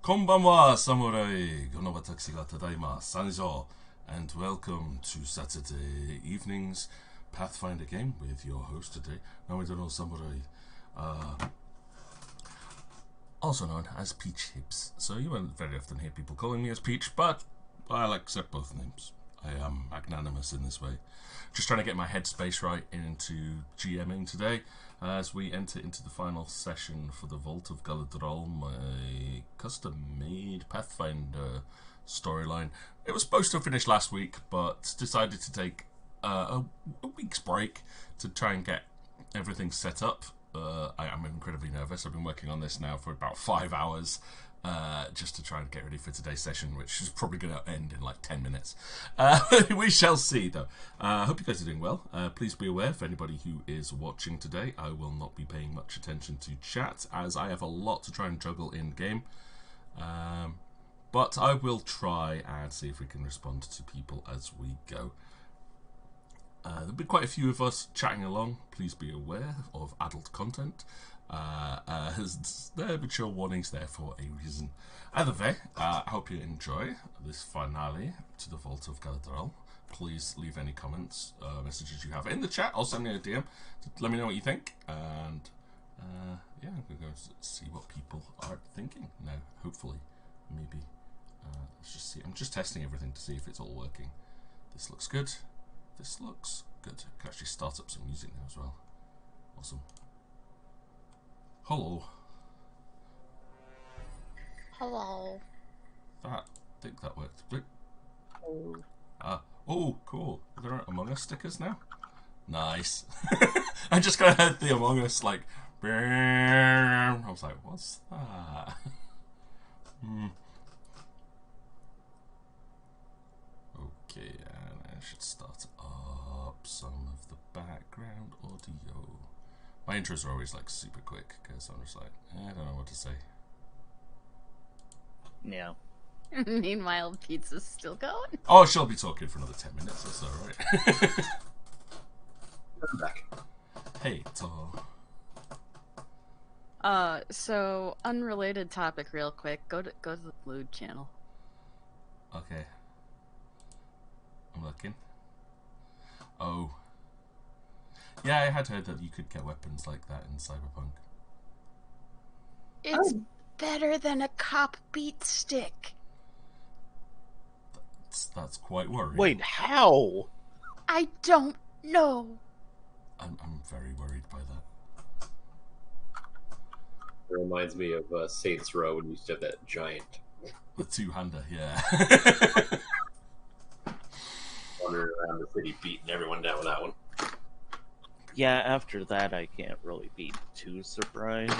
Konbanwa, samurai! Gono watashi ga tadaima sanjo, and welcome to Saturday evening's Pathfinder game with your host today, Namidono Samurai, also known as Peach Hips. So you won't very often hear people calling me as Peach, but I'll accept both names. I am magnanimous in this way. Just trying to get my headspace right into GMing today as we enter into the final session for the Vault of Galudrahl, my custom-made Pathfinder storyline. It was supposed to finish last week, but decided to take a week's break to try and get everything set up I am incredibly nervous. I've been working on this now for about 5 hours, just to try and get ready for today's session, which is probably going to end in like 10 minutes. We shall see, though. I hope you guys are doing well. Please be aware, for anybody who is watching today, I will not be paying much attention to chat, as I have a lot to try and juggle in-game. But I will try and see if we can respond to people as we go. There'll be quite a few of us chatting along. Please be aware of adult content. There mature warnings there for a reason. Either way, I hope you enjoy this finale to the Vault of Galudrahl. Please leave any comments, messages you have in the chat. I'll send me a DM to let me know what you think. And yeah, I'm going to see what people are thinking now. Hopefully, maybe. Let's just see. I'm just testing everything to see if it's all working. This looks good. This looks good. I can actually start up some music now as well. Awesome. Hello. Hello. I think that worked. Great. Oh. Oh, cool. Are there Among Us stickers now? Nice. I just kind of heard the Among Us, like, I was like, what's that? Okay, and I should start up some of the background audio. My intros are always like super quick because I'm just like, I don't know what to say. Yeah. Meanwhile, pizza's still going. Oh, she'll be talking for another 10 minutes. That's alright. I'm back. Hey, Tor. So unrelated topic, real quick. Go to the Lewd channel. Okay. I'm looking. Oh. Yeah, I had heard that you could get weapons like that in Cyberpunk. It's better than a cop beat stick. That's quite worrying. Wait, how? I don't know. I'm very worried by that. It reminds me of Saints Row when you used to have that giant The two-hander, yeah. wandering around the city beating everyone down with that one. Yeah, after that I can't really be too surprised.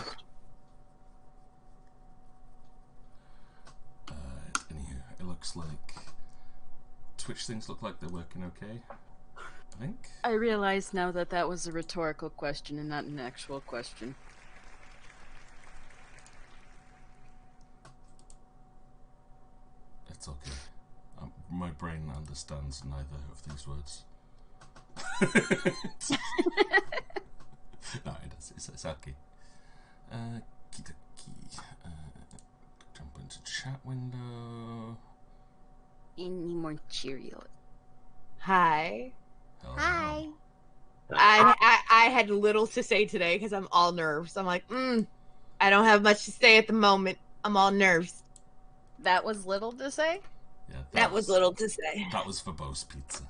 Anywho, it looks like Twitch things look like they're working okay, I think. I realize now that that was a rhetorical question and not an actual question. It's okay. My brain understands neither of these words. No, it does. It's okay. Jump into chat window. Any more Cheerios? Hi. Hello. Hi. I had little to say today because I'm all nerves. I'm like, I don't have much to say at the moment. I'm all nerves. That was little to say? Yeah, That was little to say. That was for Bo's Pizza.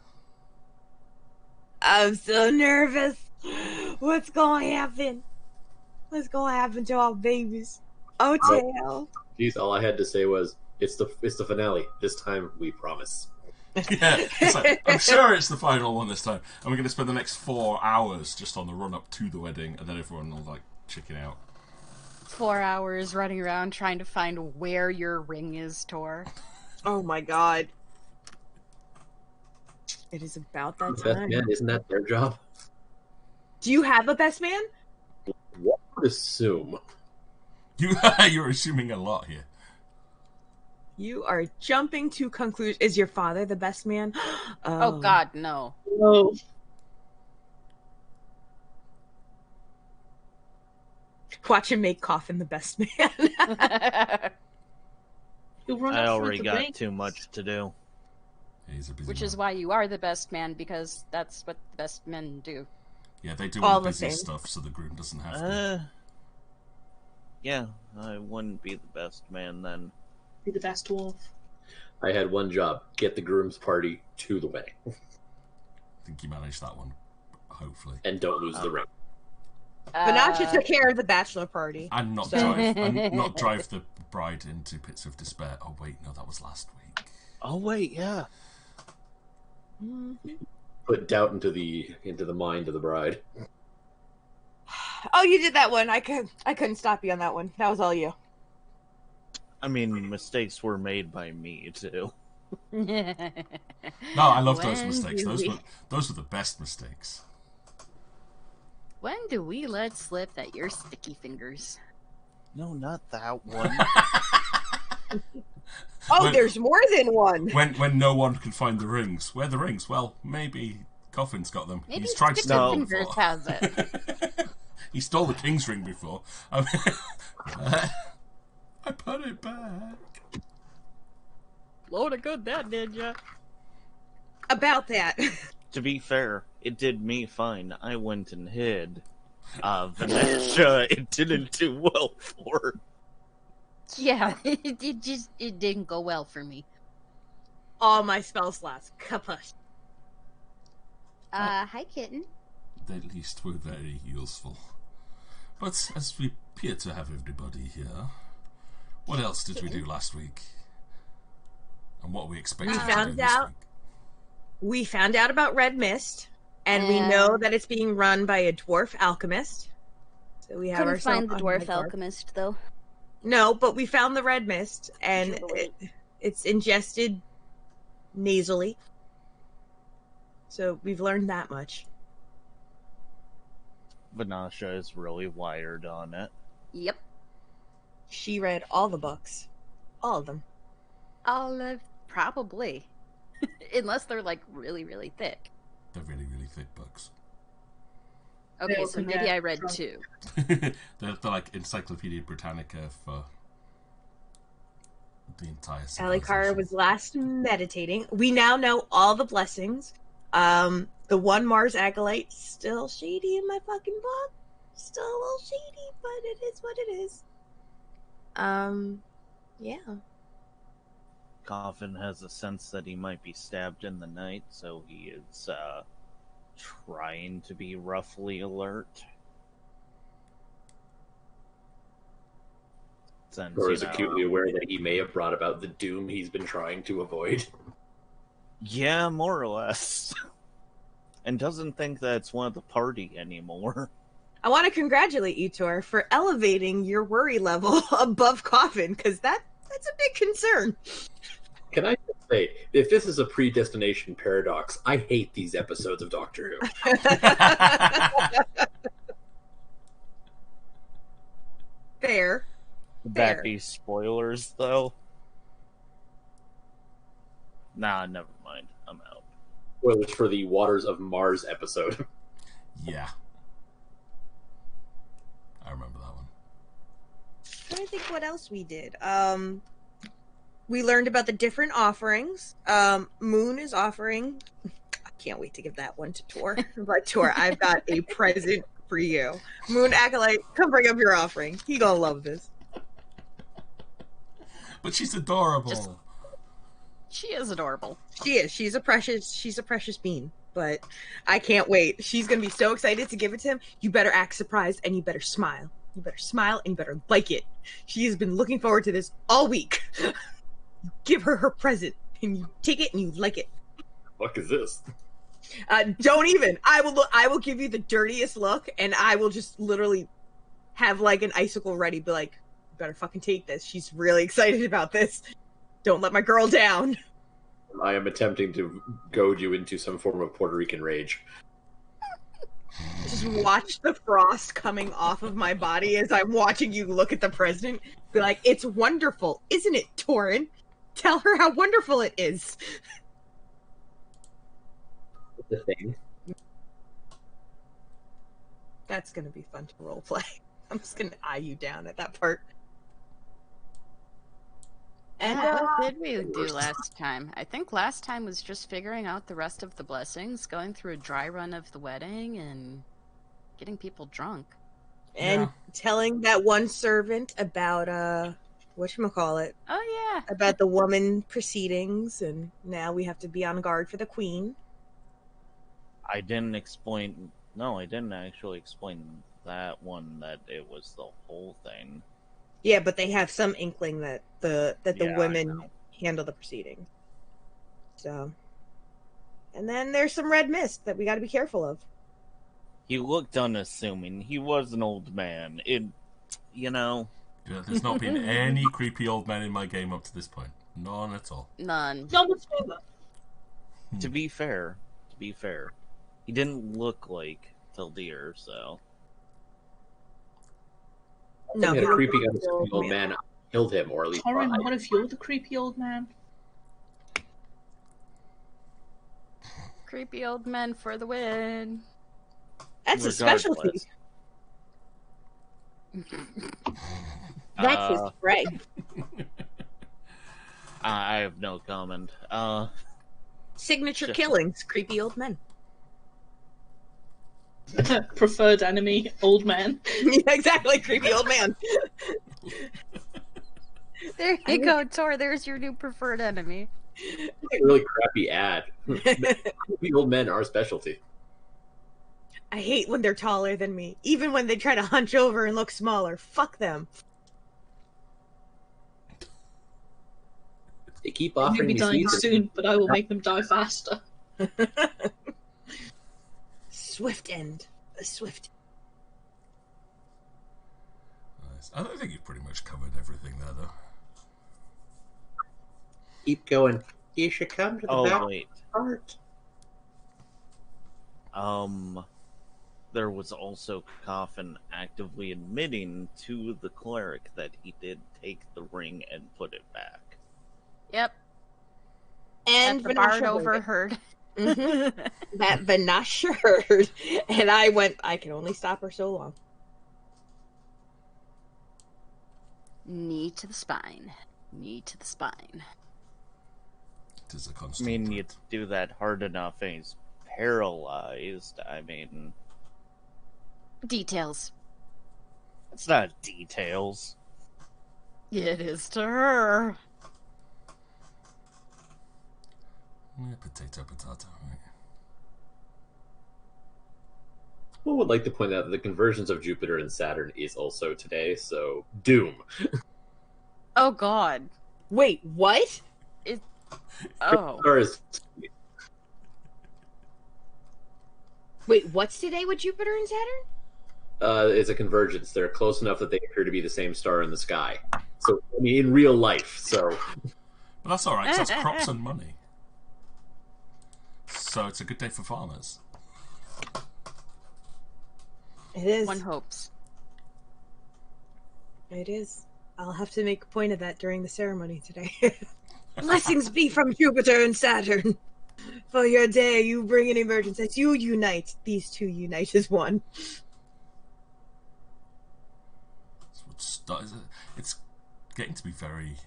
I'm so nervous. What's going to happen? What's going to happen to our babies? Oh, tail. Jeez, all I had to say was, it's the finale. This time, we promise. Yeah, it's like, I'm sure it's the final one this time. And we're going to spend the next 4 hours just on the run-up to the wedding, and then everyone will, like, chicken out. 4 hours running around trying to find where your ring is, Tor. Oh, my God. It is about that Best time. man, isn't that their job? Do you have a best man? One would assume. You're assuming a lot here. You are jumping to conclusions. Is your father the best man? Oh God, no. No. Watch him make Coffin the best man. I already got too much to do. He's a busy Which man. is why you are the best man, because that's what the best men do. Yeah, they do all all the the busy same. stuff, so the groom doesn't have to. Yeah, I wouldn't be the best man then. Be the best wolf. I had one job: get the groom's party to the wedding, I think you managed that one, hopefully. and don't lose the ring. Vanasha took care of the bachelor party. And not So- drive the bride into pits of despair. Oh wait, no, that was last week. Oh wait, yeah. Put doubt into the mind of the bride. Oh, you did that one. I couldn't stop you on that one. That was all you. I mean, mistakes were made by me, too. No, I love those When mistakes. do Those were the best mistakes. When do we let slip that you're sticky fingers? No, not that one. Oh, When- there's more than one. When no one can find the rings. Where are the rings? Well, maybe Coffin's got them. Maybe He's tried to sticky steal them fingers before. has it. He stole the king's ring before. I put it back. Load a good that did ya? About that. To be fair, it did me fine. I went and hid. Vanessa, it didn't do well for. Yeah, it didn't go well for me. All my spell slots. Kapush. Hi kitten. At least we're very useful. But as we appear to have everybody here, what else did we do last week? And what are we expecting to do found this out- week? We found out about Red Mist, and we know that it's being run by a dwarf alchemist. So we have Couldn't ourselves find the on dwarf guard. alchemist though. No, but we found the Red Mist, and it's ingested nasally. So we've learned that much. Vanessa is really wired on it. Yep. She read all the books. All of them. Probably. Unless they're like really, really thick. They're really, really thick books. Okay, They'll so maybe forget I read from- 2. They're like Encyclopedia Britannica for the entire Alikara civilization. was last meditating. We now know all the blessings. The one Mars Acolyte, still shady in my fucking book. Still a little shady, but it is what it is. Yeah. Coffin has a sense that he might be stabbed in the night, so he is trying to be roughly alert. Since, Or is you know, acutely aware that he may have brought about the doom he's been trying to avoid. Yeah, more or less. And doesn't think that it's one of the party anymore. I want to congratulate you, Tor, for elevating your worry level above Coffin, because that's a big concern. Can I just say, if this is a predestination paradox, I hate these episodes of Doctor Who. Fair. Would Fair. that be spoilers, though? Nah, never mind. I'm out. Spoilers for the Waters of Mars episode. Yeah. I remember that one. I'm trying to think what else we did. We learned about the different offerings. Moon is offering. I can't wait to give that one to Tor. But Tor, I've got a present for you. Moon Acolyte, come bring up your offering. He gonna love this. But she's adorable. She is adorable. She is. She's a precious bean. But I can't wait. She's gonna be so excited to give it to him. You better act surprised and you better smile. You better smile and you better like it. She has been looking forward to this all week. You give her her present and you take it and you like it. What is this? Don't even. I will give you the dirtiest look, and I will just literally have like an icicle ready. Be like, you better fucking take this. She's really excited about this. Don't let my girl down. I am attempting to goad you into some form of Puerto Rican rage. Just watch the frost coming off of my body as I'm watching you look at the president. Be like, it's wonderful, isn't it, Torin? Tell her how wonderful it is. The thing. That's gonna be fun to roleplay. I'm just gonna eye you down at that part. And What did we do last time? I think last time was just figuring out the rest of the blessings, going through a dry run of the wedding, and getting people drunk. and Yeah. telling that one servant about whatchamacallit, Oh yeah. about the woman proceedings, and now we have to be on guard for the queen. I didn't explain. No, I didn't actually explain that one, that it was the whole thing. Yeah, but they have some inkling that the Yeah, I women know. handle the proceedings. So, and then there's some red mist that we got to be careful of. He looked unassuming. He was an old man. Yeah, there's not been any creepy old men in my game up to this point. None at all. None. Not whatsoever. To be fair, he didn't look like Tildir, so. No, No, he a looked creepy like an unassuming old man killed him, or at least Torin, tried. what if you're the creepy old man? Creepy old men for the win. That's a Regardless. specialty. That's his spray. I have no comment. Signature Just- killings, creepy old men. Preferred enemy, old man. Yeah, exactly, creepy old man. There you go, Tor. There's your new preferred enemy. It's a really crappy ad. Creepy old men are specialty. I hate when they're taller than me, even when they try to hunch over and look smaller. Fuck them. They keep You'll offering be me dying sweets. soon, but I will make them die faster. Swift end. A swift. Nice. I don't think you've pretty much covered everything there, though. Keep going. You should come to the Oh back wait. part. There was also Coffin actively admitting to the cleric that he did take the ring and put it back. Yep. And That the bard Vanasha overheard. Mhm. That Vanasha heard. And I went, I can only stop her so long. Knee to the spine. Knee to the spine. It is a I constant. mean, you threat. do that hard enough and he's paralyzed. I mean, Details. it's not details. It is to her. Yeah, potato. Right? One would like to point out that the conversions of Jupiter and Saturn is also today, so doom. Oh God. Wait, what? Oh. Or is Wait, what's today with Jupiter and Saturn? it's a convergence. They're close enough that they appear to be the same star in the sky. So, I mean, in real life. So, But that's all right. 'Cause that's crops and money. So it's a good day for farmers. It is. One hopes. It is. I'll have to make a point of that during the ceremony today. Blessings be from Jupiter and Saturn. For your day, you bring an emergence as you unite. These two unite as one. It's getting to be very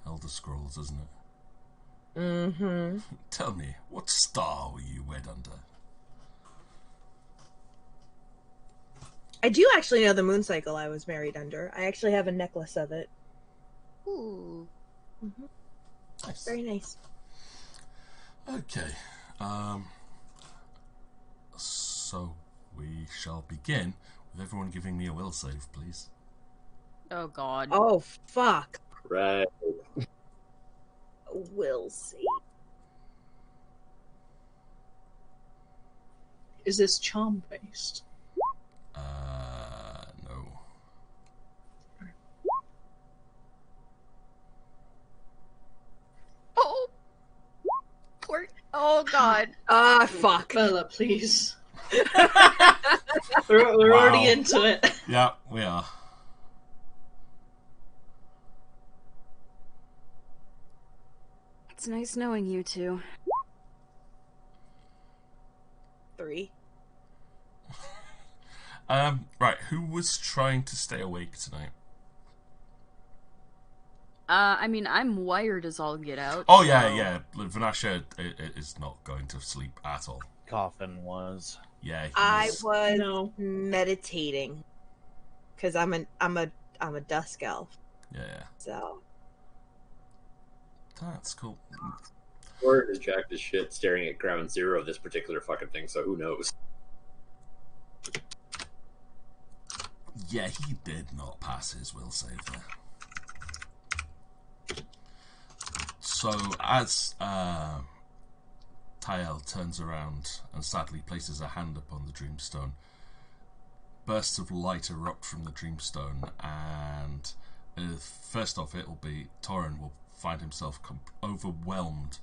Elder Scrolls, isn't it? Mm-hmm. Tell me, what star were you wed under? I do actually know the moon cycle I was married under. I actually have a necklace of it. Ooh. Nice. Very nice. Okay. So we shall begin with everyone giving me a will save, please. Oh God. Oh, fuck. right. We'll see. Is this charm based? No. Oh. Poor. Oh God. Ah, fuck. Bella, please. We're Wow. already into it. Yeah, we are. It's nice knowing you two. 3. Right, who was trying to stay awake tonight? I mean, I'm wired as all get out. Oh, so- yeah. Vanasha is not going to sleep at all. Coffin was. Yeah, I he's... was No. meditating because I'm a dusk elf. Yeah, So that's cool. Or is jacked as shit staring at ground zero of this particular fucking thing, so who knows? Yeah, he did not pass his will save there. So, as Tael turns around and sadly places a hand upon the dreamstone, bursts of light erupt from the Dreamstone, and first off, it'll be Torrin will find himself overwhelmed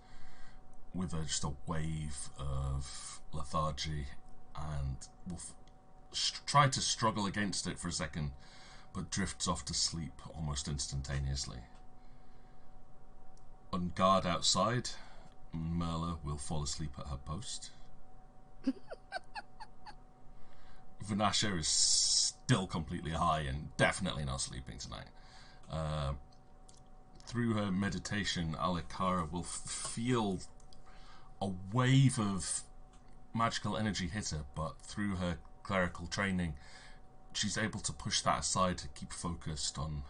with just a wave of lethargy, and will try to struggle against it for a second, but drifts off to sleep almost instantaneously. On guard outside, Merla will fall asleep at her post. Vanasha is still completely high and definitely not sleeping tonight. Through her meditation, Alikara will feel a wave of magical energy hit her, but through her clerical training, she's able to push that aside to keep focused on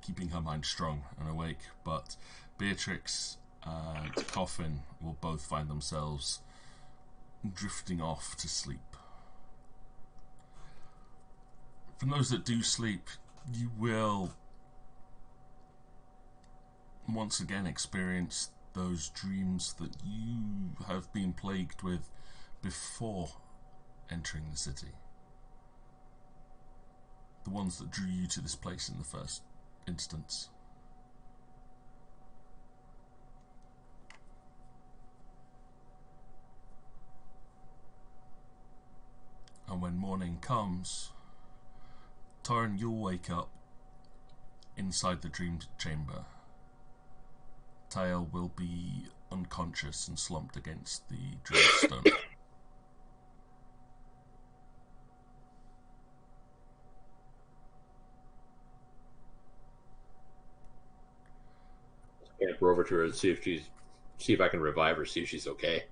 keeping her mind strong and awake. But Beatrix and Coffin will both find themselves drifting off to sleep. For those that do sleep, you will once again experience those dreams that you have been plagued with before entering the city. The ones that drew you to this place in the first instance. And when morning comes, Torrin, you'll wake up inside the dream chamber. Tael will be unconscious and slumped against the Dreamstone. Yeah, go over to her and see if I can revive her, see if she's okay.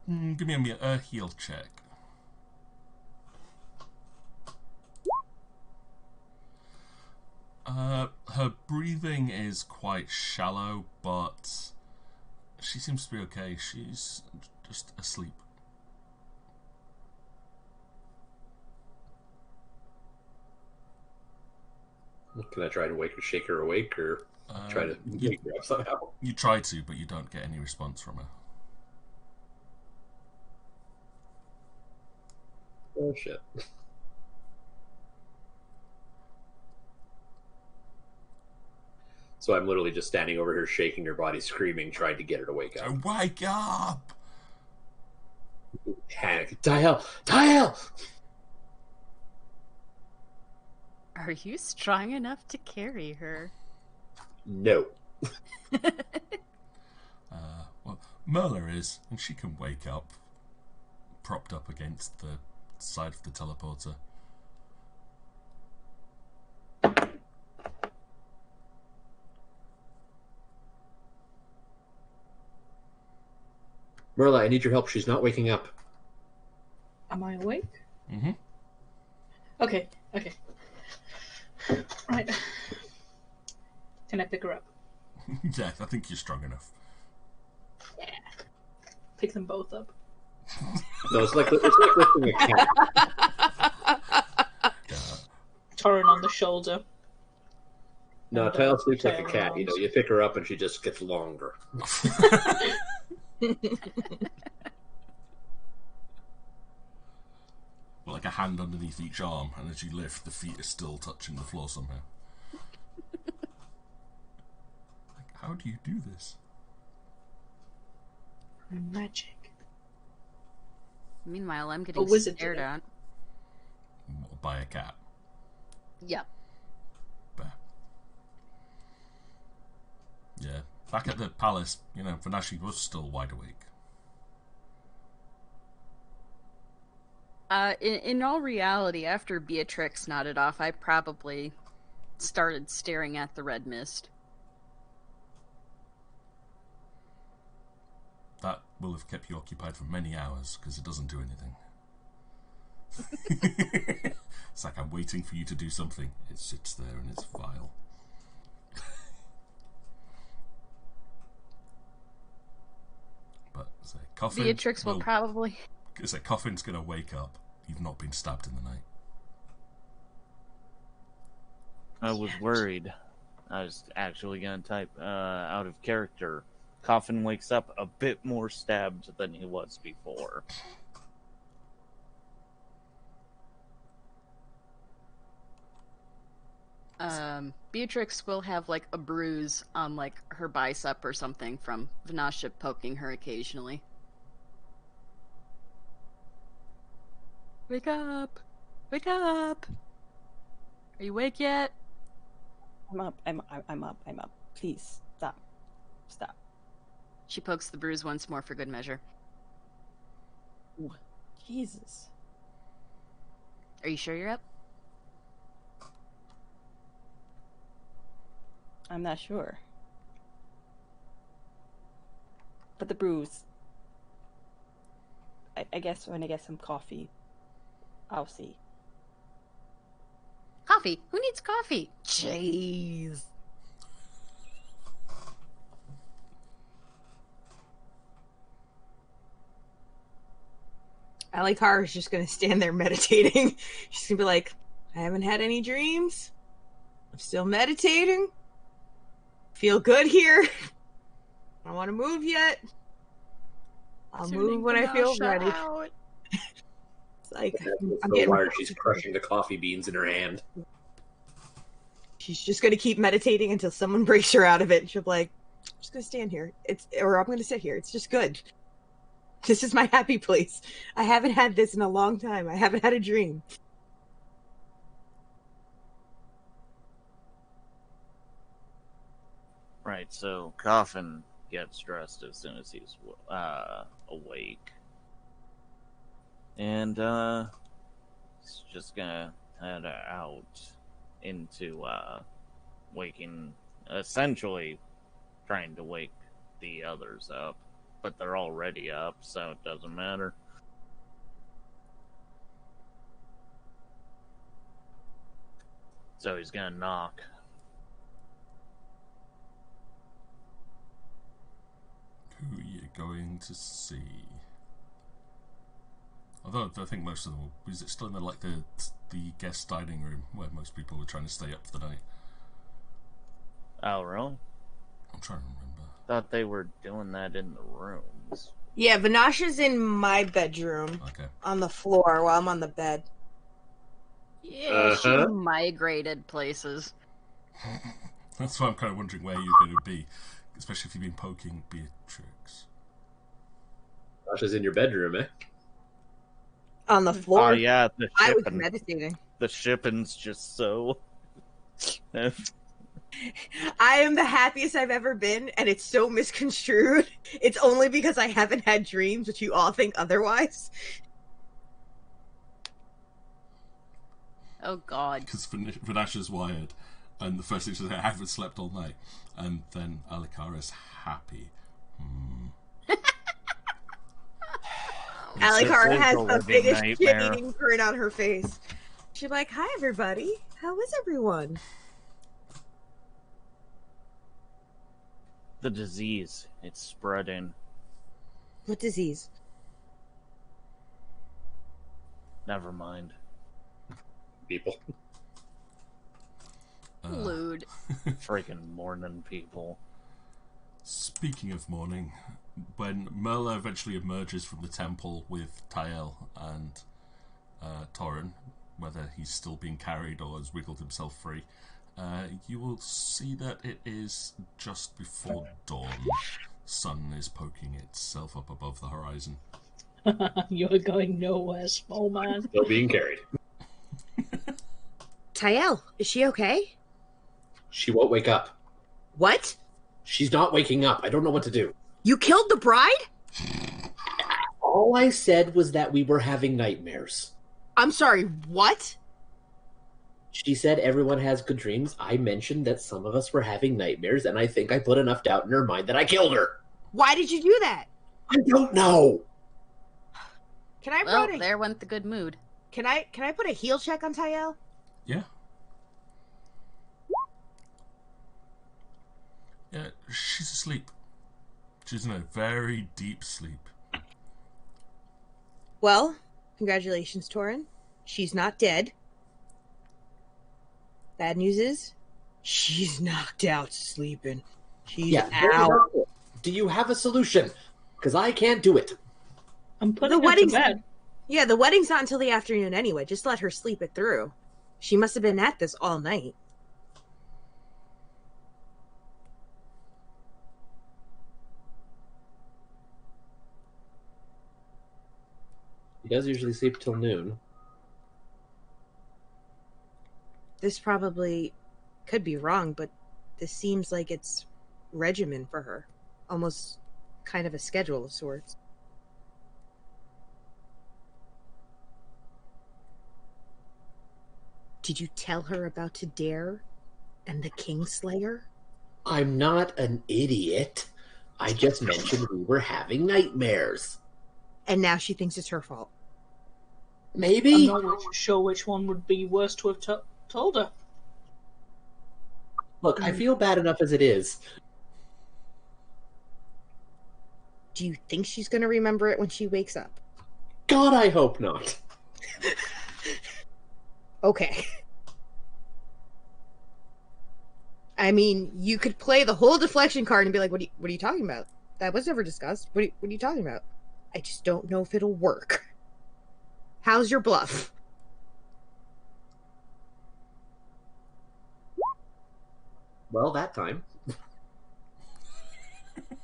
Give me a heal check. Her breathing is quite shallow, but she seems to be okay. She's just asleep. Can I try to shake her awake, or try to wake her up somehow? You try to, but you don't get any response from her. Oh shit. So I'm literally just standing over her, shaking her body, screaming, trying to get her to wake up. So wake up! Panic. Tael! Are you strong enough to carry her? No. Well, Merla is, and she can wake up, propped up against the side of the teleporter. Merla, I need your help. She's not waking up. Am I awake? Mm-hmm. Okay. Right. Can I pick her up? Yeah, I think you're strong enough. Yeah. Pick them both up. No, it's like lifting a cat. Torrin on the shoulder. No, And, Tael sleeps like a Tael cat. arms. You know, you pick her up and she just gets longer. Like a hand underneath each arm, and as you lift, the feet are still touching the floor somehow. Like, how do you do this? Magic. Meanwhile, I'm getting wizard stared did it. at. By a cat. Yep. Bear. Yeah. Back at the palace, Vanashi was still wide awake. In all reality, after Beatrix nodded off, I probably started staring at the red mist. That will have kept you occupied for many hours, because it doesn't do anything. It's like I'm waiting for you to do something. It sits there in its vial. But, say, Coffin... Beatrix will probably... Say, Coffin's going to wake up. You've not been stabbed in the night. I was worried. I was actually going to type out of character. Coffin wakes up a bit more stabbed than he was before. Beatrix will have like a bruise on like her bicep or something from Vanasha poking her occasionally. Wake up! Wake up! Are you awake yet? I'm up. I'm up. Please stop. Stop. She pokes the bruise once more for good measure. Ooh, Jesus. Are you sure you're up? I'm not sure. But the bruise. I guess when I get some coffee, I'll see. Coffee? Who needs coffee? Jeez. Alikar is just going to stand there meditating. She's going to be like, I haven't had any dreams. I'm still meditating. Feel good here. I don't want to move yet. I'll move when I feel ready. It's like, I'm so getting wired. She's crushing the coffee beans in her hand. She's just going to keep meditating until someone breaks her out of it. She'll be like, I'm just going to stand here. Or I'm going to sit here. It's just good. This is my happy place. I haven't had this in a long time. I haven't had a dream. Right, so Coffin gets dressed as soon as he's awake. And he's just gonna head out into essentially trying to wake the others up. But they're already up, so it doesn't matter. So he's gonna knock. Who are you going to see? Although I think most of them is it still in the guest dining room where most people were trying to stay up for the night? Oh, really? I'm trying to remember. Thought they were doing that in the rooms. Yeah, Vanasha's in my bedroom on the floor while I'm on the bed. Yeah, she migrated places. That's why I'm kind of wondering where you're going to be, especially if you've been poking Beatrix. Sasha's in your bedroom, eh? On the floor? Oh, yeah, the I was shipping. meditating. The shipping's just so... I am the happiest I've ever been, and it's so misconstrued. It's only because I haven't had dreams, but you all think otherwise. Oh, God. Because Vanasha's wired, and the first thing she says, I haven't slept all night. And then Alikar is happy. Alikar has the biggest nightmare. shit-eating grin on her face. She's like, hi, everybody. How is everyone? The disease. It's spreading. What disease? Never mind. People. Lewd. Freaking morning people. Speaking of morning, when Merla eventually emerges from the temple with Tael and Torrin, whether he's still being carried or has wiggled himself free, you will see that it is just before dawn. Sun is poking itself up above the horizon. You're going nowhere, small man. Still being carried. Tael, is she okay? She won't wake up. What? She's not waking up. I don't know what to do. You killed the bride? All I said was that we were having nightmares. I'm sorry, what? She said everyone has good dreams. I mentioned that some of us were having nightmares, and I think I put enough doubt in her mind that I killed her. Why did you do that? I don't know. Can I Well, run there went the good mood. Can I put a heal check on Tael? Yeah. Yeah, she's asleep. She's in a very deep sleep. Well, congratulations, Torrin. She's not dead. Bad news is, she's knocked out sleeping. She's out. Do you have a solution? Because I can't do it. I'm putting The her to wedding's bed. Yeah, the wedding's not until the afternoon anyway. Just let her sleep it through. She must have been at this all night. does usually sleep till noon. This probably could be wrong, but this seems like it's regimen for her. Almost kind of a schedule of sorts. Did you tell her about Tadair and the Kingslayer? I'm not an idiot. I just mentioned we were having nightmares. And now she thinks it's her fault. Maybe? I'm not sure which one would be worse to have told her. Look, I feel bad enough as it is. Do you think she's going to remember it when she wakes up? God, I hope not. Okay. I mean, you could play the whole deflection card and be like, what are you talking about? That was never discussed. What are you talking about? I just don't know if it'll work. How's your bluff? Well, that time.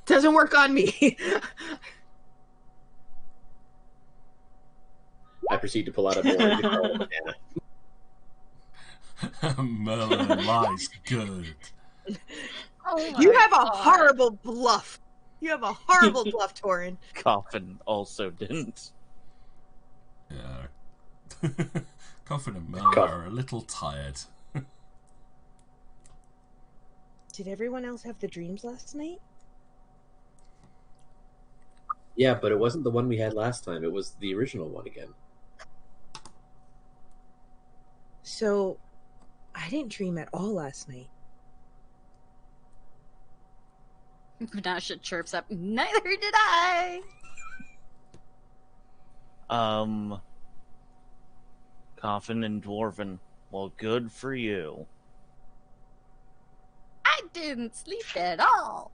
Doesn't work on me. I proceed to pull out a board to call it banana. Merlin lies good. Oh You my have a God. horrible bluff. You have a horrible bluff, Torin. Coffin also didn't. Yeah. Coffin and Merlin are a little tired. Did everyone else have the dreams last night? Yeah, but it wasn't the one we had last time. It was the original one again. So, I didn't dream at all last night. Vanasha chirps up, neither did I! Coffin and Dwarven. Well, good for you. I didn't sleep at all!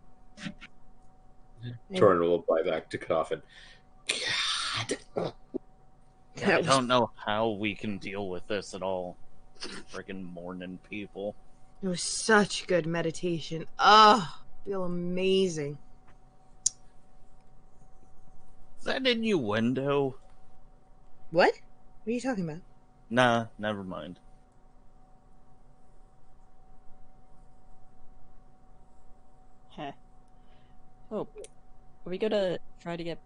Torin will apply back to Coffin. God. I don't know how we can deal with this at all. Friggin' morning people. It was such good meditation. Oh, feel amazing. Is that innuendo? What? What are you talking about? Nah, never mind. Heh. Oh, are we gonna try to get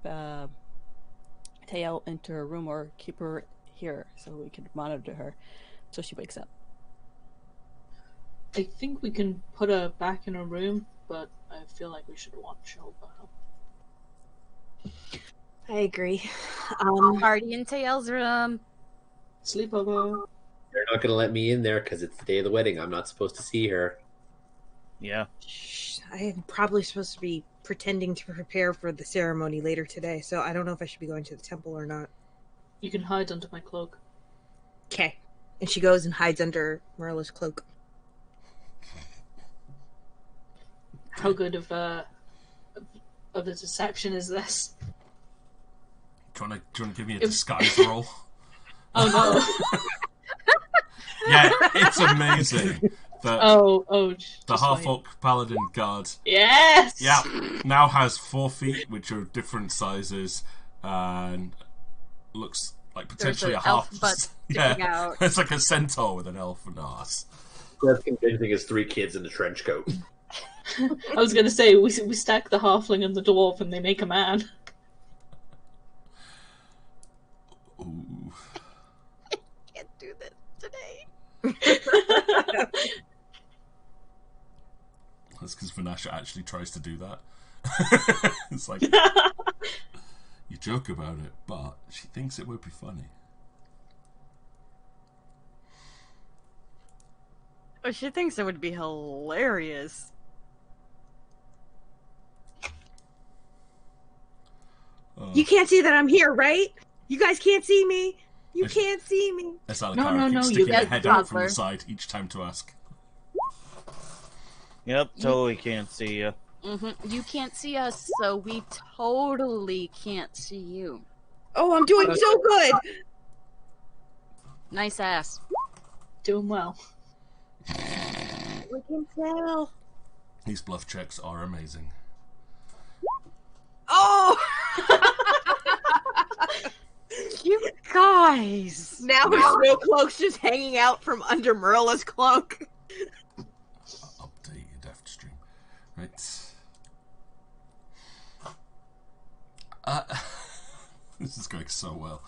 Tael into her room or keep her here so we can monitor her so she wakes up? I think we can put her back in her room, but I feel like we should watch over her. I agree. Party in Tael's room. Sleepover. They're not going to let me in there because it's the day of the wedding. I'm not supposed to see her. Yeah. I am probably supposed to be pretending to prepare for the ceremony later today, so I don't know if I should be going to the temple or not. You can hide under my cloak. Okay. And she goes and hides under Marilla's cloak. How good of a deception is this? Do you want to give me a disguise roll? Oh no! Yeah, it's amazing that Oh, the half-orc Paladin Guard, yes! yeah, now has 4 feet, which are different sizes, and looks like potentially There's a an half. elf butt Yeah, sticking out. it's like a centaur with an elfin arse. That's convincing as 3 kids in a trench coat. I was gonna say we stack the halfling and the dwarf, and they make a man. Ooh. Can't do this today. That's because Vanasha actually tries to do that. It's like, you joke about it, but she thinks it would be funny. Oh, she thinks it would be hilarious. You can't see that I'm here, right? You guys can't see me. You can't see me. Esalikara keeps you sticking her get head out from toddler. the side each time to ask. Yep, totally can't see you. You can't see us, so we totally can't see you. Oh, I'm doing so good. Nice ass. Doing well. We can tell. These bluff checks are amazing. Oh! You guys! Now her snow cloak's just hanging out from under Merla's cloak. Update your Deft stream. Right. This is going so well.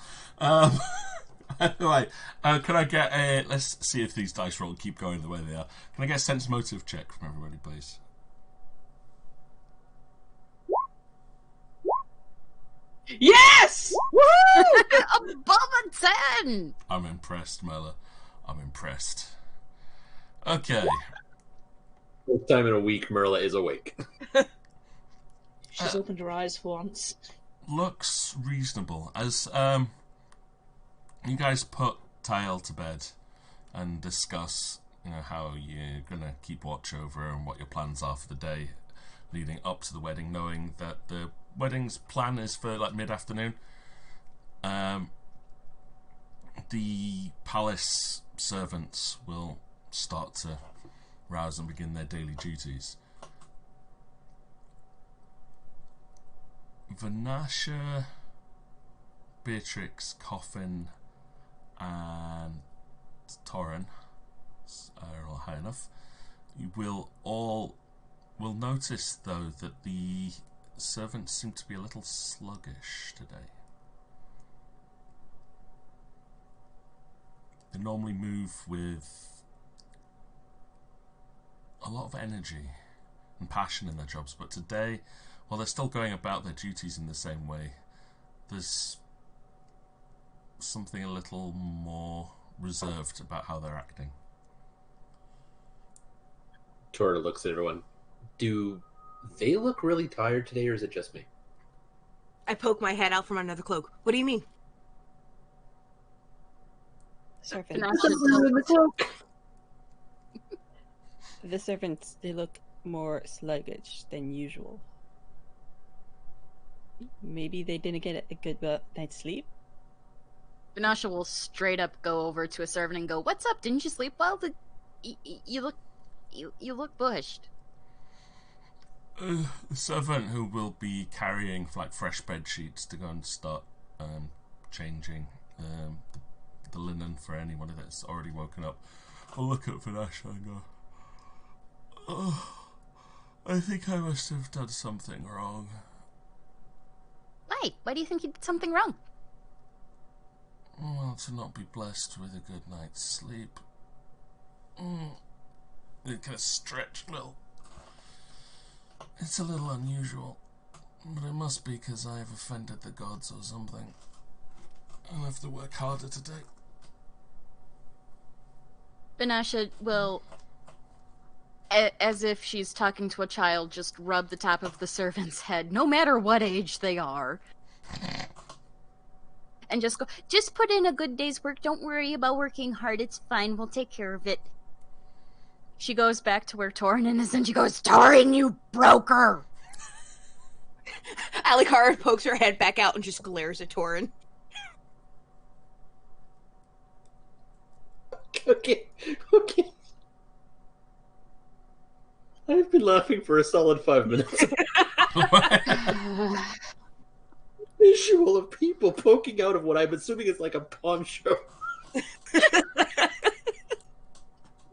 Right. Can I get a... Let's see if these dice roll keep going the way they are. Can I get a sense motive check from everybody, please? Yes! Woo! Above a 10! I'm impressed, Mela. I'm impressed. Okay. First time in a week, Merla is awake. She's opened her eyes for once. Looks reasonable. As you guys put Tyle to bed and discuss, how you're gonna keep watch over and what your plans are for the day leading up to the wedding, knowing that the wedding's plan is for like mid-afternoon. The palace servants will start to rouse and begin their daily duties. Vanasha, Beatrix, Coffin, and Torrin are all high enough. You will notice, though, that the servants seem to be a little sluggish today. They normally move with a lot of energy and passion in their jobs, but today, while they're still going about their duties in the same way, there's something a little more reserved about how they're acting. Tora looks at everyone. Do they look really tired today, or is it just me? I poke my head out from under the cloak. What do you mean? Servant. The servants, they look more sluggish than usual. Maybe they didn't get a good night's sleep? Vanasha will straight up go over to a servant and go, "What's up? Didn't you sleep well? You look bushed." The servant who will be carrying like fresh bed sheets to go and start changing the linen for anybody that's already woken up. I'll look at Vanasha and go, "Oh, I think I must have done something wrong." Why? Why do you think you did something wrong? Well, to not be blessed with a good night's sleep. It can stretch a little. It's a little unusual, but it must be because I have offended the gods or something. I'll have to work harder today. Vanasha will, as if she's talking to a child, just rub the top of the servant's head, no matter what age they are. And just go, "Just put in a good day's work. Don't worry about working hard. It's fine. We'll take care of it." She goes back to where Torrin is, and she goes, "Torrin, you broker!" Alikara pokes her head back out and just glares at Torrin. Okay. I've been laughing for a solid 5 minutes. Visual of people poking out of what I'm assuming is like a poncho.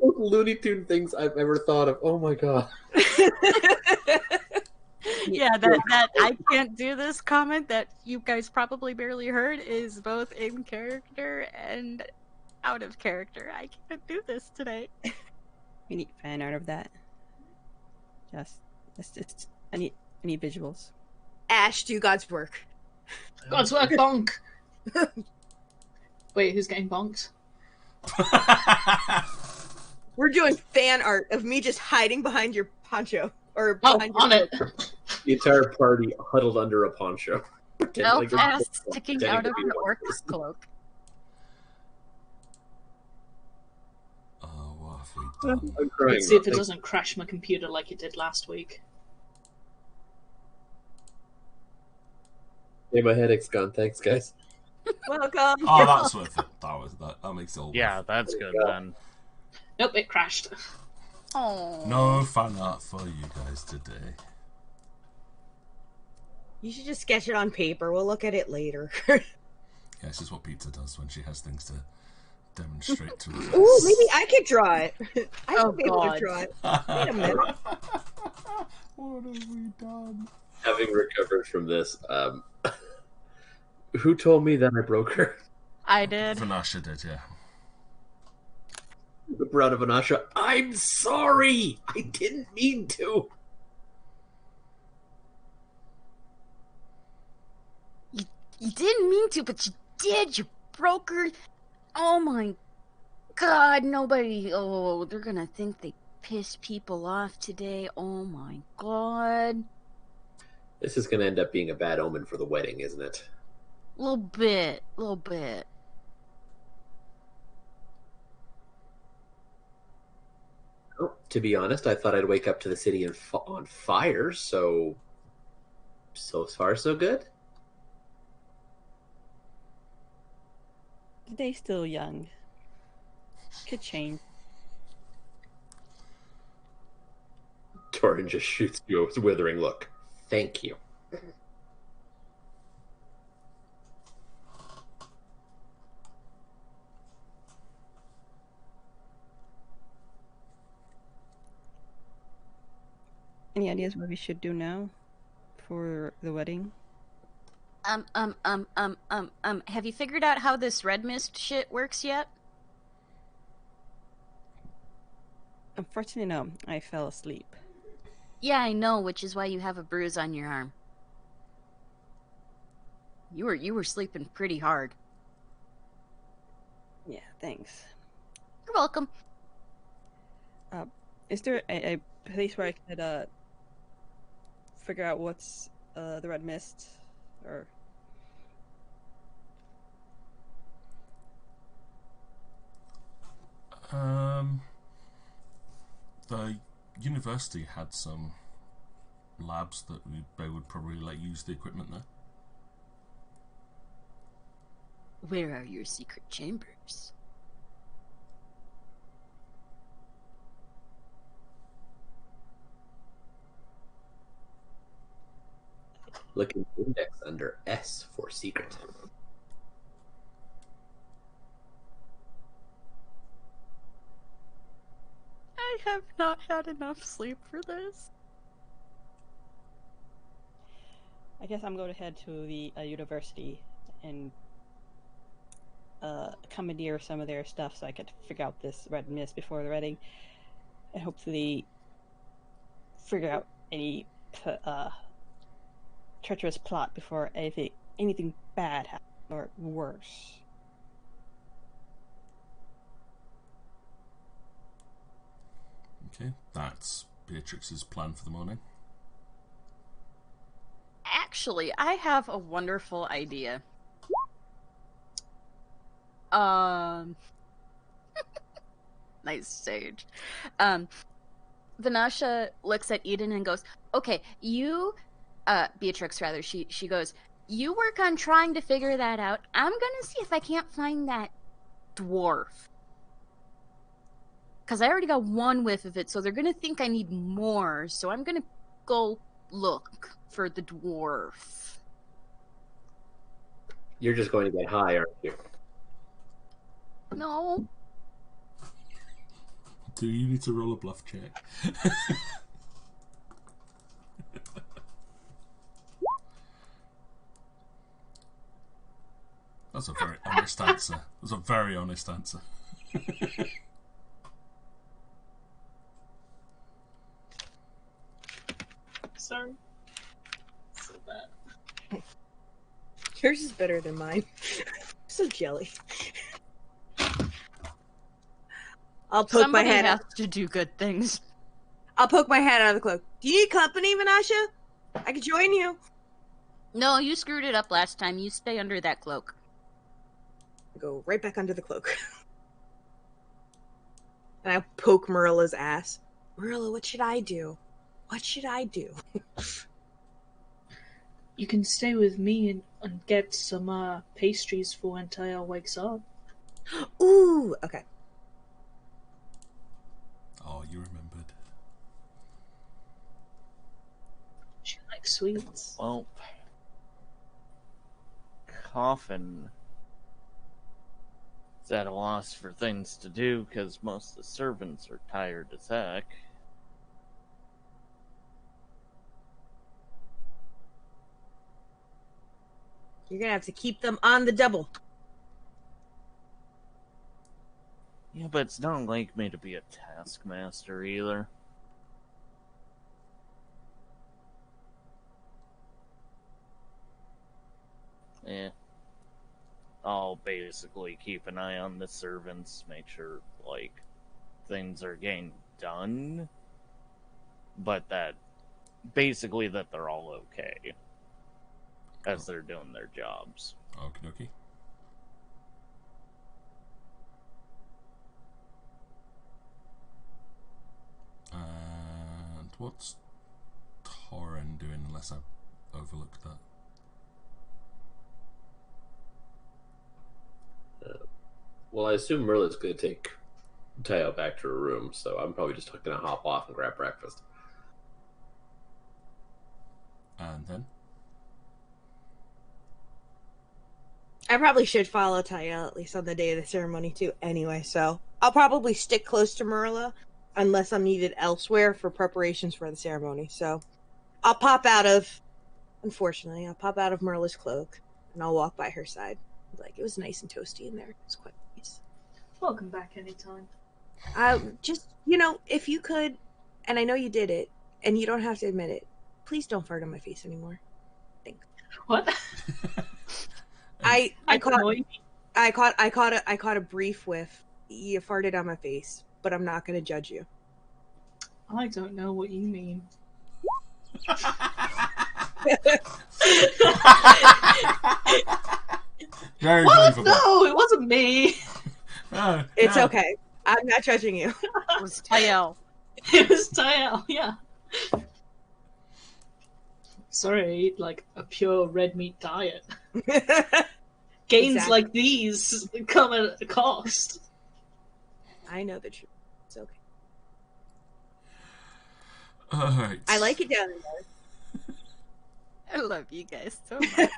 Looney Tune things I've ever thought of. Oh my god. Yeah, that I can't do this comment that you guys probably barely heard is both in character and out of character. I can't do this today. We need fan art of that. I need visuals. Ash, do God's work. God's work, bonk! Wait, who's getting bonked? We're doing fan art of me just hiding behind your poncho. Or Oh, behind on your it! The entire party huddled under a poncho. Belfast sticking out of an orc's cloak. Oh, what have we done? I'm crying. Let's see if it doesn't crash my computer like it did last week. Hey, my headache's gone. Thanks, guys. Welcome. Oh, that's worth it. That makes it all Yeah, worth that's good then. Nope, it crashed. Oh. it. No fan art for you guys today. You should just sketch it on paper. We'll look at it later. Yeah, this is what pizza does when she has things to demonstrate to us. Ooh, maybe I could draw it. I Oh, should be able to God. draw it. Wait a minute. What have we done? Having recovered from this, who told me that I broke her? I did. Vanasha did, yeah. The brown of Anasha. I'm sorry. I didn't mean to. You didn't mean to, but you did. You broke her. Oh my God, nobody. Oh, they're gonna think they pissed people off today. Oh my God. This is going to end up being a bad omen for the wedding, isn't it? Little bit. Little bit. Oh, to be honest, I thought I'd wake up to the city on fire, so far so good. The day's still young. Could change. Torin just shoots you a withering look. Thank you. Any ideas what we should do now for the wedding? Have you figured out how this red mist shit works yet? Unfortunately, no. I fell asleep. Yeah, I know, which is why you have a bruise on your arm. You were sleeping pretty hard. Yeah, thanks. You're welcome. Is there a place where I could figure out what's the red mist, or The university had some labs that they would probably let use the equipment there. Where are your secret chambers? Look in the index under S for secret. I have not had enough sleep for this. I guess I'm going to head to the university and commandeer some of their stuff so I could figure out this red mist before the wedding, and hopefully figure out any treacherous plot before anything bad happens, or worse. Okay, that's Beatrix's plan for the morning. Actually, I have a wonderful idea. Nice sage. Vanasha looks at Eden and goes, okay, you, Beatrix rather, she goes, you work on trying to figure that out. I'm gonna see if I can't find that dwarf. Because I already got one whiff of it, so they're gonna think I need more, so I'm gonna go look for the dwarf. You're just going to get high, aren't you? No. Do you need to roll a bluff check? That's a very honest answer. That's a very honest answer. Sorry. So bad. Yours is better than mine. So jelly. I'll poke Somebody my head has out. to do good things. I'll poke my head out of the cloak. Do you need company, Vanasha? I could join you. No, you screwed it up last time. You stay under that cloak. Go right back under the cloak. And I poke Marilla's ass. Marilla, what should I do? What should I do? You can stay with me and get some pastries for when Taya wakes up. Ooh, okay. Oh, you remembered. She likes sweets. Well, Coffin It's at a loss for things to do because most of the servants are tired as heck. You're gonna have to keep them on the double. Yeah, but it's not like me to be a taskmaster either. Yeah. I'll basically keep an eye on the servants, make sure, like, things are getting done, but that, basically that they're all okay, as they're doing their jobs. Okie dokie. And what's Torren doing, unless I overlooked that? Well, I assume Merlin's going to take Tayo back to her room, so I'm probably just going to hop off and grab breakfast. And then? I probably should follow Tayo at least on the day of the ceremony too anyway, so I'll probably stick close to Merla unless I'm needed elsewhere for preparations for the ceremony. So I'll pop out of Merla's cloak and I'll walk by her side. Like, it was nice and toasty in there. It was quite nice. Welcome back anytime. Just, if you could, and I know you did it, and you don't have to admit it, please don't fart on my face anymore. Thanks. What? I I caught a brief whiff. You farted on my face, but I'm not going to judge you. I don't know what you mean. Very What? believable. No, it wasn't me. It's okay. I'm not judging you. It was Tayo. It was Tayo, yeah. Sorry, I eat like a pure red meat diet. Gains Exactly. like these come at a cost. I know the truth. It's okay. Alright. I like it down there. I love you guys so much.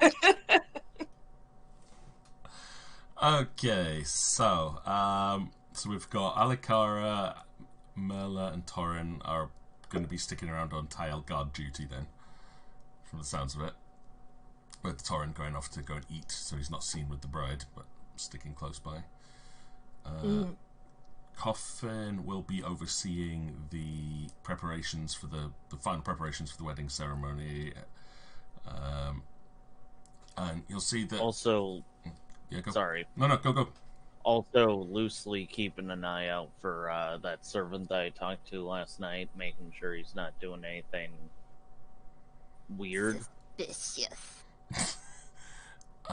Okay, so we've got Alikara, Merla, and Torren are going to be sticking around on Tile guard duty then, from the sounds of it. With Torren going off to go and eat, so he's not seen with the bride, but sticking close by. Coffin will be overseeing the preparations for the final preparations for the wedding ceremony. And you'll see that... Also, Yeah, go. sorry. No, go. Also, loosely keeping an eye out for that servant that I talked to last night, making sure he's not doing anything weird. Suspicious.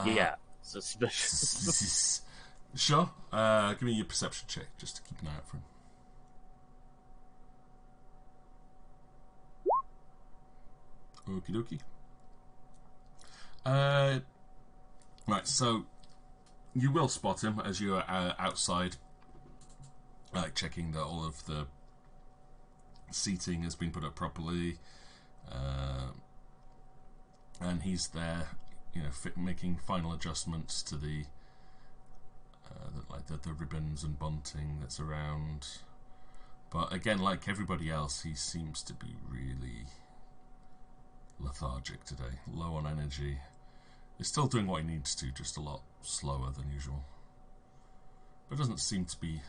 Yeah, suspicious. Sure. Give me your perception check, just to keep an eye out for him. Okie dokie. Right, so you will spot him as you're outside, checking that all of the seating has been put up properly, and he's there, making final adjustments to the ribbons and bunting that's around. But again, like everybody else, he seems to be really lethargic today, low on energy. He's still doing what he needs to, just a lot slower than usual. But doesn't seem to be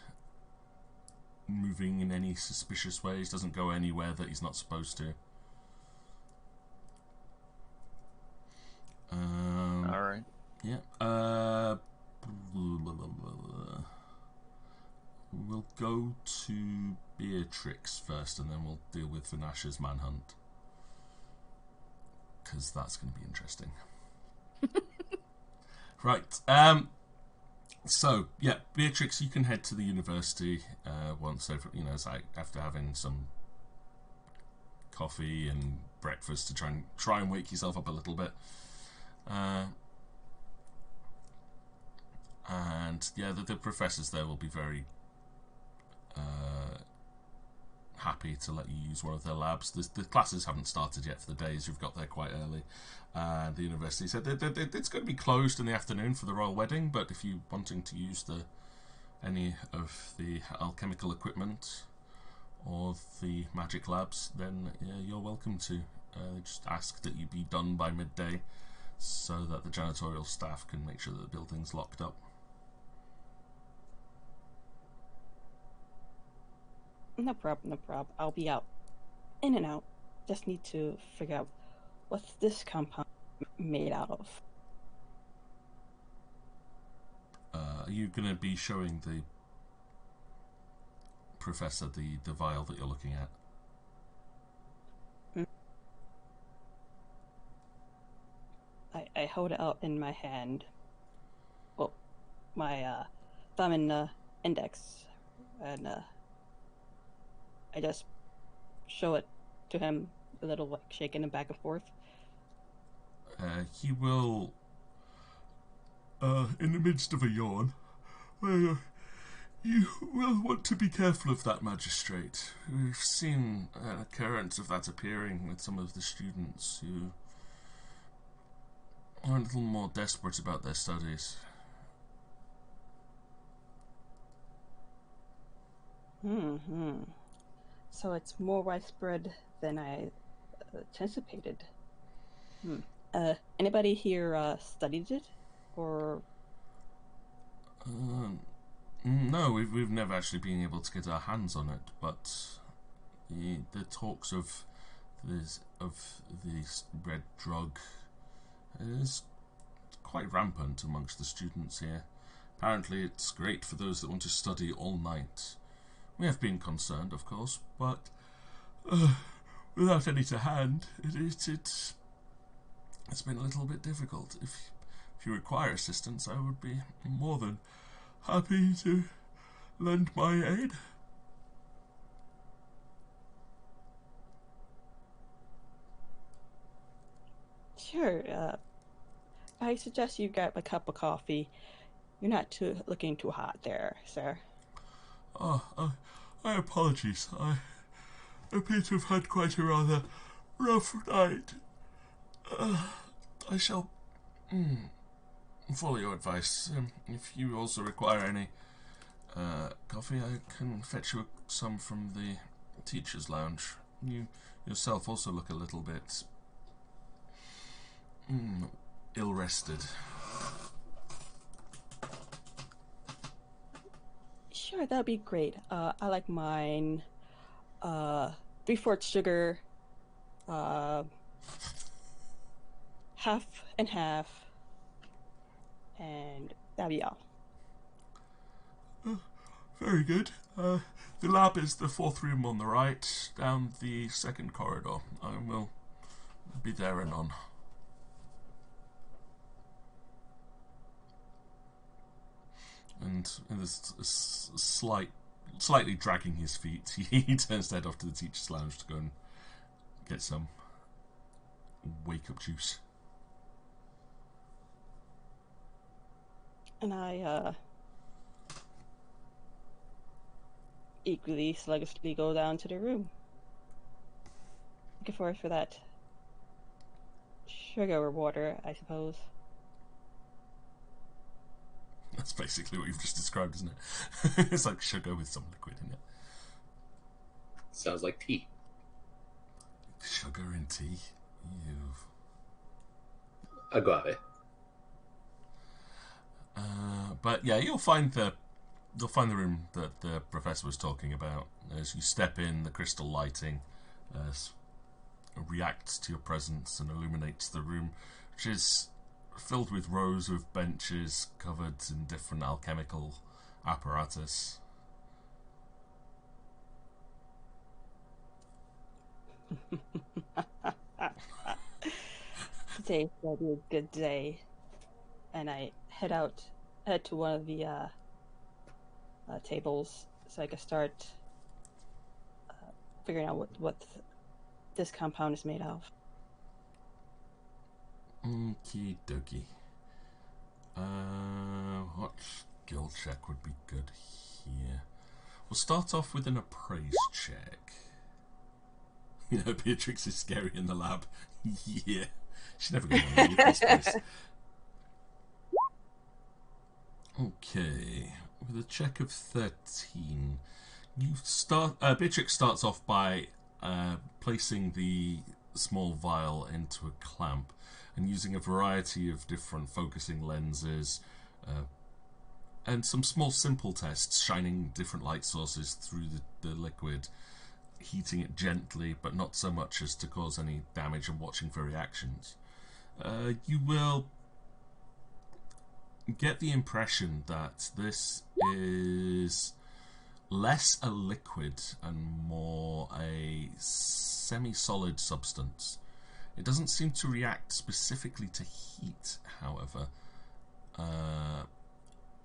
moving in any suspicious ways, doesn't go anywhere that he's not supposed to. Alright. Yeah. We'll go to Beatrix first, and then we'll deal with Vinasha's manhunt, because that's going to be interesting. Right. So yeah, Beatrix, you can head to the university once over. After having some coffee and breakfast to try and wake yourself up a little bit. And yeah, the professors there will be very happy to let you use one of their labs. The classes haven't started yet for the days. You've got there quite early. The university said it's going to be closed in the afternoon for the royal wedding, but if you're wanting to use the any of the alchemical equipment or the magic labs, then you're welcome to. Just ask that you be done by midday so that the janitorial staff can make sure that the building's locked up. No problem, no problem. I'll be out. In and out. Just need to figure out what's this compound made out of. Are you going to be showing the professor the vial that you're looking at? I hold it out in my hand. Well, my thumb and index. And I just show it to him, a little like shaking him back and forth. He will, in the midst of a yawn, you will want to be careful of that, Magistrate. We've seen an occurrence of that appearing with some of the students who are a little more desperate about their studies. So it's more widespread than I anticipated. Anybody here studied it, or? No, we've never actually been able to get our hands on it, but the talks of this red drug is quite rampant amongst the students here. Apparently it's great for those that want to study all night. We have been concerned, of course, but without any to hand, it's been a little bit difficult. If you require assistance, I would be more than happy to lend my aid. Sure. I suggest you grab a cup of coffee. You're not looking too hot there, sir. Oh, I apologize. I appear to have had quite a rather rough night. I shall follow your advice. If you also require any coffee, I can fetch you some from the teacher's lounge. You yourself also look a little bit ill-rested. Sure, that'd be great. I like mine 3/4 sugar, half and half, and that'd be all. Very good. The lab is the 4th room on the right, down the 2nd corridor. I will be there anon. And there's a slightly dragging his feet, he turns his head off to the teacher's lounge to go and get some wake-up juice. And I equally sluggishly go down to the room. Looking forward for that sugar or water, I suppose. That's basically what you've just described, isn't it? It's like sugar with some liquid in it. Sounds like tea. Sugar and tea? Ew. Agave. But yeah, you'll find the room that the professor was talking about. As you step in, the crystal lighting reacts to your presence and illuminates the room, which is filled with rows of benches covered in different alchemical apparatus. Today's gonna be a good day. And I head to one of the tables so I can start figuring out what this compound is made of. Okie dokie. What skill check would be good here? We'll start off with an appraise check. You know, Beatrix is scary in the lab. Yeah. She's never going to leave this place. Okay. with a check of 13, Beatrix starts off by placing the small vial into a clamp and using a variety of different focusing lenses and some small simple tests, shining different light sources through the liquid, heating it gently but not so much as to cause any damage, and watching for reactions. You will get the impression that this is less a liquid and more a semi-solid substance. It doesn't seem to react specifically to heat, however,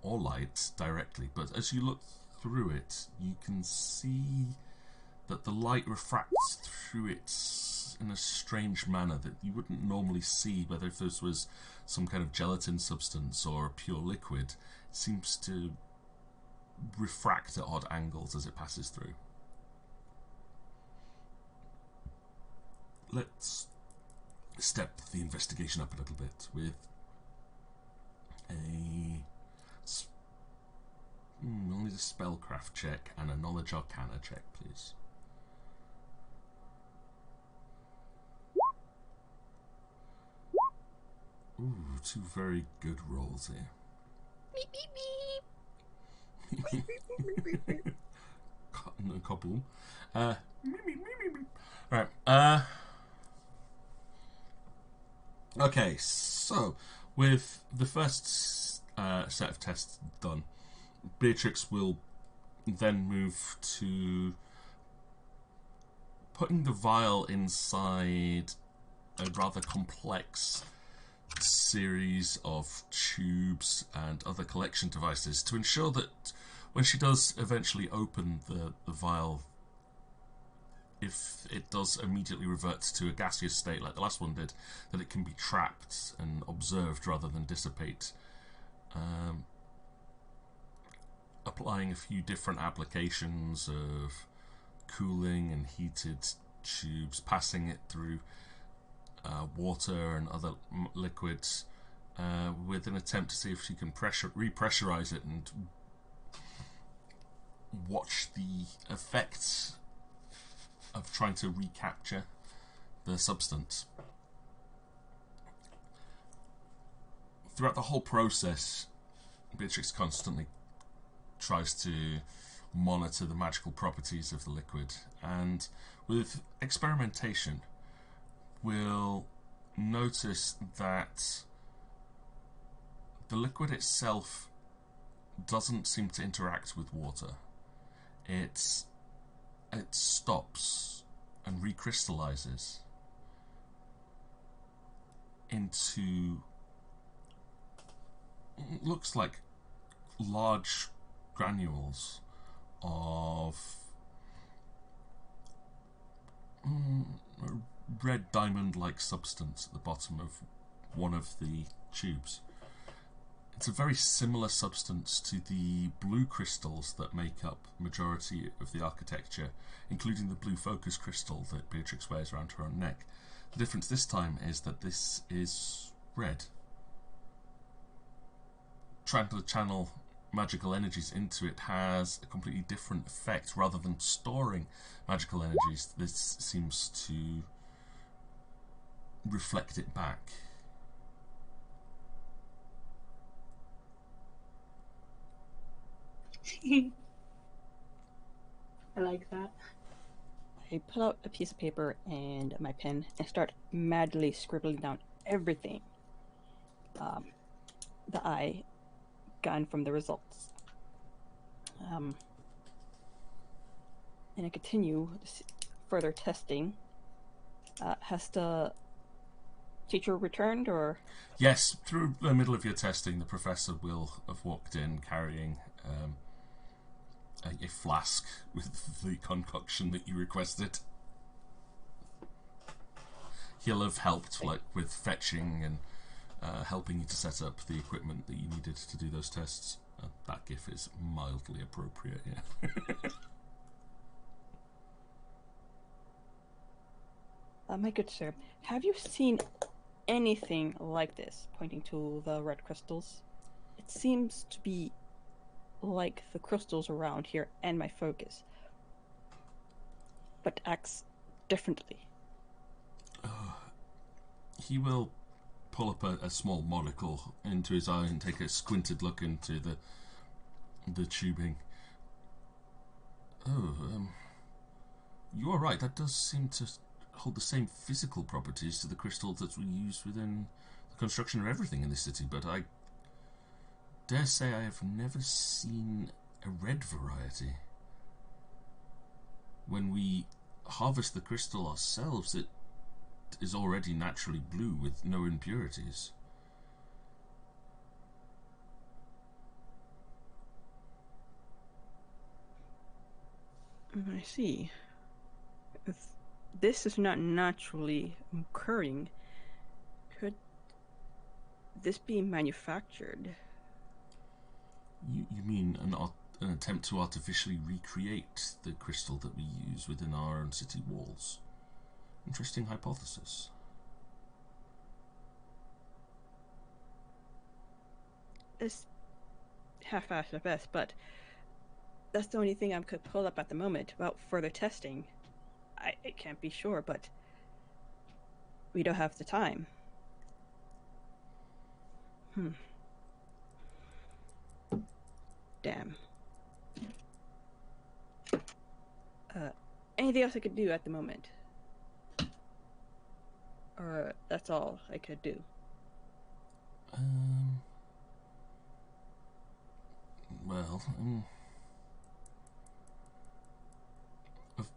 or light directly, but as you look through it, you can see that the light refracts through it in a strange manner that you wouldn't normally see, whether if this was some kind of gelatin substance or a pure liquid. It seems to refract at odd angles as it passes through. Let's step the investigation up a little bit with only the spellcraft check and a knowledge arcana check, please. Ooh, two very good rolls here. Beep, beep, beep. Kaboom. Right. Okay, so with the first set of tests done, Beatrix will then move to putting the vial inside a rather complex series of tubes and other collection devices to ensure that when she does eventually open the vial, if it does immediately revert to a gaseous state like the last one did, that it can be trapped and observed rather than dissipate. Applying a few different applications of cooling and heated tubes, passing it through water and other liquids with an attempt to see if she can repressurize it and watch the effects of trying to recapture the substance. Throughout the whole process, Beatrix constantly tries to monitor the magical properties of the liquid, and with experimentation we'll notice that the liquid itself doesn't seem to interact with water. It stops and recrystallizes into, looks like large granules of red diamond-like substance at the bottom of one of the tubes. It's a very similar substance to the blue crystals that make up majority of the architecture, including the blue focus crystal that Beatrix wears around her own neck. The difference this time is that this is red. Trying to channel magical energies into it has a completely different effect. Rather than storing magical energies, this seems to reflect it back. I like that. I pull out a piece of paper and my pen and start madly scribbling down everything that I gotten from the results. And I continue further testing. Has the teacher returned, or? Yes, through the middle of your testing, the professor will have walked in carrying a flask with the concoction that you requested. He'll have helped with fetching and helping you to set up the equipment that you needed to do those tests. That gif is mildly appropriate, yeah. My good sir, have you seen anything like this? Pointing to the red crystals. It seems to be like the crystals around here and my focus, but acts differently. He will pull up a small monocle into his eye and take a squinted look into the tubing. You are right, that does seem to hold the same physical properties to the crystals that we use within the construction of everything in this city, but I dare say I have never seen a red variety. When we harvest the crystal ourselves, it is already naturally blue with no impurities. I see. If this is not naturally occurring, could this be manufactured? You mean an attempt to artificially recreate the crystal that we use within our own city walls? Interesting hypothesis. It's half-assed at best, but that's the only thing I could pull up at the moment about further testing. I can't be sure, but we don't have the time. Damn. Anything else I could do at the moment? Or that's all I could do? Well,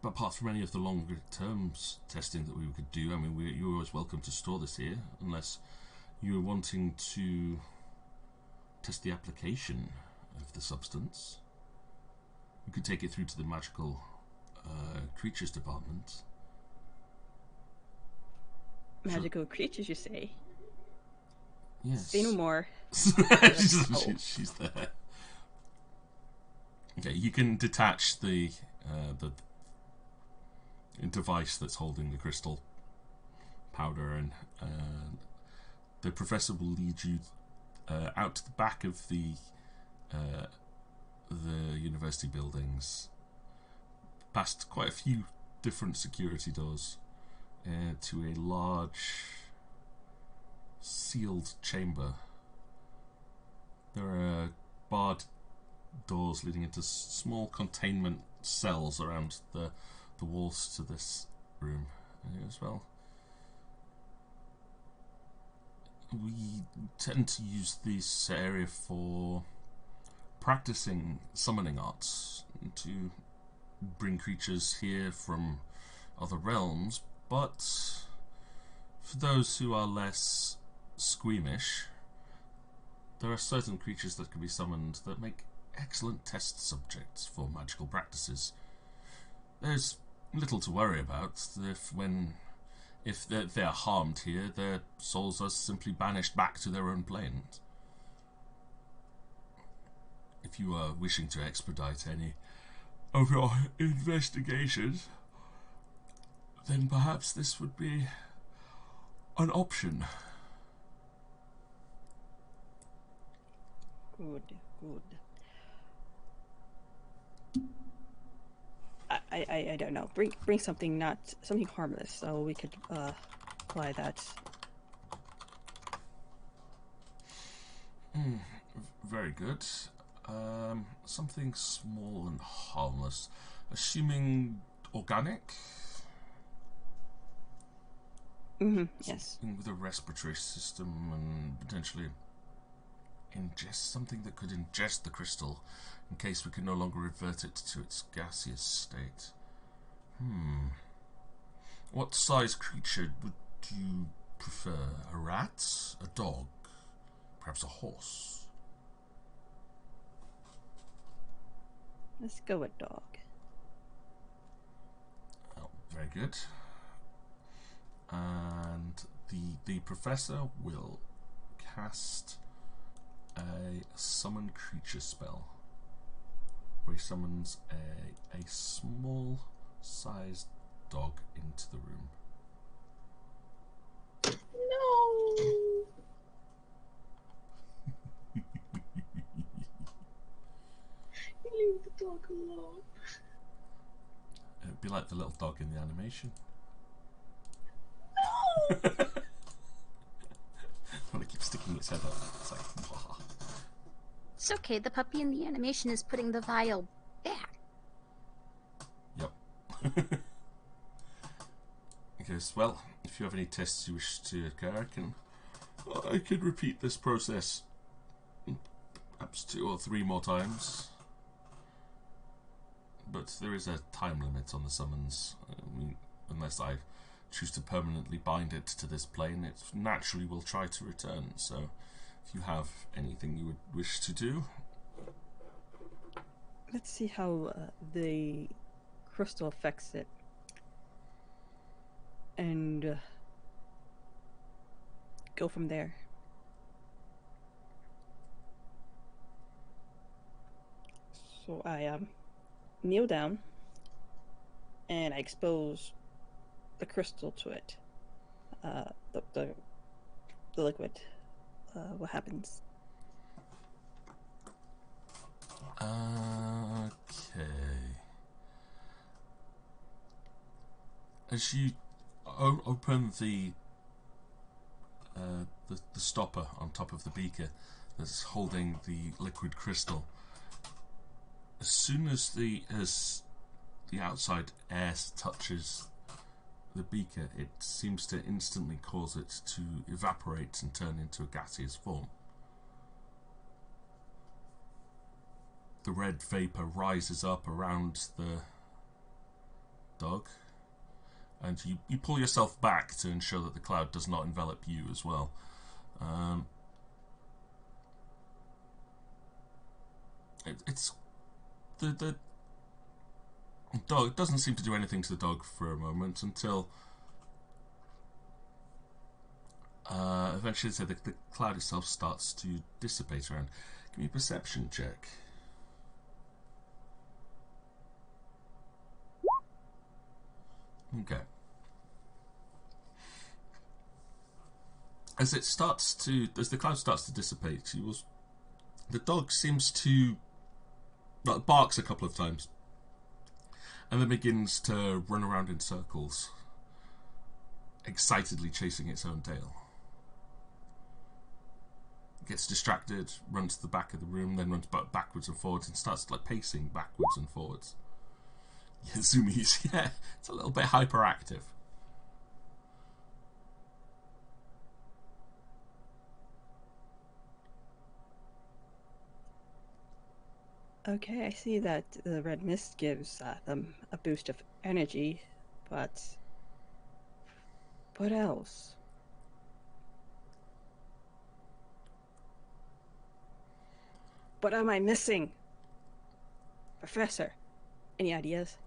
apart from any of the longer terms testing that we could do, I mean, you're always welcome to store this here, unless you were wanting to test the application of the substance. We could take it through to the magical creatures department. Magical creatures, you say? Yes. Say no more. she's there. Okay, you can detach the device that's holding the crystal powder, and the professor will lead you out to the back of the university buildings, past quite a few different security doors, to a large sealed chamber. There are barred doors leading into small containment cells around the walls to this room as well. We tend to use this area for practicing summoning arts to bring creatures here from other realms, but for those who are less squeamish, there are certain creatures that can be summoned that make excellent test subjects for magical practices. There's little to worry about if they are harmed here. Their souls are simply banished back to their own planes. If you are wishing to expedite any of your investigations, then perhaps this would be an option. Good. I don't know. Bring something something harmless, so we could apply that. Very good. Something small and harmless. Assuming organic? Yes. Something with a respiratory system and potentially something that could ingest the crystal in case we can no longer revert it to its gaseous state. What size creature would you prefer? A rat? A dog? Perhaps a horse? Let's go with dog. Oh, very good. And the professor will cast a summon creature spell, where he summons a small sized dog into the room. No. dog alone. It'd be like the little dog in the animation. No! When it keeps sticking its head up, it's like, wah. It's okay, the puppy in the animation is putting the vial back. Yep. Okay, well, if you have any tests you wish to occur, I can repeat this process perhaps 2 or 3 more times. But there is a time limit on the summons. I mean, unless I choose to permanently bind it to this plane, it naturally will try to return. So, if you have anything you would wish to do. Let's see how the crystal affects it. And go from there. So I kneel down and I expose the crystal to it. The liquid. What happens? Okay. As you open the stopper on top of the beaker that's holding the liquid crystal, as soon as the outside air touches the beaker, it seems to instantly cause it to evaporate and turn into a gaseous form. The red vapor rises up around the dog, and you pull yourself back to ensure that the cloud does not envelop you as well. It's the dog doesn't seem to do anything to the dog for a moment until eventually the cloud itself starts to dissipate around. Give me a perception check. Okay. As the cloud starts to dissipate, the dog seems to barks a couple of times, and then begins to run around in circles, excitedly chasing its own tail. It gets distracted, runs to the back of the room, then runs backwards and forwards, and starts pacing backwards and forwards. Yeah, zoomies, yeah, it's a little bit hyperactive. Okay, I see that the red mist gives them a boost of energy, but what else? What am I missing? Professor, any ideas?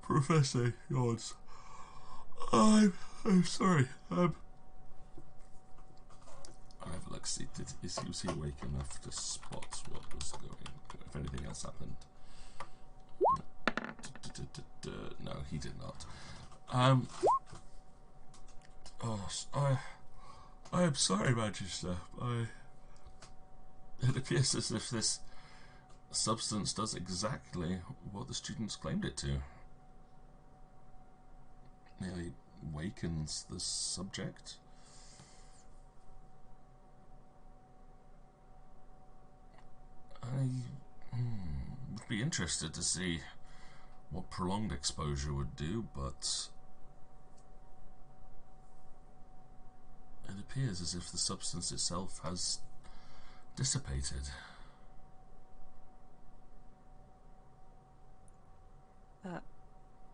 Professor yawns. I'm sorry. I'll have a look, see, was he awake enough to spot what was going on, if anything else happened? No, he did not. I am sorry, Magister. It appears as if this substance does exactly what the students claimed it to. Nearly wakens the subject. I would be interested to see what prolonged exposure would do, but it appears as if the substance itself has dissipated.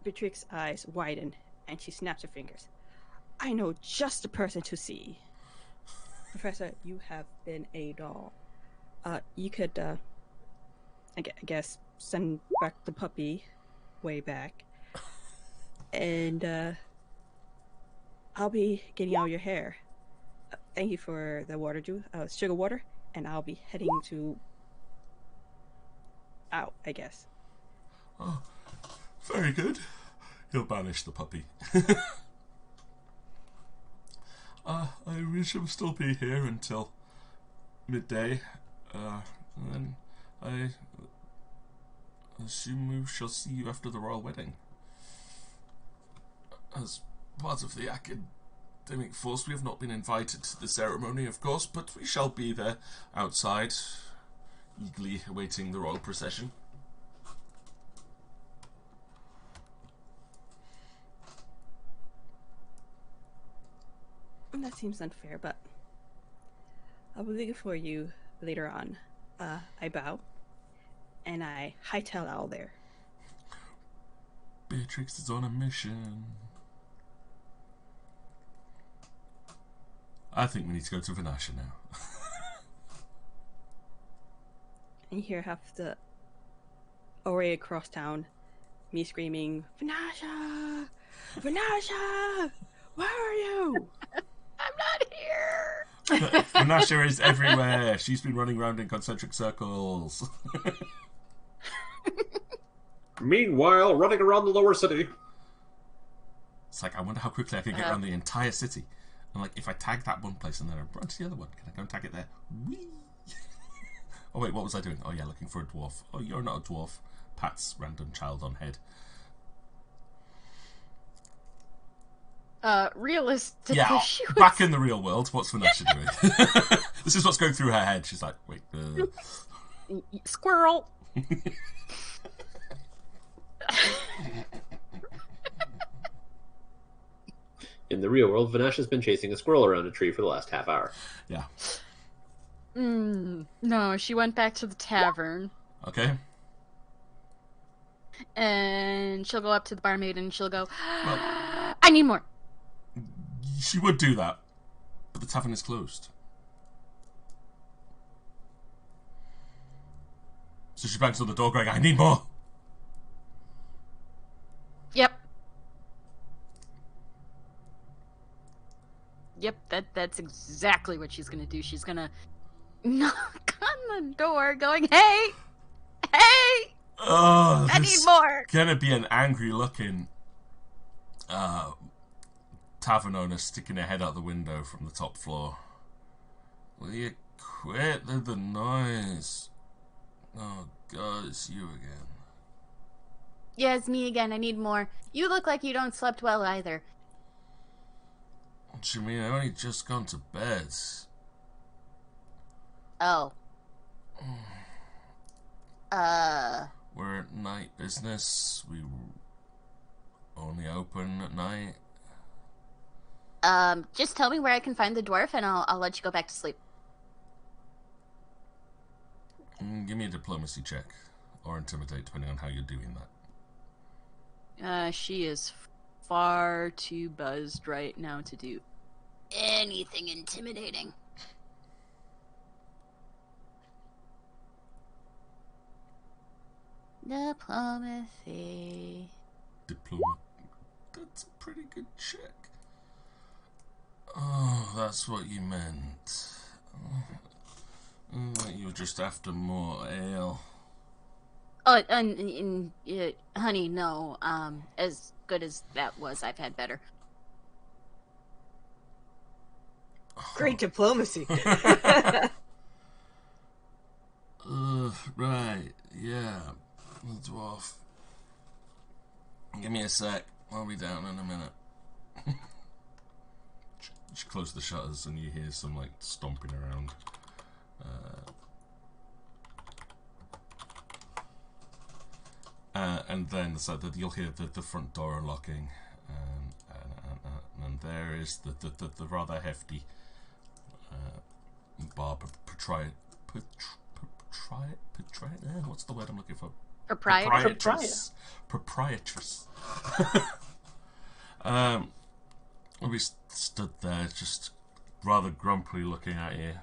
Beatrix's eyes widen and she snaps her fingers. I know just the person to see. Professor, you have been a doll. You could, I guess, send back the puppy way back. And, I'll be getting out your hair. Thank you for the water juice, sugar water, and I'll be heading to out, I guess. Oh, very good. He'll banish the puppy. We shall still be here until midday. And then I assume we shall see you after the royal wedding. As part of the academic force, we have not been invited to the ceremony, of course, but we shall be there outside, eagerly awaiting the royal procession. That seems unfair, but I'll be looking for you later on. I bow, and I hightail out there. Beatrix is on a mission. I think we need to go to Vanasha now. And you hear half the array across town, me screaming, Vanasha! Vanasha! Where are you? I'm not here. Vanasha is everywhere. She's been running around in concentric circles. Meanwhile, running around the lower city. It's like, I wonder how quickly I can get around the entire city. And like, if I tag that one place and then I run to the other one, can I go and tag it there? Whee! Oh wait, what was I doing? Oh yeah, looking for a dwarf. Oh, you're not a dwarf. Pat's random child on head. Realistically, Yeah, she was... back in the real world, what's Vanessa doing? This is what's going through her head. She's like, wait, Squirrel. In the real world, Vanasha's been chasing a squirrel around a tree for the last half hour. Yeah. No, she went back to the tavern. Okay. And she'll go up to the barmaid and she'll go, Well, I need more. she would do that, but the tavern is closed. So she bangs on the door going, I need more. Yep. Yep, that's exactly what she's gonna do. She's gonna knock on the door going, hey! Oh, I need more! Gonna be an angry looking tavern owner sticking her head out the window from the top floor. Will you quit the noise? Oh god, it's you again. Yeah, it's me again. I need more. You look like you don't slept well either. What do you mean? I only just gone to bed. Oh. We're at night business. We only open at night. Just tell me where I can find the dwarf and I'll let you go back to sleep. Give me a diplomacy check. Or intimidate, depending on how you're doing that. She is far too buzzed right now to do anything intimidating. Diplomacy. That's a pretty good check. Oh, that's what you meant. You were just after more ale. Oh, honey, no. As good as that was, I've had better. Great diplomacy. Right, yeah. The dwarf. Give me a sec. I'll be down in a minute. She closed the shutters and you hear some, like, stomping around. And then so that you'll hear the front door unlocking, and there is the rather hefty what's the word I'm looking for? Proprietress. We stood there just rather grumpily looking at you.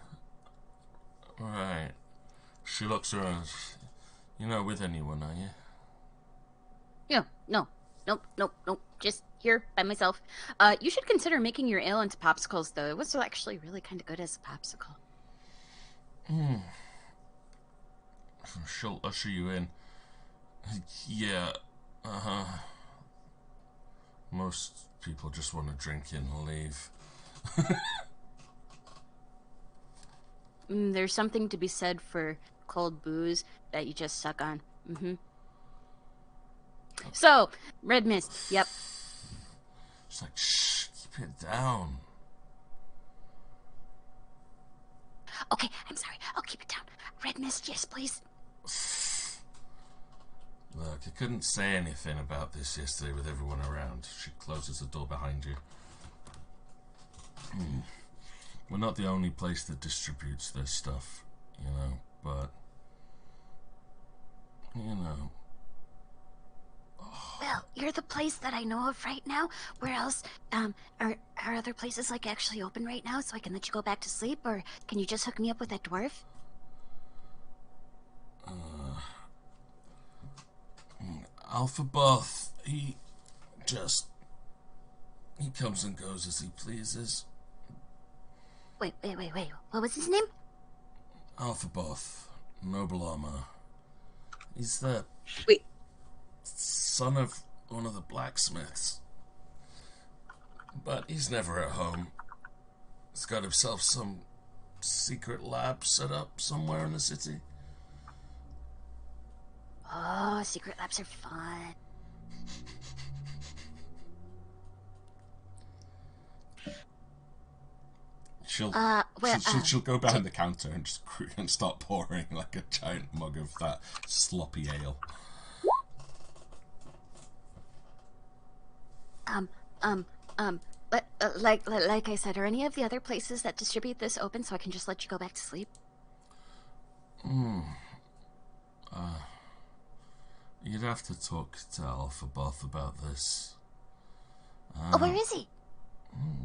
Right. She looks around. You're not with anyone, are you? Yeah, nope. Just here by myself. You should consider making your ale into popsicles, though. It was actually really kind of good as a popsicle. She'll usher you in. Yeah, most people just want to drink and leave. There's something to be said for cold booze that you just suck on. So, red mist. Yep. She's like, shh, keep it down. Okay, I'm sorry. I'll keep it down. Red mist, yes, please. Look, I couldn't say anything about this yesterday with everyone around. She closes the door behind you. We're not the only place that distributes this stuff, you know, but... You know... Well, you're the place that I know of right now. Where else? Are other places, like, actually open right now so I can let you go back to sleep? Or can you just hook me up with that dwarf? Alpha Both, he comes and goes as he pleases. Wait. What was his name? Alpha Both, noble armor. He's the Wait. son of one of the blacksmiths. But he's never at home. He's got himself some secret lab set up somewhere in the city. Oh, secret labs are fun. She'll well, she'll go behind the counter and just and start pouring like a giant mug of that sloppy ale. But like I said, are any of the other places that distribute this open so I can just let you go back to sleep? You'd have to talk to Alpha Both about this. Where is he?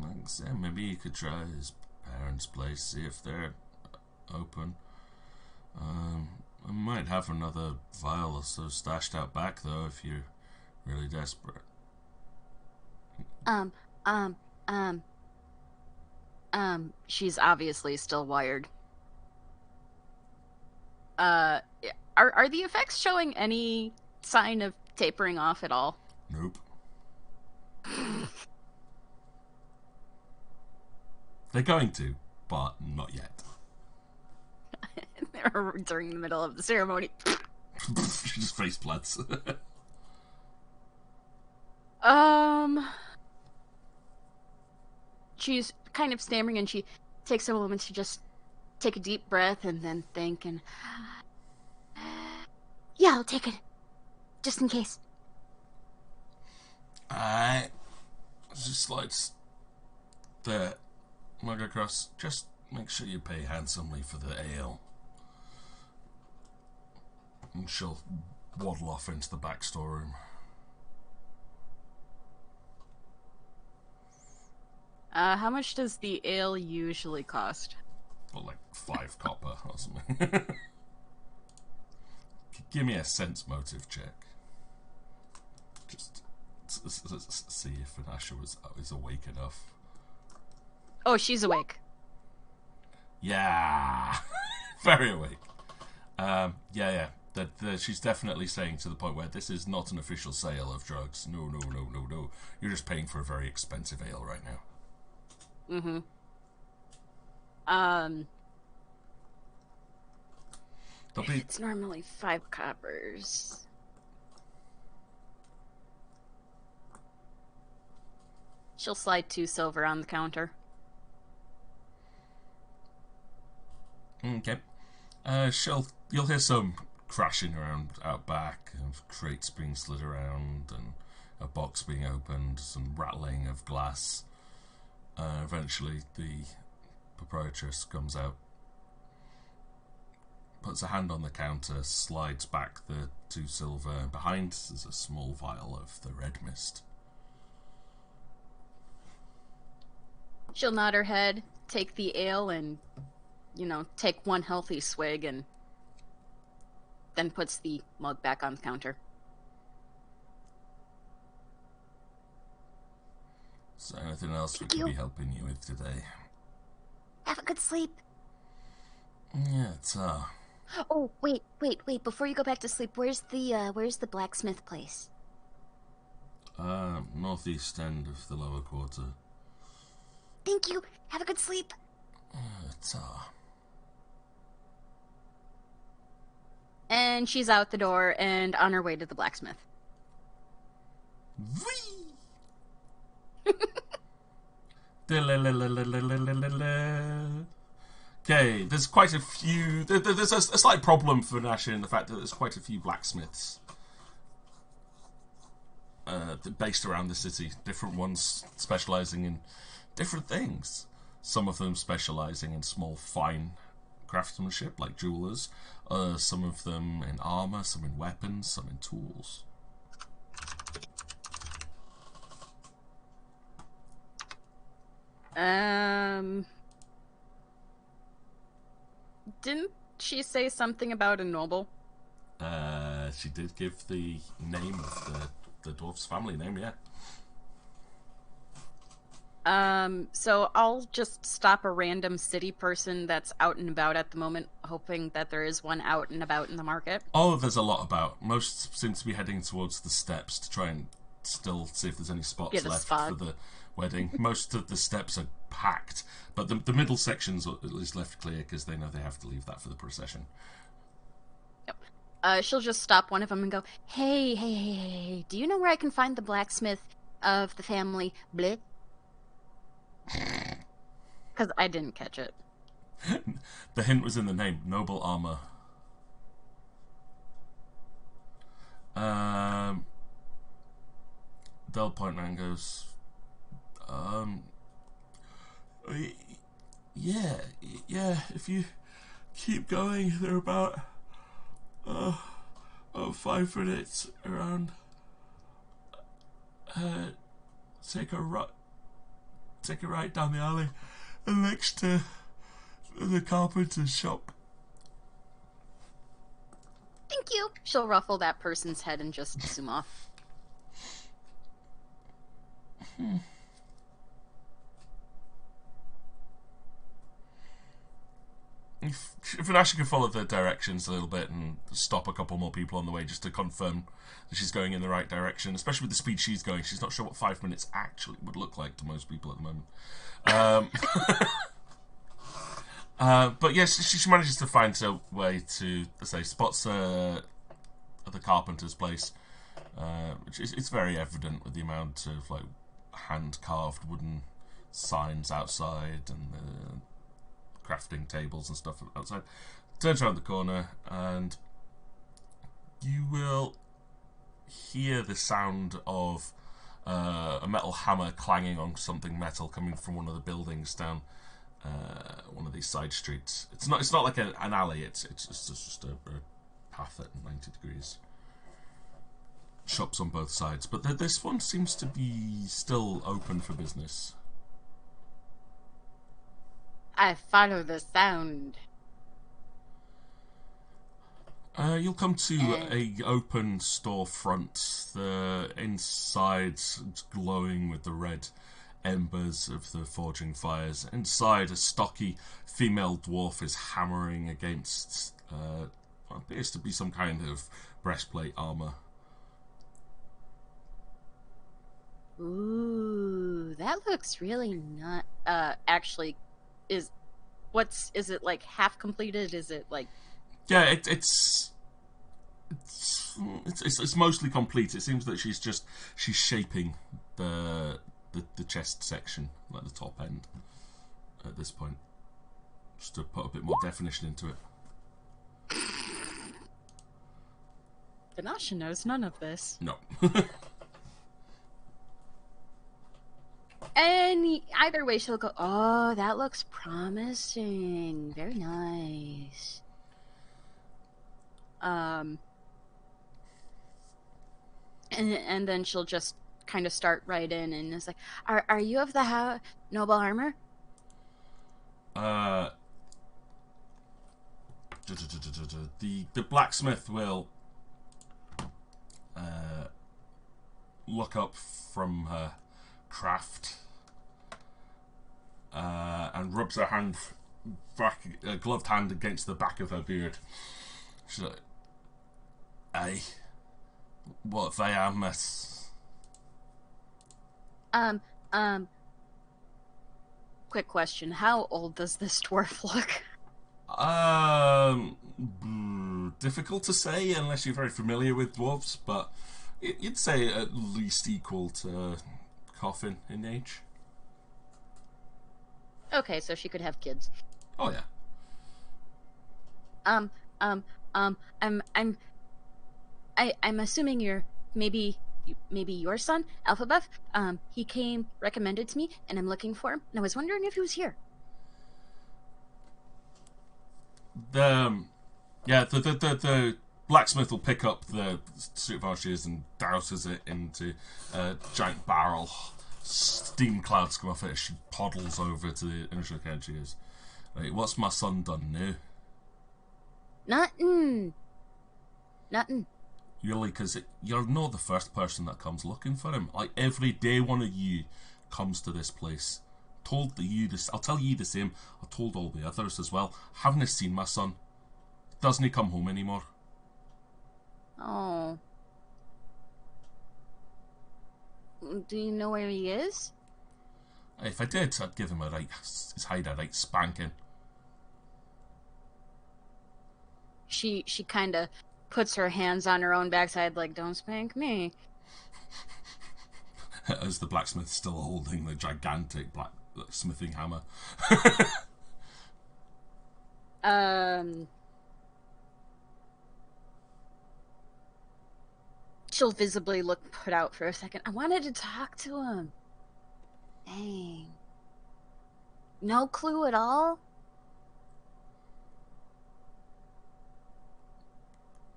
Like I said, maybe you could try his parents' place, see if they're open. I might have another vial or so stashed out back, though, if you're really desperate. She's obviously still wired. Are the effects showing any sign of tapering off at all? Nope. They're going to, but not yet. They're during the middle of the ceremony. She just face plants. She's kind of stammering, and she takes a moment to just take a deep breath and then think, and yeah, I'll take it, just in case. Alright. She slides the mug across. Just make sure you pay handsomely for the ale. And she'll waddle off into the back storeroom. How much does the ale usually cost? Well, like 5 copper or something. Give me a sense motive check. Just see if Vanasha is awake enough. Oh, she's awake. Yeah. Very awake. Yeah. She's definitely saying to the point where this is not an official sale of drugs. No. You're just paying for a very expensive ale right now. Mm-hmm. It's normally 5 coppers. She'll slide 2 silver on the counter. Okay. You'll hear some crashing around out back, of crates being slid around, and a box being opened, some rattling of glass. Eventually, the proprietress comes out, puts a hand on the counter, slides back the 2 silver, and behind is a small vial of the red mist. She'll nod her head, take the ale, and, take one healthy swig, and then puts the mug back on the counter. Is there anything else we could be helping you with today? Have a good sleep. Yeah, Oh, wait. Before you go back to sleep, where's the blacksmith place? Northeast end of the lower quarter. Thank you. Have a good sleep. And she's out the door and on her way to the blacksmith. Okay, there's quite a few. There's a slight problem for Nasha in the fact that there's quite a few blacksmiths based around the city. Different ones specializing in different things. Some of them specializing in small, fine craftsmanship, like jewelers. Some of them in armor, some in weapons, some in tools. Didn't she say something about a noble? She did give the name of the dwarf's family name, yeah. So I'll just stop a random city person that's out and about at the moment, hoping that there is one out and about in the market. Oh, there's a lot about. Most seem to be heading towards the steps to try and still see if there's any spots left for the wedding. Most of the steps are packed, but the middle sections are at least left clear because they know they have to leave that for the procession. Yep. She'll just stop one of them and go, hey, do you know where I can find the blacksmith of the family Blit? Because I didn't catch it. The hint was in the name, Noble Armor. Del Pointman goes, yeah, if you keep going, they're about 5 minutes around. Take a right down the alley and next to the carpenter's shop. Thank you. She'll ruffle that person's head and just zoom off. If Vanasha can follow the directions a little bit and stop a couple more people on the way just to confirm that she's going in the right direction, especially with the speed she's going, she's not sure what 5 minutes actually would look like to most people at the moment. But yes, she manages to find a way to, say, spots at the carpenter's place, which it's very evident with the amount of like hand-carved wooden signs outside and the crafting tables and stuff outside. Turns around the corner and you will hear the sound of a metal hammer clanging on something metal coming from one of the buildings down one of these side streets. It's not like an alley. It's just a path at 90 degrees. Shops on both sides, but this one seems to be still open for business. I follow the sound. You'll come to a open storefront. The inside's glowing with the red embers of the forging fires. Inside, a stocky female dwarf is hammering against what appears to be some kind of breastplate armor. Ooh, that looks really not. Actually, is it like half completed? Is it like? Yeah, it's mostly complete. It seems that she's shaping the chest section, like the top end, at this point, just to put a bit more definition into it. Vanasha knows none of this. No. And either way, she'll go, oh, that looks promising. Very nice. And then she'll just kind of start right in and it's like, are you of the noble armor? The blacksmith will look up from her craft and rubs her hand back, gloved hand against the back of her beard. She's like, "Aye, what if I am, miss?" Quick question: how old does this dwarf look? Difficult to say unless you're very familiar with dwarves, but You'd say at least equal to Coffin in age. Okay, so she could have kids. Oh yeah. I'm assuming you're maybe your son, Alpha Buff. He came recommended to me, and I'm looking for him. And I was wondering if he was here. The blacksmith will pick up the suit of archers and douses it into a giant barrel. Steam clouds come off it as she toddles over to the initial account. She is like, "What's my son done now?" Nothing. Really, because you're not the first person that comes looking for him. Like, every day one of you comes to this place. Told you this. I'll tell you the same. I told all the others as well. Haven't seen my son. Doesn't he come home anymore? Oh. Do you know where he is? If I did, I'd give him his hide a right spanking. She kind of puts her hands on her own backside like, don't spank me. As the blacksmith's still holding the gigantic smithing hammer. She'll visibly look put out for a second. I wanted to talk to him. Dang. No clue at all?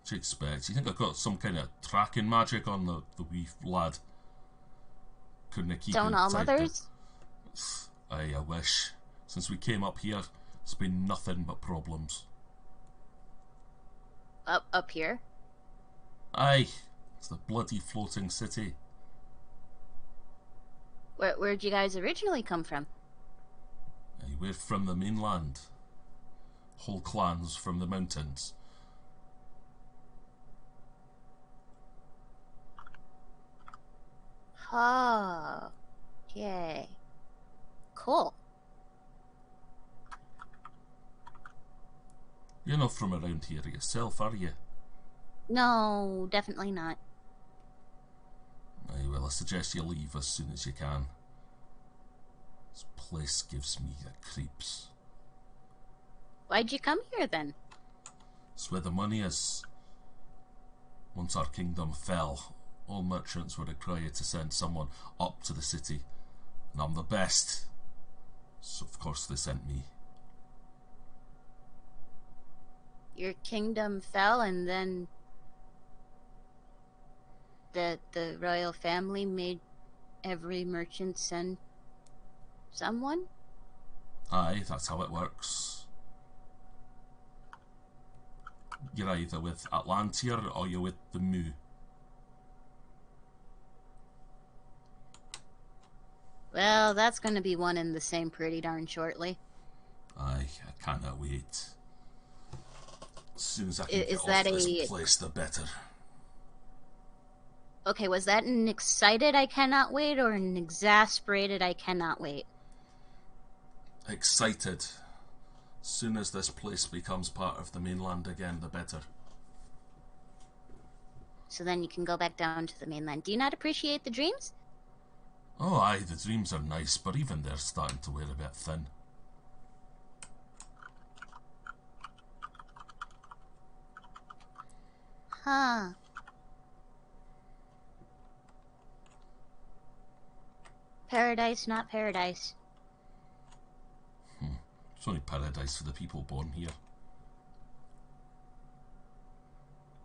She expects. You think I've got some kind of tracking magic on the wee lad? Couldn't have keep him Don't all tight, mothers? Aye, I wish. Since we came up here, it's been nothing but problems. Up here? Aye, it's the bloody floating city. Where'd you guys originally come from? Aye, we're from the mainland. Whole clans from the mountains. Oh, okay. Cool. You're not from around here yourself, are you? No, definitely not. Aye, well, I suggest you leave as soon as you can. This place gives me the creeps. Why'd you come here then? It's where the money is. Once our kingdom fell, all merchants were required to send someone up to the city, and I'm the best. So of course they sent me. Your kingdom fell and then the royal family made every merchant send someone? Aye, that's how it works. You're either with Atlantia or you're with the Moo. Well, that's gonna be one and the same pretty darn shortly. Aye, I cannot wait. As soon as I can Is get that off this a- place, the better. Okay, was that an excited I cannot wait or an exasperated I cannot wait? Excited. As soon as this place becomes part of the mainland again, the better. So then you can go back down to the mainland. Do you not appreciate the dreams? Oh aye, the dreams are nice, but even they're starting to wear a bit thin. Huh. Paradise, not paradise. It's only paradise for the people born here.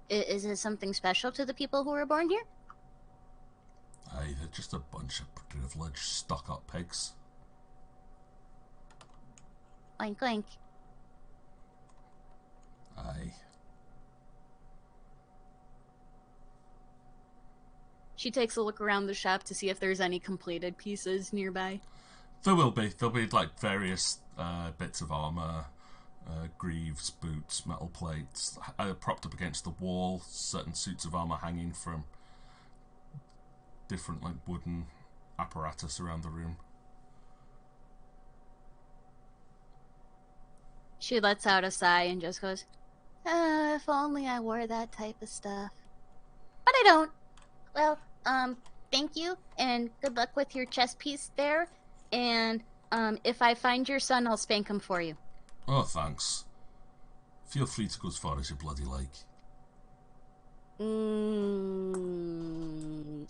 Is it something special to the people who were born here? Aye, they're just a bunch of privileged, stuck-up pigs. Oink oink. Aye. She takes a look around the shop to see if there's any completed pieces nearby. There will be. There'll be like various bits of armour, greaves, boots, metal plates, propped up against the wall, certain suits of armour hanging from different like wooden apparatus around the room. She lets out a sigh and just goes, if only I wore that type of stuff. But I don't. Well, thank you, and good luck with your chess piece there. And, if I find your son, I'll spank him for you. Oh, thanks. Feel free to go as far as you bloody like.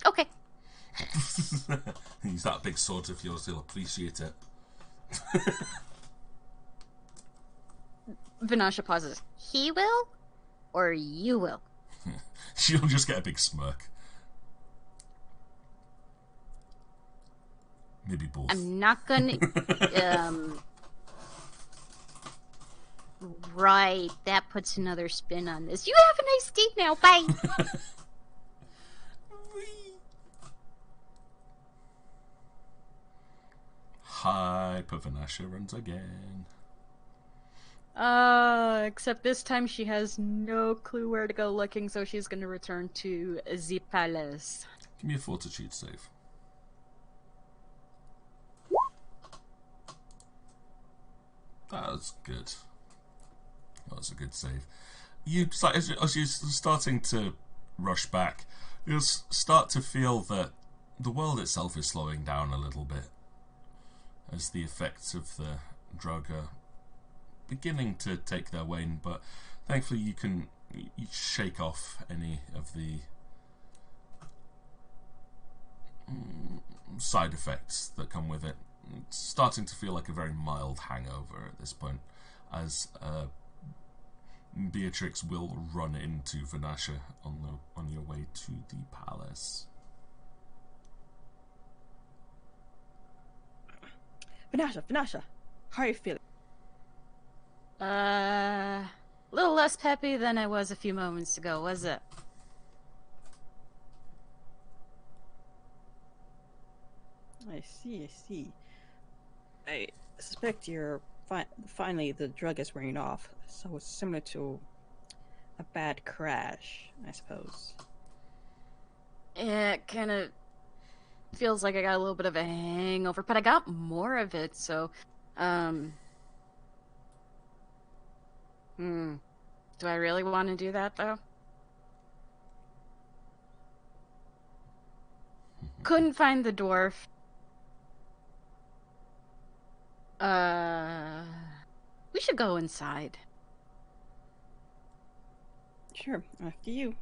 Okay. Use that big sword of yours, he'll appreciate it. Vanasha pauses. He will? Or you will? She'll just get a big smirk. Maybe both. I'm not gonna... Right, that puts another spin on this. You have a nice day now, bye! Hyper Vanasha runs again. Except this time she has no clue where to go looking, so she's gonna return to the palace. Give me a fortitude save. That was good. That was a good save. You, as you're starting to rush back, you'll start to feel that the world itself is slowing down a little bit as the effects of the drug are beginning to take their wane, but thankfully you shake off any of the side effects that come with it. It's starting to feel like a very mild hangover at this point, as Beatrix will run into Vanasha on your way to the palace. Vanasha, how are you feeling? A little less peppy than I was a few moments ago, was it? I see. I suspect you're finally the drug is wearing off, so it's similar to a bad crash, I suppose. Yeah, it kind of feels like I got a little bit of a hangover, but I got more of it, so, do I really want to do that, though? Couldn't find the dwarf. We should go inside. Sure, after you.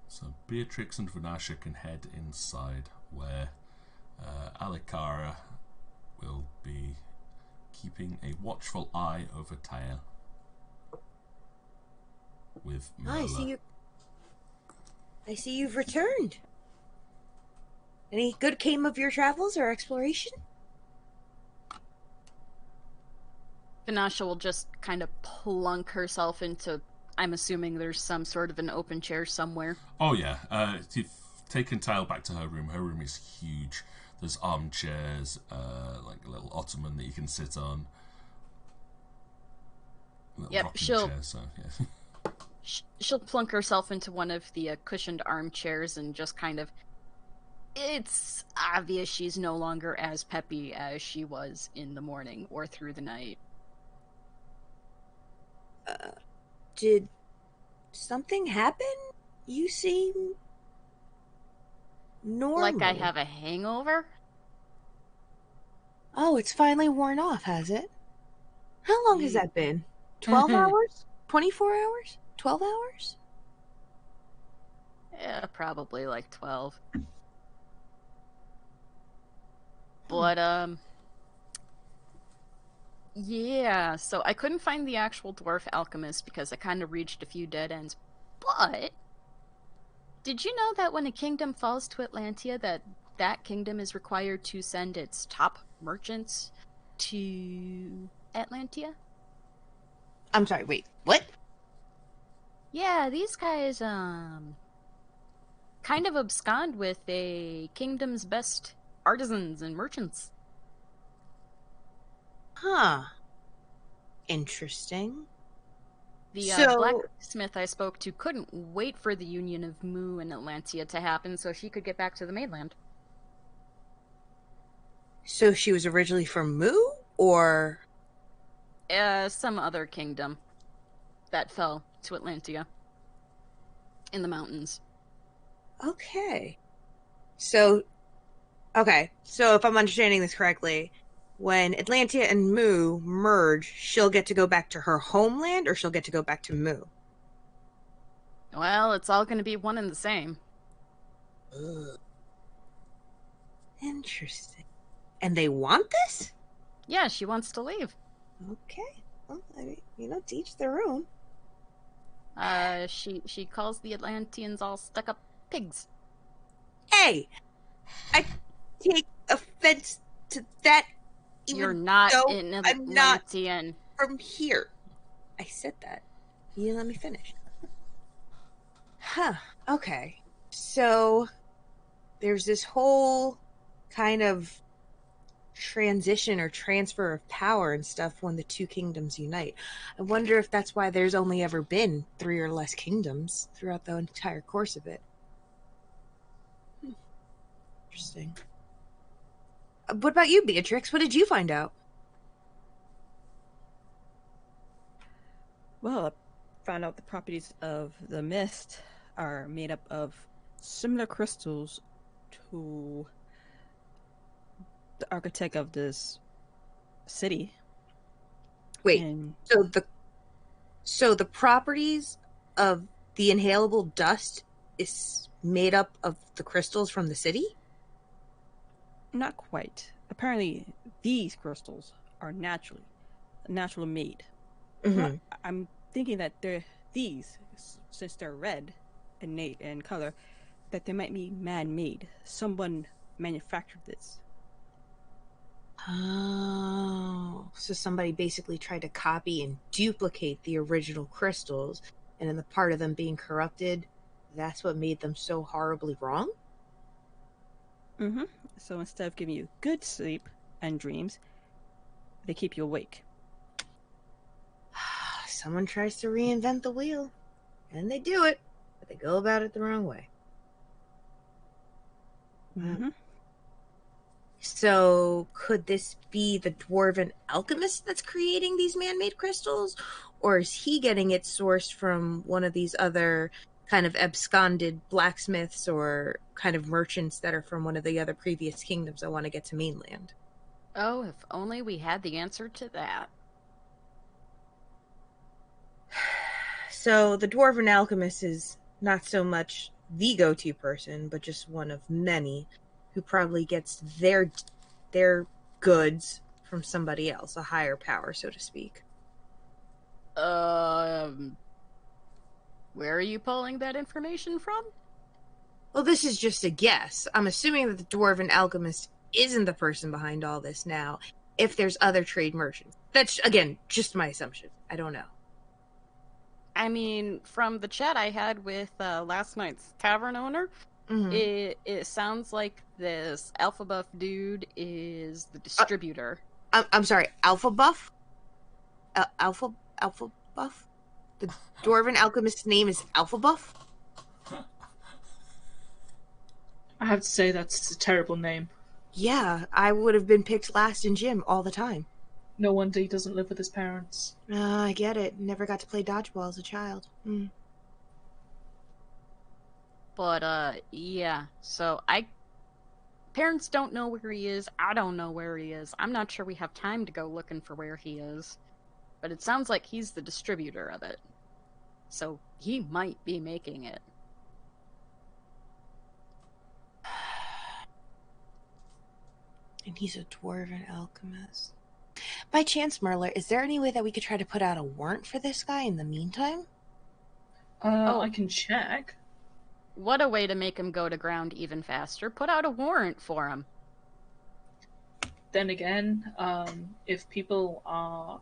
So Beatrix and Vanasha can head inside, where Alikara will be keeping a watchful eye over Taya with Merla. I see you've returned. Any good came of your travels or exploration? Vanasha will just kind of plunk herself into, I'm assuming there's some sort of an open chair somewhere. Oh yeah, you've taken Tile back to her room. Her room is huge. There's armchairs, like a little ottoman that you can sit on. Yep, Chair, so, yeah. She'll plunk herself into one of the cushioned armchairs and just kind of... It's obvious she's no longer as peppy as she was in the morning or through the night. Did something happen? You seem normal. Like I have a hangover? Oh, it's finally worn off, has it? How long has that been? 12 hours? 24 hours? 12 hours? Yeah, probably like 12. But, yeah, so I couldn't find the actual dwarf alchemist because I kind of reached a few dead ends. But, did you know that when a kingdom falls to Atlantia, that kingdom is required to send its top merchants to Atlantia? I'm sorry, wait, what? Yeah, these guys, kind of abscond with a kingdom's best artisans and merchants. Huh. Interesting. The So- blacksmith I spoke to couldn't wait for the union of Mu and Atlantia to happen so she could get back to the mainland. So she was originally from Mu, or? Some other kingdom that fell to Atlantia. in the mountains. Okay. So if I'm understanding this correctly, when Atlantia and Mu merge, she'll get to go back to her homeland, or she'll get to go back to Mu? Well, it's all going to be one and the same. Ugh. Interesting. And they want this? Yeah, she wants to leave. Okay. Well, I mean, to each their own. She calls the Atlanteans all stuck-up pigs. Hey! I take offense to that. You're not an I'm not Atlantean. from here. I said that. You didn't let me finish. Huh. Okay. So there's this whole kind of transition or transfer of power and stuff when the two kingdoms unite. I wonder if that's why there's only ever been 3 or less kingdoms throughout the entire course of it. Interesting. What about you, Beatrix? What did you find out? Well, I found out the properties of the mist are made up of similar crystals to the architect of this city. Wait, And so the properties of the inhalable dust is made up of the crystals from the city? not quite. Apparently, these crystals are naturally made. Mm-hmm. I'm thinking that these, since they're red in color, that they might be man-made. Someone manufactured this. Oh, so somebody basically tried to copy and duplicate the original crystals, and in the part of them being corrupted, that's what made them so horribly wrong? Mm-hmm. So instead of giving you good sleep and dreams, they keep you awake. Someone tries to reinvent the wheel, and they do it, but they go about it the wrong way. Mm-hmm. So, could this be the dwarven alchemist that's creating these man-made crystals? Or is he getting it sourced from one of these other kind of absconded blacksmiths or kind of merchants that are from one of the other previous kingdoms that want to get to mainland? Oh, if only we had the answer to that. So, the dwarven alchemist is not so much the go-to person, but just one of many who probably gets their goods from somebody else, a higher power, so to speak. Where are you pulling that information from? Well, this is just a guess. I'm assuming that the dwarven alchemist isn't the person behind all this now, if there's other trade merchants. That's, again, just my assumption. I don't know. I mean, from the chat I had with last night's tavern owner, it sounds like this Alpha Buff dude is the distributor. I'm sorry, Alpha Buff? Alpha Buff? The dwarven alchemist's name is Alpha Buff? I have to say that's a terrible name. Yeah, I would have been picked last in gym all the time. No wonder he doesn't live with his parents. I get it. Never got to play dodgeball as a child. But, yeah. So, parents don't know where he is. I don't know where he is. I'm not sure we have time to go looking for where he is. But it sounds like he's the distributor of it. So, he might be making it. And he's a dwarven alchemist. By chance, Merler, is there any way that we could try to put out a warrant for this guy in the meantime? I can check. What a way to make him go to ground even faster. Put out a warrant for him. Then again, if people are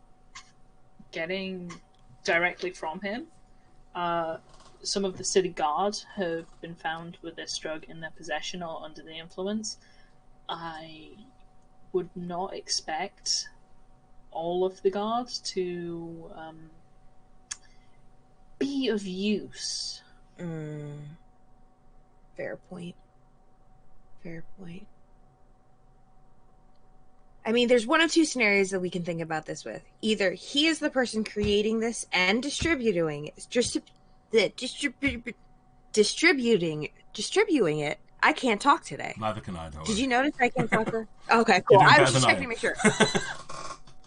getting directly from him, some of the city guard have been found with this drug in their possession or under the influence. I would not expect all of the guards to be of use. Fair point. Fair point. I mean, there's one of two scenarios that we can think about this with. Either he is the person creating this and distributing it, distributing it. I can't talk today. Neither can I, though. Did you notice I can't talk to? Okay, cool. You're doing I was better just than I checking to am. make sure.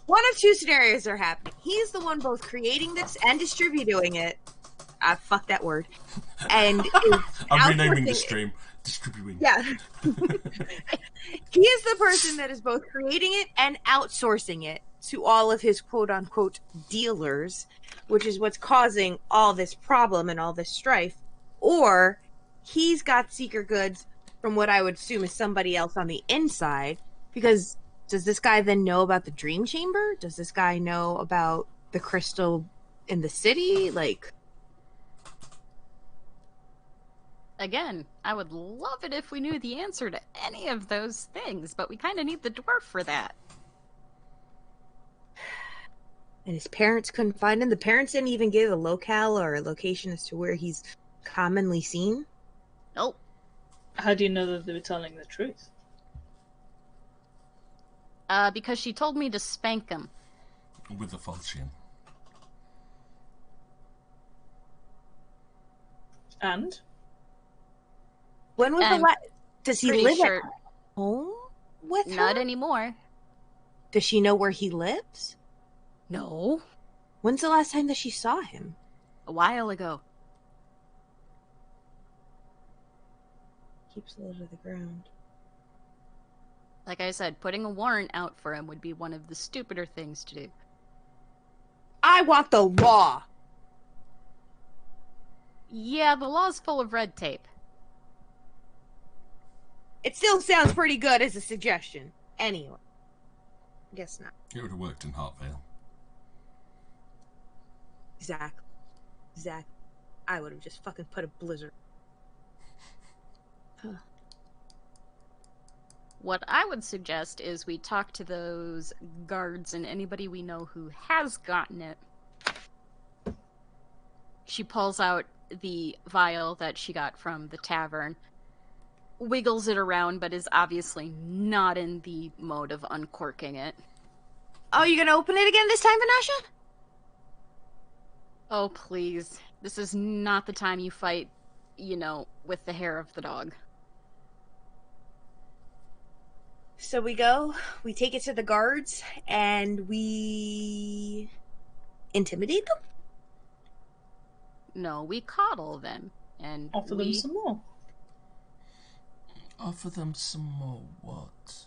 One of two scenarios are happening. He's the one both creating this and distributing it. Fuck that word. And I'm renaming the outsourcing stream. Distributing. Yeah. He is the person that is both creating it and outsourcing it to all of his quote-unquote dealers, which is what's causing all this problem and all this strife. Or he's got secret goods from what I would assume is somebody else on the inside, because does this guy then know about the dream chamber? Does this guy know about the crystal in the city? Like, Again, I would love it if we knew the answer to any of those things, but we kind of need the dwarf for that. and his parents couldn't find him. The parents didn't even give a locale or a location as to where he's commonly seen. Nope. How do you know that they were telling the truth? Because she told me to spank him. With the falchion. And? When was the And last? Does he pretty live sure- at home with her? Not anymore. Does she know where he lives? No. When's the last time that she saw him? A while ago. Keeps low to the ground. Like I said, putting a warrant out for him would be one of the stupider things to do. I want the law. Yeah, the law's full of red tape. It still sounds pretty good as a suggestion. Anyway. Guess not. It would have worked in Hartvale. Exactly. I would have just fucking put a blizzard. What I would suggest is we talk to those guards and anybody we know who has gotten it. She pulls out the vial that she got from the tavern, wiggles it around, but is obviously not in the mode of uncorking it. Oh, you gonna open it again this time, Vanasha? Oh, please. This is not the time you fight, with the hair of the dog. So we take it to the guards, and we intimidate them? No, we coddle them, and Offer them some more. Offer them some more what?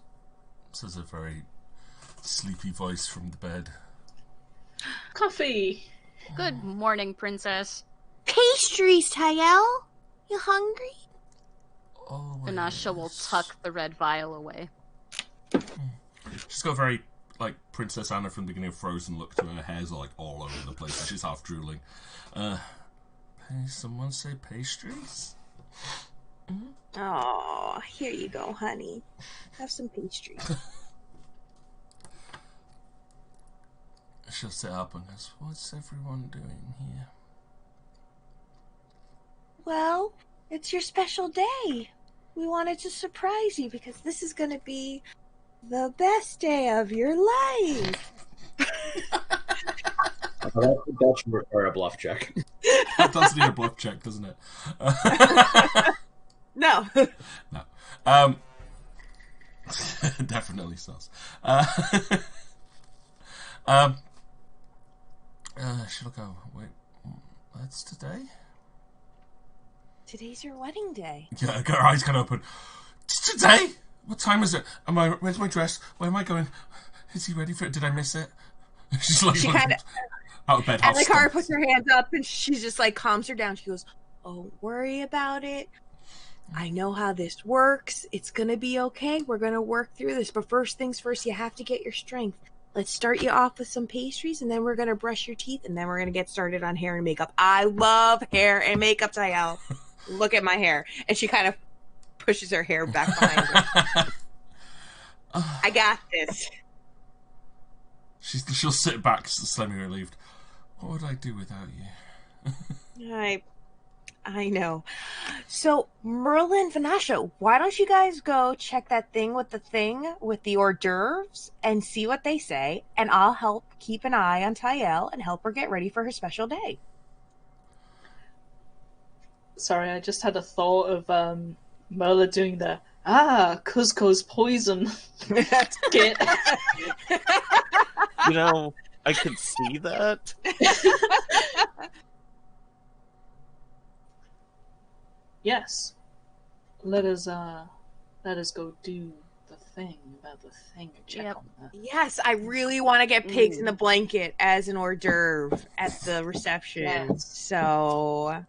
Says a very sleepy voice from the bed. Coffee! Good morning, princess. Pastries, Tayel. You hungry? Always. Vanasha will tuck the red vial away. She's got a very, Princess Anna from the beginning of Frozen look to her. Hair's, all over the place, and she's half drooling. Someone say pastries? Oh, here you go, honey. Have some pastries. She'll sit up and goes, what's everyone doing here? Well, it's your special day. We wanted to surprise you because this is going to be the best day of your life. That should require a bluff check. That does need a bluff check, doesn't it? No. No. Definitely sus. She'll go, wait, that's today? Today's your wedding day. Yeah, her eyes kind of open. Today? What time is it? Where's my dress? Where am I going? Is he ready for it? Did I miss it? She's She kind of out of bed. And Kara puts her hands up and she's just calms her down. She goes, "Oh, don't worry about it. I know how this works. It's gonna be okay. We're gonna work through this. But first things first, you have to get your strength. Let's start you off with some pastries, and then we're gonna brush your teeth, and then we're gonna get started on hair and makeup. I love hair and makeup, Tayel. Look at my hair." And she kind of pushes her hair back behind her. I got this. She'll sit back, slightly relieved. What would I do without you? I know. So, Merlin, Vanasha, why don't you guys go check that thing with the hors d'oeuvres and see what they say, and I'll help keep an eye on Tayel and help her get ready for her special day. Sorry, I just had a thought of Merla doing the Cusco's poison skit. You know, I could see that. Yes. Let us go do the thing about the thing and check on that. Yes, I really want to get pigs in the blanket as an hors d'oeuvre at the reception. Yes. So,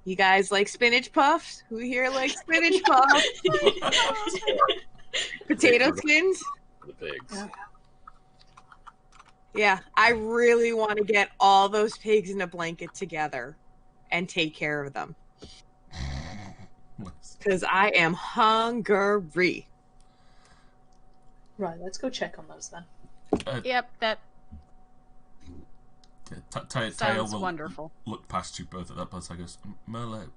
you guys like spinach puffs? Who here likes spinach puffs? Potato skins? The pigs. Yeah, I really want to get all those pigs in a blanket together and take care of them. Because I am hungry. Right, let's go check on those then. Yep, that Tail sounds will wonderful. look past you both at that point. I goes, Merla,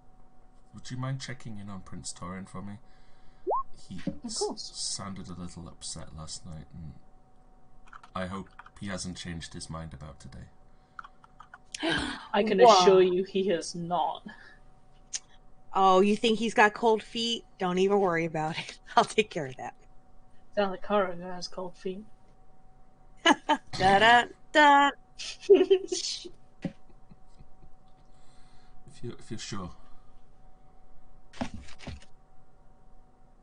would you mind checking in on Prince Torin for me? He Of course. sounded a little upset last night, and I hope he hasn't changed his mind about today. I can Wow. assure you he has not. Oh, you think he's got cold feet? Don't even worry about it. I'll take care of that. Dalakara has cold feet. Da da da. If you're sure.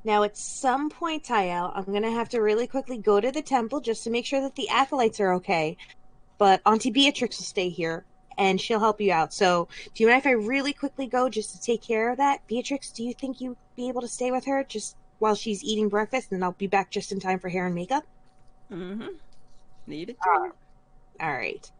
Now, at some point, Tyel, I'm going to have to really quickly go to the temple just to make sure that the Acolytes are okay. But Auntie Beatrix will stay here, and she'll help you out. So, do you mind if I really quickly go just to take care of that? Beatrix, do you think you'd be able to stay with her just while she's eating breakfast, and I'll be back just in time for hair and makeup? Mm-hmm. Need it. All right.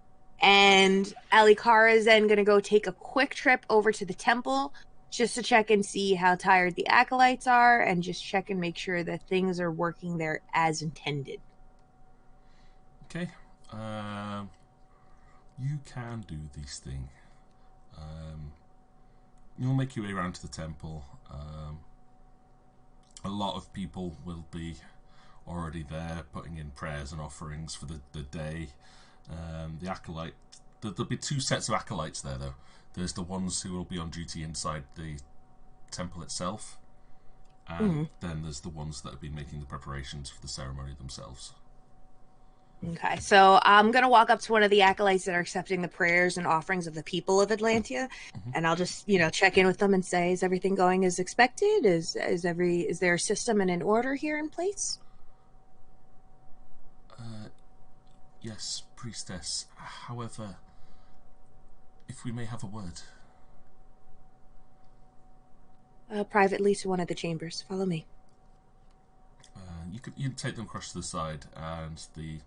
And Alikara is then going to go take a quick trip over to the temple just to check and see how tired the Acolytes are and just check and make sure that things are working there as intended. Okay. You can do this thing. You'll make your way around to the temple. A lot of people will be already there putting in prayers and offerings for the day. The acolyte, there'll be two sets of acolytes there though. There's the ones who will be on duty inside the temple itself, and then there's the ones that have been making the preparations for the ceremony themselves. Okay, so I'm going to walk up to one of the Acolytes that are accepting the prayers and offerings of the people of Atlantia, and I'll just, check in with them and say, is everything going as expected? Is there a system and an order here in place? Yes, priestess. However, if we may have a word. Privately to one of the chambers. Follow me. You can take them across to the side, and the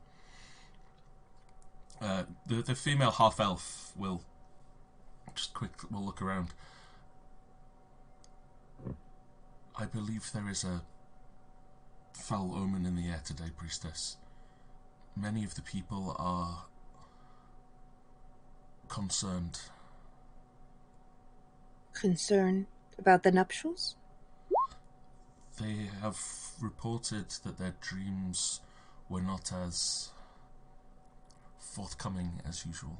female half elf will will look around. I believe there is a foul omen in the air today, priestess. Many of the people are concerned. Concerned about the nuptials? They have reported that their dreams were not as forthcoming as usual.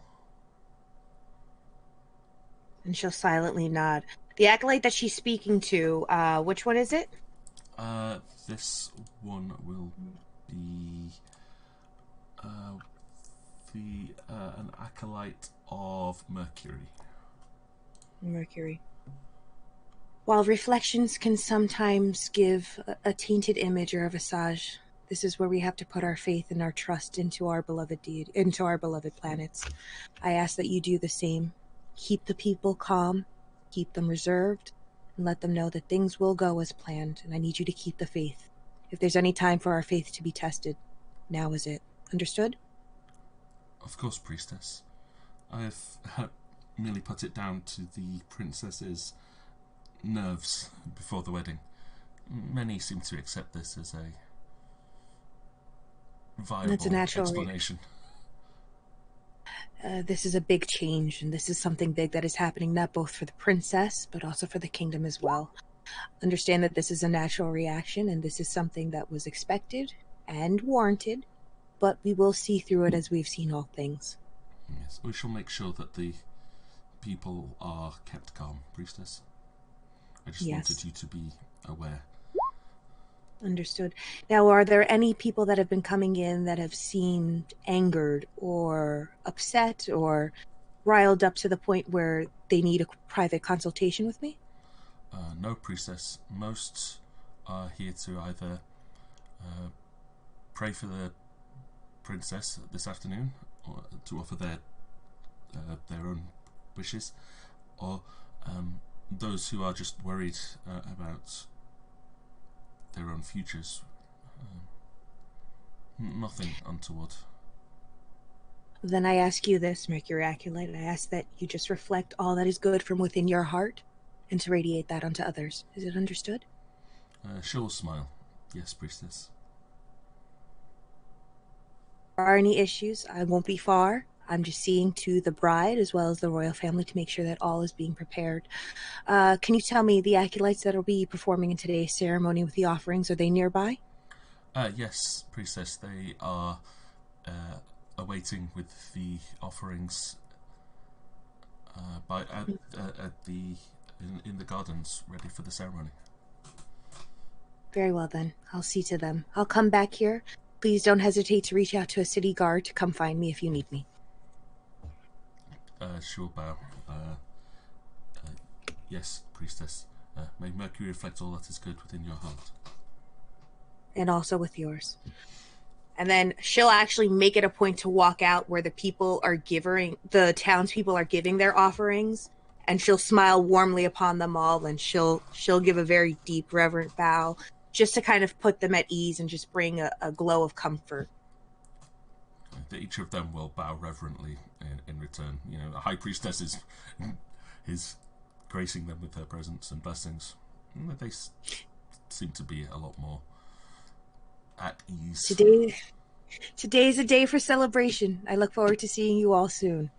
And she'll silently nod. The Acolyte that she's speaking to, which one is it? This one will be an acolyte of Mercury. Mercury. While reflections can sometimes give a tainted image or a visage, this is where we have to put our faith and our trust into our beloved into our beloved planets. I ask that you do the same. Keep the people calm, keep them reserved, and let them know that things will go as planned, and I need you to keep the faith. If there's any time for our faith to be tested, now is it. Understood? Of course, priestess. I've merely put it down to the princess's nerves before the wedding. Many seem to accept this as a viable explanation. This is a big change, and this is something big that is happening not both for the princess, but also for the kingdom as well. Understand that this is a natural reaction, and this is something that was expected and warranted, but we will see through it as we've seen all things. Yes, we shall make sure that the people are kept calm, Priestess. I just Yes. wanted you to be aware. Understood. Now, are there any people that have been coming in that have seemed angered or upset or riled up to the point where they need a private consultation with me? No, Priestess. Most are here to either pray for the princess this afternoon, or to offer their own wishes, or those who are just worried about their own futures. Nothing untoward. Then I ask you this, Mercury Acolyte. I ask that you just reflect all that is good from within your heart and to radiate that onto others. Is it understood? She'll smile. Yes, Priestess. If there are any issues, I won't be far. I'm just seeing to the bride as well as the royal family to make sure that all is being prepared. Can you tell me the acolytes that will be performing in today's ceremony with the offerings, are they nearby? Yes, Priestess. They are awaiting with the offerings in the gardens, ready for the ceremony. Very well then. I'll see to them. I'll come back here. Please don't hesitate to reach out to a city guard to come find me if you need me. Sure, bow. Yes, Priestess. May Mercury reflect all that is good within your heart. And also with yours. And then she'll actually make it a point to walk out where the townspeople are giving their offerings, and she'll smile warmly upon them all, and she'll give a very deep, reverent bow, just to kind of put them at ease and just bring a glow of comfort. Each of them will bow reverently in return. You know, the High Priestess is gracing them with her presence and blessings. They seem to be a lot more at ease. Today's a day for celebration. I look forward to seeing you all soon.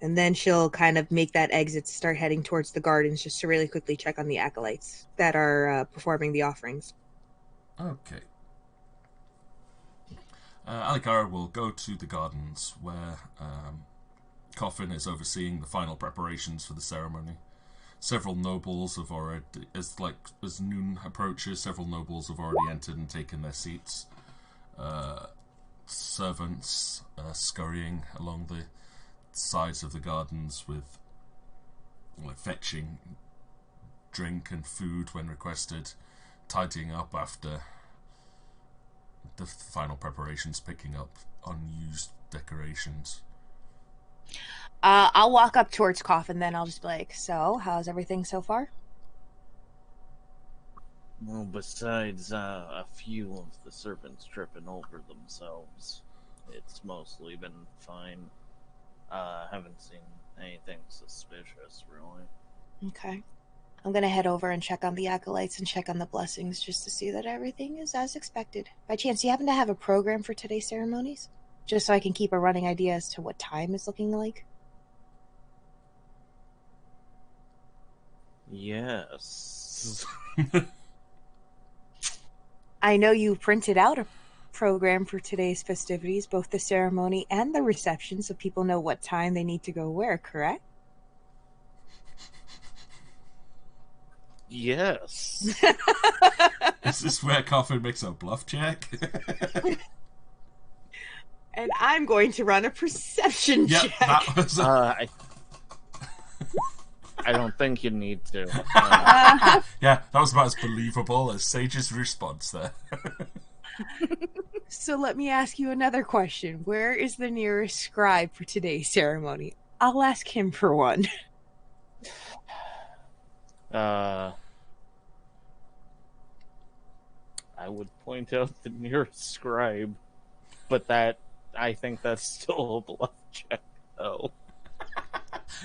And then she'll kind of make that exit to start heading towards the gardens just to really quickly check on the acolytes that are performing the offerings. Okay. Alikara will go to the gardens where Coffin is overseeing the final preparations for the ceremony. Several nobles have already, as noon approaches, several nobles have already entered and taken their seats. Servants scurrying along the sides of the gardens with fetching drink and food when requested, tidying up after the final preparations, picking up unused decorations. I'll walk up towards Coffin, then I'll just be like, so, how's everything so far? Well, besides a few of the servants tripping over themselves, it's mostly been fine. Haven't seen anything suspicious, really. Okay. I'm going to head over and check on the acolytes and check on the blessings just to see that everything is as expected. By chance, do you happen to have a program for today's ceremonies? Just so I can keep a running idea as to what time it's looking like? Yes. I know you printed out a program for today's festivities, both the ceremony and the reception, so people know what time they need to go where, correct? Yes. Is this where Coffin makes a bluff check? And I'm going to run a perception check. That was I don't think you need to. yeah, that was about as believable as Sage's response there. So let me ask you another question. Where is the nearest scribe for today's ceremony? I'll ask him for one. I would point out the nearest scribe, but I think that's still a bluff check, though.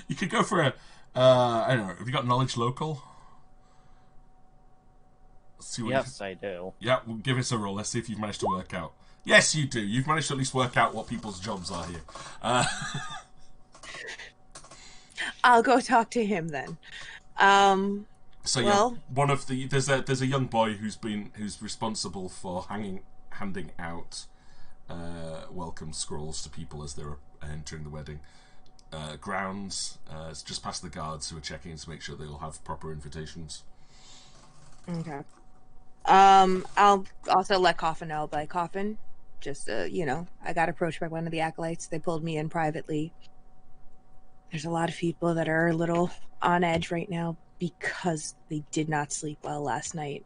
You could go for a, I don't know, have you got knowledge local? Let's see what Yes, I do. Yeah, well, give us a roll. Let's see if you've managed to work out. Yes, you do. You've managed to at least work out what people's jobs are here. I'll go talk to him then. So well, yeah, one of the there's a young boy who's handing out welcome scrolls to people as they're entering the wedding. Grounds, it's just past the guards who are checking to make sure they all have proper invitations. Okay. I'll also let Coffin know, but Coffin, just, I got approached by one of the Acolytes. They pulled me in privately. There's a lot of people that are a little on edge right now because they did not sleep well last night.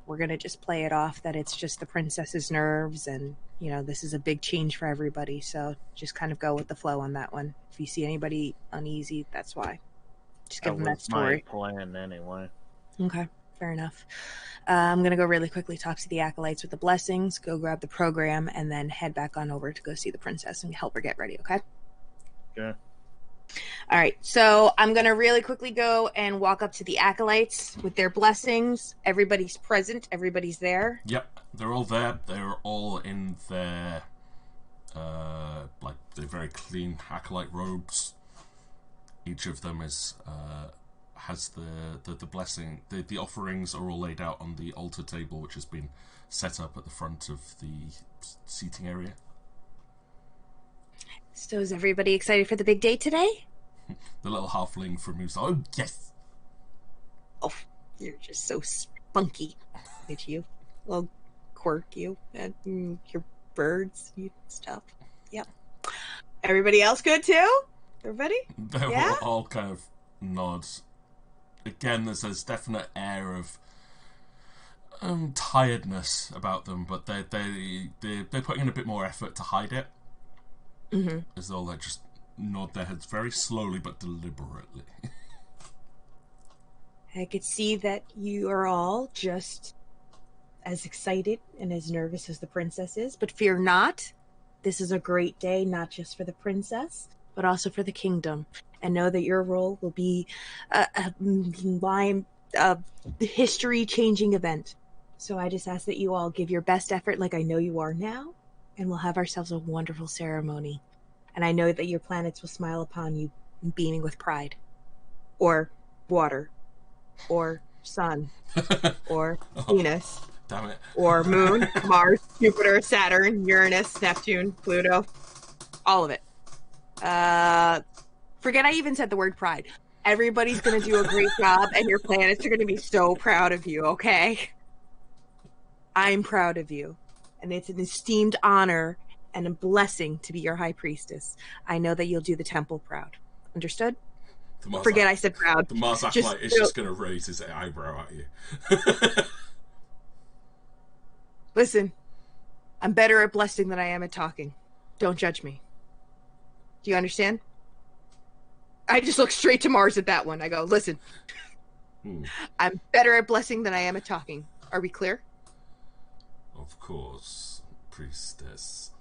We're going to just play it off that it's just the princess's nerves, and, this is a big change for everybody, so just kind of go with the flow on that one. If you see anybody uneasy, that's why. Just give them that story. My plan anyway. Okay, fair enough. I'm going to go really quickly talk to the Acolytes with the blessings, go grab the program, and then head back on over to go see the princess and help her get ready, okay? Okay. All right, so I'm going to really quickly go and walk up to the Acolytes with their blessings. Everybody's present. Everybody's there. Yep, they're all there. They're all in their, they're very clean Acolyte robes. Each of them is, has the blessing. The offerings are all laid out on the altar table, which has been set up at the front of the seating area. So is everybody excited for the big day today? The little halfling from who's oh yes. Oh, you're just so spunky. Look at you, little quirk, you and your birds, you stuff. Yep. Everybody else good too? Everybody? They Yeah? all kind of nod. Again, there's this definite air of tiredness about them, but they're putting in a bit more effort to hide it. Mm-hmm. As though they just nod their heads very slowly but deliberately. I could see that you are all just as excited and as nervous as the princess is, but fear not. This is a great day, not just for the princess, but also for the kingdom. And know that your role will be a history-changing event. So I just ask that you all give your best effort like I know you are now, and we'll have ourselves a wonderful ceremony. And I know that your planets will smile upon you, beaming with pride. Or water. Or sun. Or Venus. Damn it. Or moon, Mars, Jupiter, Saturn, Uranus, Neptune, Pluto. All of it. Forget I even said the word pride. Everybody's going to do a great job, and your planets are going to be so proud of you, okay? I'm proud of you. And it's an esteemed honor and a blessing to be your high priestess. I know that you'll do the temple proud. Understood? Forget I said proud. The Mars Acolyte is just going to raise his eyebrow at you. Listen, I'm better at blessing than I am at talking. Don't judge me. Do you understand? I just look straight to Mars at that one. I go, listen, I'm better at blessing than I am at talking. Are we clear? Of course, priestess.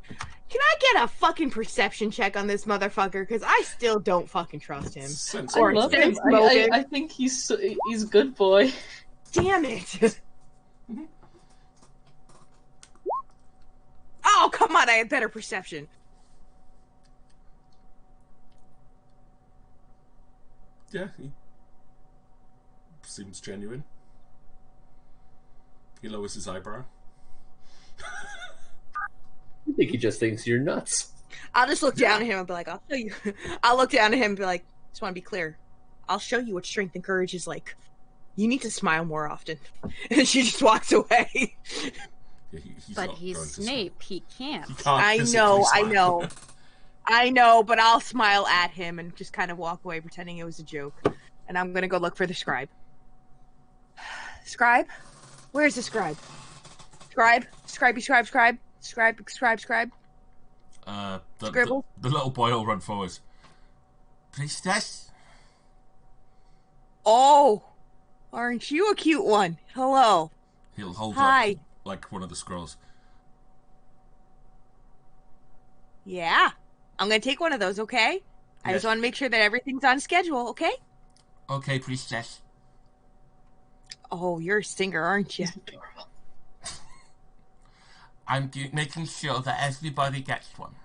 Can I get a fucking perception check on this motherfucker? Because I still don't fucking trust him. I love him. I think he's a good boy. Damn it. Oh, come on. I had better perception. Yeah, he seems genuine. He lowers his eyebrow. I think he just thinks you're nuts. I'll just look down at him and be like, I'll show you. I'll look down at him and be like, just want to be clear. I'll show you what strength and courage is like. You need to smile more often. And she just walks away. Yeah, but he's Snape. He can't. I know, but I'll smile at him and just kind of walk away pretending it was a joke. And I'm going to go look for the scribe. Scribe? Where's the scribe? Scribe? Scribe. Scribble? The little boy will run forward. Priestess? Oh, aren't you a cute one? Hello. He'll hold Hi. up like one of the scrolls. Yeah. I'm going to take one of those, okay? I just want to make sure that everything's on schedule, okay? Okay, priestess. Oh, you're a singer, aren't you? I'm making sure that everybody gets one.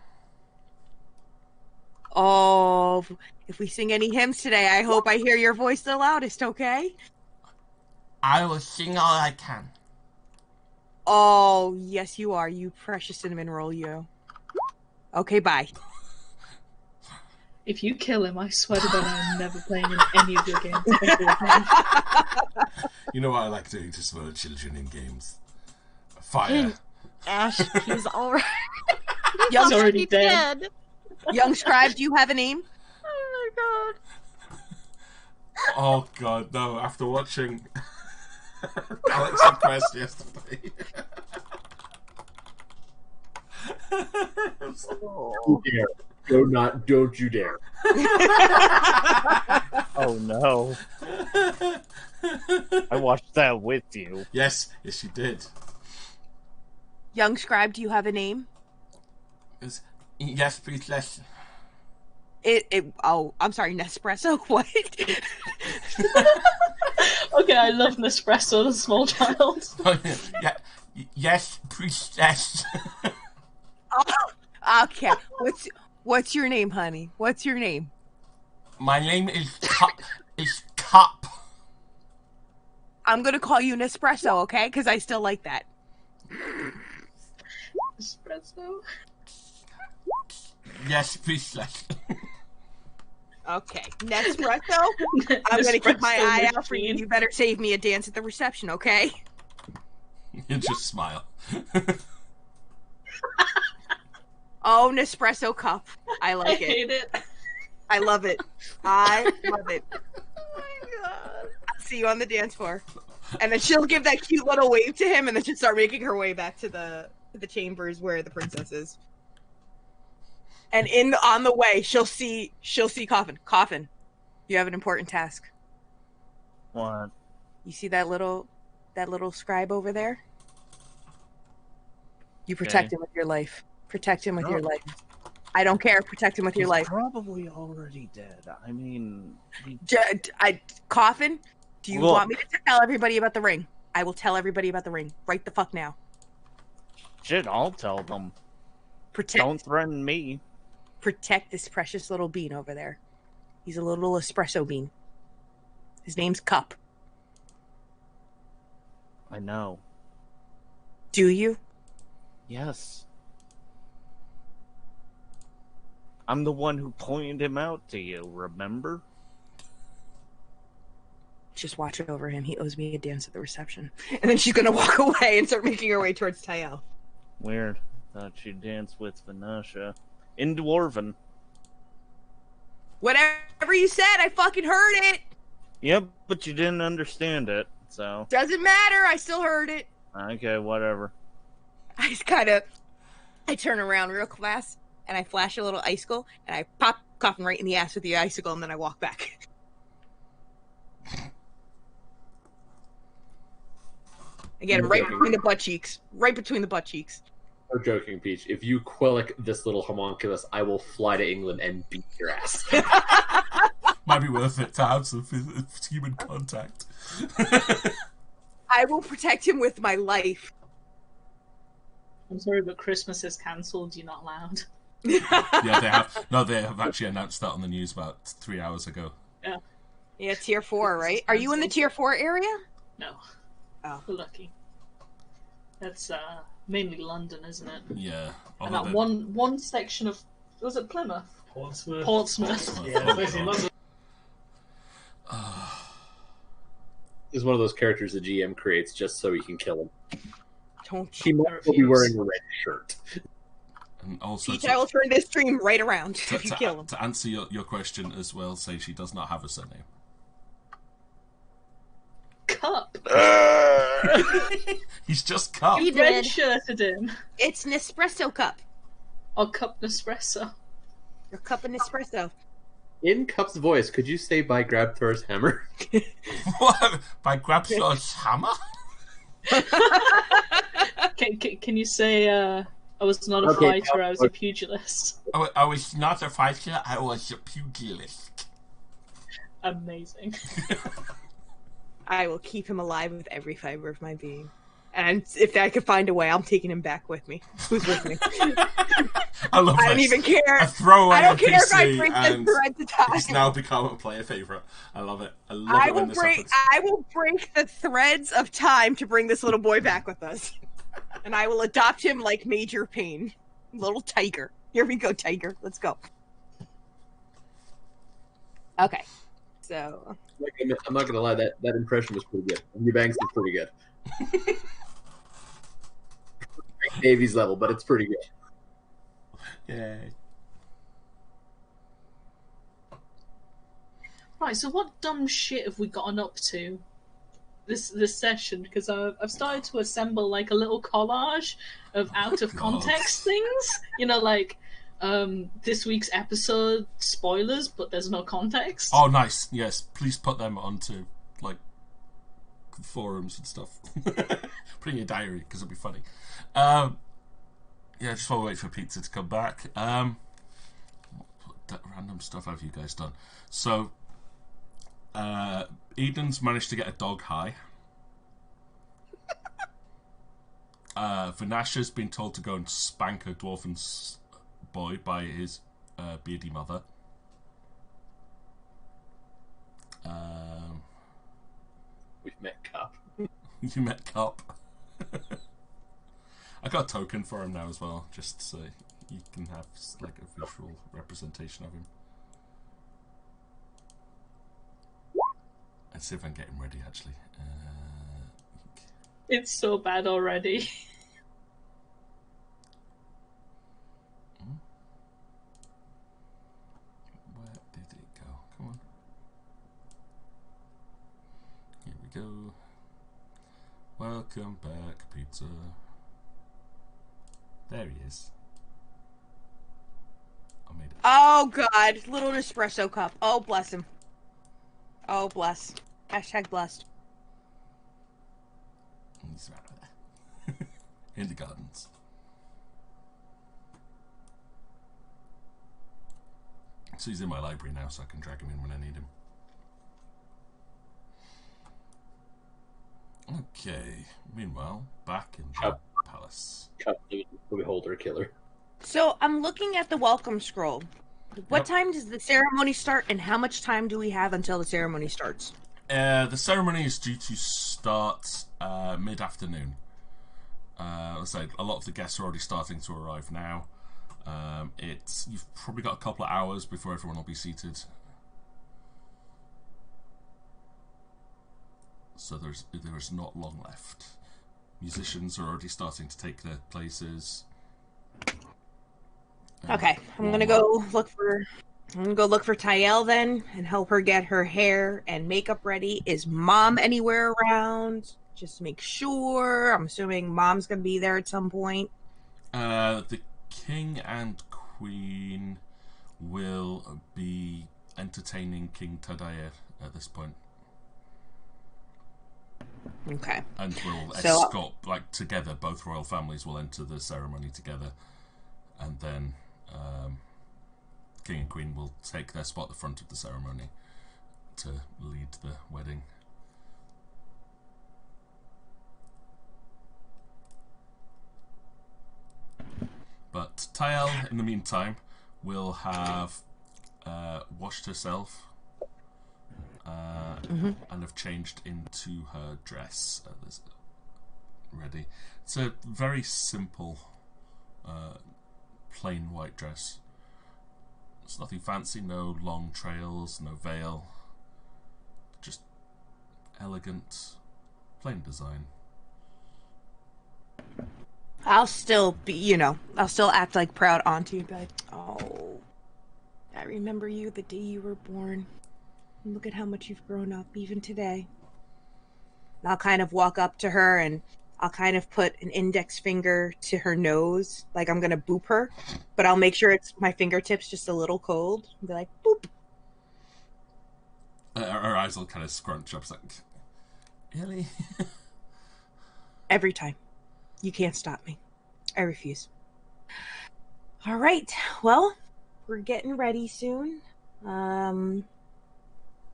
Oh, if we sing any hymns today, I hope I hear your voice the loudest, okay? I will sing all I can. Oh, yes, you are, you precious cinnamon roll, you. Okay, bye. If you kill him, I swear to God, I'm never playing in any of your games ever again. You know what I like doing to spoil children in games? Fire. Ash, he's already Young, already dead. young scribe, do you have a name? Oh my god. Oh god, no! After watching Galaxy Quest yesterday. Don't dare. Don't you dare. Oh no. I watched that with you. Yes, you did. Young scribe, do you have a name? Yes, please, yes. Oh, I'm sorry, Nespresso. What? Okay, I love Nespresso, the small child. Yeah, yes, please, yes. Oh, okay. What's your name, honey? What's your name? My name is Cup. I'm gonna call you Nespresso, okay? Because I still like that. Espresso? Yes, please, yes. Okay, Nespresso. I'm gonna keep my Nespresso eye out for you. machine. You better save me a dance at the reception, okay? You just smile. Oh, Nespresso cup. I I like it. hate it. I love it. I love it. Oh my god. I'll see you on the dance floor. And then she'll give that cute little wave to him, and then she'll start making her way back to the chambers where the princess is. And on the way, she'll see Coffin. Coffin, you have an important task. What? You see that little scribe over there? You protect Okay. him with your life. Protect him with your life. I don't care. Protect him with your He's life. probably already dead. I mean, Coffin, do you Look. want me to tell everybody about the ring? I will tell everybody about the ring. Right the fuck now. shit, I'll tell them. Protect Don't threaten me. protect this precious little bean over there. He's a little espresso bean. His name's Cup. I know. Do you? Yes. I'm the one who pointed him out to you, remember? Just watch over him. He owes me a dance at the reception. And then she's gonna walk away and start making her way towards Tayel. Weird. Thought she'd dance with Vanasha. In Dwarven. Whatever you said, I fucking heard it. Yep, but you didn't understand it, so... Doesn't matter. I still heard it. Okay, whatever. I turn around real fast and I flash a little icicle and I pop Coffin right in the ass with the icicle and then I walk back. Again, right between the butt cheeks. Right between the butt cheeks. No joking, Peach. If you quillic this little homunculus, I will fly to England and beat your ass. Might be worth it to have some human contact. I will protect him with my life. I'm sorry, but Christmas is cancelled. You're not allowed. Yeah, they have. No, they have actually announced that on the news about 3 hours ago. Yeah, tier 4, right? Are you in the tier 4 area? No. Oh. We're lucky. That's mainly London, isn't it? Yeah. And that one section of... Was it Plymouth? Portsmouth. Portsmouth. Yeah, it's basically London. Is one of those characters the GM creates just so he can kill him. Don't He might be wearing a red shirt. And also, Peach, I will turn this stream right around if you kill him. to answer your question as well, say she does not have a surname. Cup. He's just Cup. He Red did. shirted him. It's Nespresso cup. Or Cup Nespresso. Your cup of Nespresso. In Cup's voice, could you say by Grabthor's hammer? What? By Grabthor's hammer? Can you say, I was not a Okay, fighter, I was a pugilist? I was not a fighter, I was a pugilist. Amazing. I will keep him alive with every fiber of my being. And if I could find a way, I'm taking him back with me. Who's with me? I love I don't this. even care. A throwaway I don't care if I NPC break the and threads of time. it's now become a player favourite. I love it. I love it when this happens. I will break the threads of time to bring this little boy back with us. And I will adopt him like Major Payne. Little tiger. Here we go, Tiger. Let's go. Okay. So. I'm not gonna lie, that impression was pretty good. Your bangs is pretty good. Davies level, but it's pretty good. Yay. Right, so what dumb shit have we gotten up to this session? Because I've started to assemble like a little collage of out of context things. You know, like this week's episode spoilers, but there's no context. Oh, nice. Yes, please put them onto like forums and stuff. Put in your diary because it'll be funny. Yeah, just while we wait for pizza to come back. What random stuff have you guys done? So. Eden's managed to get a dog high. Vinasha's been told to go and spank a dwarven boy by his beardy mother. We've met Cup. You met Cup. I got a token for him now as well, just so you can have like a visual representation of him. Let's see if I can get him ready, actually. It's so bad already. Where did it go? Come on. Here we go. Welcome back, pizza. There he is. I made it. Oh, God. Little Nespresso cup. Oh, bless him. Oh, bless. Hashtag blessed. He's right there. In the gardens. So he's in my library now, so I can drag him in when I need him. Okay. Meanwhile, back in the palace. Cup, the beholder killer. So I'm looking at the welcome scroll. What Yep. time does the ceremony start, and how much time do we have until the ceremony starts? The ceremony is due to start mid-afternoon. Let's say a lot of the guests are already starting to arrive now. You've probably got a couple of hours before everyone will be seated. So there's not long left. Musicians are already starting to take their places. Okay, I'm gonna go look for Tyel then and help her get her hair and makeup ready. Is Mom anywhere around? Just make sure. I'm assuming Mom's gonna be there at some point. The King and Queen will be entertaining King Tadair at this point. Okay. And will So- escort, like, together, both royal families will enter the ceremony together. And then King and Queen will take their spot at the front of the ceremony to lead the wedding. But Tyel, in the meantime, will have washed herself and have changed into her dress. Ready. It's a very simple, plain white dress. It's nothing fancy, no long trails, no veil. Just elegant, plain design. I'll still be, I'll still act like proud auntie and be like, oh, I remember you the day you were born. Look at how much you've grown up even today. And I'll kind of walk up to her and I'll kind of put an index finger to her nose, like I'm going to boop her, but I'll make sure it's my fingertips just a little cold. And be like, boop. Her eyes will kind of scrunch up. It's like, really? Every time. You can't stop me. I refuse. All right. Well, we're getting ready soon.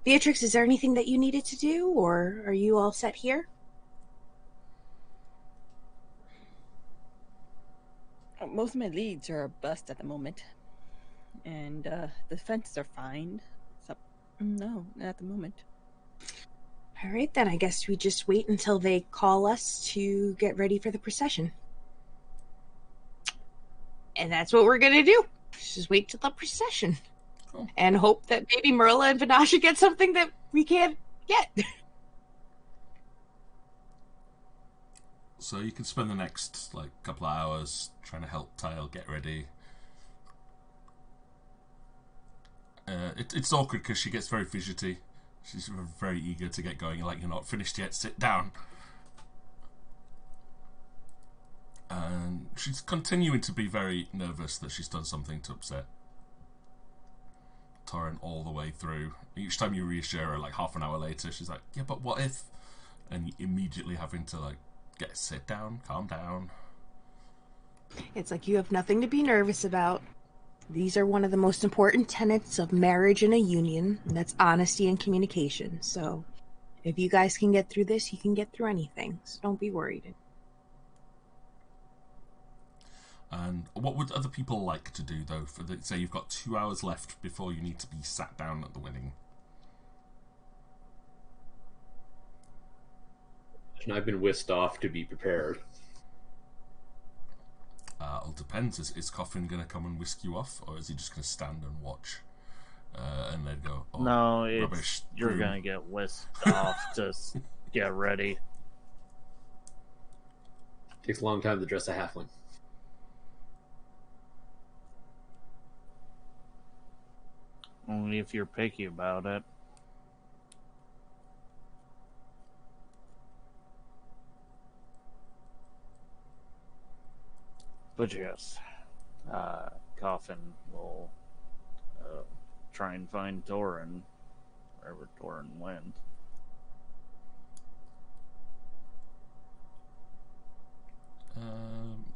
Beatrix, is there anything that you needed to do, or are you all set here? Most of my leads are bust at the moment, and the fences are fine. So, no, not at the moment. All right, then I guess we just wait until they call us to get ready for the procession. And that's what we're gonna do. Just wait till the procession. Cool. And hope that maybe Merla and Vanasha get something that we can't get. So you can spend the next couple of hours trying to help Tyle get ready. It's awkward because she gets very fidgety. She's very eager to get going. You're not finished yet, sit down. And she's continuing to be very nervous that she's done something to upset Torrin all the way through. Each time you reassure her, half an hour later, she's like, yeah, but what if? And you immediately having to sit down, calm down. It's like, you have nothing to be nervous about. These are one of the most important tenets of marriage and a union, and that's honesty and communication. So if you guys can get through this, you can get through anything. So don't be worried. And what would other people like to do, though? Say you've got 2 hours left before you need to be sat down at the wedding. And I've been whisked off to be prepared. It all depends. Is Coffin going to come and whisk you off, or is he just going to stand and watch? And then go, oh, No, rubbish. You're going to get whisked off to get ready. Takes a long time to dress a halfling. Only if you're picky about it. But yes, Coffin will try and find Torrin, wherever Torrin went.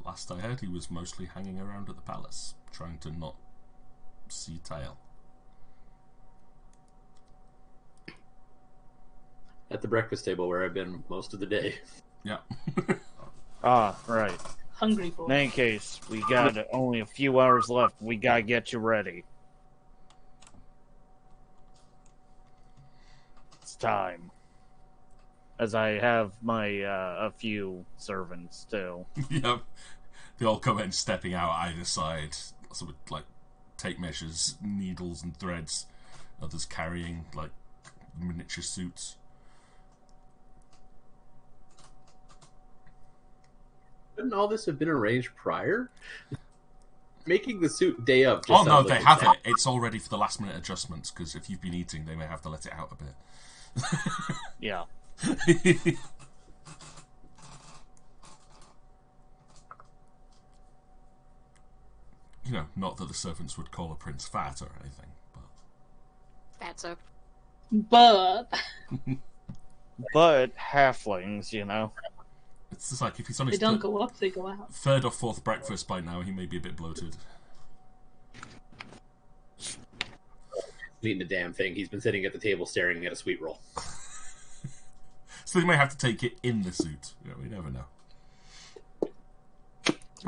Last I heard, he was mostly hanging around at the palace, trying to not see Tyle. At the breakfast table where I've been most of the day. Yeah. Right. Hungry boy. In any case, we got only a few hours left. We gotta get you ready. It's time. As I have my a few servants too. Yep. They all come in stepping out either side, sort of tape measures, needles and threads. Others carrying miniature suits. Couldn't all this have been arranged prior? Making the suit day of. Oh no, they have it. It's all ready for the last minute adjustments, because if you've been eating, they may have to let it out a bit. Yeah. Not that the servants would call a prince fat or anything, but... That's a... But halflings, It's just if he's on They his don't go up, they go out. third or fourth breakfast by now, he may be a bit bloated. Eating the damn thing. He's been sitting at the table staring at a sweet roll. So they may have to take it in the suit. We never know.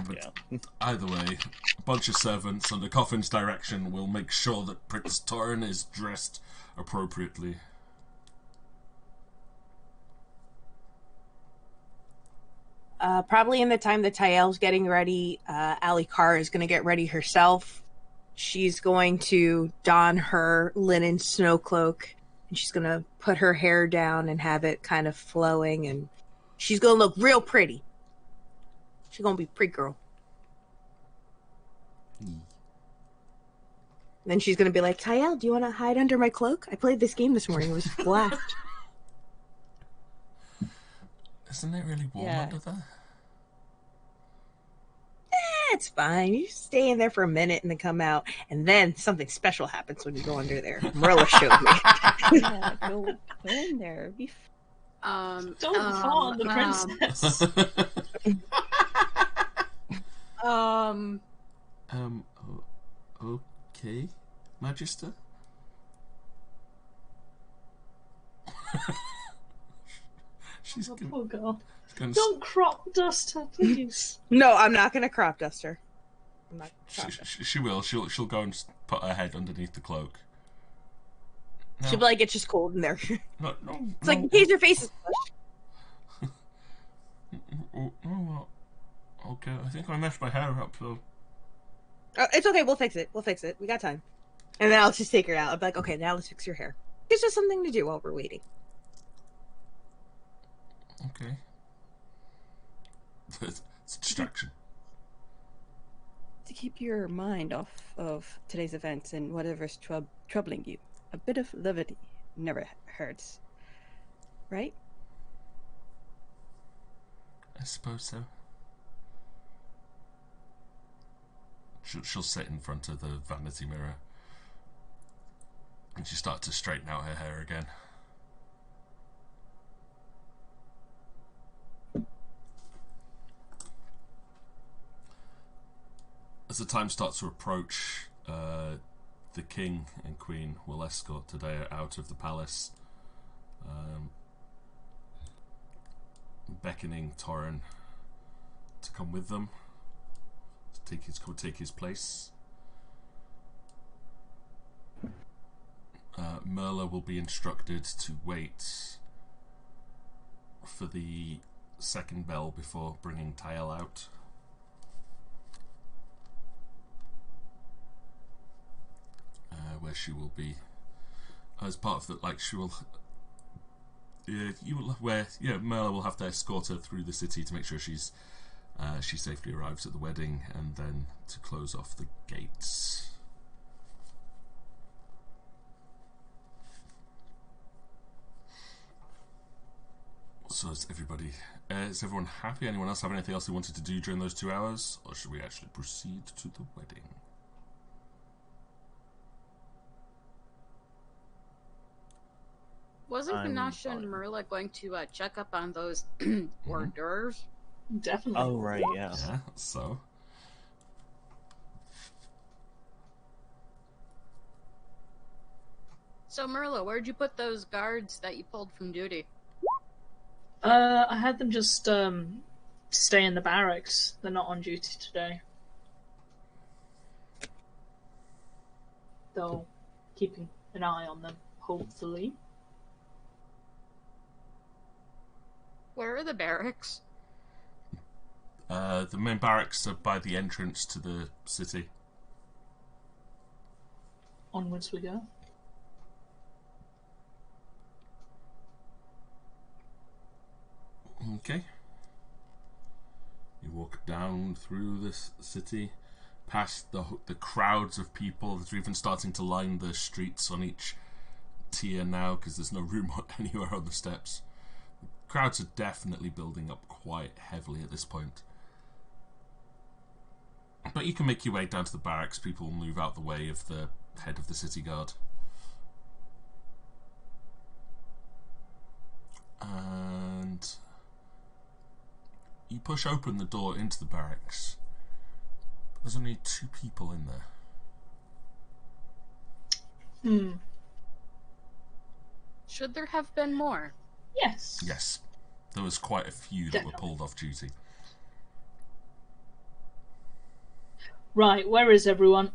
But Yeah. either way, a bunch of servants under Coffin's direction will make sure that Prince Torrin is dressed appropriately. Probably in the time that Tyel's getting ready, Alikar is going to get ready herself. She's going to don her linen snow cloak, and she's going to put her hair down and have it kind of flowing, and she's going to look real pretty. She's going to be a pretty girl. Then she's going to be like, Tyel, do you want to hide under my cloak? I played this game this morning. It was a blast. Isn't it really warm Yeah. under there? It's fine. You just stay in there for a minute and then come out, and then something special happens when you go under there. Marilla showed me. Yeah, go in there. Be Don't fall on the princess. Okay, Magister? She's Oh, gonna, poor girl. gonna Don't crop dust her, please. No, I'm not going to crop dust her. I'm not gonna crop dust. she will. She'll go and put her head underneath the cloak. No, She'll be like, it's just cold in there. no, no, It's like, in case your face is okay, I think I messed my hair up, so... It's okay. We'll fix it. We got time. And then I'll just take her out. I'll be like, okay, now let's fix your hair. Gives us something to do while we're waiting. Okay. It's a distraction. To keep your mind off of today's events and whatever's troubling you, a bit of levity never hurts. Right? I suppose so. She'll sit in front of the vanity mirror and she starts to straighten out her hair again. As the time starts to approach, the king and queen will escort today out of the palace, beckoning Torrin to come with them, to take his place. Merla will be instructed to wait for the second bell before bringing Tael out. Where she will be, as part of that, like she will, Merla will have to escort her through the city to make sure she safely arrives at the wedding, and then to close off the gates. So is everyone happy? Anyone else have anything else they wanted to do during those 2 hours, or should we actually proceed to the wedding? Wasn't Ganache and Merla going to check up on those hors d'oeuvres? Definitely. Oh, right, yeah. Yeah, so. So, Merla, where'd you put those guards that you pulled from duty? I had them just stay in the barracks. They're not on duty today. Though, keeping an eye on them, hopefully. Where are the barracks? The main barracks are by the entrance to the city. Onwards we go. Okay. You walk down through this city, past the crowds of people that are even starting to line the streets on each tier now, because there's no room anywhere on the steps. Crowds are definitely building up quite heavily at this point. But you can make your way down to the barracks. People will move out the way of the head of the city guard. And you push open the door into the barracks. But there's only 2 people in there. Should there have been more? Yes. Yes. There was quite a few that were pulled off duty. Right, where is everyone?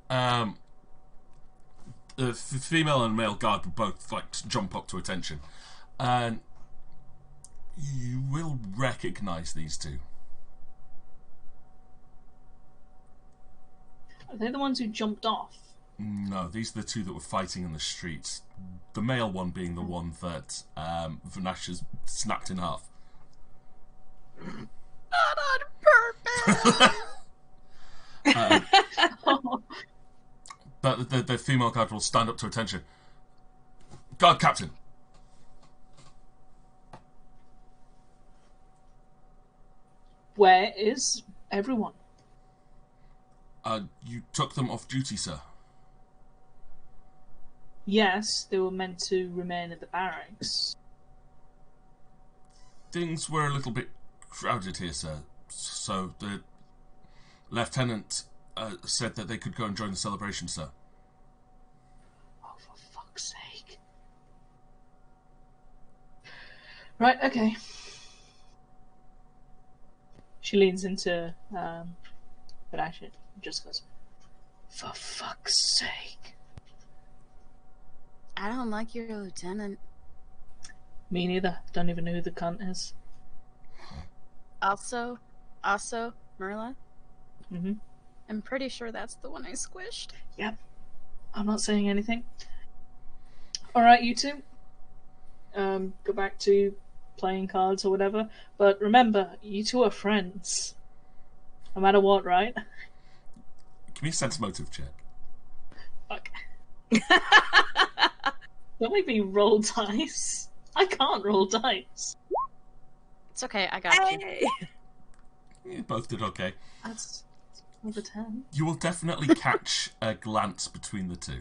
The female and male guard would both like to jump up to attention. And you will recognise these 2. Are they the ones who jumped off? No, these are the 2 that were fighting in the streets. The male one being the one that Vanash has snapped in half. Not on purpose! But the female guard will stand up to attention. Guard captain. Where is everyone? You took them off duty, sir. Yes, they were meant to remain at the barracks. Things were a little bit crowded here, sir. So the lieutenant said that they could go and join the celebration, sir. Oh, for fuck's sake. Right, okay. She leans into Badashi and just goes, for fuck's sake. I don't like your lieutenant. Me neither. Don't even know who the cunt is. Also, Merla, I'm pretty sure that's the one I squished. Yep. I'm not saying anything. Alright, you two. Go back to playing cards or whatever. But remember, you two are friends. No matter what, right? Give me a sense motive check. Fuck. Don't make me roll dice. I can't roll dice. It's okay, I got you. Hey! You both did okay. That's over 10. You will definitely catch a glance between the two.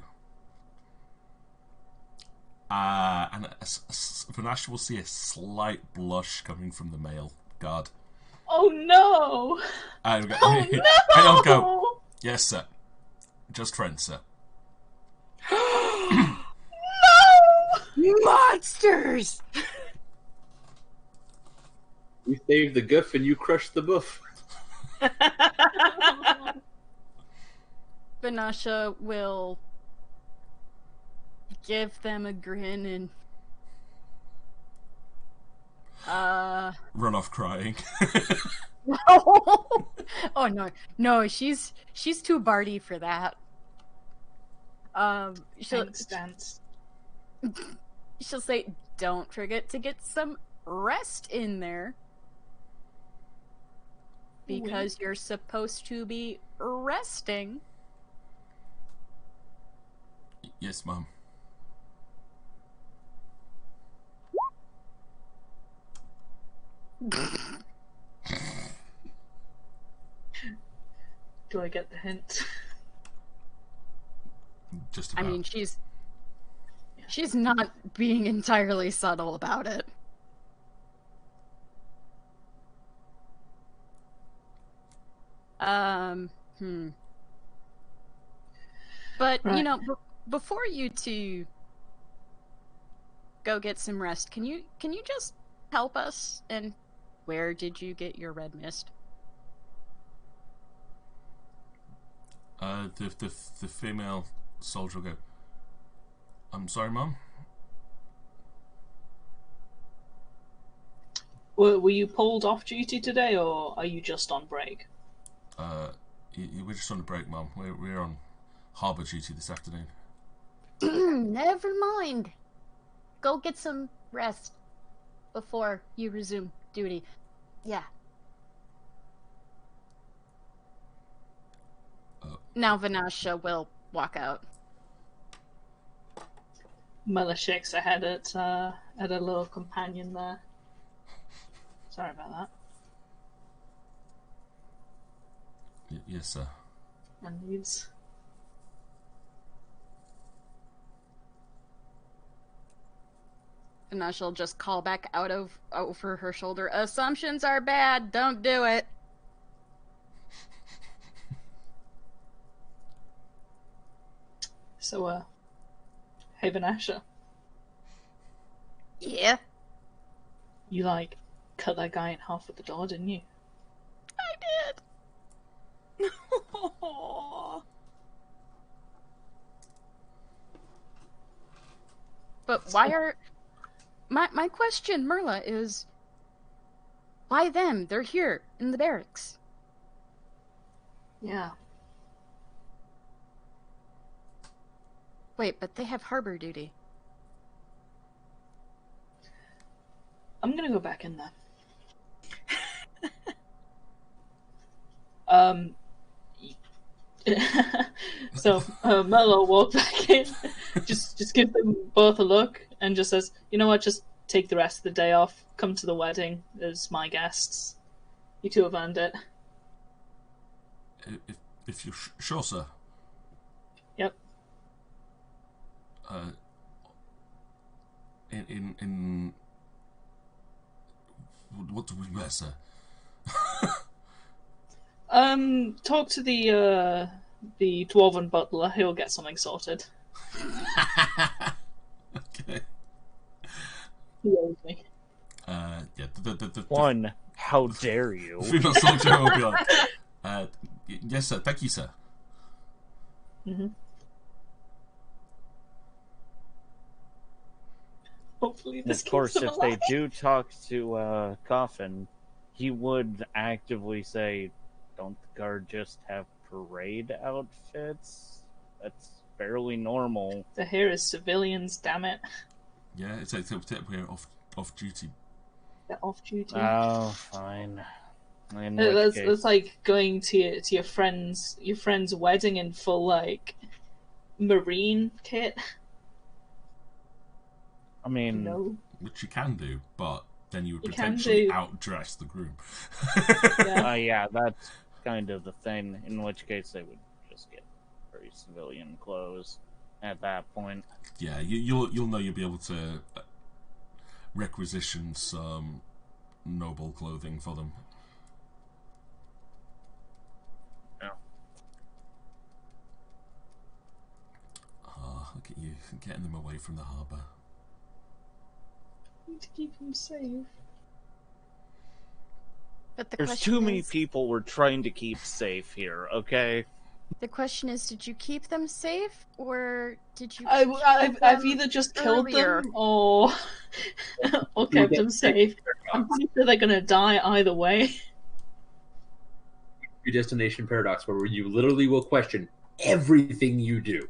And Vanasha will see a slight blush coming from the male guard. Oh no! And go, Oh and no! I'll go, yes, sir. Just friends, sir. No! Monsters! You saved the goof and you crushed the boof. Vanasha will give them a grin and Run off crying. oh no, she's too bardy for that. Thanks, Dance. She'll say, "Don't forget to get some rest in there, because you're supposed to be resting." Yes, Mum. Do I get the hint? Just I about. mean, she's not being entirely subtle about it. But Right. you know, before you two go get some rest, can you just help us? And where did you get your red mist? The female soldier will go, I'm sorry, Mum? Were you pulled off duty today, or are you just on break? We're just on a break, Mum. We're on harbour duty this afternoon. Never mind. Go get some rest before you resume duty. Yeah. Now Vanasha will walk out. Mela shakes her head at her little companion there. Sorry about that. Yes, sir. And leaves. Vanasha will just call back out over her shoulder. Assumptions are bad. Don't do it. So, hey Vanasha, Yeah, you cut that guy in half with the door, didn't you? I did. But why are... My question, Merla, is... Why them? They're here, in the barracks. Yeah. Wait, but they have harbor duty. I'm gonna go back in there. So Merlo walked back in, just give them both a look, and just says, "You know what? Just take the rest of the day off. Come to the wedding as my guests. You two have earned it." If you're sure, sir. Yep. In what do we wear, sir? Talk to the dwarven butler. He'll get something sorted. Okay. He owes me. Yeah. The One, how dare you? female soldier will be like, yes, sir. Thank you, sir. Mm-hmm. Hopefully And this of course, keeps him if they alive. do talk to Coffin, he would actively say, "Don't the guard just have parade outfits. That's fairly normal. The here is civilians, damn it. Yeah, it's we're off duty. They're off duty. Oh, fine. In which That's case, like going to your friend's wedding in full like marine kit. I mean, No. Which you can do, but then you would You can potentially do. outdress the groom. Yeah. yeah, that's kind of the thing. In which case, they would just get very civilian clothes at that point. Yeah, you'll know you'll be able to requisition some noble clothing for them. Look at you, getting them away from the harbour. Need to keep them safe. But the There's question too many is, people we're trying to keep safe here, okay? the question is, did you keep them safe, or did you? I've either just killed earlier. them or kept them safe. I'm pretty sure they're gonna die either way. Your destination paradox, where you literally will question everything you do.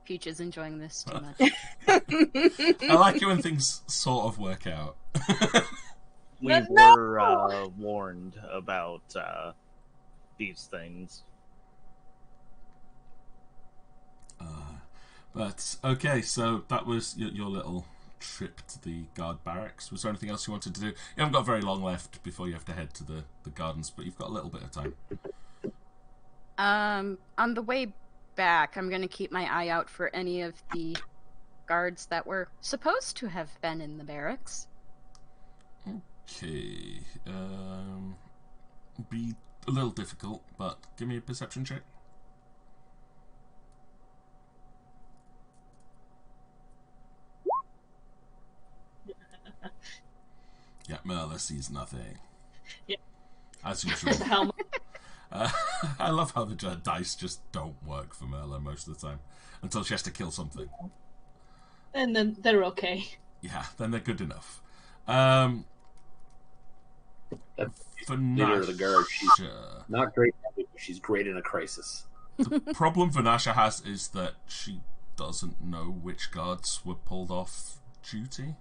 Peach is enjoying this too much. I like it when things sort of work out. We were warned about these things. But okay, so that was your little trip to the guard barracks. Was there anything else you wanted to do? You haven't got very long left before you have to head to the gardens, but you've got a little bit of time. On the way back, I'm going to keep my eye out for any of the guards that were supposed to have been in the barracks. Okay. Be a little difficult, but give me a perception check. Yeah, Merla sees nothing. Yeah. As usual. How much? I love how the dice just don't work for Merla most of the time. Until she has to kill something. And then they're okay. Yeah, then they're good enough. That's For leader of the guard. She's Nasha, not great, but she's great in a crisis. the problem Vanasha has is that she doesn't know which guards were pulled off duty.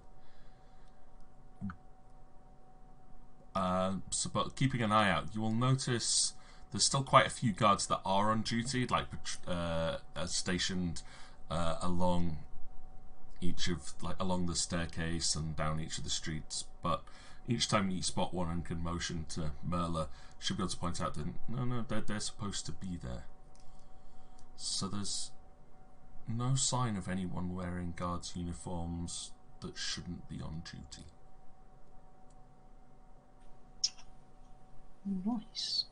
So, but keeping an eye out, you will notice there's still quite a few guards that are on duty, like stationed along along the staircase and down each of the streets. But each time you spot one and can motion to Merla, she'll be able to point out that no, they're supposed to be there. So there's no sign of anyone wearing guards' uniforms that shouldn't be on duty. Nice.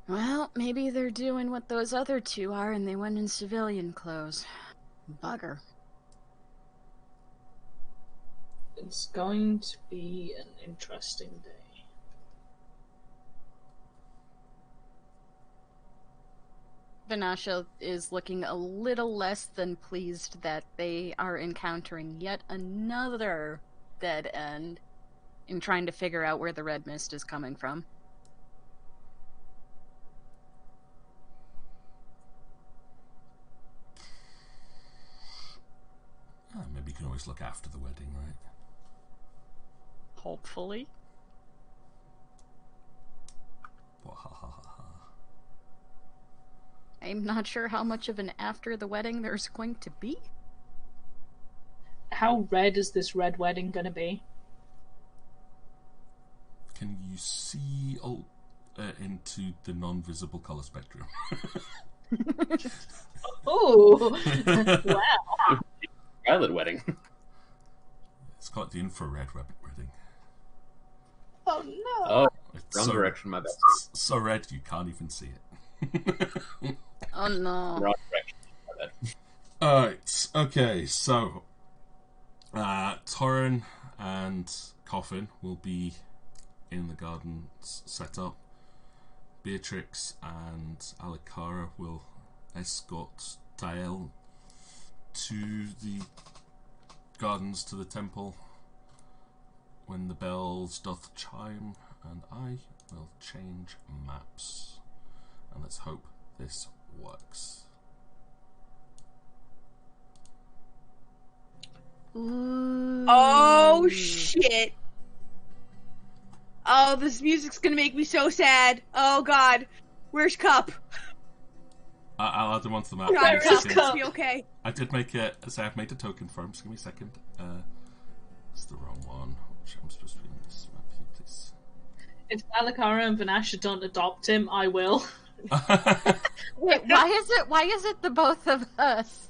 Well, maybe they're doing what those other two are and they went in civilian clothes. Bugger. It's going to be an interesting day. Vanasha is looking a little less than pleased that they are encountering yet another dead end in trying to figure out where the red mist is coming from. Maybe you can always look after the wedding, right? Hopefully. I'm not sure how much of an after the wedding there's going to be. How red is this red wedding gonna be? Can you see into the non-visible color spectrum? Oh, wow! Violet wedding. It's called the infrared wedding. Oh no! Oh, It's wrong direction, my bad. so red you can't even see it. Oh no. Wrong direction, my bad. Alright, okay, so Torrin and Coffin will be in the gardens set up. Beatrix and Alikara will escort Tael to the gardens, to the temple, when the bells doth chime, and I will change maps. And let's hope this works. Ooh. Oh shit! Oh, this music's gonna make me so sad. Oh god, where's Cup? I'll add them onto the map. God, Give me a Cup, second. is he okay? I did make it. So I've made a token for him. Just give me a second. It's the wrong one. Which I'm supposed to be in this map here, please. If Alakara and Vanasha don't adopt him, I will. Wait, why is it the both of us?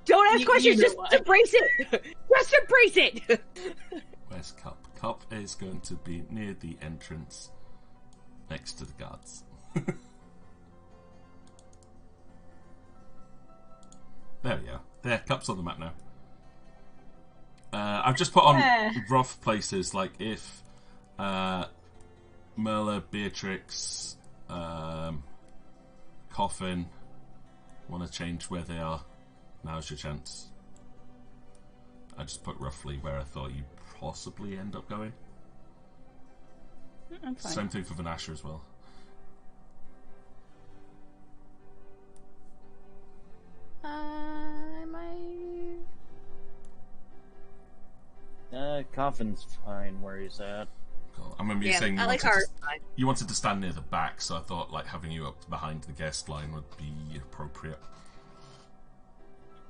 Don't ask You questions, know just what? embrace it! Just embrace it! Where's Cup? Cup is going to be near the entrance, next to the guards. There we go. There, Cup's on the map now. I've just put on Yeah. rough places, like if Merla, Beatrix, Coffin want to change where they are, now's your chance. I just put roughly where I thought you'd possibly end up going. I'm fine. Same thing for Vanasha as well. Coffin's fine where he's at. Cool. I remember you Yeah, saying I like ours. you wanted to stand near the back, so I thought like having you up behind the guest line would be appropriate.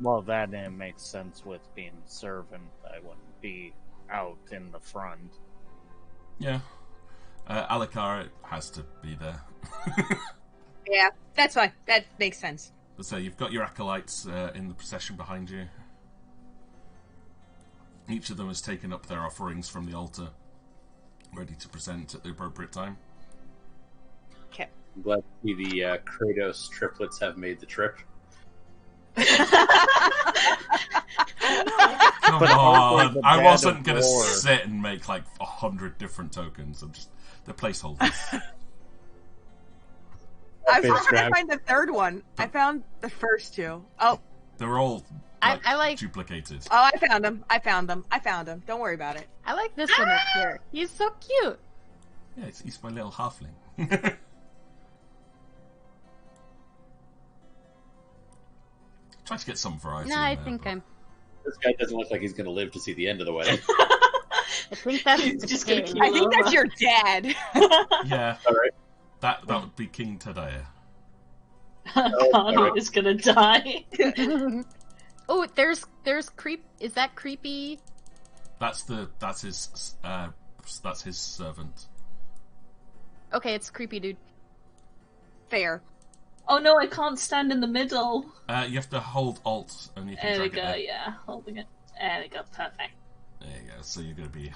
Well, that makes sense with being servant. I wouldn't be out in the front. Yeah. Alakara has to be there. Yeah, that's fine. That makes sense. So you've got your acolytes in the procession behind you. Each of them has taken up their offerings from the altar, ready to present at the appropriate time. Okay. I'm glad to see the Kratos triplets have made the trip. Come But on! hopefully the I dad wasn't of going to war- sit and make like 100 different tokens. They're placeholders. I was Face trying to grab. find the third one. I found the first two. Oh, They're all I like- duplicated. I found them. I found them. Don't worry about it. I like this one up here. He's so cute. Yeah, he's my little halfling. Try to get some variety. No, in I there, think but- I'm. This guy doesn't look like he's going to live to see the end of the wedding. I think that's He's the just gonna king. keep- I think that's your dad. Yeah, All right. that would be King Tadea. Connor is gonna die. Oh, there's creep. Is that creepy? That's his servant. Okay, it's creepy, dude. Fair. Oh no, I can't stand in the middle. You have to hold Alt and you can There we drag go, it there. yeah, holding it. There we go, perfect. There you go. So you're going to be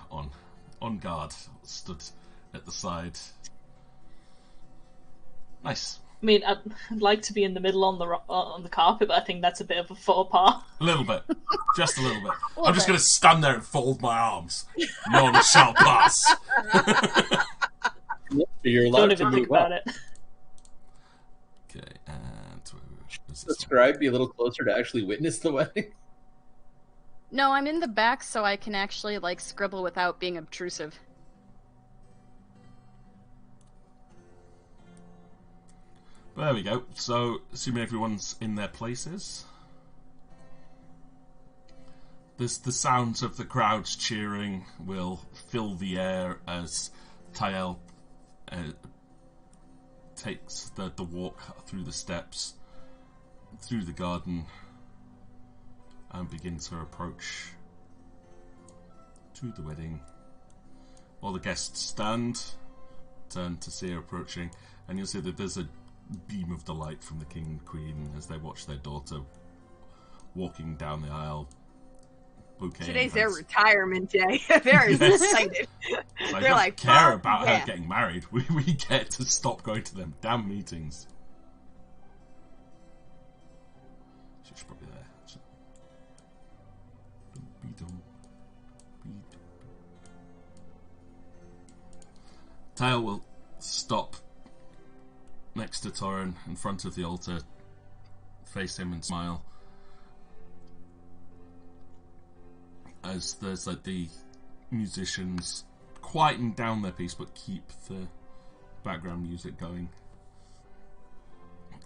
on guard, stood at the side. Nice. I mean, I'd like to be in the middle on the carpet, but I think that's a bit of a faux pas. A little bit. Just a little bit. Little I'm just bit. going to stand there and fold my arms. None shall pass. You're allowed Don't to even move think about up. it. Okay, and where's this The one? scribe be a little closer to actually witness the wedding. No, I'm in the back, so I can actually like scribble without being obtrusive. There we go. So, assuming everyone's in their places, the sounds of the crowds cheering will fill the air as Tael takes the walk through the steps, through the garden, and begins her approach to the wedding. While the guests stand, turn to see her approaching, and you'll see that there's a beam of delight from the king and queen as they watch their daughter walking down the aisle. Bouquet in Today's their hands. retirement day. They're Yes. excited. So I They're don't like, care "Fuck about yeah." her getting married. We get to stop going to them damn meetings. She's probably there. Tael will stop next to Torin in front of the altar, face him and smile. As there's like the musicians quieten down their piece but keep the background music going.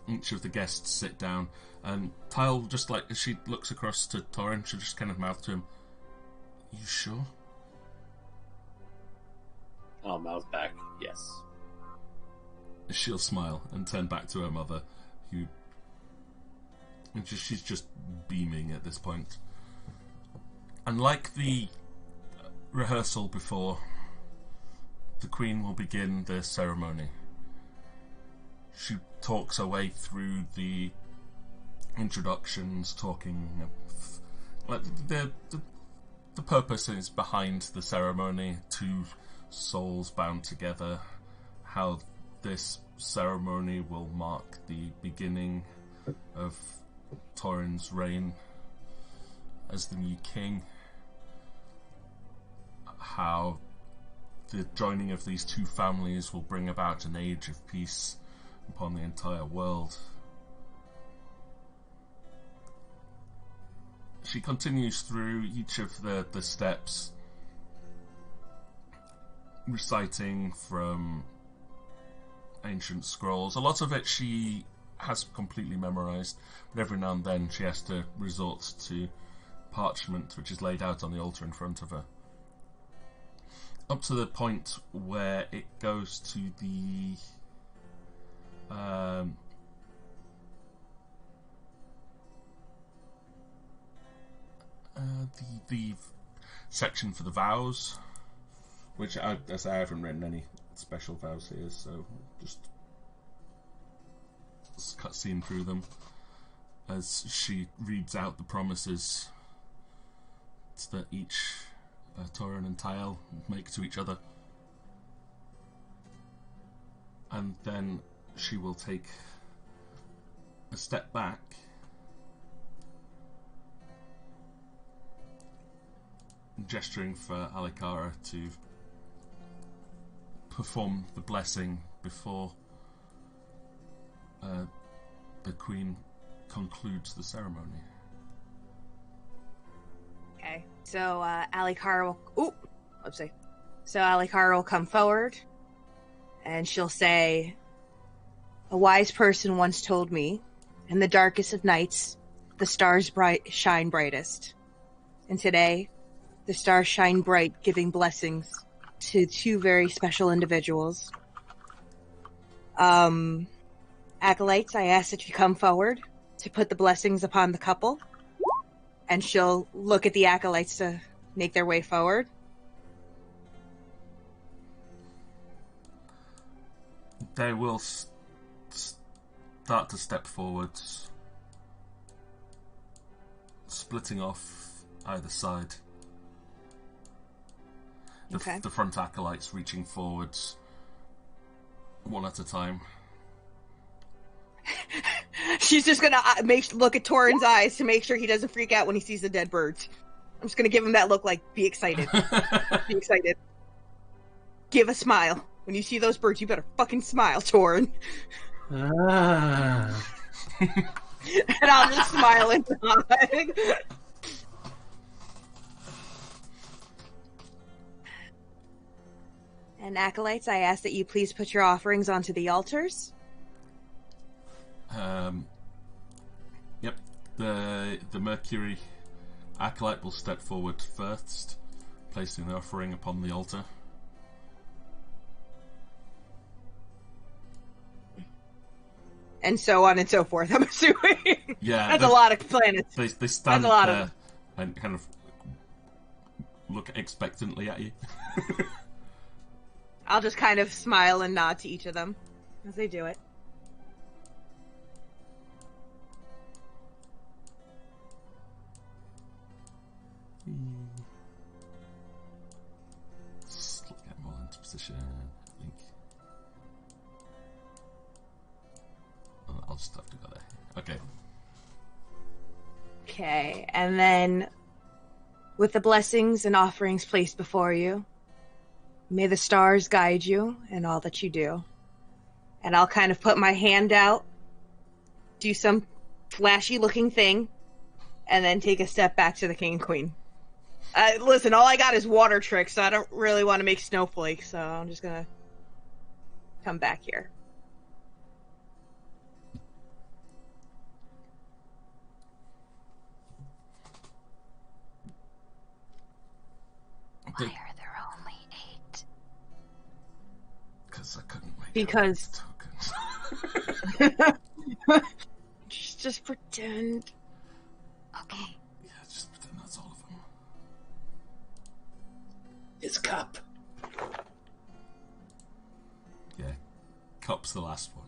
Each of the guests sit down, and Tyle, just like as she looks across to Torin, she'll just kind of mouth to him, "You sure?" I'll mouth back, yes. She'll smile and turn back to her mother, who... she's just beaming at this point. And like the rehearsal before, the Queen will begin the ceremony. She talks her way through the introductions, talking like the purpose is behind the ceremony, two souls bound together, how this ceremony will mark the beginning of Torin's reign as the new king, how the joining of these two families will bring about an age of peace upon the entire world. She continues through each of the steps, reciting from ancient scrolls. A lot of it she has completely memorized, but every now and then she has to resort to parchment, which is laid out on the altar in front of her. Up to the point where it goes to the section for the vows, which I haven't written any special vows here, so just cutscene through them as she reads out the promises that each Torin and Tyle make to each other. And then she will take a step back gesturing for Alikara to perform the blessing before the Queen concludes the ceremony. Okay, so Alikara will... So Alikara will come forward, and she'll say, "A wise person once told me, in the darkest of nights, the stars shine brightest. And today, the stars shine bright, giving blessings to two very special individuals. Acolytes, I ask that you come forward to put the blessings upon the couple." And she'll look at the acolytes to make their way forward. They will start to step forwards, splitting off either side. The front acolytes reaching forwards, one at a time. She's just gonna look at Torin's eyes to make sure he doesn't freak out when he sees the dead birds. I'm just gonna give him that look like, be excited. Be excited. Give a smile. When you see those birds, you better fucking smile, Torin. Ah. And I'll just smile and nod. And acolytes, I ask that you please put your offerings onto the altars. Yep. The Mercury acolyte will step forward first, placing the offering upon the altar. And so on and so forth, I'm assuming. Yeah. That's a lot of planets. They stand That's a lot there and kind of look expectantly at you. I'll just kind of smile and nod to each of them as they do it. Just get them all into position, I think. Oh, I'll just have to go there. Okay. Okay, and then with the blessings and offerings placed before you, may the stars guide you in all that you do. And I'll kind of put my hand out, do some flashy looking thing, and then take a step back to the king and queen. Listen, all I got is water tricks, so I don't really want to make snowflakes, so I'm just gonna come back here. Why are there only 8? Because I couldn't make Because- tokens. Just pretend. Okay. Yeah, just pretend that's all of them. His cup. Yeah, cup's the last one.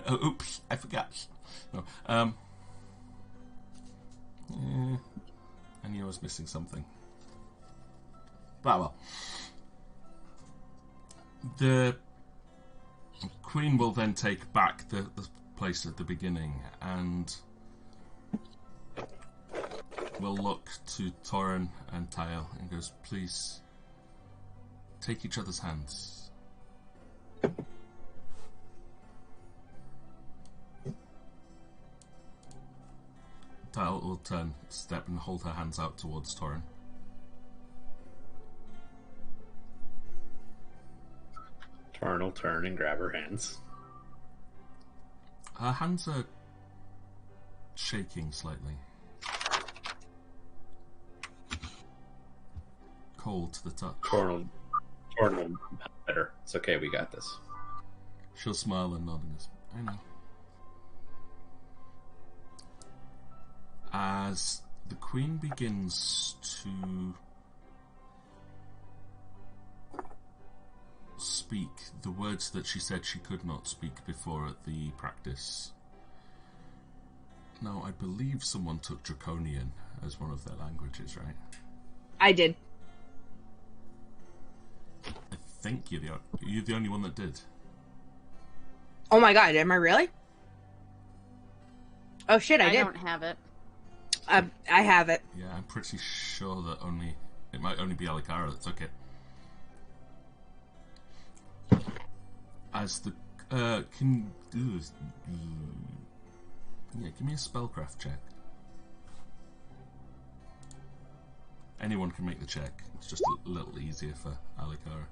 Oh, oops, I forgot. No, yeah, I knew I was missing something. Well. The Queen will then take back the place at the beginning and will look to Torin and Tyle and goes, please take each other's hands. Tyle will step and hold her hands out towards Torin. Torin will turn and grab her hands. Her hands are shaking slightly. Cold to the touch. Torin will better. It's okay, we got this. She'll smile and nod and goes, I know. As the Queen begins to speak the words that she said she could not speak before at the practice. Now, I believe someone took Draconian as one of their languages, right? I did. I think you're the only one that did. Oh my god, am I really? Oh shit, I did. don't have it. I have it. Yeah, I'm pretty sure that it might only be Alikara that took it. As the give me a spellcraft check. Anyone can make the check. It's just a little easier for Alikara.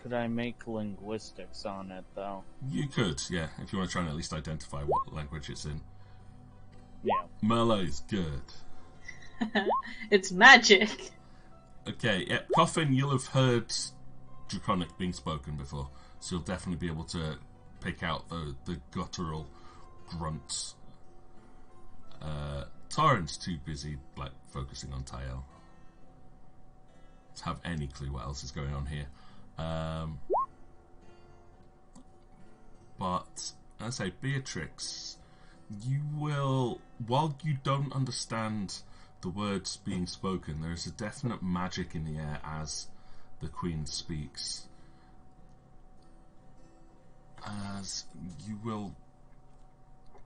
Could I make linguistics on it though? You could, yeah, if you want to try and at least identify what language it's in. Yeah. Melee's good. It's magic. Okay, yeah, Coffin, you'll have heard Draconic being spoken before, so you'll definitely be able to pick out the guttural grunts. Torrent's too busy focusing on Tyle to have any clue what else is going on here. But I say, Beatrix, you will, while you don't understand the words being spoken, there is a definite magic in the air as the Queen speaks. As you'll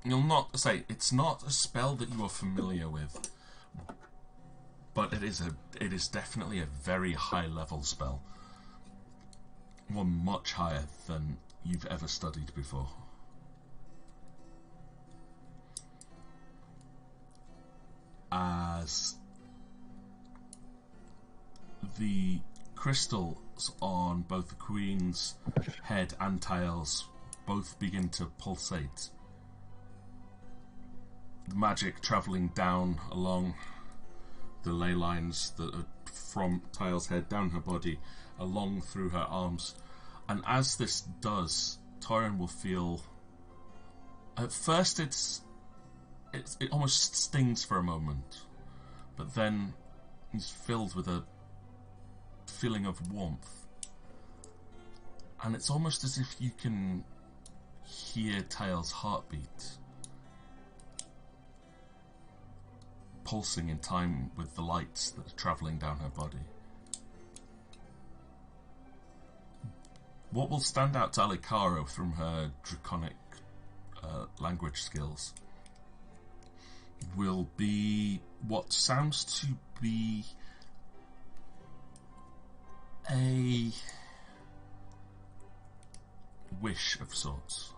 not say, it's not a spell that you are familiar with, but it is definitely a very high level spell. One much higher than you've ever studied before. As the crystals on both the Queen's head and Tyle's both begin to pulsate, the magic travelling down along the ley lines that are from Tyle's head down her body, along through her arms. And as this does, Torin will feel, at first it almost stings for a moment, but then he's filled with a feeling of warmth, and it's almost as if you can hear Tyle's heartbeat pulsing in time with the lights that are travelling down her body. What will stand out to Alikara from her draconic language skills will be what sounds to be a wish of sorts.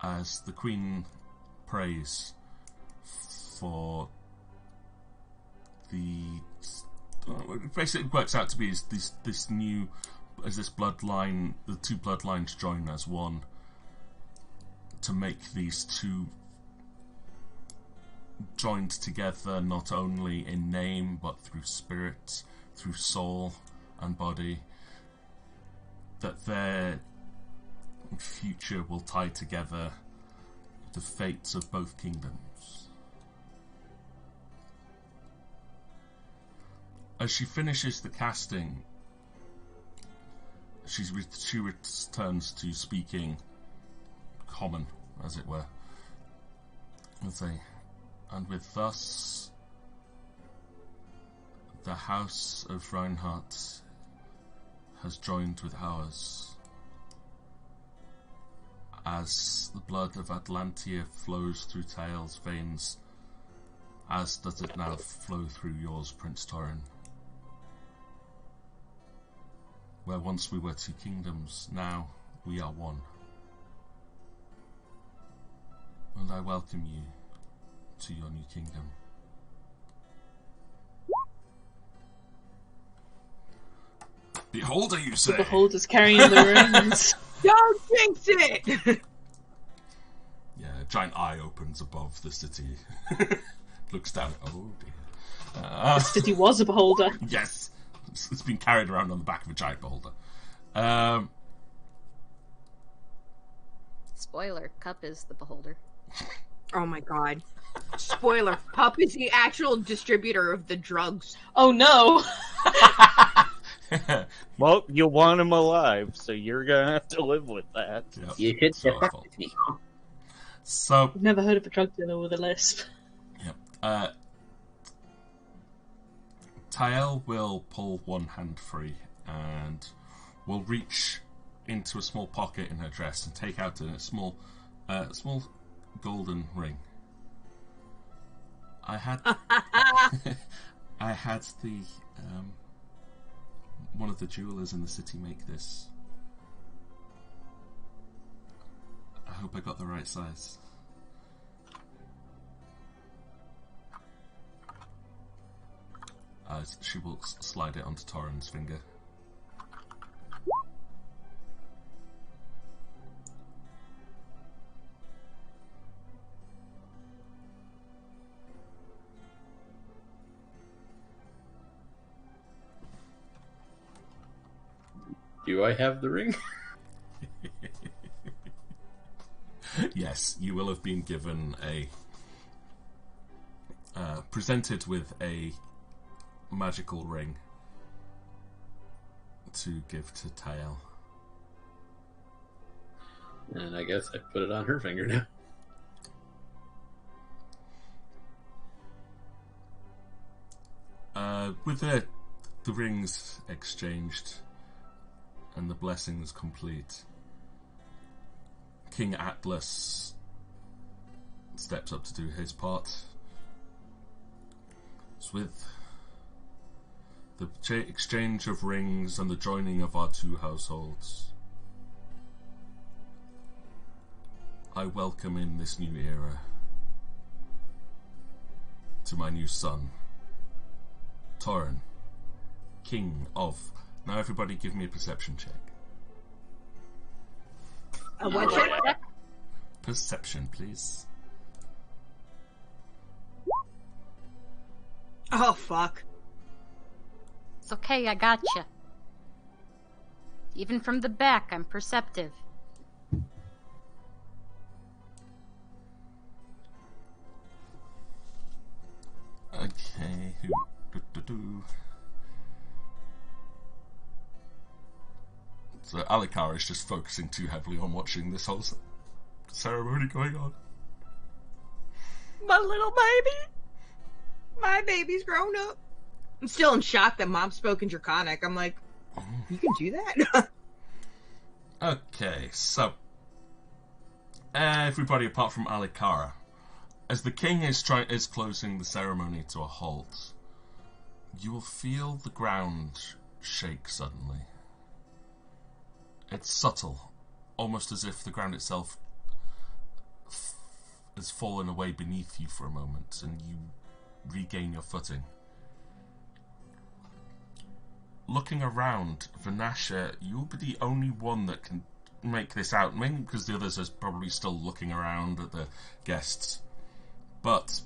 as the Queen prays for the... basically it works out to be this new... as this bloodline, the two bloodlines join as one to make these two joined together, not only in name but through spirit, through soul and body, that their future will tie together the fates of both kingdoms. As she finishes the casting, she returns to speaking common, as it were, and with thus the house of Reinhardt has joined with ours, as the blood of Atlantia flows through Tael's veins, as does it now flow through yours, Prince Torin. Where once we were two kingdoms, now we are one. And I welcome you to your new kingdom. Beholder, you say? The beholder's carrying the rings. Don't jinx it! Yeah, a giant eye opens above the city. Looks down. Oh dear. The city was a beholder. Yes. It's been carried around on the back of a giant beholder. Spoiler, Cup is the beholder. Oh my god. Spoiler, Pup is the actual distributor of the drugs. Oh no! Well, you want him alive, so you're gonna have to live with that. Yep. You should So defect awful. me. So, I've never heard of a drug dealer with a lisp. yep. Tael will pull one hand free and will reach into a small pocket in her dress and take out a small golden ring. I had the one of the jewelers in the city make this. I hope I got the right size. She will slide it onto Torin's finger. Do I have the ring? Yes, you will have been given presented with a magical ring to give to Tael. And I guess I put it on her finger now. With the rings exchanged and the blessings complete, King Atlas steps up to do his part. It's with the exchange of rings and the joining of our two households, I welcome in this new era to my new son, Torin, King of... Now everybody give me a perception check. A what check? Perception, please. Oh, fuck. It's okay, I gotcha. Even from the back, I'm perceptive. Okay, So Alikara is just focusing too heavily on watching this whole ceremony going on. My little baby. My baby's grown up. I'm still in shock that Mom spoke in Draconic. I'm like, you can do that? Okay, so everybody apart from Alikara, as the king is closing the ceremony to a halt, you will feel the ground shake suddenly. It's subtle, almost as if the ground itself has fallen away beneath you for a moment, and you regain your footing. Looking around, Vanasha, you'll be the only one that can make this out, mainly because the others are probably still looking around at the guests. But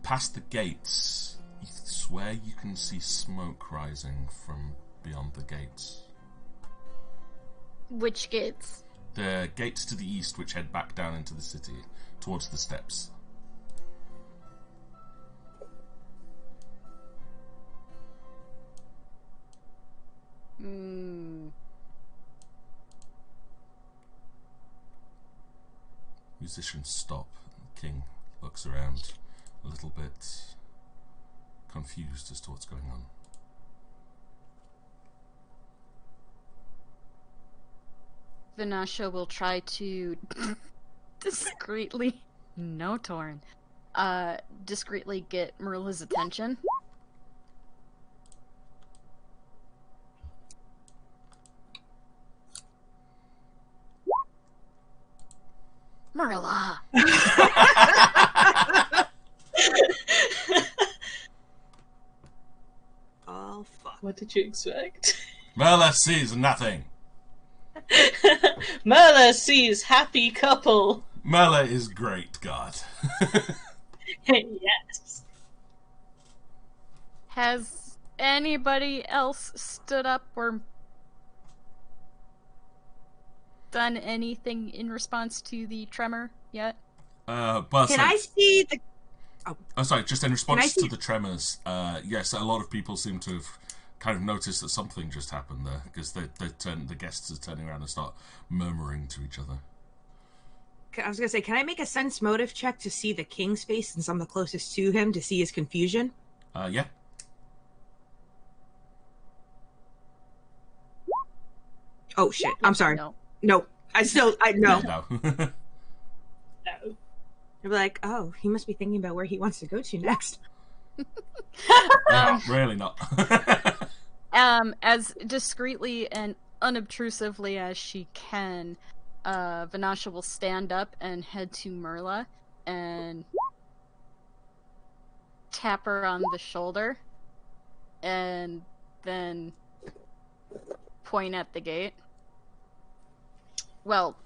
past the gates, you swear you can see smoke rising from beyond the gates. Which gates? The gates to the east, which head back down into the city, towards the steps. Musicians stop. The king looks around, a little bit confused as to what's going on. Vanasha will try to discreetly, no Torn, discreetly get Marilla's attention. Marilla! Oh, fuck. What did you expect? Merla sees nothing. Merla sees happy couple. Merla is great, God. Yes. Has anybody else stood up or done anything in response to the tremor yet? But Can I see the... Oh, sorry, just in response see- to the tremors, yes, a lot of people seem to have kind of noticed that something just happened there, because the guests are turning around and start murmuring to each other. I was going to say, can I make a sense motive check to see the king's face since I'm the closest to him to see his confusion? Yeah. Oh, shit. I'm sorry. No. No. I No. No. I'd be like, oh, he must be thinking about where he wants to go to next. No, really not. As discreetly and unobtrusively as she can, Vanasha will stand up and head to Merla and tap her on the shoulder and then point at the gate. Well,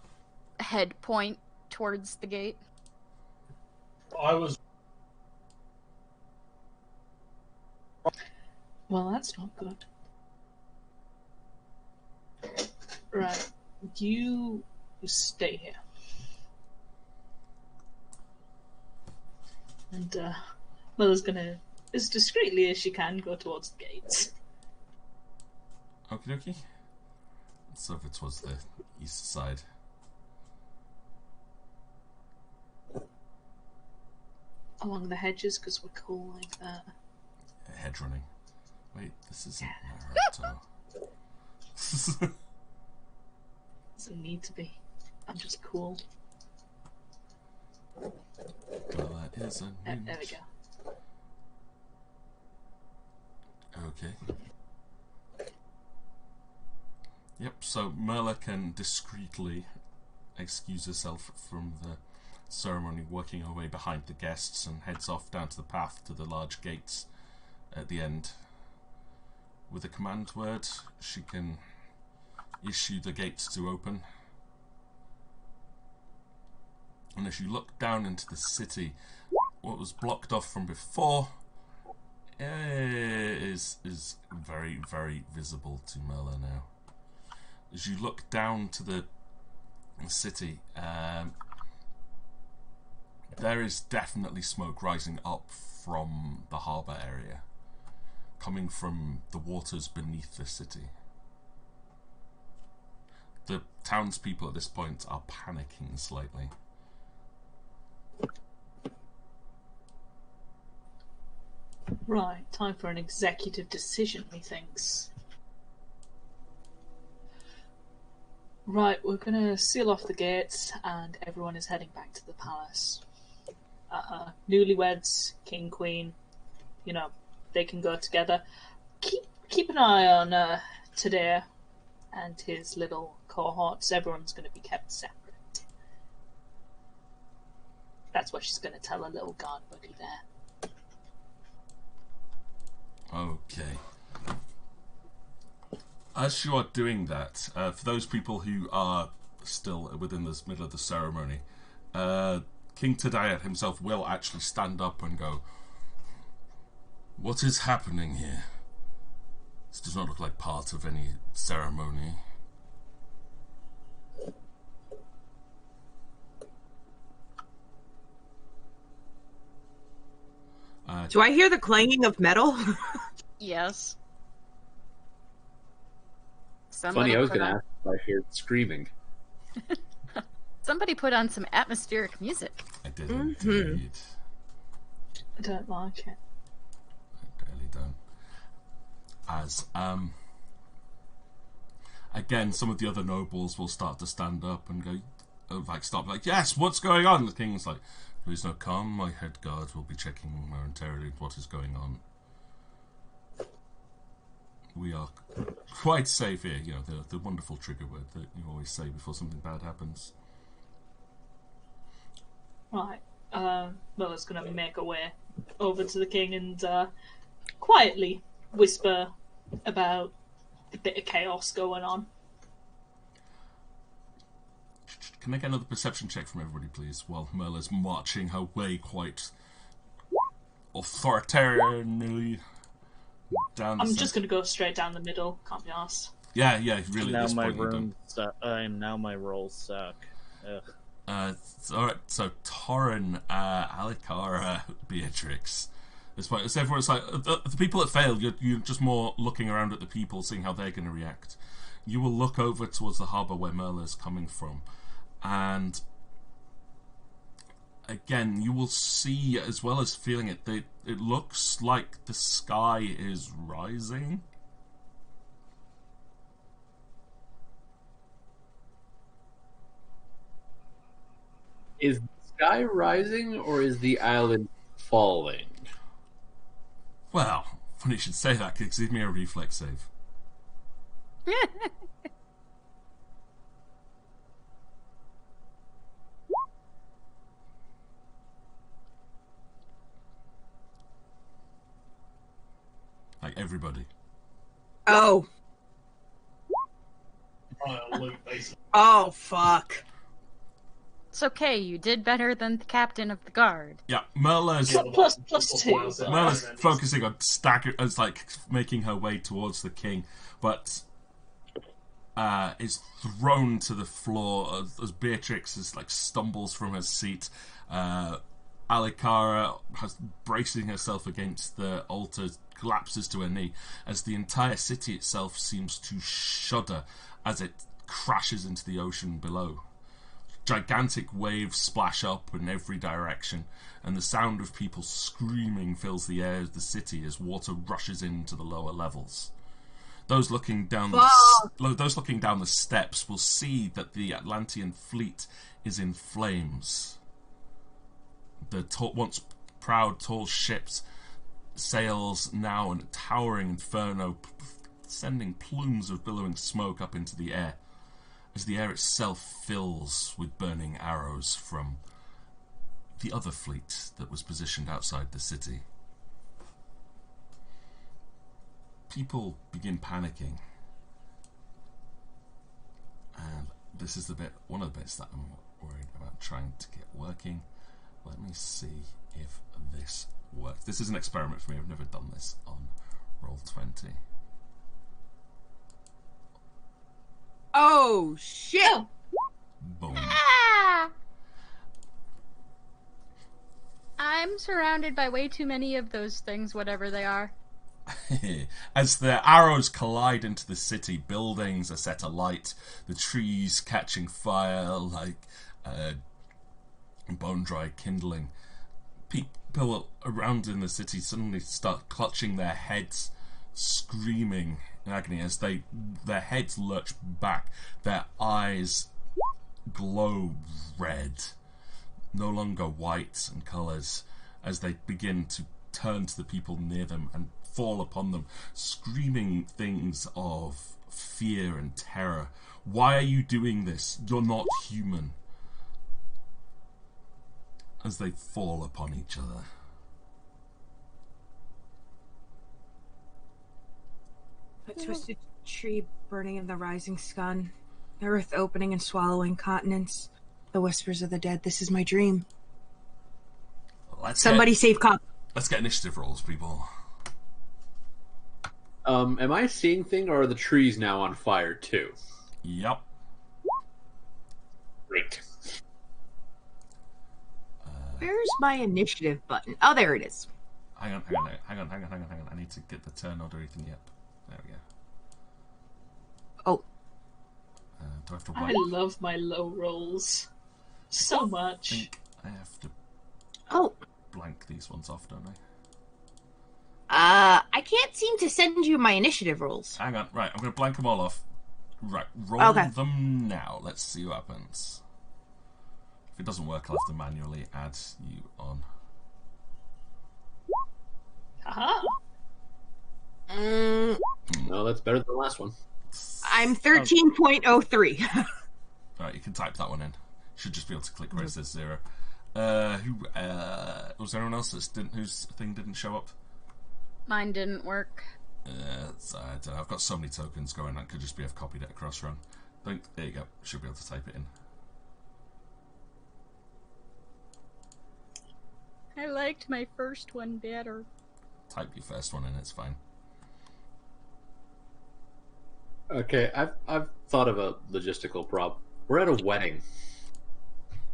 head point towards the gate. Well, that's not good. Right. You stay here. And, Merla's gonna, as discreetly as she can, go towards the gates. Okie dokie. So if it was the east side. Along the hedges, because we're cool like that. Hedge running. Wait, this isn't Naruto. Doesn't need to be. I'm just cool. Well, that is a There we go. Okay. Yep, so Merla can discreetly excuse herself from the ceremony, working her way behind the guests, and heads off down to the path to the large gates at the end. With a command word, she can issue the gates to open. And as you look down into the city, what was blocked off from before is very, very visible to Merla now. As you look down to the city, there is definitely smoke rising up from the harbour area, coming from the waters beneath the city. The townspeople at this point are panicking slightly. Right, time for an executive decision, methinks. Right, we're gonna seal off the gates, and everyone is heading back to the palace. Newlyweds, king, queen, you know, they can go together. Keep an eye on Tadea and his little cohorts. Everyone's gonna be kept separate. That's what she's going to tell her little guard buddy there. Okay. As you are doing that, for those people who are still within the middle of the ceremony, King Tadayat himself will actually stand up and go, "What is happening here? This does not look like part of any ceremony." Do I hear the clanging of metal? Yes. Funny, I was going to on, ask if I heard screaming. somebody put on some atmospheric music. I did indeed. I don't like it. I really don't. As, again, some of the other nobles will start to stand up and go, stop, yes, what's going on? The king's like, please no calm, my head guard will be checking momentarily what is going on. We are quite safe here, you know, the wonderful trigger word that you always say before something bad happens. Right. Moa's going to make her way over to the king and quietly whisper about the bit of chaos going on. Can I get another perception check from everybody, please, while Merla's marching her way quite authoritarianly down the I'm just going to go straight down the middle. Can't be arsed. Yeah, really. Now this my point you room now my rolls suck. Ugh. Alright, so Torrin, Alicara, Beatrix. This point, so everyone's like, the people that failed, you're just more looking around at the people, seeing how they're going to react. You will look over towards the harbour where Merla's coming from, and again, you will see, as well as feeling it, that it looks like the sky is rising. Is the sky rising or is the island falling? Well, funny you should say that, because give me a reflex save. Like everybody. Oh. Oh, fuck. It's okay, you did better than the captain of the guard. Yeah, Merla's Plus 2. Merla's focusing on as like making her way towards the king, but is thrown to the floor as Beatrix is like stumbles from her seat. Alicara has bracing herself against the altar, collapses to her knee as the entire city itself seems to shudder as it crashes into the ocean below. Gigantic waves splash up in every direction, and the sound of people screaming fills the air of the city as water rushes into the lower levels. Those looking down the steps will see that the Atlantean fleet is in flames. The once proud tall ships sails now in a towering inferno, sending plumes of billowing smoke up into the air, as the air itself fills with burning arrows from the other fleet that was positioned outside the city. People begin panicking, and this is one of the bits that I'm worried about trying to get working. Let me see if this works. This is an experiment for me. I've never done this on Roll20. Oh, shit! Boom. Ah! I'm surrounded by way too many of those things, whatever they are. As the arrows collide into the city, buildings are set alight, the trees catching fire like bone-dry kindling. People around in the city suddenly start clutching their heads, screaming in agony as their heads lurch back, their eyes glow red, no longer white in colours, as they begin to turn to the people near them and fall upon them, screaming things of fear and terror. Why are you doing this? You're not human. as they fall upon each other. A twisted tree burning in the rising sun, earth opening and swallowing continents, the whispers of the dead. This is my dream. Somebody save Cop. Let's get initiative rolls, people. Am I seeing things, or are the trees now on fire too? Yep. Great. Where's my initiative button? Oh, there it is. Hang on. I need to get the turn order everything. Yep. There we go. Oh. Do I have to I love my low rolls so much. I think I have to blank these ones off, don't I? I can't seem to send you my initiative rolls. Hang on. Right, I'm going to blank them all off. Right, roll them now. Let's see what happens. If it doesn't work, I'll have to manually add you on. Haha. No, that's better than the last one. I'm 13.03. Right, you can type that one in. Should just be able to click where it says 0. Was there anyone else whose thing didn't show up? Mine didn't work. I don't know. I've got so many tokens going. That could just be I've copied it across wrong. There you go. Should be able to type it in. I liked my first one better. Type your first one in. It's fine. Okay, I've thought of a logistical problem. We're at a wedding.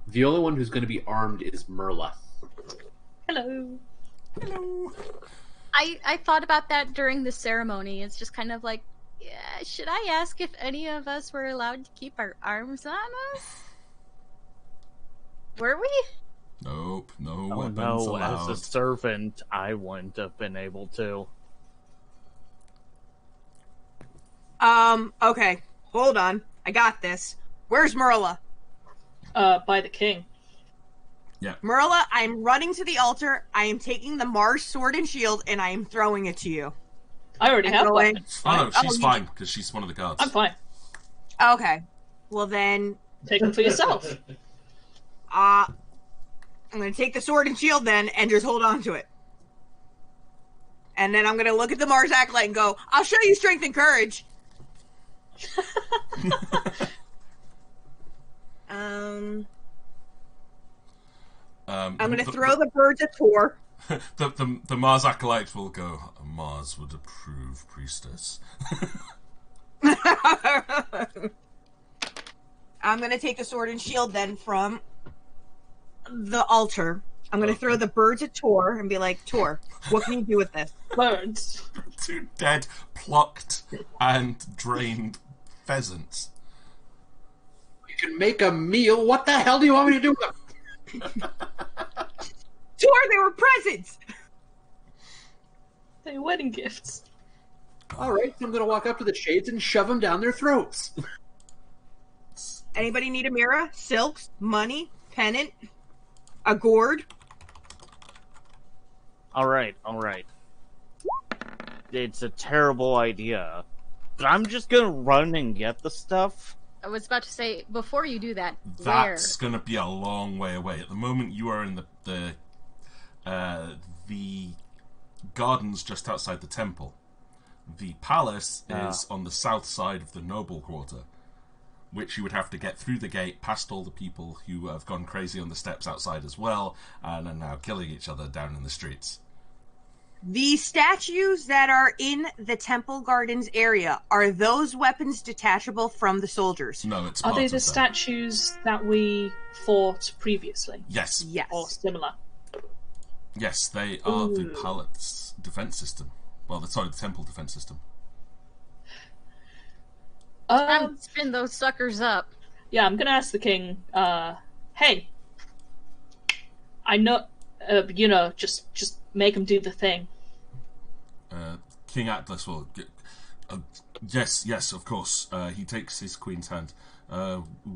The only one who's going to be armed is Merla. Hello. Hello. I thought about that during the ceremony. It's just kind of like, yeah, should I ask if any of us were allowed to keep our arms on us? Were we? Nope, no Oh weapons no, allowed. as a servant, I wouldn't have been able to. Okay. Hold on. I got this. Where's Merla? By the king. Yeah. Merla, I'm running to the altar. I am taking the Mars sword and shield, and I am throwing it to you. I already have going- one. Oh no, she's you fine because she's one of the guards. I'm fine. Okay. Well then, Take them for yourself. I'm gonna take the sword and shield then, and just hold on to it. And then I'm gonna look at the Mars acolyte and go, "I'll show you strength and courage." I'm gonna throw the birds a tour. The Mars acolyte will go. Mars would approve, priestess. I'm gonna take the sword and shield then from the altar. I'm gonna throw the birds a tour and be like, "Tour, what can you do with this?" Birds. 2 dead, plucked, and drained pheasants. You can make a meal. What the hell do you want me to do with them? Tour, they were presents. They're wedding gifts. All right, so I'm going to walk up to the shades and shove them down their throats. Anybody need a mirror? Silks, money, pennant, a gourd. All right. It's a terrible idea, but I'm just gonna run and get the stuff. I was about to say, before you do that, That's going to be a long way away. At the moment, you are in the gardens just outside the temple. The palace is on the south side of the noble quarter, which you would have to get through the gate, past all the people who have gone crazy on the steps outside as well, and are now killing each other down in the streets. The statues that are in the temple gardens area, are those weapons detachable from the soldiers? No, it's Are part they of the them. statues that we fought previously? Yes. Yes. Or similar? Yes, they are the Ooh. palace defense system. Well, sorry, the temple defense system. spin those suckers up. Yeah, I'm gonna ask the king, hey, I know, just make him do the thing. King Atlas will... yes, of course. He takes his queen's hand.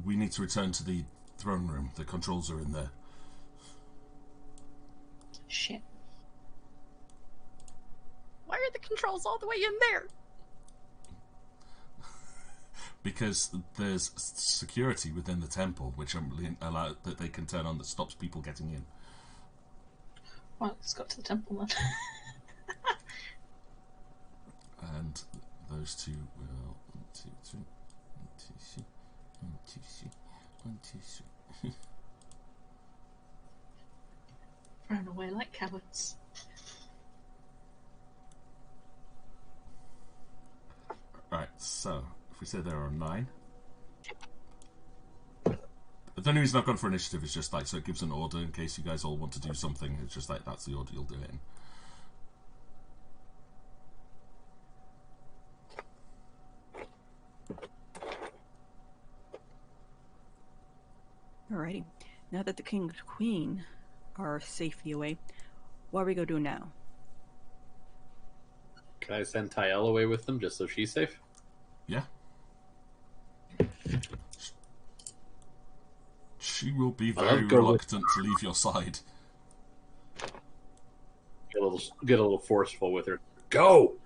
We need to return to the throne room. The controls are in there. Shit. Why are the controls all the way in there? because there's security within the temple, which that they can turn on that stops people getting in. Well, let's go to the temple then. And those two will 1, 2, 3, 1, 2, 3, 1, 2, 3, 1, 2, 3. Run away like cowards. Right, so if we say there are 9. The only reason I've gone for initiative is just like so it gives an order in case you guys all want to do something. It's just like that's the order you'll do it in. Alrighty. Now that the king and queen are safely away, what are we gonna do now? Can I send Tyel away with them just so she's safe? Yeah. She will be very reluctant to leave your side. Get a little forceful with her. Go!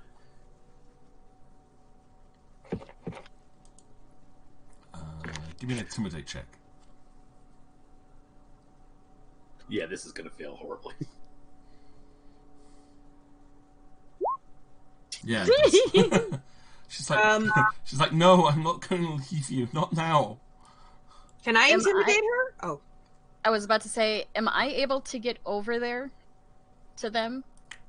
Give me an intimidate check. Yeah, this is going to fail horribly. Yeah. She's like, no, I'm not going to leave you. Not now. Can I intimidate her? Oh. I was about to say, am I able to get over there to them?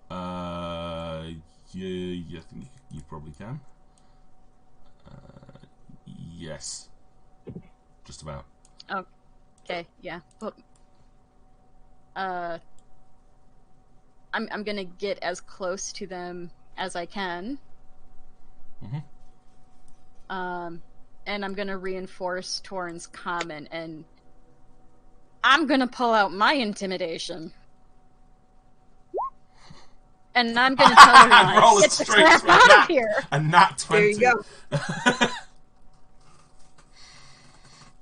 Yeah, I think you probably can. Yes. Just about. Okay, yeah. But, I'm gonna get as close to them as I can. Mm-hmm. And I'm gonna reinforce Torrn's comment, and I'm gonna pull out my intimidation. And I'm gonna tell her, Roll get it the straight crap to a out nat- of here! A nat 20. There you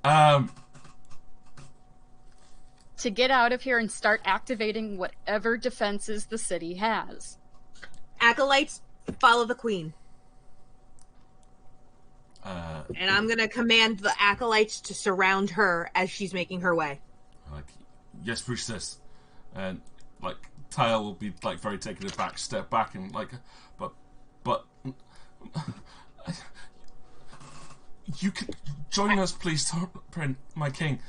go. To get out of here and start activating whatever defenses the city has. Acolytes, follow the queen. And I'm gonna command the acolytes to surround her as she's making her way. Like, yes, priestess. And, like, Tyel will be, like, very taken aback, step back, and, like, but... You can join us, please, my king.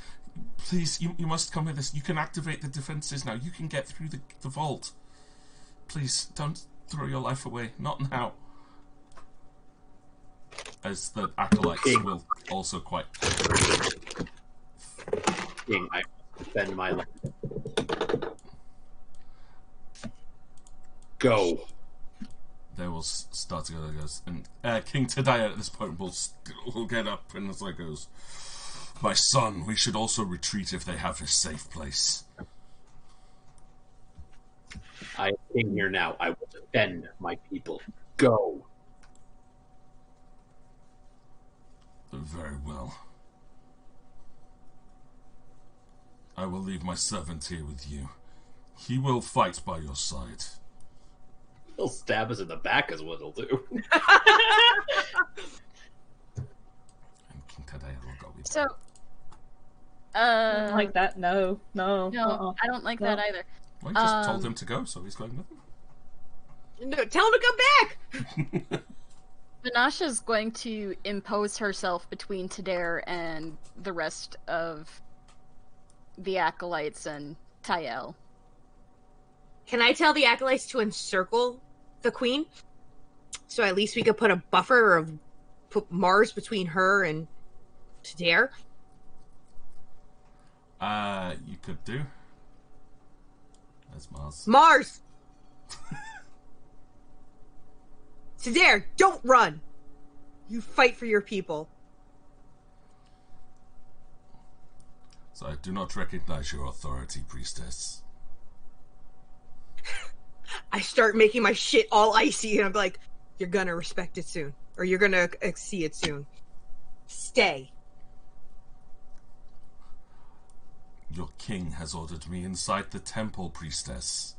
Please, you must come with us. You can activate the defenses now. You can get through the vault. Please, don't throw your life away. Not now. As the acolytes will also quite... King, I spend my life. Go. They will start to go there, goes, and King Tadaya at this point will get up and as like goes, my son, we should also retreat if they have a safe place. I am king here now. I will defend my people. Go. Very well. I will leave my servant here with you. He will fight by your side. He'll stab us in the back is what he'll do. And King Tadaya will go with So, I don't like that. No. no, I don't like that either. Well, you just told him to go, so he's going with him. No, tell him to come back! Vanasha's going to impose herself between Tadair and the rest of the Acolytes and Tyel. Can I tell the acolytes to encircle the queen? So at least we could put a buffer or put Mars between her and Tadair? You could do. There's Mars. Mars! Tadair, don't run! You fight for your people. So I do not recognize your authority, priestess. I start making my shit all icy and I'm like, you're gonna respect it soon. Or you're gonna see it soon. Stay. Your king has ordered me inside the temple, priestess.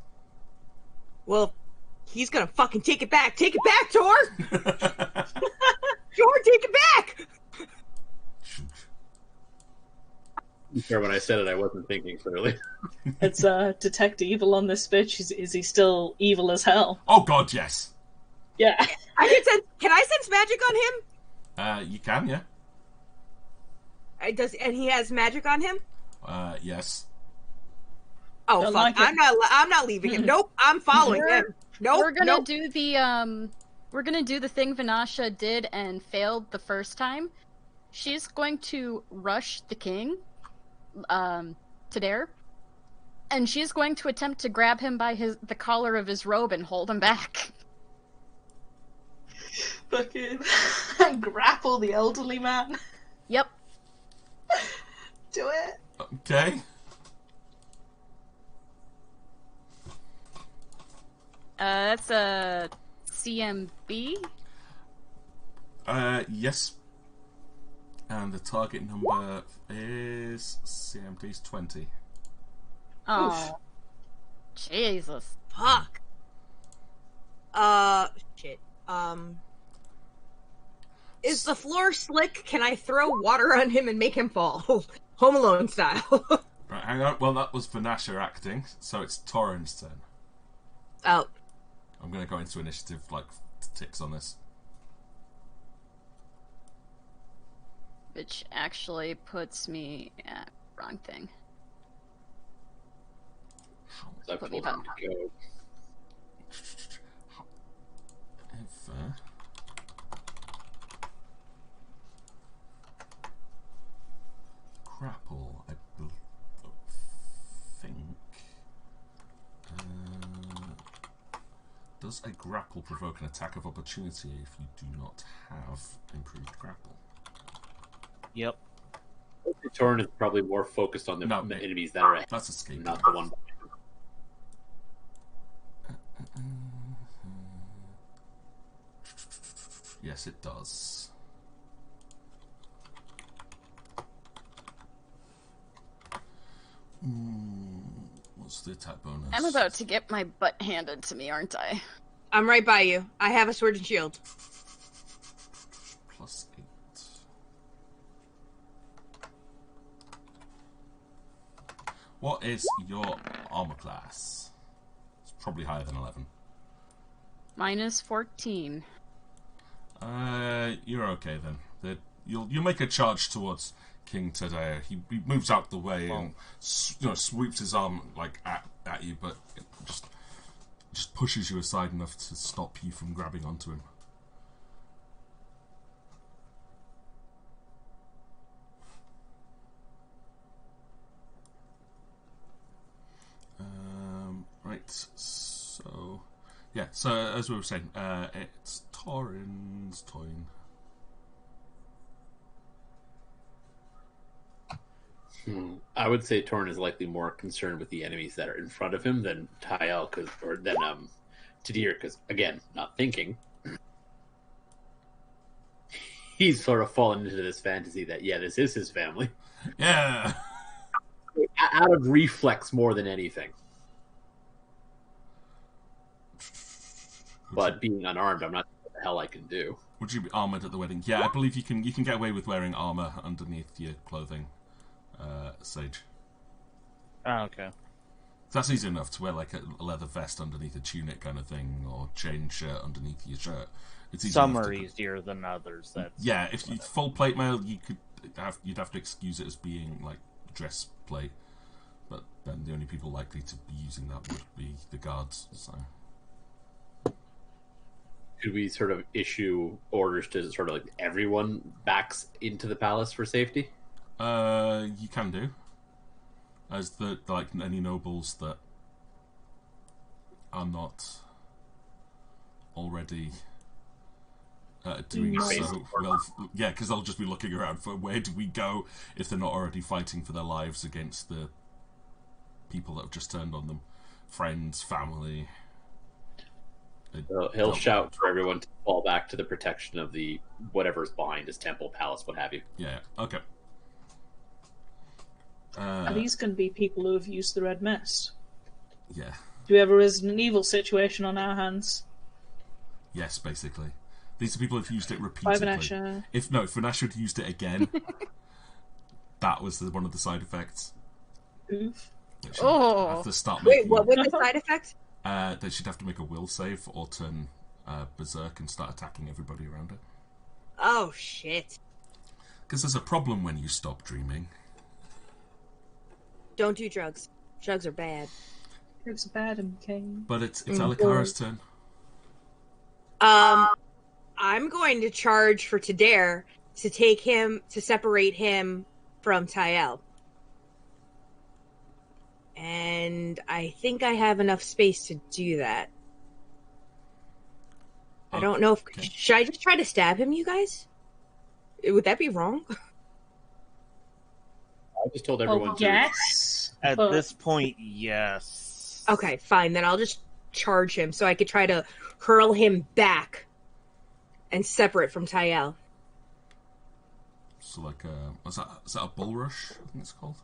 Well, he's gonna fucking take it back. Take it back, Tor! Tor, take it back! Sure, when I said it, I wasn't thinking clearly. Let's detect evil on this bitch. Is he still evil as hell? Oh God, yes. Yeah. Can I sense magic on him? You can, yeah. And he has magic on him? Yes. Oh Don't fuck! like it. I'm not leaving him. Nope, I'm following him. Nope. We're gonna nope. do the we're gonna do the thing Vanasha did and failed the first time. She's going to rush the king, to dare, and she's going to attempt to grab him by the collar of his robe and hold him back. Fucking grapple the elderly man. Yep. Do it. Okay. That's a CMB. Yes. And the target number is CMD's 20. Oh, Jesus. Fuck. Shit. Is the floor slick? Can I throw water on him and make him fall? Home Alone style. Right, hang on. Well, that was Vanasha acting, so it's Torrin's turn. Oh. I'm going to go into initiative, ticks on this. Which actually puts me at wrong thing. I've Put me told him back. to go. If, grapple, I think. Does a grapple provoke an attack of opportunity if you do not have improved grapple? Yep. Torrin is probably more focused on the enemies that are at That's escape. not the one. Yes, it does. What's the attack bonus? I'm about to get my butt handed to me, aren't I? I'm right by you. I have a sword and shield. +8. What is your armor class? It's probably higher than 11. Minus 14. You're okay then. You'll make a charge towards King today. He moves out the way and sweeps his arm at you, but it just pushes you aside enough to stop you from grabbing onto him. Right, so yeah, so as we were saying, it's Torrin's turn. I would say Torrin is likely more concerned with the enemies that are in front of him than Tael, or than Tadir, because again, not thinking. He's sort of fallen into this fantasy that this is his family. Yeah. Out of reflex more than anything. But being unarmed, I'm not sure what the hell I can do. Would you be armored at the wedding? Yeah, I believe you can get away with wearing armor underneath your clothing, Sage. Oh, okay. That's easy enough to wear a leather vest underneath a tunic kind of thing, or chain shirt underneath your shirt. It's easy Some enough are to... easier than others. Yeah, if you full plate mail, you'd have to excuse it as being dress plate. But then the only people likely to be using that would be the guards. So. Could we sort of issue orders to sort of everyone backs into the palace for safety? You can do. As any nobles that are not already doing so. Well, yeah, because they'll just be looking around for where do we go if they're not already fighting for their lives against the people that have just turned on them. Friends, family. He'll shout for everyone to fall back to the protection of the whatever's behind his temple, palace, what have you. Yeah, okay. Are these going to be people who have used the red mist? Yeah. Do we ever is an evil situation on our hands? Yes, basically. These are people who've used it repeatedly. Vanasha. If Vanasha had used it again, that was one of the side effects. Mm. That she'd Oh. have to start Wait, making, what was the side effect? that she'd have to make a will save or turn berserk and start attacking everybody around her. Oh, shit. Because there's a problem when you stop dreaming. Don't do drugs. Drugs are bad. Drugs are bad, okay. But it's Alikara's turn. I'm going to charge for Tadair to separate him from Tael. And I think I have enough space to do that. I don't know if... Okay. Should I just try to stab him, you guys? Would that be wrong? I just told everyone to. Yes. At but- this point, yes. Okay, fine. Then I'll just charge him so I could try to hurl him back and separate from Tael. So like, is that a bull rush? I think it's called.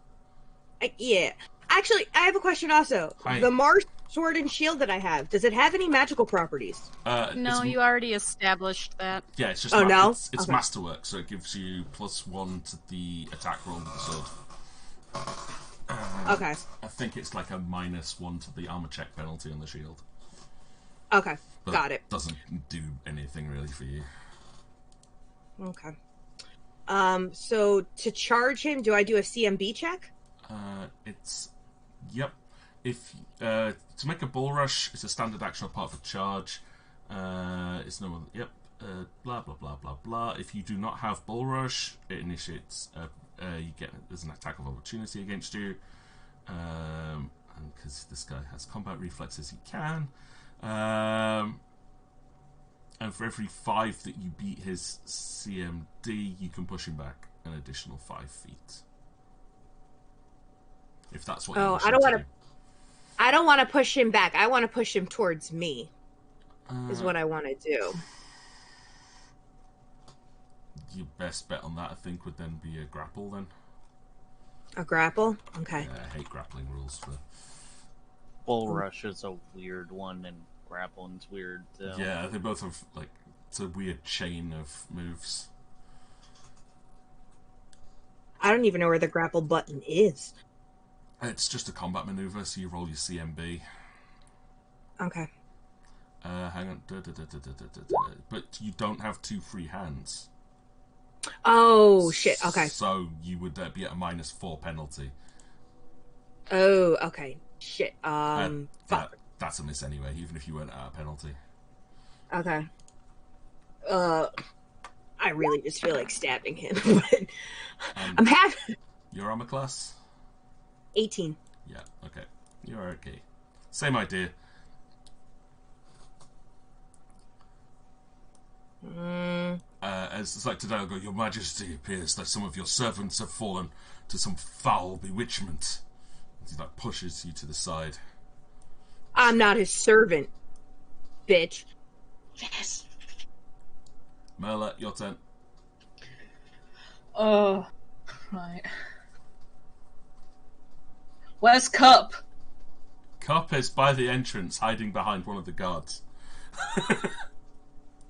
Yeah. Actually, I have a question also. Hi. The Mars sword and shield that I have, does it have any magical properties? No, you already established that. Yeah, it's just Oh, no? it's Okay. masterwork, so it gives you +1 to the attack roll with the sword. Okay. I think it's like a -1 to the armor check penalty on the shield. Okay. But Got it. Doesn't do anything really for you. Okay. So to charge him, do I do a CMB check? Yep. If to make a bull rush, it's a standard action or part of a charge. It's no one. Yep. Blah blah blah blah blah. If you do not have bull rush, it initiates. There's an attack of opportunity against you. And because this guy has combat reflexes, he can. And for every 5 that you beat his CMD, you can push him back an additional 5 feet. If that's what. Oh, you I don't want to. I don't want to push him back. I want to push him towards me. Is what I want to do. Your best bet on that, I think, would then be a grapple. Then. A grapple? Okay. Yeah, I hate grappling rules for. Bull Rush is a weird one, and grappling's weird too. Yeah, they both have like it's a weird chain of moves. I don't even know where the grapple button is. It's just a combat maneuver, so you roll your CMB. Okay. Hang on. But you don't have 2 free hands. Oh, shit. Okay. So you would be at a -4 penalty. Oh, okay. Shit. Fuck. That's a miss anyway, even if you weren't at a penalty. Okay. I really just feel like stabbing him. But I'm happy. Your armor class? 18. Yeah, okay. You're okay. Same idea. As it's like today, I'll go, Your Majesty, appears that some of your servants have fallen to some foul bewitchment. As he like pushes you to the side. I'm not his servant, bitch. Yes. Merla, your turn. Oh, right. Where's Cup? Cup is by the entrance, hiding behind one of the guards.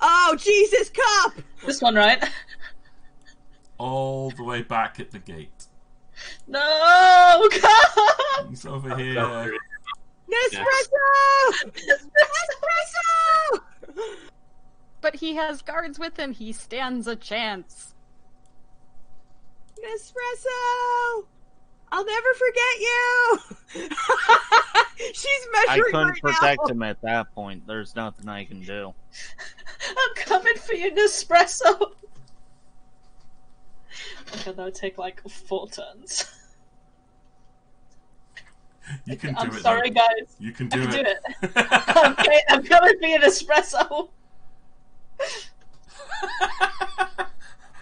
Oh, Jesus, Cup! This one, right? All the way back at the gate. No, Cup! He's over here. Nespresso! Nespresso! But he has guards with him. He stands a chance. Nespresso! I'll never forget you! She's I measuring couldn't right protect now. him at that point. There's nothing I can do. I'm coming for you, Nespresso! Okay, that'll take like 4 turns. You can do I'm it. sorry, though. guys. You can I do can do it. it. Okay, I'm coming for you, Nespresso!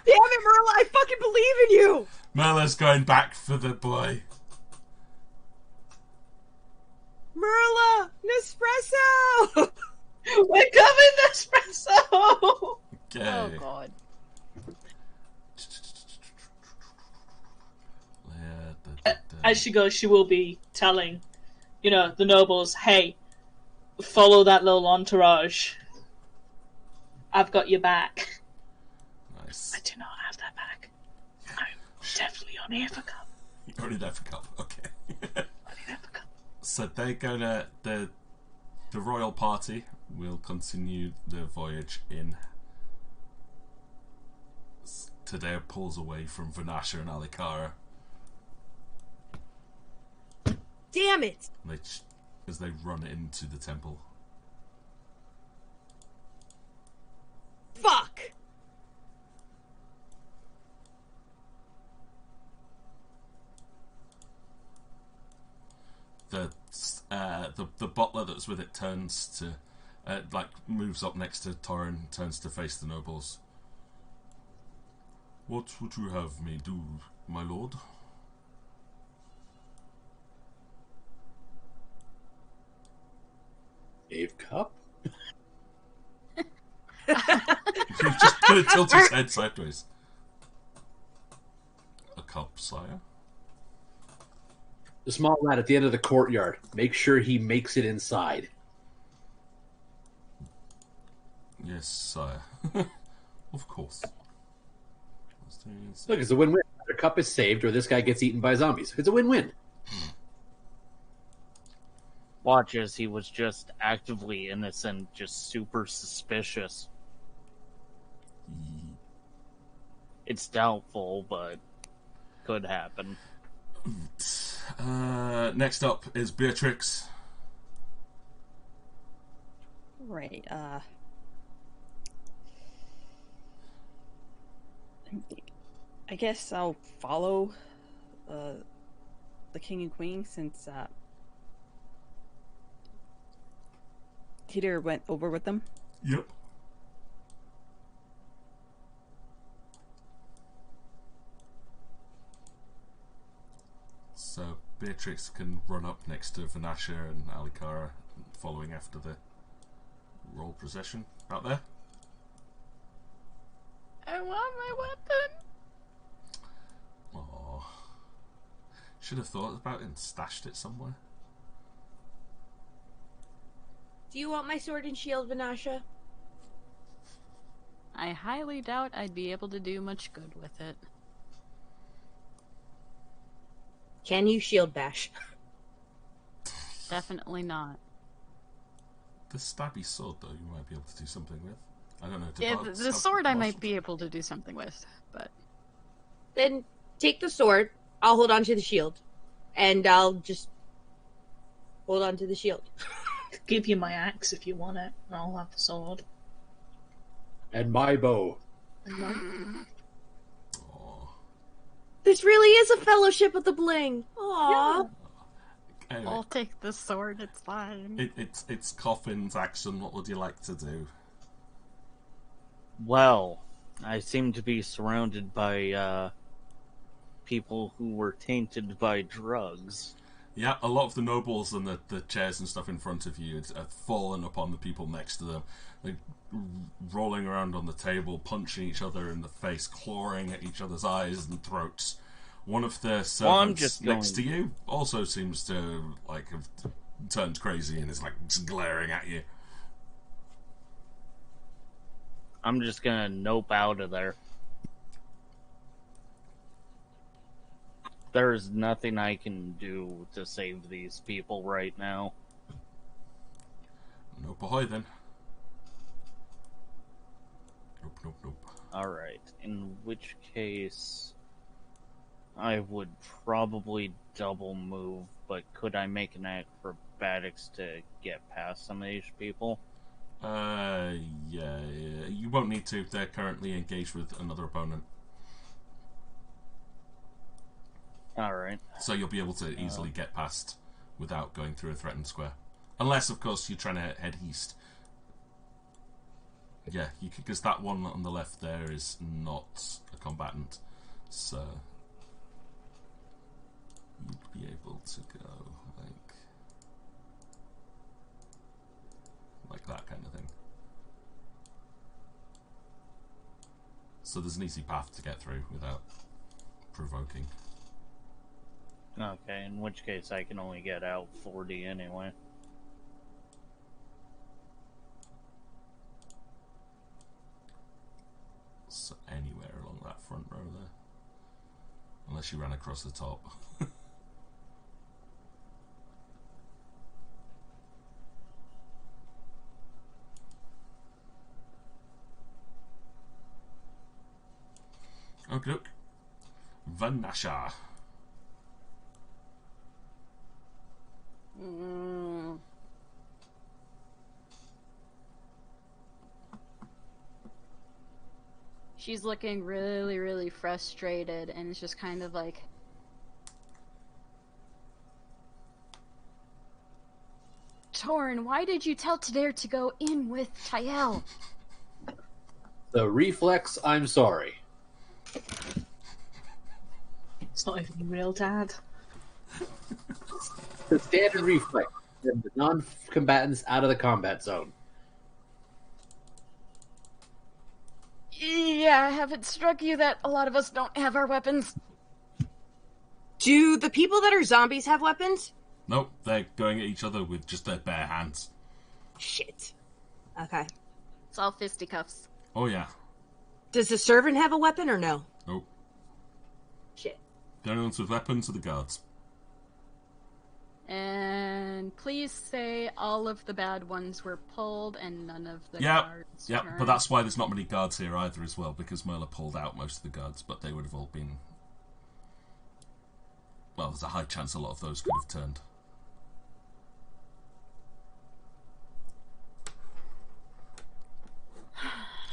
Damn it, Merla, I fucking believe in you! Merla's going back for the boy. Merla! Nespresso! We're coming, Nespresso! Okay. Oh god. As she goes, she will be telling, the nobles, hey, follow that little entourage. I've got your back. Nice. I do not have that back. I'm definitely only have a cup. Only there for cup. Okay. Only there for cup. So they're gonna the royal party will continue their voyage in. Today pulls away from Vanasha and Alikara. Damn it! As they run into the temple. Fuck! The butler that's with it turns to moves up next to Torin, turns to face the nobles. What would you have me do, my lord? Dave Cup? You've just gonna tilt his head sideways. A cup, sire? The small lad at the end of the courtyard. Make sure he makes it inside. Yes, sire. Of course. Look, it's a win-win. Either cup is saved or this guy gets eaten by zombies. It's a win-win. Watch as he was just actively innocent, just super suspicious. It's doubtful, but could happen. Next up is Beatrix. Right, I guess I'll follow the king and queen since Peter went over with them. Yep. So Beatrix can run up next to Vanasha and Alikara, following after the royal procession out there. I want my weapon. Oh, should have thought about it and stashed it somewhere. Do you want my sword and shield, Vanasha? I highly doubt I'd be able to do much good with it. Can you shield bash? Definitely not. The stabby sword, though, you might be able to do something with. I don't know. Yeah, the sword I might be able to do something with, but... Then take the sword, I'll hold on to the shield, and I'll just hold on to the shield. Give you my axe if you want it, and I'll have the sword. And my bow. Oh. This really is a fellowship of the bling. Aww. Anyway, I'll take the sword, it's fine. it's Coffin's action. What would you like to do? Well, I seem to be surrounded by people who were tainted by drugs. Yeah, a lot of the nobles and the chairs and stuff in front of you have fallen upon the people next to them. They're rolling around on the table, punching each other in the face, clawing at each other's eyes and throats. One of the servants next to you also seems to have turned crazy and is just glaring at you. I'm just gonna nope out of there. There's nothing I can do to save these people right now. Nope ahoy then. Nope. Alright, in which case I would probably double move, but could I make an acrobatics to get past some of these people? Yeah. You won't need to. They're currently engaged with another opponent. Alright. So you'll be able to easily get past without going through a threatened square. Unless, of course, you're trying to head east. Yeah, you could, because that one on the left there is not a combatant. So you'd be able to go like that kind of thing. So there's an easy path to get through without provoking. Okay, in which case I can only get out 40 anyway. So anywhere along that front row there. Unless you ran across the top. Okay, look. Vanasha. She's looking really, really frustrated, and it's just kind of like... Torn, why did you tell Tadair to go in with Tael? The reflex, I'm sorry. It's not even real, Dad. The standard reflex. Send the non-combatants out of the combat zone. Yeah, haven't struck you that a lot of us don't have our weapons? Do the people that are zombies have weapons? Nope, they're going at each other with just their bare hands. Shit. Okay. It's all fisticuffs. Oh yeah. Does the servant have a weapon or no? Nope. Shit. The only ones with weapons are the guards. And please say all of the bad ones were pulled and none of the Yep, guards yep, turned. but that's why there's not many guards here either as well, because Merla pulled out most of the guards, but they would have all been... Well, there's a high chance a lot of those could have turned.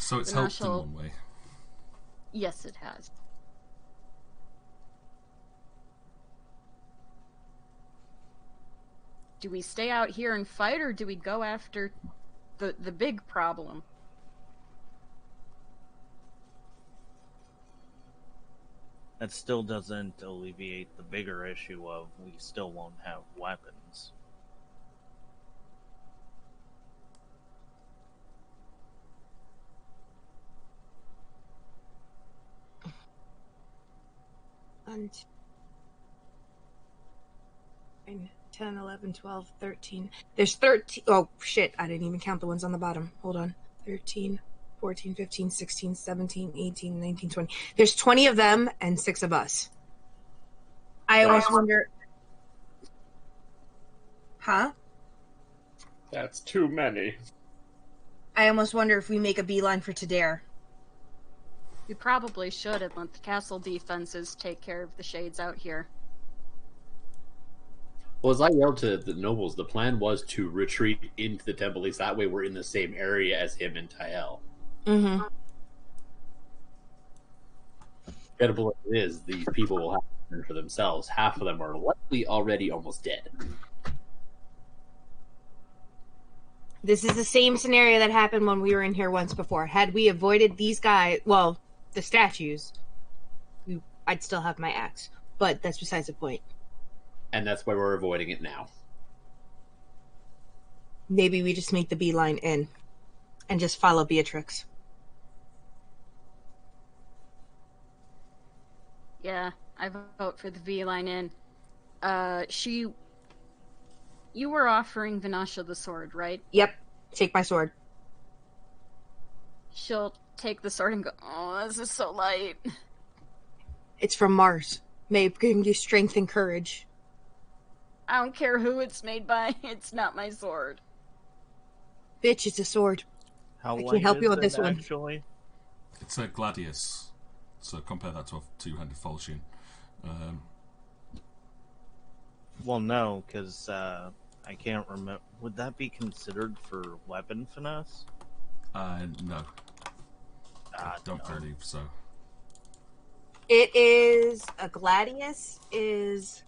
So it's helped in one way. Yes, it has. Do we stay out here and fight, or do we go after the big problem? That still doesn't alleviate the bigger issue of we still won't have weapons. And 10, 11, 12, 13. There's 13. Oh, shit. I didn't even count the ones on the bottom. Hold on. 13, 14, 15, 16, 17, 18, 19, 20. There's 20 of them and 6 of us. I almost wonder... Huh? That's too many. I almost wonder if we make a beeline for Tadair. We probably should and let the castle defenses take care of the shades out here. Well, as I yelled to the nobles, the plan was to retreat into the temple. At least that way we're in the same area as him and Tael. Mm-hmm. Incredible it is, these people will have to fend for themselves. Half of them are likely already almost dead. This is the same scenario that happened when we were in here once before. Had we avoided these guys, well, the statues, I'd still have my axe. But that's besides the point. And that's why we're avoiding it now. Maybe we just make the beeline in and just follow Beatrix. Yeah, I vote for the V-line in. You were offering Vanasha the sword, right? Yep. Take my sword. She'll take the sword and go, oh, this is so light. It's from Mars. May it bring you strength and courage. I don't care who it's made by, it's not my sword. Bitch, it's a sword. How I light can't help is you on it, this one. actually? It's a gladius, so compare that to a two-handed falchion. Well, no, because I can't remember. Would that be considered for weapon finesse? No. I don't believe so. It is a gladius. Is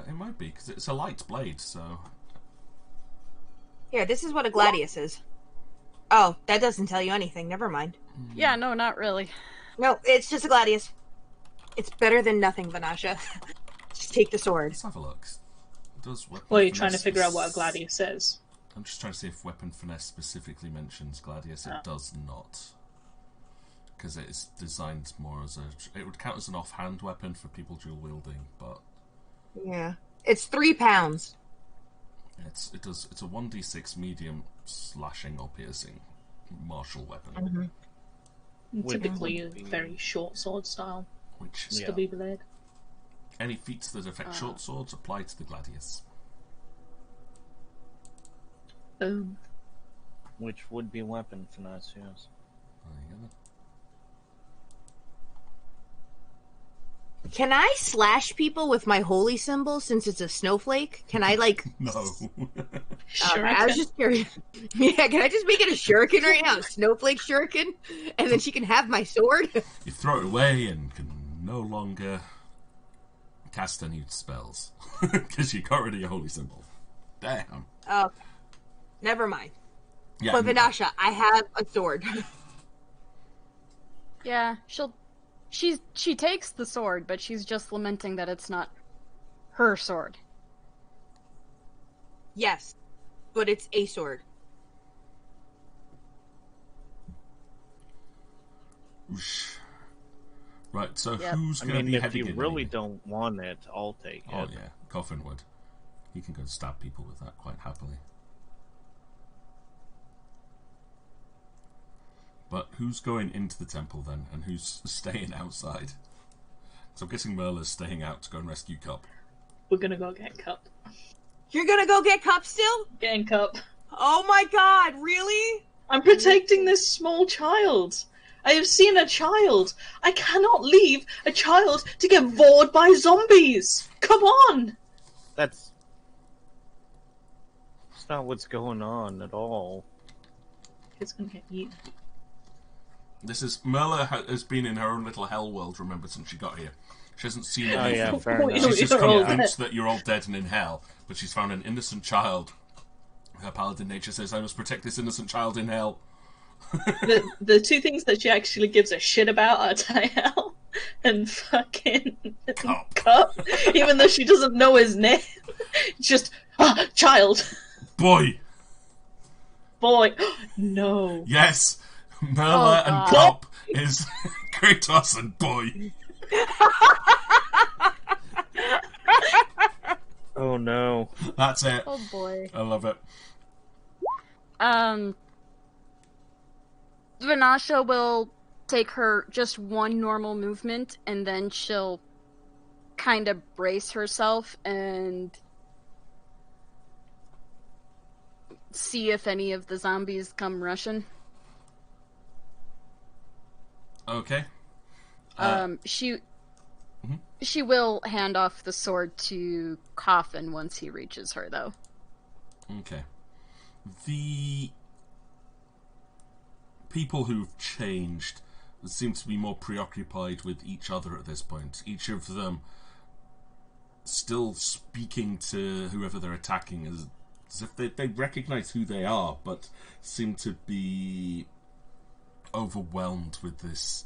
It might be, because it's a light blade, so... here. This is what a gladius is. Oh, that doesn't tell you anything. Never mind. Yeah, no, not really. No, it's just a gladius. It's better than nothing, Vanasha. Just take the sword. Let's have a look. Does weapon Well, you're trying to finesse figure out what a gladius is. I'm just trying to see if weapon finesse specifically mentions gladius. It does not. Because it is designed more as a... It would count as an offhand weapon for people dual wielding, but... Yeah. It's 3 pounds. It's a 1d6 medium slashing or piercing martial weapon. Mm-hmm. Which Typically a would be- very short sword style. Which Stubby blade. any feats that affect short swords apply to the gladius. Boom. Which would be weapon finesse, yes. There you go. Can I slash people with my holy symbol since it's a snowflake? Can I, like... No. Sure. I was just curious. Yeah, can I just make it a shuriken right now? A snowflake shuriken? And then she can have my sword? You throw it away and can no longer cast any spells. Because you got rid of your holy symbol. Damn. Oh, never mind. Yeah, But Vinasha, I have a sword. Yeah, she takes the sword, but she's just lamenting that it's not her sword. Yes, but it's a sword. Whoosh. Right, so Yep. who's I going to mean, be if heading you in? really maybe? don't want it, I'll take it. Oh yeah, Coffin would. He can go stab people with that quite happily. But who's going into the temple then, and who's staying outside? So I'm guessing Merla's staying out to go and rescue Cup. We're gonna go get Cup. You're gonna go get Cup still? Getting Cup. Oh my god, really? I'm protecting this small child. I have seen a child. I cannot leave a child to get vored by zombies. Come on. That's not what's going on at all. It's gonna get eaten. This is Merla has been in her own little hell world. Remember, since she got here, she hasn't seen Oh anything. yeah, fair enough. She's just You're all convinced that you're all dead and in hell, but she's found an innocent child. Her paladin nature says, "I must protect this innocent child in hell." The two things that she actually gives a shit about are Tayel and fucking Cup. Even though she doesn't know his name. Just, child. Boy, Boy. No. yes, Merla Oh, and God. Cup is Kratos and Boy. Oh no. That's it. Oh boy. I love it. Vanasha will take her just one normal movement, and then she'll kind of brace herself and see if any of the zombies come rushing. Okay. She will hand off the sword to Coffin once he reaches her, though. Okay. The people who've changed seem to be more preoccupied with each other at this point. Each of them still speaking to whoever they're attacking as if they recognize who they are, but seem to be overwhelmed with this,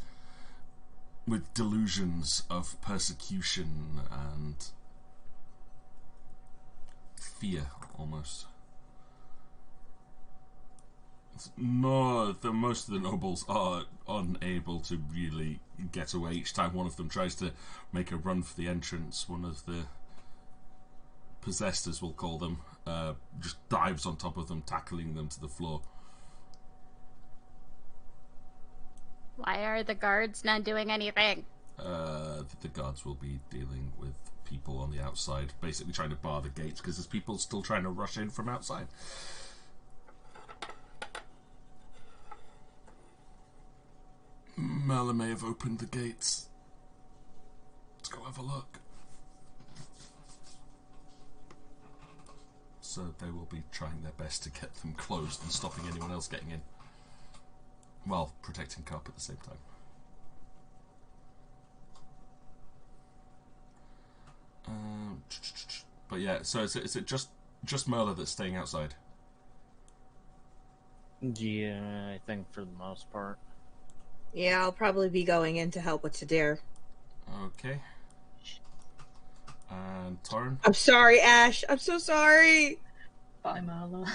with delusions of persecution and fear, almost. No, most of the nobles are unable to really get away. Each time one of them tries to make a run for the entrance, one of the possessed, as we'll call them, just dives on top of them, tackling them to the floor. Why are the guards not doing anything? The guards will be dealing with people on the outside, basically trying to bar the gates because there's people still trying to rush in from outside. Merla may have opened the gates. Let's go have a look. So they will be trying their best to get them closed and stopping anyone else getting in, while protecting Cup at the same time. But yeah, so is it just Merla that's staying outside? Yeah, I think for the most part. Yeah, I'll probably be going in to help with Tadair. Okay. And Torrin? I'm sorry, Ash. I'm so sorry. Bye, Marla.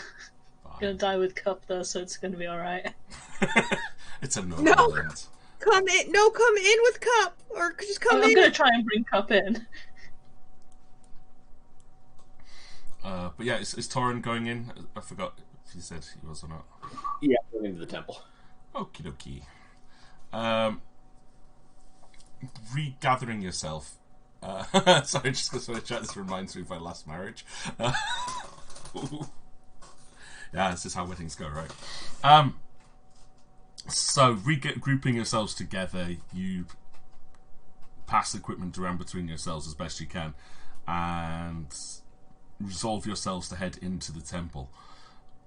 Fine. Gonna die with Cup though, so it's gonna be alright. It's a no. Come in. No, come in with Cup. Or just come I'm in. gonna try and bring Cup in. But yeah, is Torrin going in? I forgot if you said he was or not. Yeah, going into the temple. Okie dokie. regathering yourself. Sorry, just because I chat, this reminds me of my last marriage. Yeah, this is how weddings go, right? So, grouping yourselves together, you pass equipment around between yourselves as best you can, and resolve yourselves to head into the temple.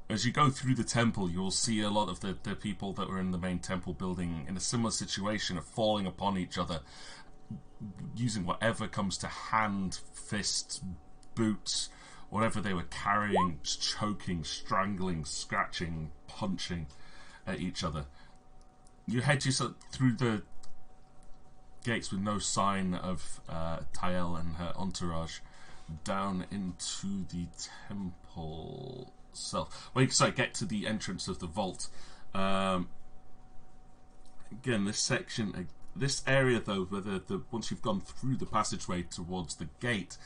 As you go through the temple, you'll see a lot of the people that were in the main temple building in a similar situation of falling upon each other, using whatever comes to hand, fists, boots, whatever they were carrying, choking, strangling, scratching, punching at each other. You head yourself through the gates with no sign of Tael and her entourage down into the temple itself. Well, you can get to the entrance of the vault. Again, this section, this area though, where the once you've gone through the passageway towards the gate,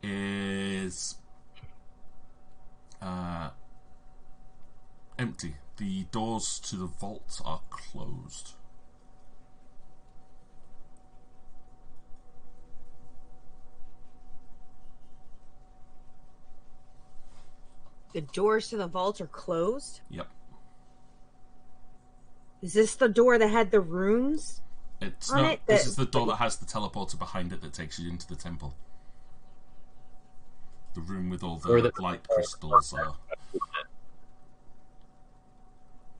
is empty. The doors to the vault are closed. The doors to the vault are closed? Yep. Is this the door that had the runes? It's on not. it? This is the door that has the teleporter behind it that takes you into the temple. The room with all the light crystals are.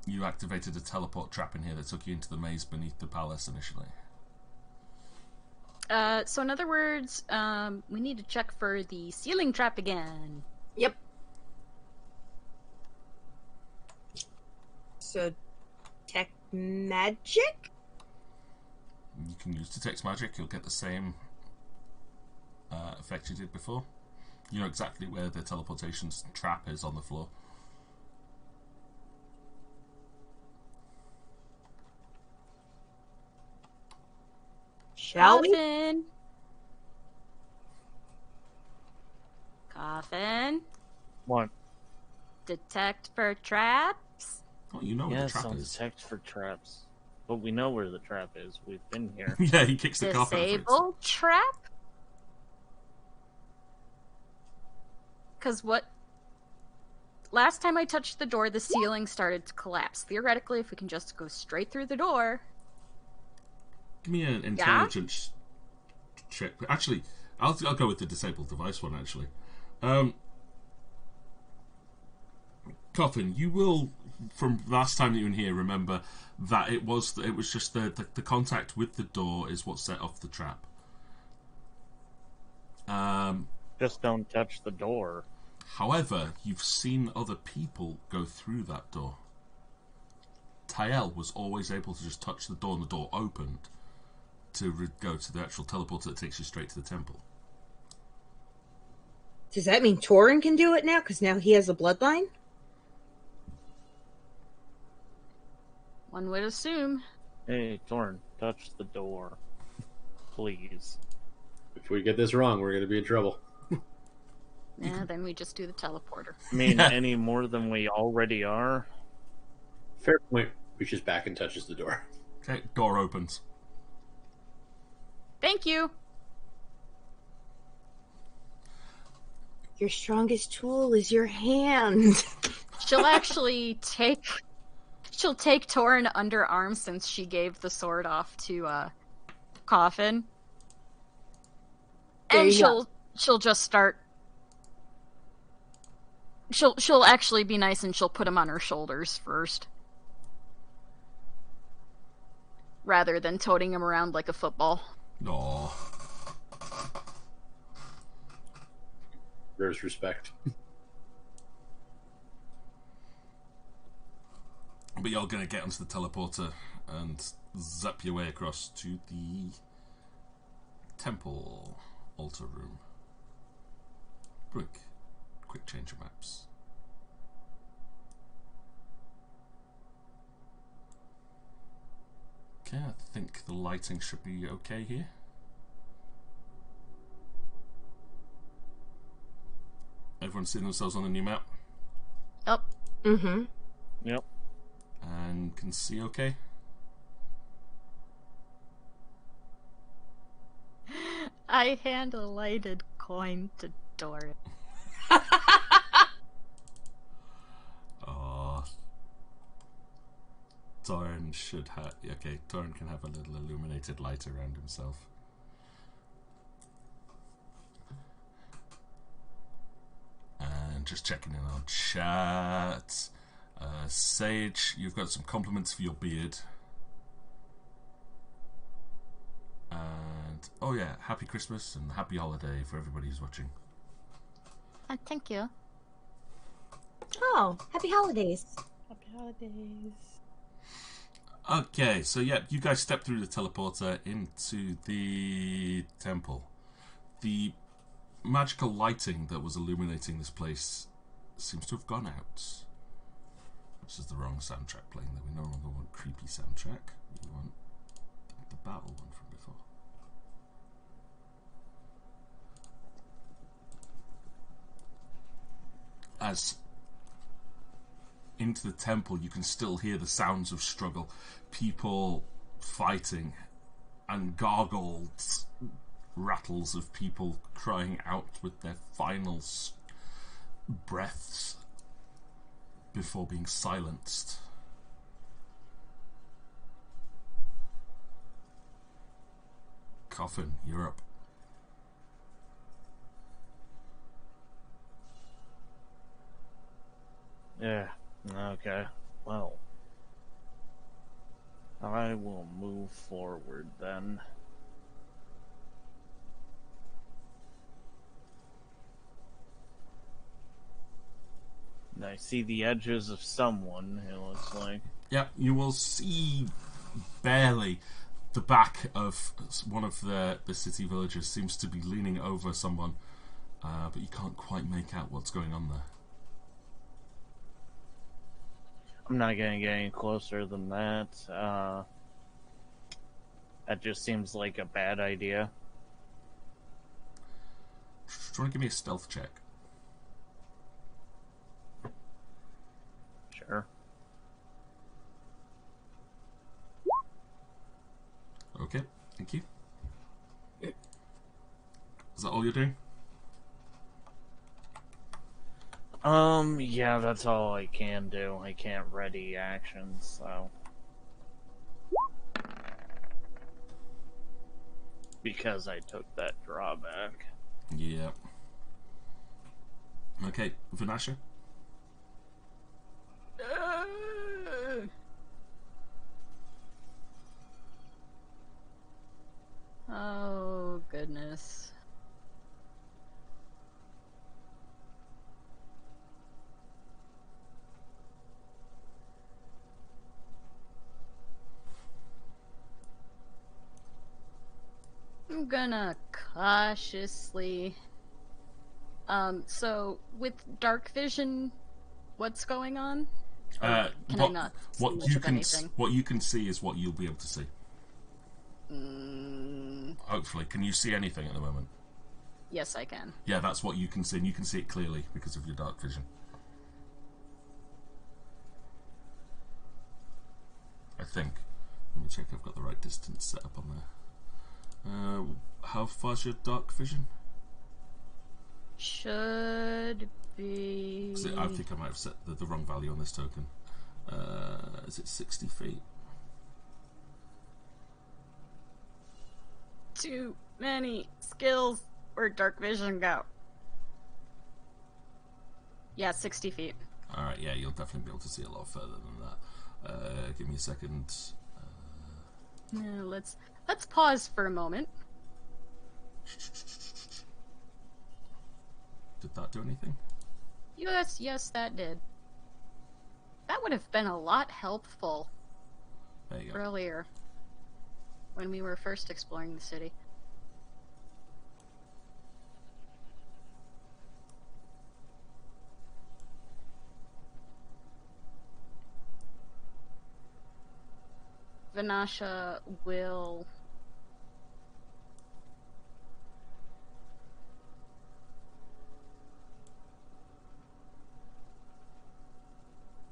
You activated a teleport trap in here that took you into the maze beneath the palace initially. So in other words, we need to check for the ceiling trap again. Yep. So, tech magic? You can use detect magic. You'll get the same effect you did before. You know exactly where the teleportation trap is on the floor. Shall we? Coffin. What? Detect for traps. Oh, you know where the trap I'll is. detect for traps. But we know where the trap is. We've been here. Yeah, he kicks the coffin. Disable trap. Because what? Last time I touched the door, the ceiling started to collapse. Theoretically, if we can just go straight through the door. Give me an intelligence check. Actually, I'll go with the disabled device one. Actually, Coffin, you will, from last time that you were in here, remember that it was just the contact with the door is what set off the trap. Just don't touch the door. However, you've seen other people go through that door. Tael was always able to just touch the door and the door opened to go to the actual teleporter that takes you straight to the temple. Does that mean Torin can do it now? Because now he has a bloodline? One would assume. Hey, Torn, touch the door. Please. If we get this wrong, we're going to be in trouble. Yeah, then we just do the teleporter. I mean, any more than we already are? Fair point. Reaches back and touches the door. Okay, door opens. Thank you. Your strongest tool is your hand. She'll actually take Torin under arm since she gave the sword off to Coffin. And she'll just start She'll actually be nice and she'll put him on her shoulders first. Rather than toting him around like a football. Aww. There's respect. But you're going to get onto the teleporter and zap your way across to the temple altar room. Quick change of maps. Okay, I think the lighting should be okay here. Everyone seeing themselves on the new map? Yep. Mm-hmm. Yep. And can see okay? I hand a lighted coin to Doran. Oh, Doran should have. Okay, Doran can have a little illuminated light around himself. And just checking in on chat. Sage, you've got some compliments for your beard. And oh yeah, happy Christmas and happy holiday for everybody who's watching. Thank you. Oh, happy holidays. Happy holidays. Okay, so yeah, you guys step through the teleporter into the temple. The magical lighting that was illuminating this place seems to have gone out. This is the wrong soundtrack playing, though. We no longer want creepy soundtrack. We want the battle one from before. As into the temple, you can still hear the sounds of struggle, people fighting, and gargled rattles of people crying out with their final breaths before being silenced. Coffin, you're up. Yeah, okay. Well, I will move forward then. And I see the edges of someone, it looks like. Yeah, you will see barely the back of one of the city villagers seems to be leaning over someone, but you can't quite make out what's going on there. I'm not gonna get any closer than that. That just seems like a bad idea. Do you want to give me a stealth check? Sure. Okay, thank you. Is that all you're doing? Yeah, that's all I can do. I can't ready actions, so. Because I took that drawback. Yeah. Okay, Vanasha? Oh, goodness. I'm gonna cautiously... so, with dark vision, what's going on? Or can I not see what much you of can anything? what you can see is what you'll be able to see. Mm, Hopefully, can you see anything at the moment? yes, I can. Yeah, that's what you can see, and you can see it clearly because of your dark vision. I think. Let me check. I've got the right distance set up on there. How far's your dark vision? Should be... I think I might have set the wrong value on this token. Is it 60 feet? Too many skills. Where'd dark vision go? Yeah, 60 feet. Alright, yeah, you'll definitely be able to see a lot further than that. Give me a second. Let's pause for a moment. Did that do anything? Yes, that did. That would have been a lot helpful There you go. earlier when we were first exploring the city. Vanasha will...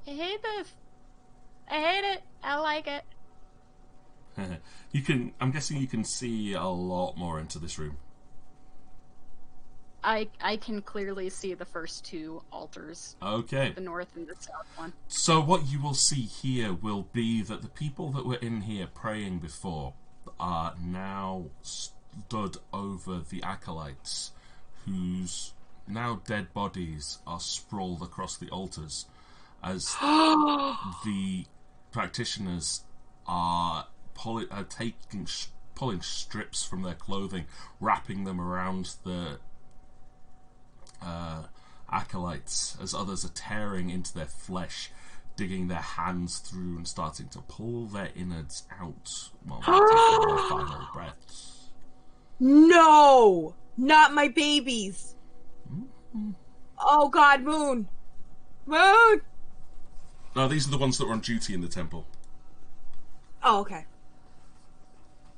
I hate this. I hate it. I like it. I'm guessing you can see a lot more into this room. I can clearly see the first two altars. Okay. The north and the south one. So what you will see here will be that the people that were in here praying before are now stood over the Acolytes, whose now dead bodies are sprawled across the altars, as the practitioners are pulling strips from their clothing, wrapping them around the Acolytes, as others are tearing into their flesh, digging their hands through and starting to pull their innards out while they take their final breaths. No! Not my babies! Mm-hmm. Oh god, Moon! Moon! No, these are the ones that were on duty in the temple. Oh, okay.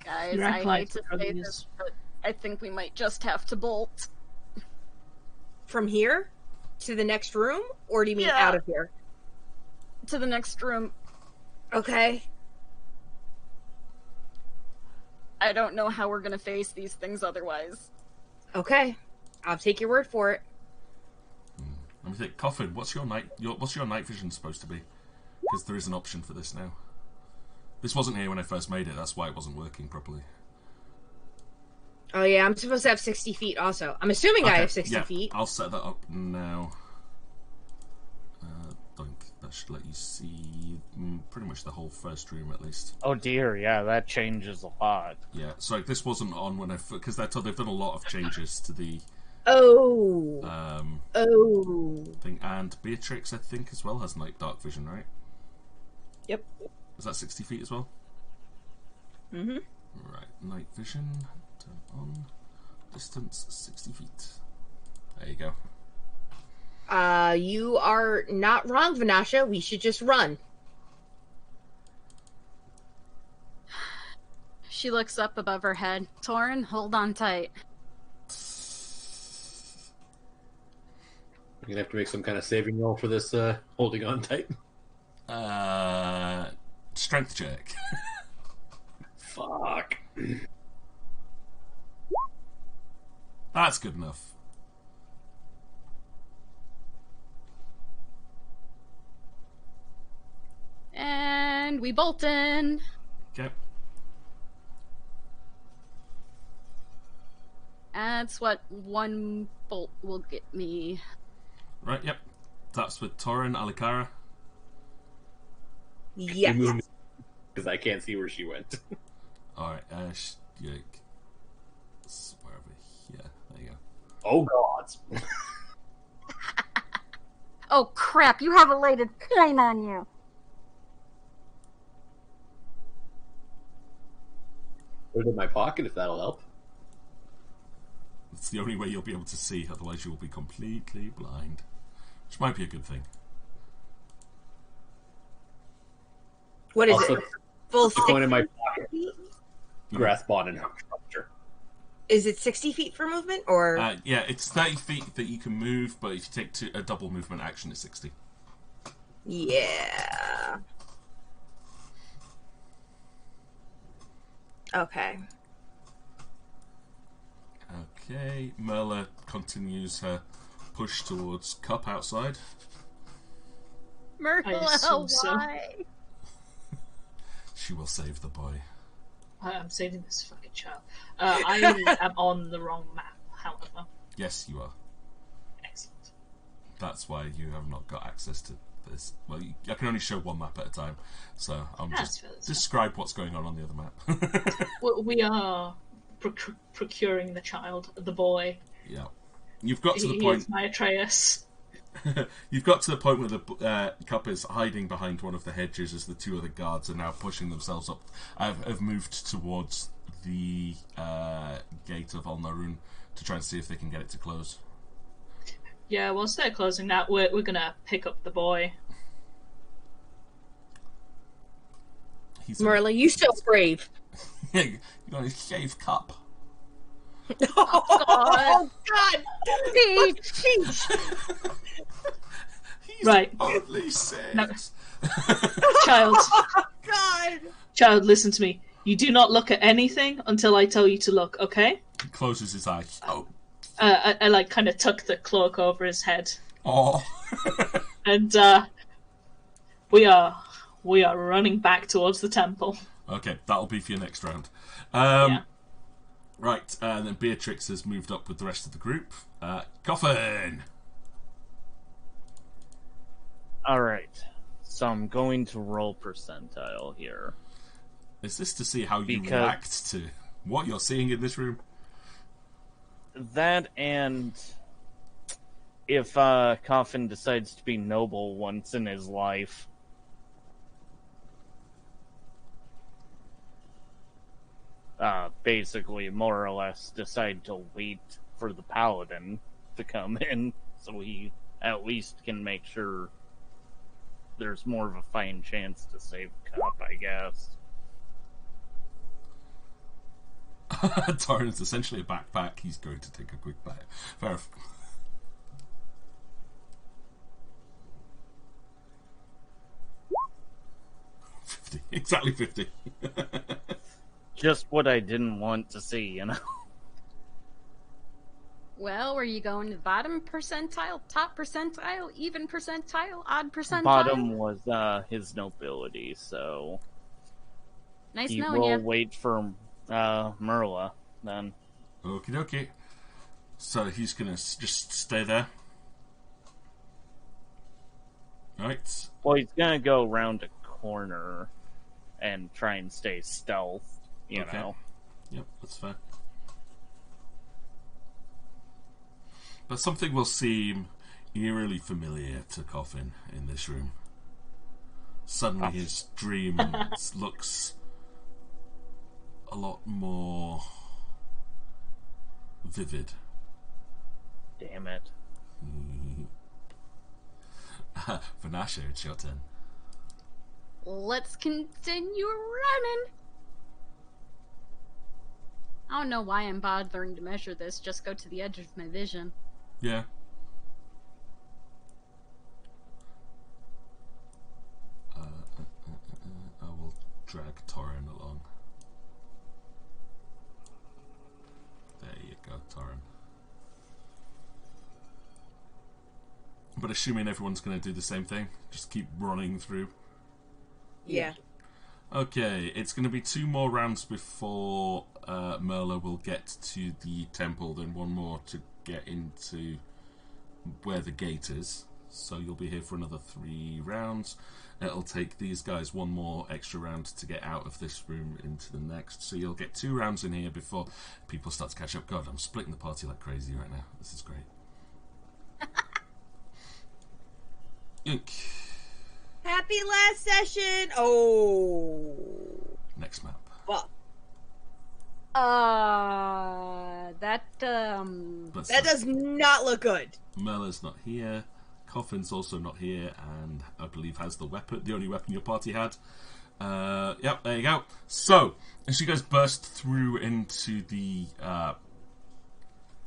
Guys, Your I hate acolytes to are say these- this, but I think we might just have to bolt. From here? To the next room? Or do you mean Yeah. out of here? To the next room. Okay. I don't know how we're gonna face these things otherwise. Okay. I'll take your word for it. Let me think. Coffin, what's your night vision supposed to be? Because there is an option for this now. This wasn't here when I first made it. That's why it wasn't working properly. Oh yeah, I'm supposed to have 60 feet also. I'm assuming I have 60 yeah, feet. I'll set that up now. That should let you see pretty much the whole first room at least. Oh dear, yeah, that changes a lot. Yeah, so this wasn't on when because they've done a lot of changes to the Oh. thing, and Beatrix I think as well has dark vision, right? Yep. Is that 60 feet as well? Mm-hmm. Right, night vision, turn on, distance 60 feet. There you go. You are not wrong, Vanasha. We should just run. She looks up above her head. Torin, hold on tight. You're gonna have to make some kind of saving roll for this holding on tight. Strength check. Fuck. That's good enough. And we bolt in. Okay. That's what one bolt will get me. Right, yep. That's with Torin, Alikara. Yes. Because I can't see where she went. Alright, Yike. Where over here? There you go. Oh god. Oh crap, you have a lighted flame on you. Put it in my pocket if that'll help. It's the only way you'll be able to see, otherwise you will be completely blind. Which might be a good thing. What is Also, it? Full the coin in my 60 pocket. feet? Grasp on and structure. Is it 60 feet for movement, or Yeah, it's 30 feet that you can move, but if you take a double movement action, it's 60. yeah? Okay. Okay, Merla continues her push towards Cup outside. I assume Merla, so. why? She will save the boy. I'm saving this fucking child. I am on the wrong map, however. Yes, you are. Excellent. That's why you have not got access to this. Well, I can only show one map at a time, so I'm That's just fair, that's describe what's going on the other map. We are procuring the child, the boy. Yeah, you've got to the He point. is my Atreus. You've got to the point where the Cup is hiding behind one of the hedges as the two other guards are now pushing themselves up. Have moved towards the gate of Al-Narun to try and see if they can get it to close. Yeah, once they're closing that, we're gonna pick up the boy. He's Merla, you so brave. You're going to shave Cup. Oh God! Peach! He's Right. only 6. No. Child, God! child, listen to me. You do not look at anything until I tell you to look, okay? He closes his eyes. Oh, I like kind of tuck the cloak over his head, Oh. and we are running back towards the temple. Okay, that'll be for your next round. Yeah. Right, and then Beatrix has moved up with the rest of the group. Coffin! Alright. So I'm going to roll percentile here. Is this to see how you Because- react to what you're seeing in this room? That, and if Coffin decides to be noble once in his life. Basically, more or less, decide to wait for the Paladin to come in, so he at least can make sure there's more of a fine chance to save Cup, I guess. Torrent's essentially a backpack. He's going to take a quick bite. Fair enough. Exactly 50. Just what I didn't want to see, you know? Well, were you going to the bottom percentile, top percentile, even percentile, odd percentile? Bottom was his nobility, so Nice he knowing will you. wait for Merla then. Okie dokie. So he's going to just stay there. Right. Well, he's gonna go around a corner and try and stay stealth, you Okay. know. Yep, that's fair. But something will seem eerily familiar to Coffin in this room. Suddenly his dream looks a lot more vivid. Damn it. Vanasha, it's your turn. Let's continue running. I don't know why I'm bothering to measure this. Just go to the edge of my vision. Yeah. I will drag Torrin along. There you go, Torrin. But assuming everyone's going to do the same thing, just keep running through. Yeah. Okay, it's going to be 2 more rounds before Merla will get to the temple, then 1 more to get into where the gate is. So you'll be here for another 3 rounds. It'll take these guys 1 more extra round to get out of this room into the next. So you'll get 2 rounds in here before people start to catch up. God, I'm splitting the party like crazy right now. This is great. Yunk. Happy last session. Oh. Next map. Well, That Let's that see. does not look good. Merla's not here. Coffin's also not here, and I believe has the weapon, the only weapon your party had. Yep, there you go. So, as you guys burst through into the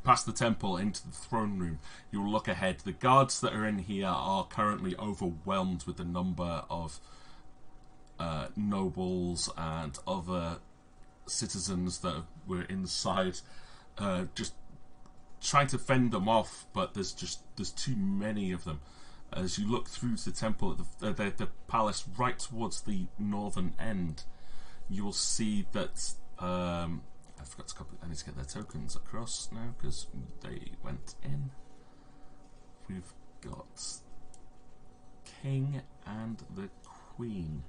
past the temple into the throne room, you'll look ahead. The guards that are in here are currently overwhelmed with the number of nobles and other citizens that were inside, just trying to fend them off, but there's too many of them. As you look through the temple, the palace right towards the northern end, you will see that I forgot to copy. I need to get their tokens across now because they went in. We've got King and the Queen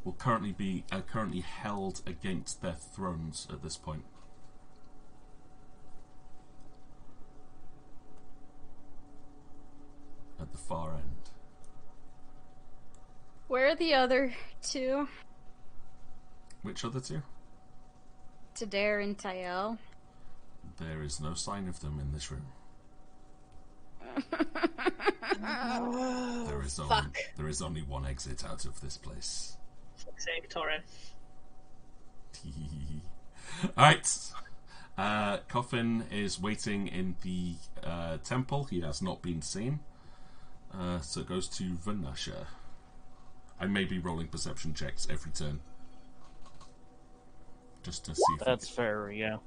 will currently be currently held against their thrones at this point. At the far end. Where are the other 2? Which other 2? Tadair and Tael. There is no sign of them in this room. There is only 1 exit out of this place. Save Torrin. Alright. Coffin is waiting in the temple. He has not been seen. So it goes to Vanasha. I may be rolling perception checks every turn. Just to see if That's fair, yeah.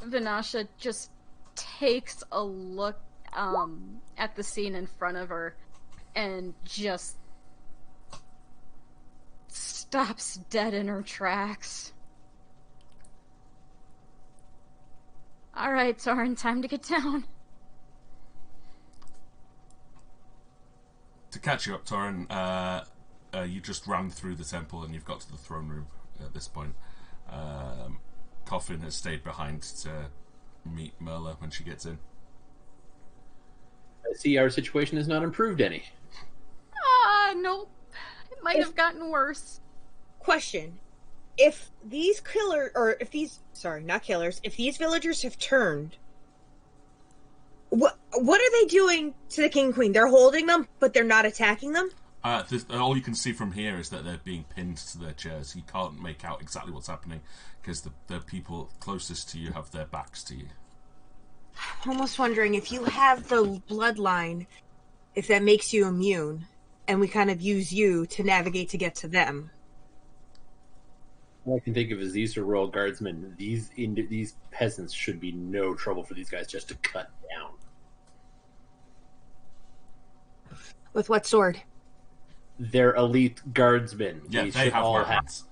Vinasha just takes a look at the scene in front of her and just stops dead in her tracks. Alright, Soren, time to get down. To catch you up, Torin, you just ran through the temple and you've got to the throne room at this point. Coffin has stayed behind to meet Merla when she gets in. I see our situation has not improved any. Nope. It might have gotten worse. Question. If these not killers, if these villagers have turned, what are they doing to the king and queen? They're holding them, but they're not attacking them? All you can see from here is that they're being pinned to their chairs. You can't make out exactly what's happening because the people closest to you have their backs to you. I'm almost wondering if you have the bloodline, if that makes you immune, and we kind of use you to navigate to get to them. All I can think of is these are royal guardsmen. These peasants should be no trouble for these guys just to cut down. With what sword? They're elite guardsmen. Yeah, These they should have all weapons.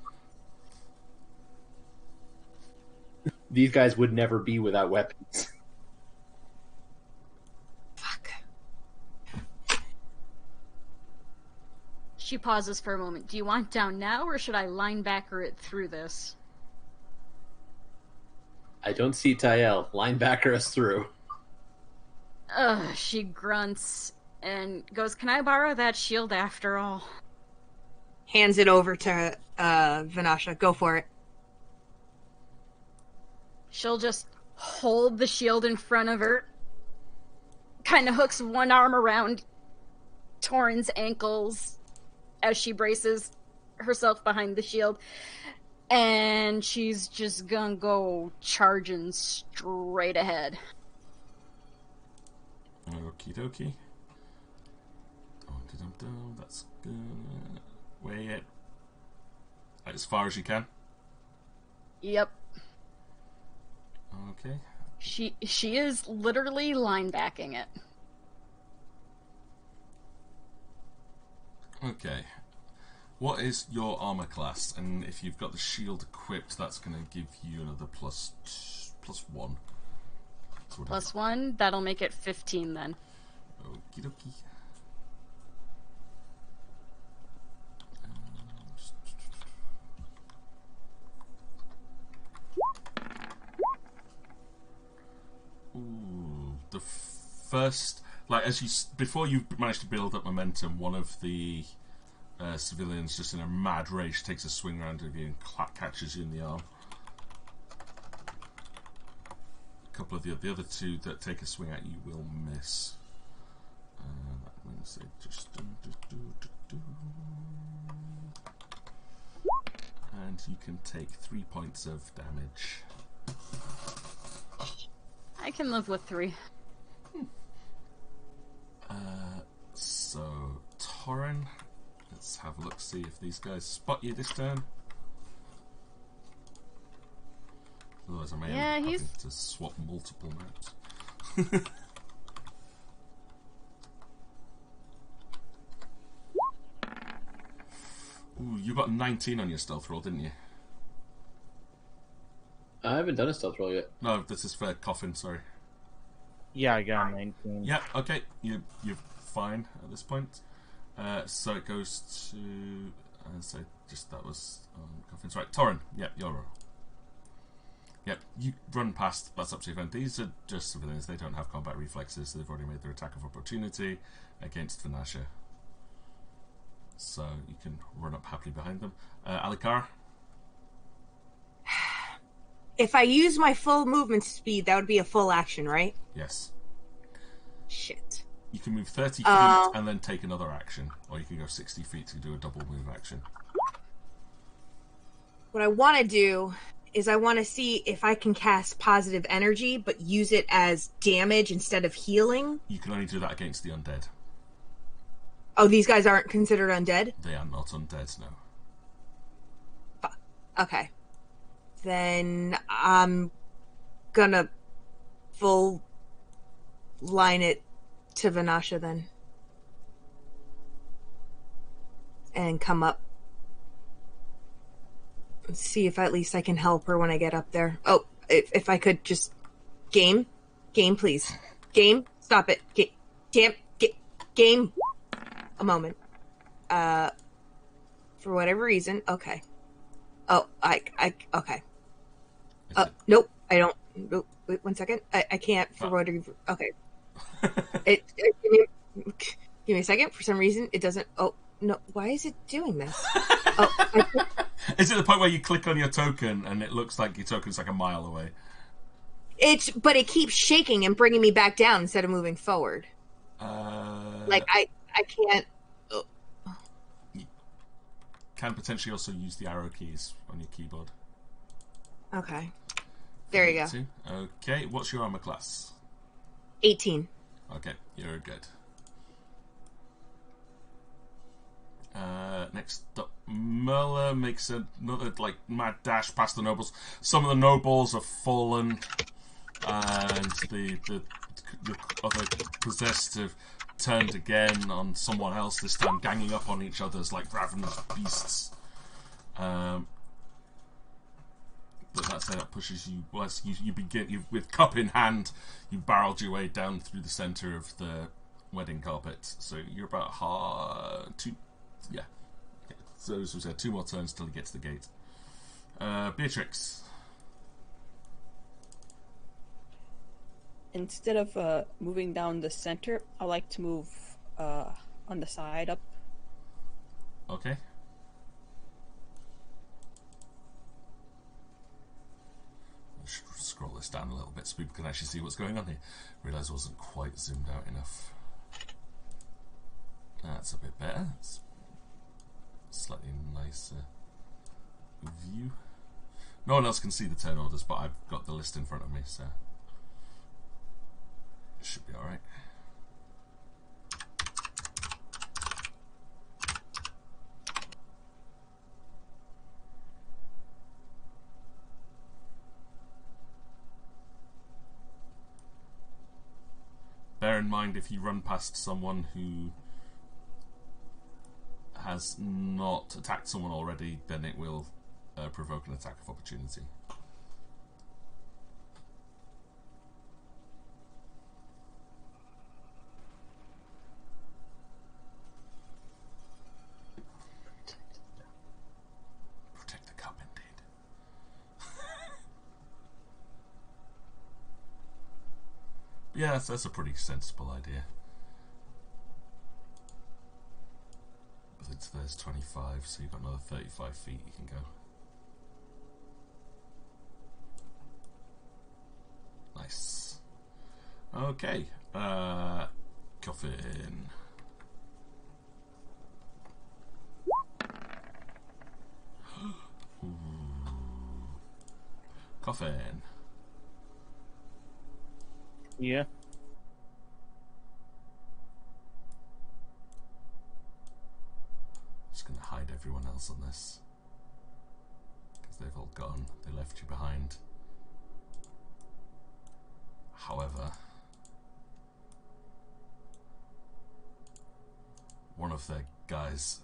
These guys would never be without weapons. Fuck. She pauses for a moment. Do you want down now, or should I linebacker it through this? I don't see Tael. Linebacker us through. She grunts and goes, can I borrow that shield after all? Hands it over to Vinasha. Go for it. She'll just hold the shield in front of her, kind of hooks one arm around Torin's ankles as she braces herself behind the shield, and she's just gonna go charging straight ahead. Okie dokie. That's good. Weigh it as far as you can. Yep. Okay. She is literally linebacking it. Okay. What is your armor class? And if you've got the shield equipped, that's going to give you another plus 1. Plus 1, that'll make it 15 then. Okie dokie. Ooh, the first, before you manage to build up momentum, one of the civilians, just in a mad rage, takes a swing round of you and catches you in the arm. A couple of the other two that take a swing at you will miss. That means they just and you can take 3 points of damage. I can live with 3. So, Torin, let's have a look, see if these guys spot you this turn. Otherwise I may end up having to swap multiple maps. Ooh, you got 19 on your stealth roll, didn't you? I haven't done a stealth roll yet. No, this is for Coffin, sorry. Yeah, I got 19. Yeah, okay, you're fine at this point. So it goes to... so just that was Coffin's right. Torin, yep, your roll. Yep, you run past, that's up to you. These are just civilians, they don't have combat reflexes, so they've already made their attack of opportunity against Vinasha. So you can run up happily behind them. Alikar? If I use my full movement speed, that would be a full action, right? Yes. Shit. You can move 30 feet and then take another action, or you can go 60 feet to do a double move action. What I want to do is I want to see if I can cast positive energy, but use it as damage instead of healing. You can only do that against the undead. Oh, these guys aren't considered undead? They are not undead, no. Okay. Then, gonna full line it to Vanasha then. And come up. See if at least I can help her when I get up there. Oh, if I could just... Game, please. Game, stop it. Game. A moment. For whatever reason, okay. Oh, okay. Nope, I don't. Nope, wait 1 second. I can't for whatever. Okay. Give me a second. For some reason, it doesn't. Oh no! Why is it doing this? Is it the point where you click on your token and it looks like your token's like a mile away? But it keeps shaking and bringing me back down instead of moving forward. Like I can't. You can potentially also use the arrow keys on your keyboard. Okay. There you go. Okay, what's your armor class? 18. Okay, you're good. Next up, Muller makes another mad dash past the nobles. Some of the nobles have fallen, and the other possessed have turned again on someone else. This time, ganging up on each other's like ravenous beasts. But that pushes you. You begin with cup in hand. You barreled your way down through the center of the wedding carpet. So you're about two. Yeah. So this was 2 more turns till you get to the gate. Beatrix. Instead of moving down the center, I like to move on the side up. Okay. Scroll this down a little bit so people can actually see what's going on here. Realise I wasn't quite zoomed out enough. That's a bit better. It's slightly nicer view. No one else can see the turn orders, but I've got the list in front of me, so it should be alright. Bear in mind, if you run past someone who has not attacked someone already, then it will provoke an attack of opportunity. Protect the cup, indeed. Yeah, that's a pretty sensible idea. There's 25, so you've got another 35 feet you can go. Nice. Okay. Coffin. Ooh. Coffin. Yeah. Just going to hide everyone else on this, because they've all gone. They left you behind. However, one of their guys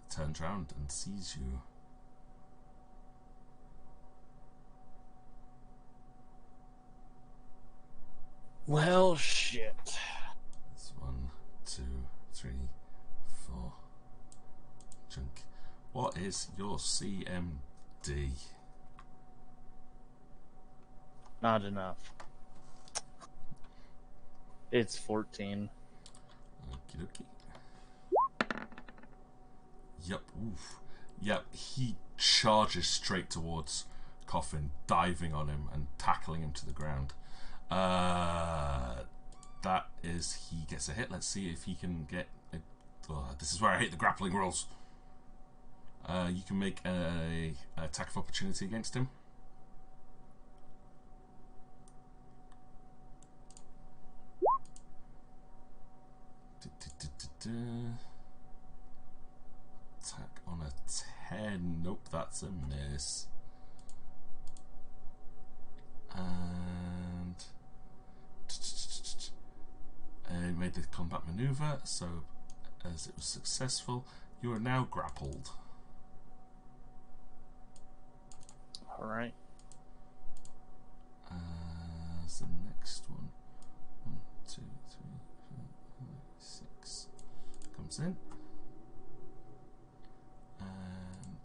turns around and sees you. Well, shit. It's 1, 2, 3, 4. Junk. What is your CMD? Not enough. It's 14. Okie dokie. Yep. Oof. Yep. He charges straight towards Coffin, diving on him and tackling him to the ground. That is, he gets a hit. Let's see if he can get. This is where I hate the grappling rolls. You can make a attack of opportunity against him. Attack on a 10. Nope, that's a miss. made the combat maneuver, so as it was successful, you are now grappled. Alright. As the next one. 1, 2, 3, 4, 5, 6 comes in. And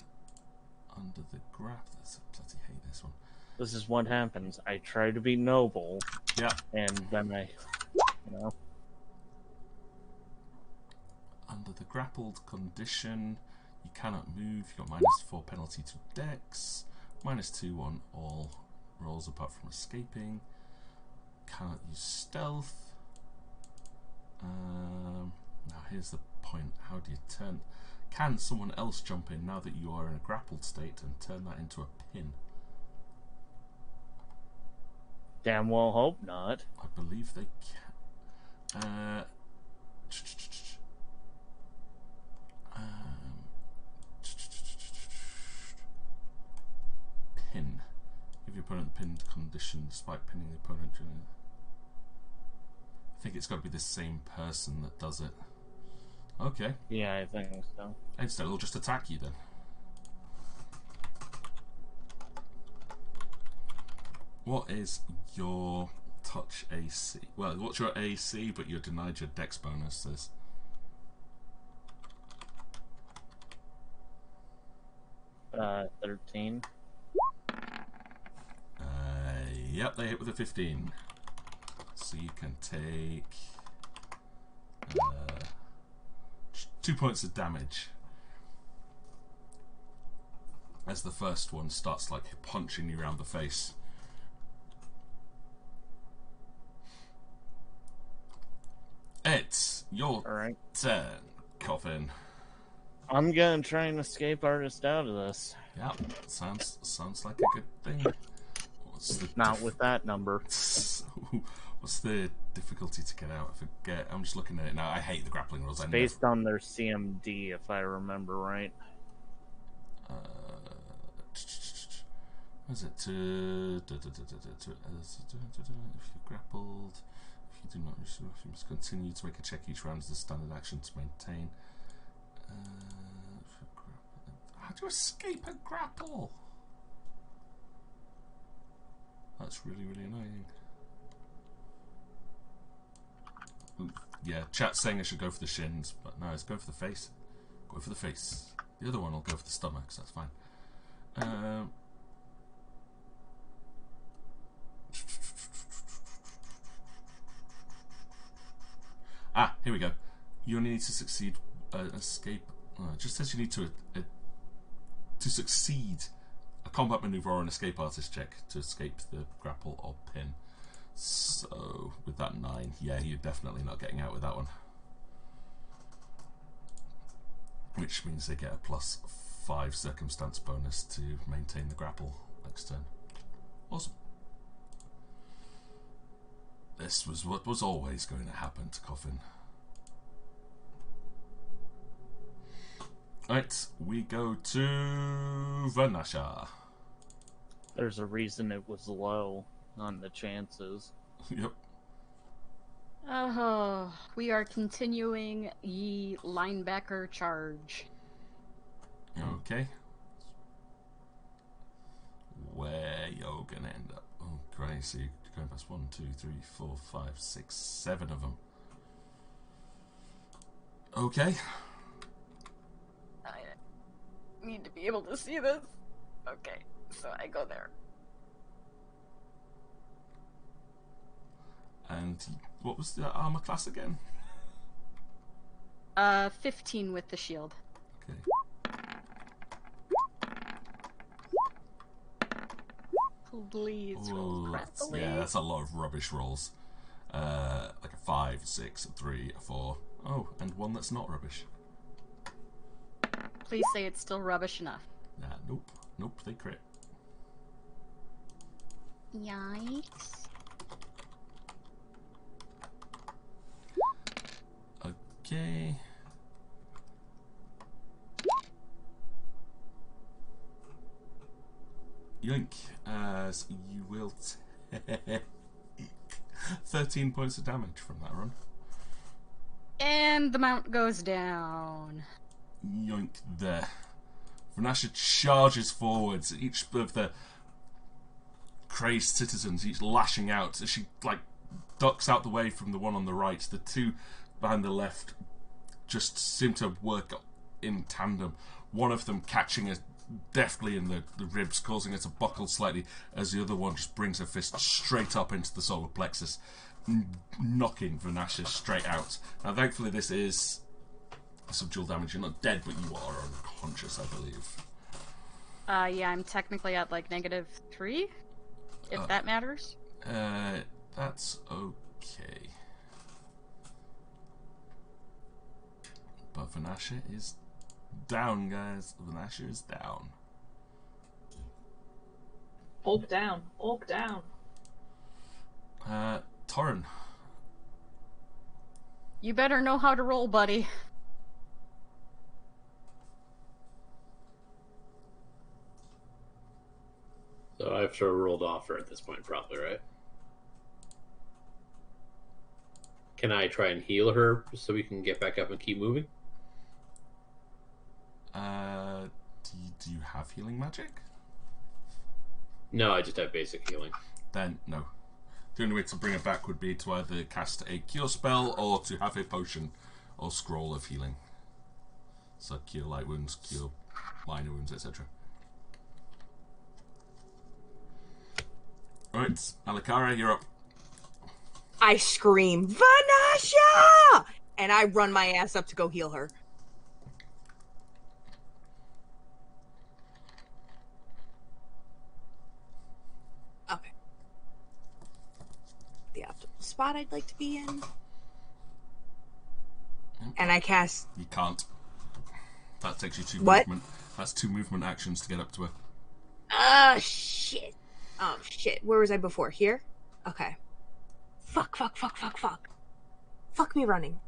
under the graph, I bloody hate this one. This is what happens. I try to be noble. Yeah. And then I, you know. Under the grappled condition, you cannot move. You've got -4 penalty to Dex, -2 on all rolls apart from escaping. Cannot use stealth. Now here's the point. How do you turn? Can someone else jump in now that you are in a grappled state and turn that into a pin? Damn well hope not. I believe they can. Pin. Give your opponent the pinned condition despite pinning the opponent. I think it's got to be the same person that does it. Okay. Yeah, I think so. Instead, it'll just attack you then. What is your touch AC? Well, what's your AC, but you're denied your Dex bonuses? Uh, 13. Yep, they hit with a 15. So you can take 2 points of damage as the first one starts like punching you around the face. It's your turn, Coffin. I'm gonna try and escape artist out of this. Yeah, sounds like a good thing. Not with that number. What's the difficulty to get out? I forget. I'm just looking at it now. I hate the grappling rules. It's based on their CMD, if I remember right. Is it if you're grappled, if you do not receive, you must continue to make a check each round as a standard action to maintain. How do you escape a grapple? That's really, really annoying. Ooh, yeah, chat's saying I should go for the shins, but no, let's go for the face. Go for the face. The other one will go for the stomach, so that's fine. Here we go. You only need to succeed escape. It just says you need to succeed a combat maneuver or an escape artist check to escape the grapple or pin. So with that 9, yeah, you're definitely not getting out with that one. Which means they get a +5 circumstance bonus to maintain the grapple next turn. Awesome. This was what was always going to happen to Coffin. Right, we go to Vanasha. There's a reason it was low on the chances. Yep. We are continuing the linebacker charge. Okay. Where you're gonna end up? Oh, great! So you're going past 1, 2, 3, 4, 5, 6, 7 of them. Okay. I need to be able to see this. Okay, so I go there. And what was the armor class again? 15 with the shield. Okay. Please roll crappily. Yeah, that's a lot of rubbish rolls. Like a 5, 6, a 3, a 4. Oh, and one that's not rubbish. Please say it's still rubbish enough. Nah, nope. Nope, they crit. Yikes. Okay. Yoink, as you will take 13 points of damage from that run. And the mount goes down. Yoink there. Vanasha charges forwards, each of the crazed citizens, each lashing out as she, like, ducks out the way from the one on the right. The two behind the left just seem to work in tandem. One of them catching her deftly in the ribs, causing her to buckle slightly, as the other one just brings her fist straight up into the solar plexus, knocking Vanasha straight out. Now, thankfully, this is subdual damage. You're not dead, but you are unconscious, I believe. Yeah, I'm technically at like -3, if that matters. That's okay. But Vanasha is down, guys. Vanasha is down. Orc down. Orc down. Torrin. You better know how to roll, buddy. So I have to roll to offer at this point, probably, right? Can I try and heal her so we can get back up and keep moving? Do you have healing magic? No, I just have basic healing. Then, no. The only way to bring it back would be to either cast a cure spell or to have a potion or scroll of healing. So cure light wounds, cure minor wounds, etc. Alright, Alakara, you're up. I scream, Vanasha! And I run my ass up to go heal her. Okay. The optimal spot I'd like to be in. And I cast... You can't. That takes you 2 What? movement. That's 2 movement actions to get up to her. Shit. Oh, shit. Where was I before? Here? Okay. Fuck. Fuck me running.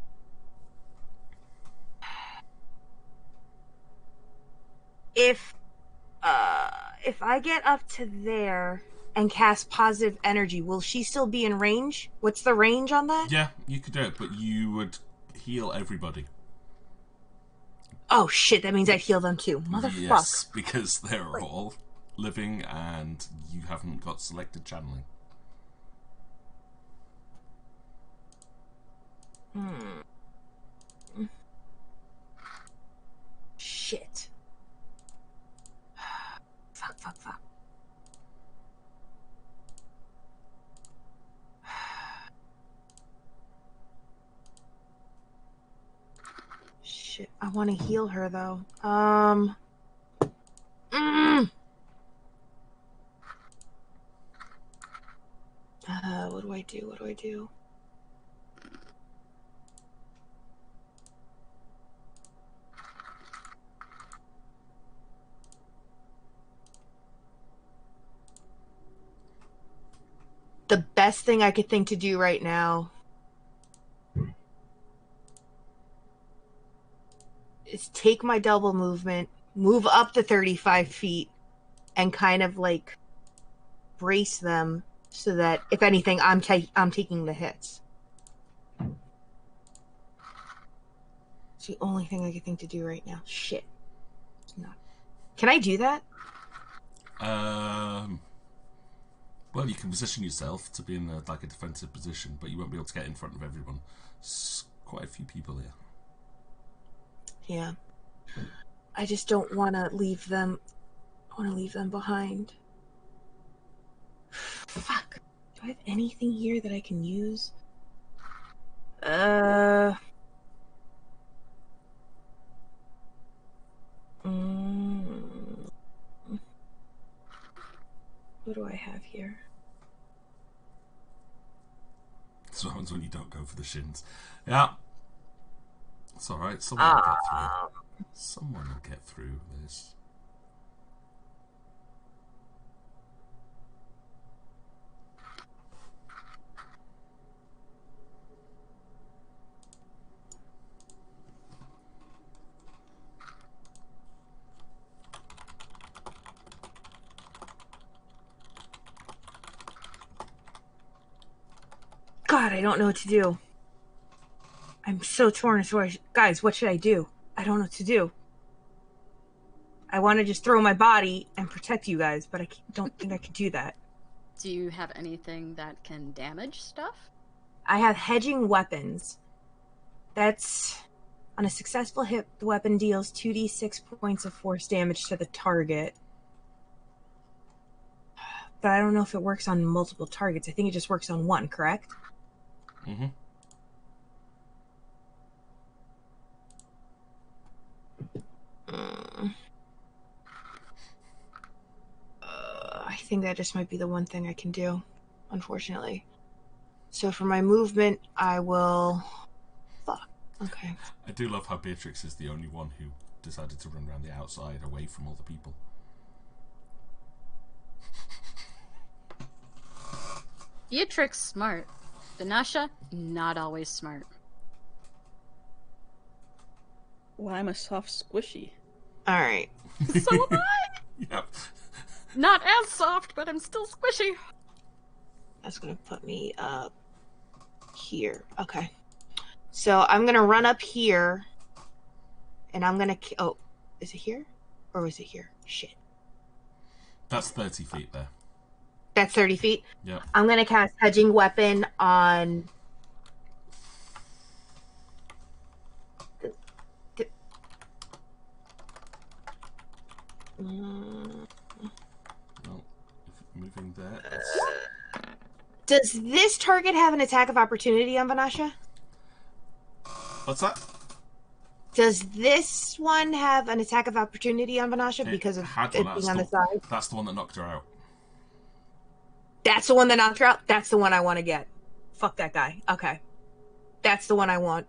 If I get up to there and cast positive energy, will she still be in range? What's the range on that? Yeah, you could do it, but you would heal everybody. Oh, shit. That means I'd heal them too. Motherfucker. Yes, because they're all living and you haven't got selected channeling. Shit. Fuck. Shit, I want to heal her though. What do I do? The best thing I could think to do right now is take my double movement, move up to 35 feet, and kind of like brace them so that if anything, I'm taking the hits. It's the only thing I can think to do right now. Shit. No. Can I do that? Well, you can position yourself to be in a defensive position, but you won't be able to get in front of everyone. There's quite a few people here. Yeah. I just don't want to leave them. I want to leave them behind. Fuck. Do I have anything here that I can use? What do I have here? This happens when you don't go for the shins. Yeah. It's alright, someone will get through. Someone will get through this. God, I don't know what to do. I'm so torn. Guys, what should I do? I don't know what to do. I want to just throw my body and protect you guys, but I don't think I can do that. Do you have anything that can damage stuff? I have hedging weapons. That's... On a successful hit, the weapon deals 2d6 points of force damage to the target. But I don't know if it works on multiple targets. I think it just works on one, correct? Mm-hmm. I think that just might be the one thing I can do, unfortunately. So for my movement, I will... Fuck. Okay. I do love how Beatrix is the only one who decided to run around the outside away from all the people. Beatrix smart. Vanasha, not always smart. Well, I'm a soft squishy. Alright. So am I! Yep. Not as soft, but I'm still squishy. That's going to put me up here. Okay. So I'm going to run up here. And I'm going to... Oh, is it here? Or is it here? Shit. That's 30 feet there. That's 30 feet? Yep. I'm going to cast Hedging Weapon on... No, if moving there. Does this target have an attack of opportunity on Vanasha? What's that? Does this one have an attack of opportunity on Vanasha because of it being on the side? That's the one that knocked her out. That's the one that knocked her out? That's the one I want to get. Fuck that guy. Okay. That's the one I want.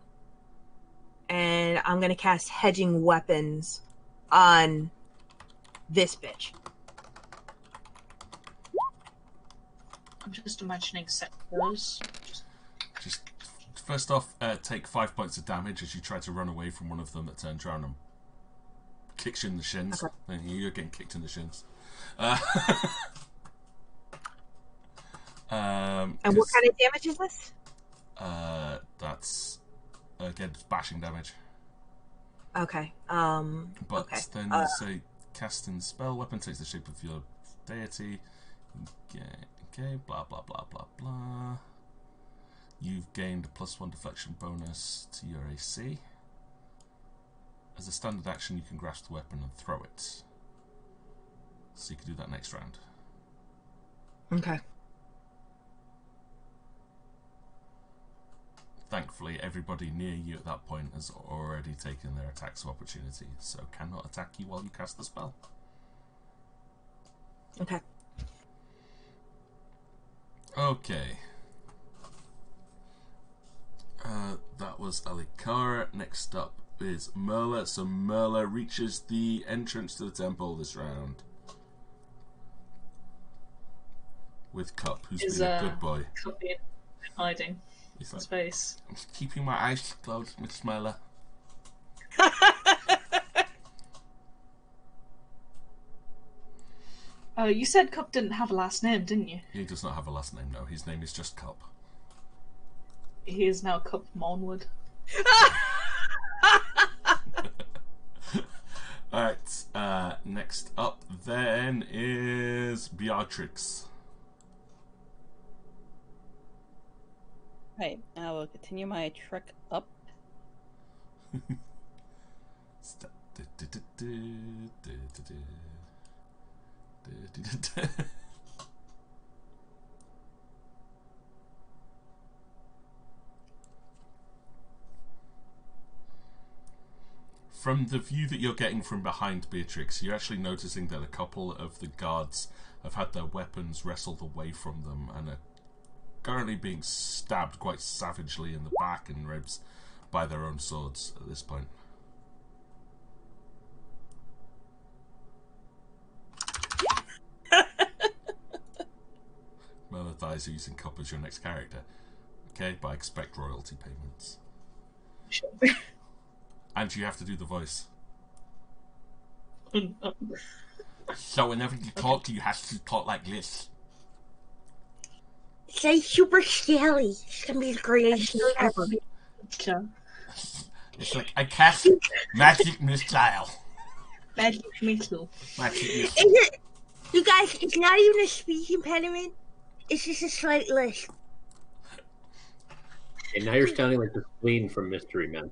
And I'm going to cast Hedging Weapons on this bitch. I'm just imagining sectors. Just first off, take 5 points of damage as you try to run away from one of them that turns around and kicks you in the shins. Okay. And you're getting kicked in the shins. And what kind of damage is this? That's again bashing damage. Okay. But okay. then you say casting spell weapon takes the shape of your deity. Okay, blah blah blah blah blah. You've gained a +1 deflection bonus to your AC. As a standard action, you can grasp the weapon and throw it. So you can do that next round. Okay. Thankfully, everybody near you at that point has already taken their attacks of opportunity, so cannot attack you while you cast the spell. Okay. Okay. That was Alikara. Next up is Merla. So Merla reaches the entrance to the temple this round. With Cup, who's been a good boy. Cup being hiding He's in like, space. I'm keeping my eyes closed, Miss Merla. You said Cup didn't have a last name, didn't you? He does not have a last name, no. His name is just Cup. He is now Cup Monwood. Alright, next up then is Beatrix. Right, I will continue my trek up. From the view that you're getting from behind Beatrix, you're actually noticing that a couple of the guards have had their weapons wrestled away from them and are currently being stabbed quite savagely in the back and ribs by their own swords at this point. Merla dies using Cup as your next character. Okay, but I expect royalty payments. Sure. And you have to do the voice. So whenever you talk, you have to talk like this. Say super scary. It's gonna be the greatest thing ever. Okay. It's like I cast magic missile. Magic missile. Magic Is missile. it, you guys, it's not even a speech impediment. It's just a slight lisp. And now you're sounding like the spleen from Mystery Men.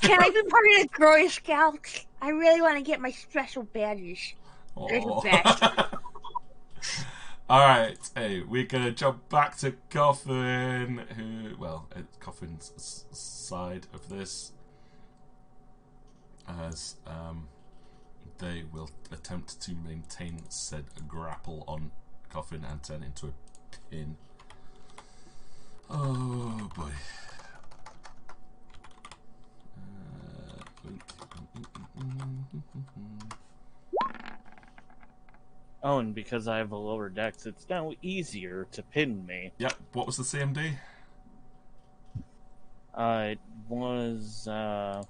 Can I be part of the Girl Scouts? I really want to get my special badges. They're the Aw. best. Alright, hey, we're gonna jump back to Coffin, Coffin's side of this, as they will attempt to maintain said grapple on Coffin and turn into a pin. Oh boy. Oh, and because I have a lower dex, it's now easier to pin me. Yep, what was the CMD? It was, I'm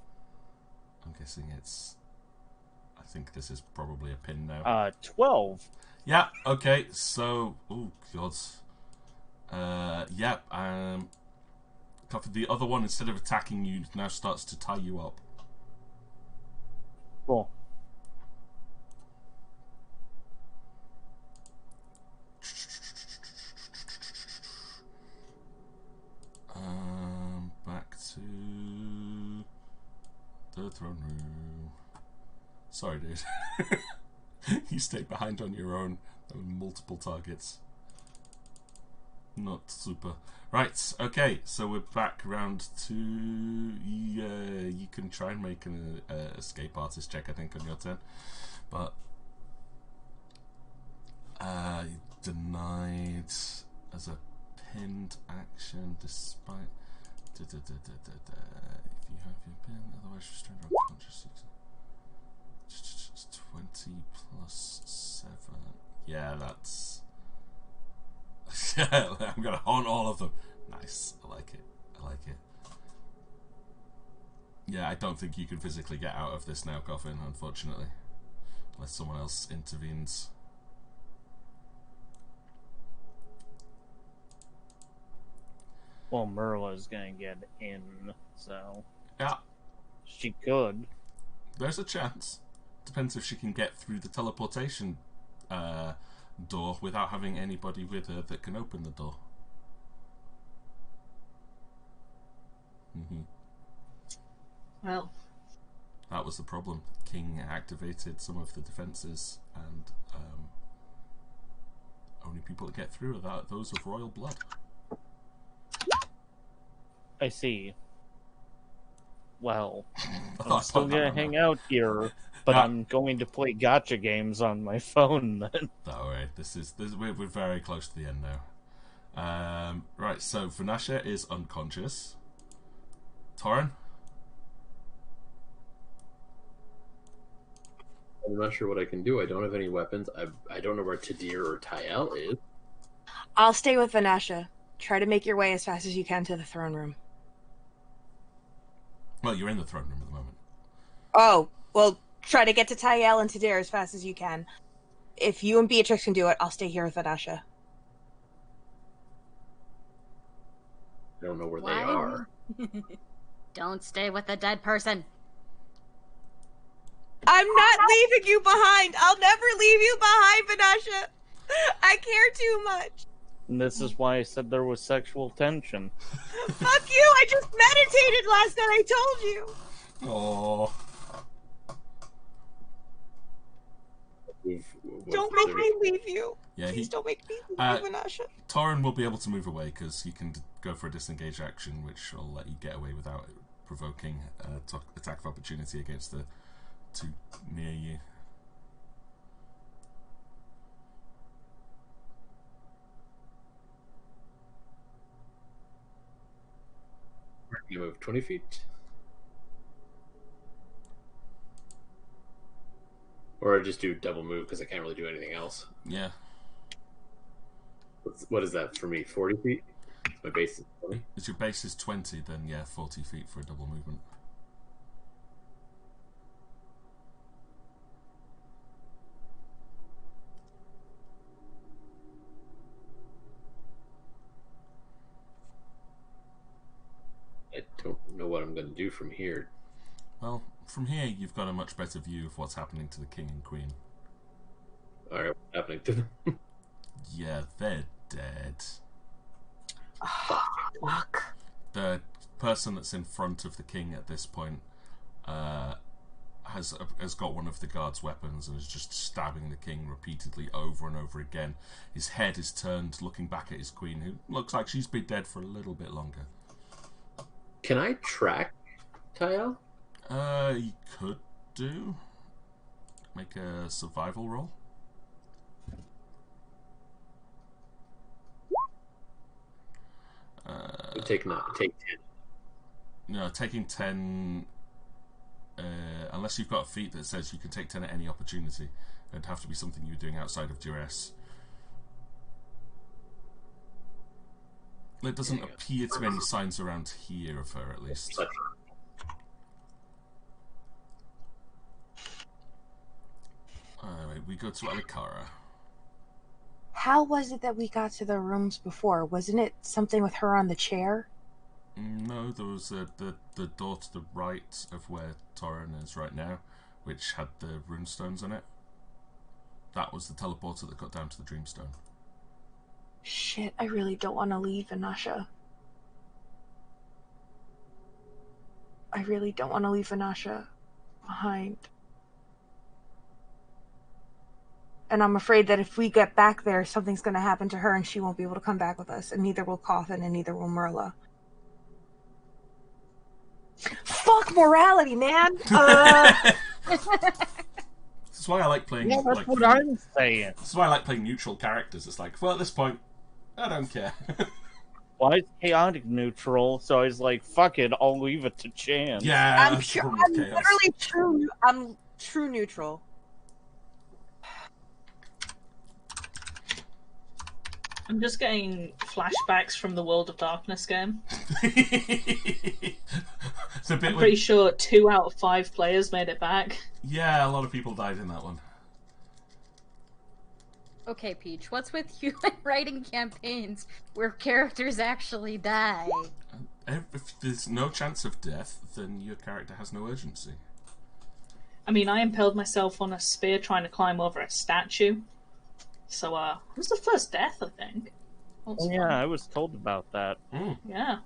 guessing it's... I think this is probably a pin now. 12. Yeah, okay, so... Oh, God. Coffin, the other one, instead of attacking you, now starts to tie you up. Cool. Back to the throne room. Sorry, dude. You stayed behind on your own. There were multiple targets. Not super. Right, okay, so we're back round to... you can try and make an escape artist check, I think, on your turn. But... denied as a pinned action, despite... If you have your pin, otherwise restrained or unconscious. 20 plus 7. Yeah, that's... I'm gonna haunt all of them. Nice. I like it. I like it. Yeah, I don't think you can physically get out of this now, Coffin, unfortunately. Unless someone else intervenes. Well, Merla's gonna get in, so... Yeah, She could. there's a chance. Depends if she can get through the teleportation door without having anybody with her that can open the door. Well, That was the problem. King activated some of the defenses, and only people that get through are those of royal blood. I see. Well, Oh, I'm still no, gonna no. hang out here, but No. I'm going to play gacha games on my phone then. Don't worry, we're very close to the end now. Right, so Vanasha is unconscious. Torin? I'm not sure what I can do. I don't have any weapons. I don't know where Tadir or Tael is. I'll stay with Vanasha. Try to make your way as fast as you can to the throne room. Well, you're in the throne room at the moment. Oh, well, try to get to Tael and Tadir as fast as you can. If you and Beatrix can do it, I'll stay here with Vanasha. I don't know where Why? they are. Don't stay with a dead person. I'm not leaving you behind. I'll never leave you behind, Vanasha. I care too much. And this is why I said there was sexual tension. Fuck you. I just meditated last night. I told you. Oh, Don't make me leave you. yeah. Please don't make me leave Uh, you, Vanasha. Torin will be able to move away because he can go for a disengage action, which will let you get away without provoking attack of opportunity against the two near you. You move 20 feet? Or I just do double move because I can't really do anything else. Yeah. What is that for me? 40 feet? My base is 20. If your base is 20, then yeah, 40 feet for a double movement. I don't know what I'm going to do from here. Well, from here you've got a much better view of what's happening to the king and queen. Alright, what's happening to them? Yeah, they're dead. Fuck. The person that's in front of the king at this point has got one of the guard's weapons and is just stabbing the king repeatedly over and over again. His head is turned, looking back at his queen, who looks like she's been dead for a little bit longer. Can I track Tael? You could do. Make a survival roll. Take 10. No, taking 10. Unless you've got a feat that says you can take 10 at any opportunity, it'd have to be something you're doing outside of duress. There doesn't appear to be any signs around here of her, at least. Anyway, we go to Alikara. How was it that we got to the rooms before? Wasn't it something with her on the chair? No, there was the door to the right of where Torrin is right now, which had the runestones in it. That was the teleporter that got down to the Dreamstone. Shit, I really don't want to leave Vanasha. I really don't want to leave Vanasha behind. And I'm afraid that if we get back there, something's going to happen to her and she won't be able to come back with us. And neither will Cawthon and neither will Merla. Fuck morality, man! This is why I like playing. Yeah, that's what I'm saying. This is why I like playing neutral characters. It's like, well, at this point, I don't care. Well, it's chaotic neutral, so I was like, fuck it, I'll leave it to chance. Yeah, I'm sure. I'm literally true. I'm true neutral. I'm just getting flashbacks from the World of Darkness game. It's a bit I'm pretty sure 2 out of 5 players made it back. Yeah, a lot of people died in that one. Okay, Peach, what's with you and writing campaigns where characters actually die? If there's no chance of death, then your character has no urgency. I mean, I impaled myself on a spear trying to climb over a statue. So, it was the first death, I think. Oh, yeah, I was told about that. Mm. Yeah.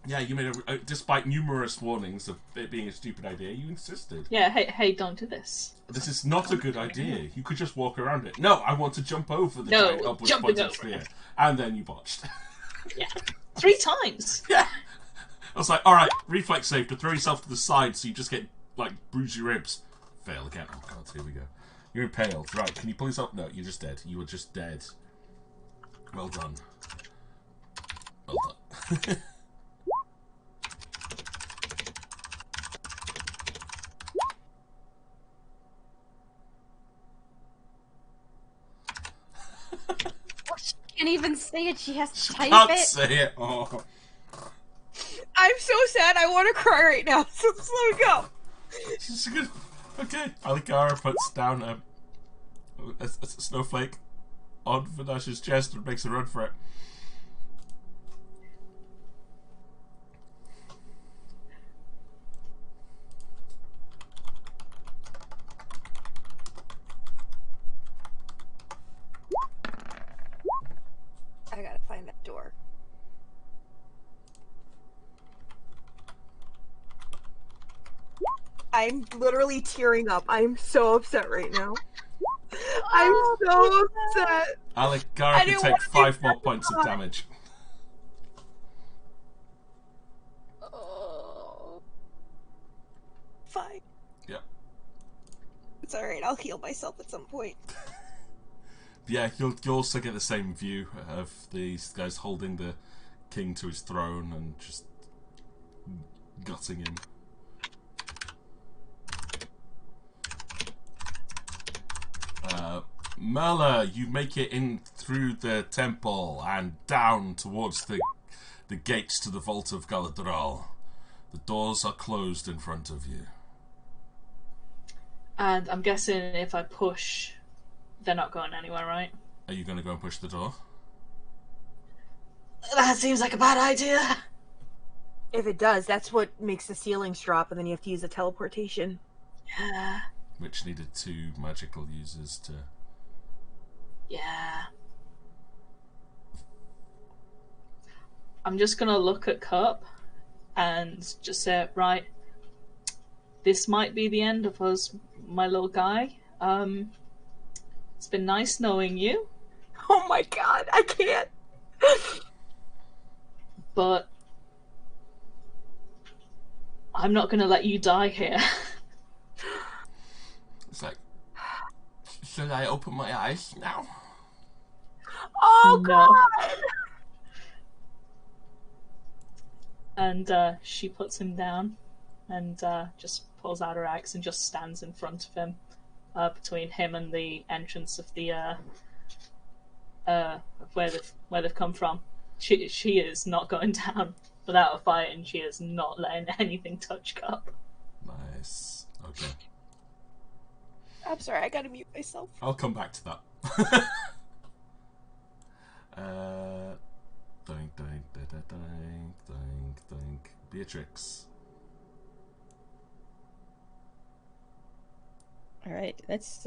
Yeah, you made despite numerous warnings of it being a stupid idea, you insisted. Yeah, hey, don't do this. This is not a good idea. You could just walk around it. No, I want to jump over the giant upwards pointed spear. And then you botched. Yeah. 3 times! Yeah! I was like, alright, reflex save to throw yourself to the side so you just get, like, bruise your ribs. Fail again. Oh god, here we go. You're impaled. Right, can you pull yourself? No, you're just dead. You were just dead. Well done. Well done. She can't even say it. She has to She type can't it. say it. Oh. I'm so sad. I want to cry right now. So let me go. She's good. Okay. Alikara puts down a snowflake on Vanasha's chest and makes a run for it. I gotta find that door. I'm literally tearing up. I'm so upset right now. I'm so upset. Alikara can didn't take want to 5 more points of damage. Oh. Fine. Yep. It's alright. I'll heal myself at some point. Yeah, you'll also get the same view of these guys holding the king to his throne and just gutting him. Merla, you make it in through the temple and down towards the gates to the Vault of Galudrahl. The doors are closed in front of you. And I'm guessing if I push, they're not going anywhere, right? Are you going to go and push the door? That seems like a bad idea. If it does, that's what makes the ceilings drop, and then you have to use a teleportation. Yeah. Which needed 2 magical users to... Yeah. I'm just gonna look at Cup and just say, right, this might be the end of us, my little guy. It's been nice knowing you. Oh my god, I can't. But I'm not gonna let you die here. It's like, should I open my eyes now? Oh No. god! And she puts him down and just pulls out her axe and just stands in front of him, between him and the entrance of the where they've come from. She is not going down without a fight, and she is not letting anything touch Cup. Nice. Okay. I'm sorry, I gotta mute myself. I'll come back to that. Think. Beatrix. Alright, let's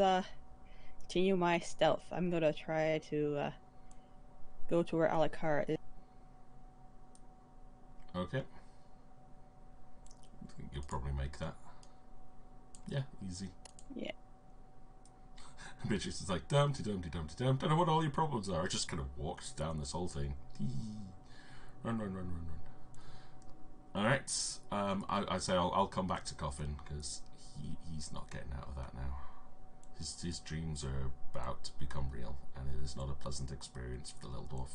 continue my stealth. I'm gonna try to go to where Alikara is. Okay. I think you'll probably make that. Yeah, easy. Yeah. Beatrix is like, dumpty. Don't know what all your problems are. I just kind of walked down this whole thing. Run. Alright. I say I'll come back to Coffin, because he's not getting out of that now. His dreams are about to become real, and it is not a pleasant experience for the little dwarf.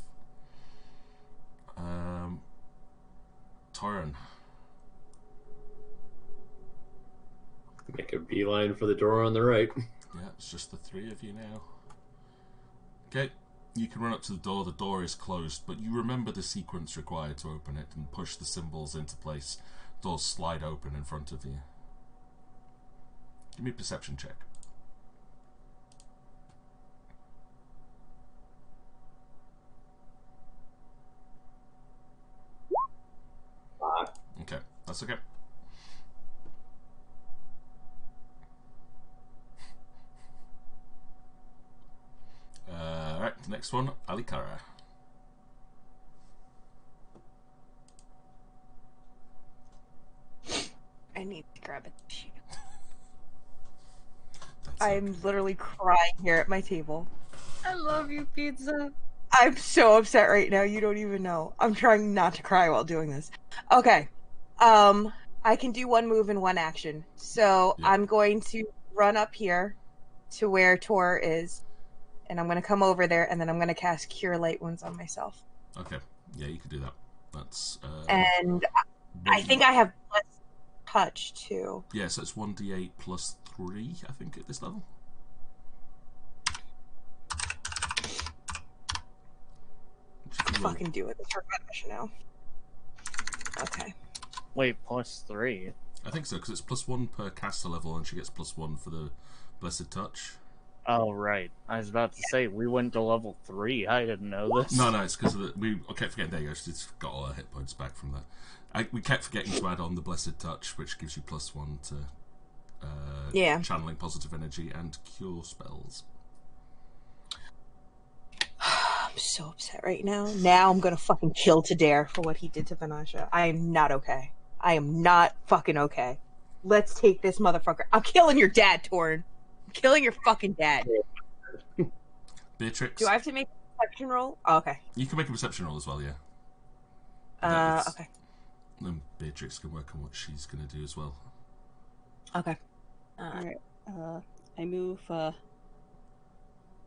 Torrin. Make a beeline for the door on the right. Yeah, it's just the 3 of you now. Okay, you can run up to the door. The door is closed, but you remember the sequence required to open it and push the symbols into place. Doors slide open in front of you. Give me a perception check. Okay, that's okay. Alright, next one, Alikara. I need to grab a tissue. That's I'm literally crying here at my table. I love you, pizza. I'm so upset right now, you don't even know. I'm trying not to cry while doing this. Okay. I can do 1 move and 1 action. So Yeah. I'm going to run up here to where Tor is, and I'm going to come over there, and then I'm going to cast Cure Light Wounds on myself. Okay, yeah, you can do that. That's And I think I have plus touch too. yeah, so it's 1d8 plus 3, I think, at this level. Fucking do it. It's her fetish now. Okay. Wait, +3? I think so, because it's +1 per caster level, and she gets +1 for the Blessed Touch. Oh, right. I was about to say, we went to level 3. I didn't know this. No, it's because we kept forgetting. There you go. She's got all her hit points back from that. We kept forgetting to add on the Blessed Touch, which gives you +1 to channeling positive energy and cure spells. I'm so upset right now. Now I'm gonna fucking kill Tadair for what he did to Vanasha. I am not okay. I am not fucking okay. Let's take this motherfucker. I'm killing your dad, Torrin. I'm killing your fucking dad. Beatrix. Do I have to make a perception roll? Oh, okay. You can make a perception roll as well, yeah. Okay. Then Beatrix can work on what she's going to do as well. Okay. Alright, I move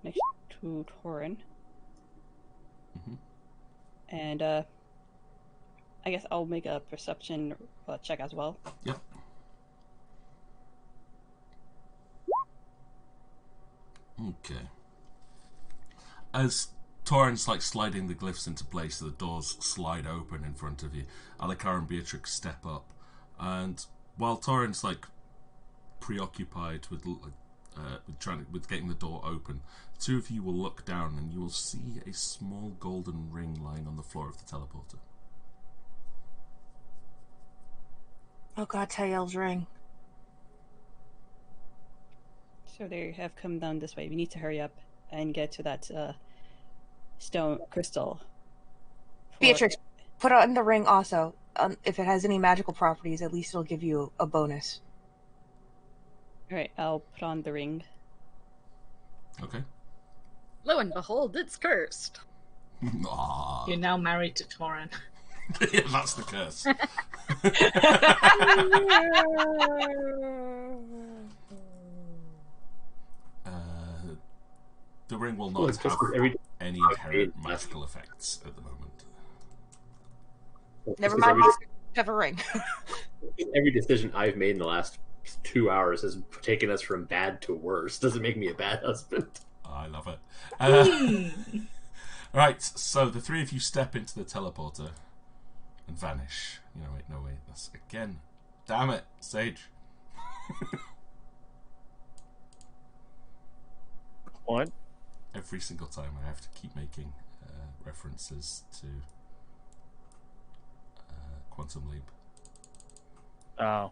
next to Torrin. Mm-hmm. And I guess I'll make a perception check as well. Yep. Okay. As Torrin's like sliding the glyphs into place, so the doors slide open in front of you, Alikara and Beatrix step up, and while Torrin's like preoccupied with getting the door open, the 2 of you will look down and you will see a small golden ring lying on the floor of the teleporter. Oh god, Tayel's ring. So they have come down this way. We need to hurry up and get to that stone crystal. Beatrix, put on the ring also. If it has any magical properties, at least it'll give you a bonus. Alright, I'll put on the ring. Okay. Lo and behold, it's cursed. Aw. You're now married to Torin. Yeah, that's the curse. The ring will Well, not it's just have every- any inherent magical effects at the moment. Never Because mind, have a ring. every decision I've made in the last 2 hours has taken us from bad to worse. Doesn't make me a bad husband. I love it. Right, so the three of you step into the teleporter and vanish. No, wait, that's again. Damn it, Sage. What? Every single time I have to keep making references to Quantum Leap. Oh.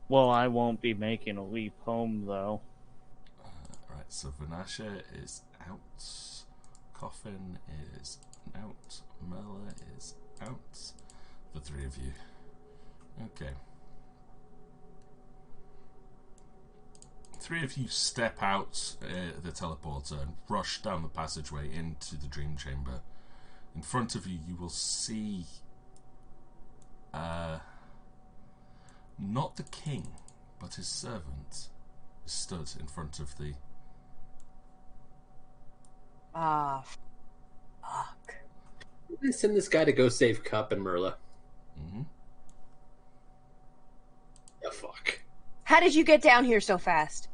Well, I won't be making a leap home, though. Right, so Vanasha is out. Coffin is out. Mela is out. The three of you. Okay. Three of you step out the teleporter and rush down the passageway into the dream chamber. In front of you, you will see not the king, but his servant stood in front of the... Ah, fuck. Send this guy to go save Cup and Merla. Mm-hmm. The fuck. How did you get down here so fast?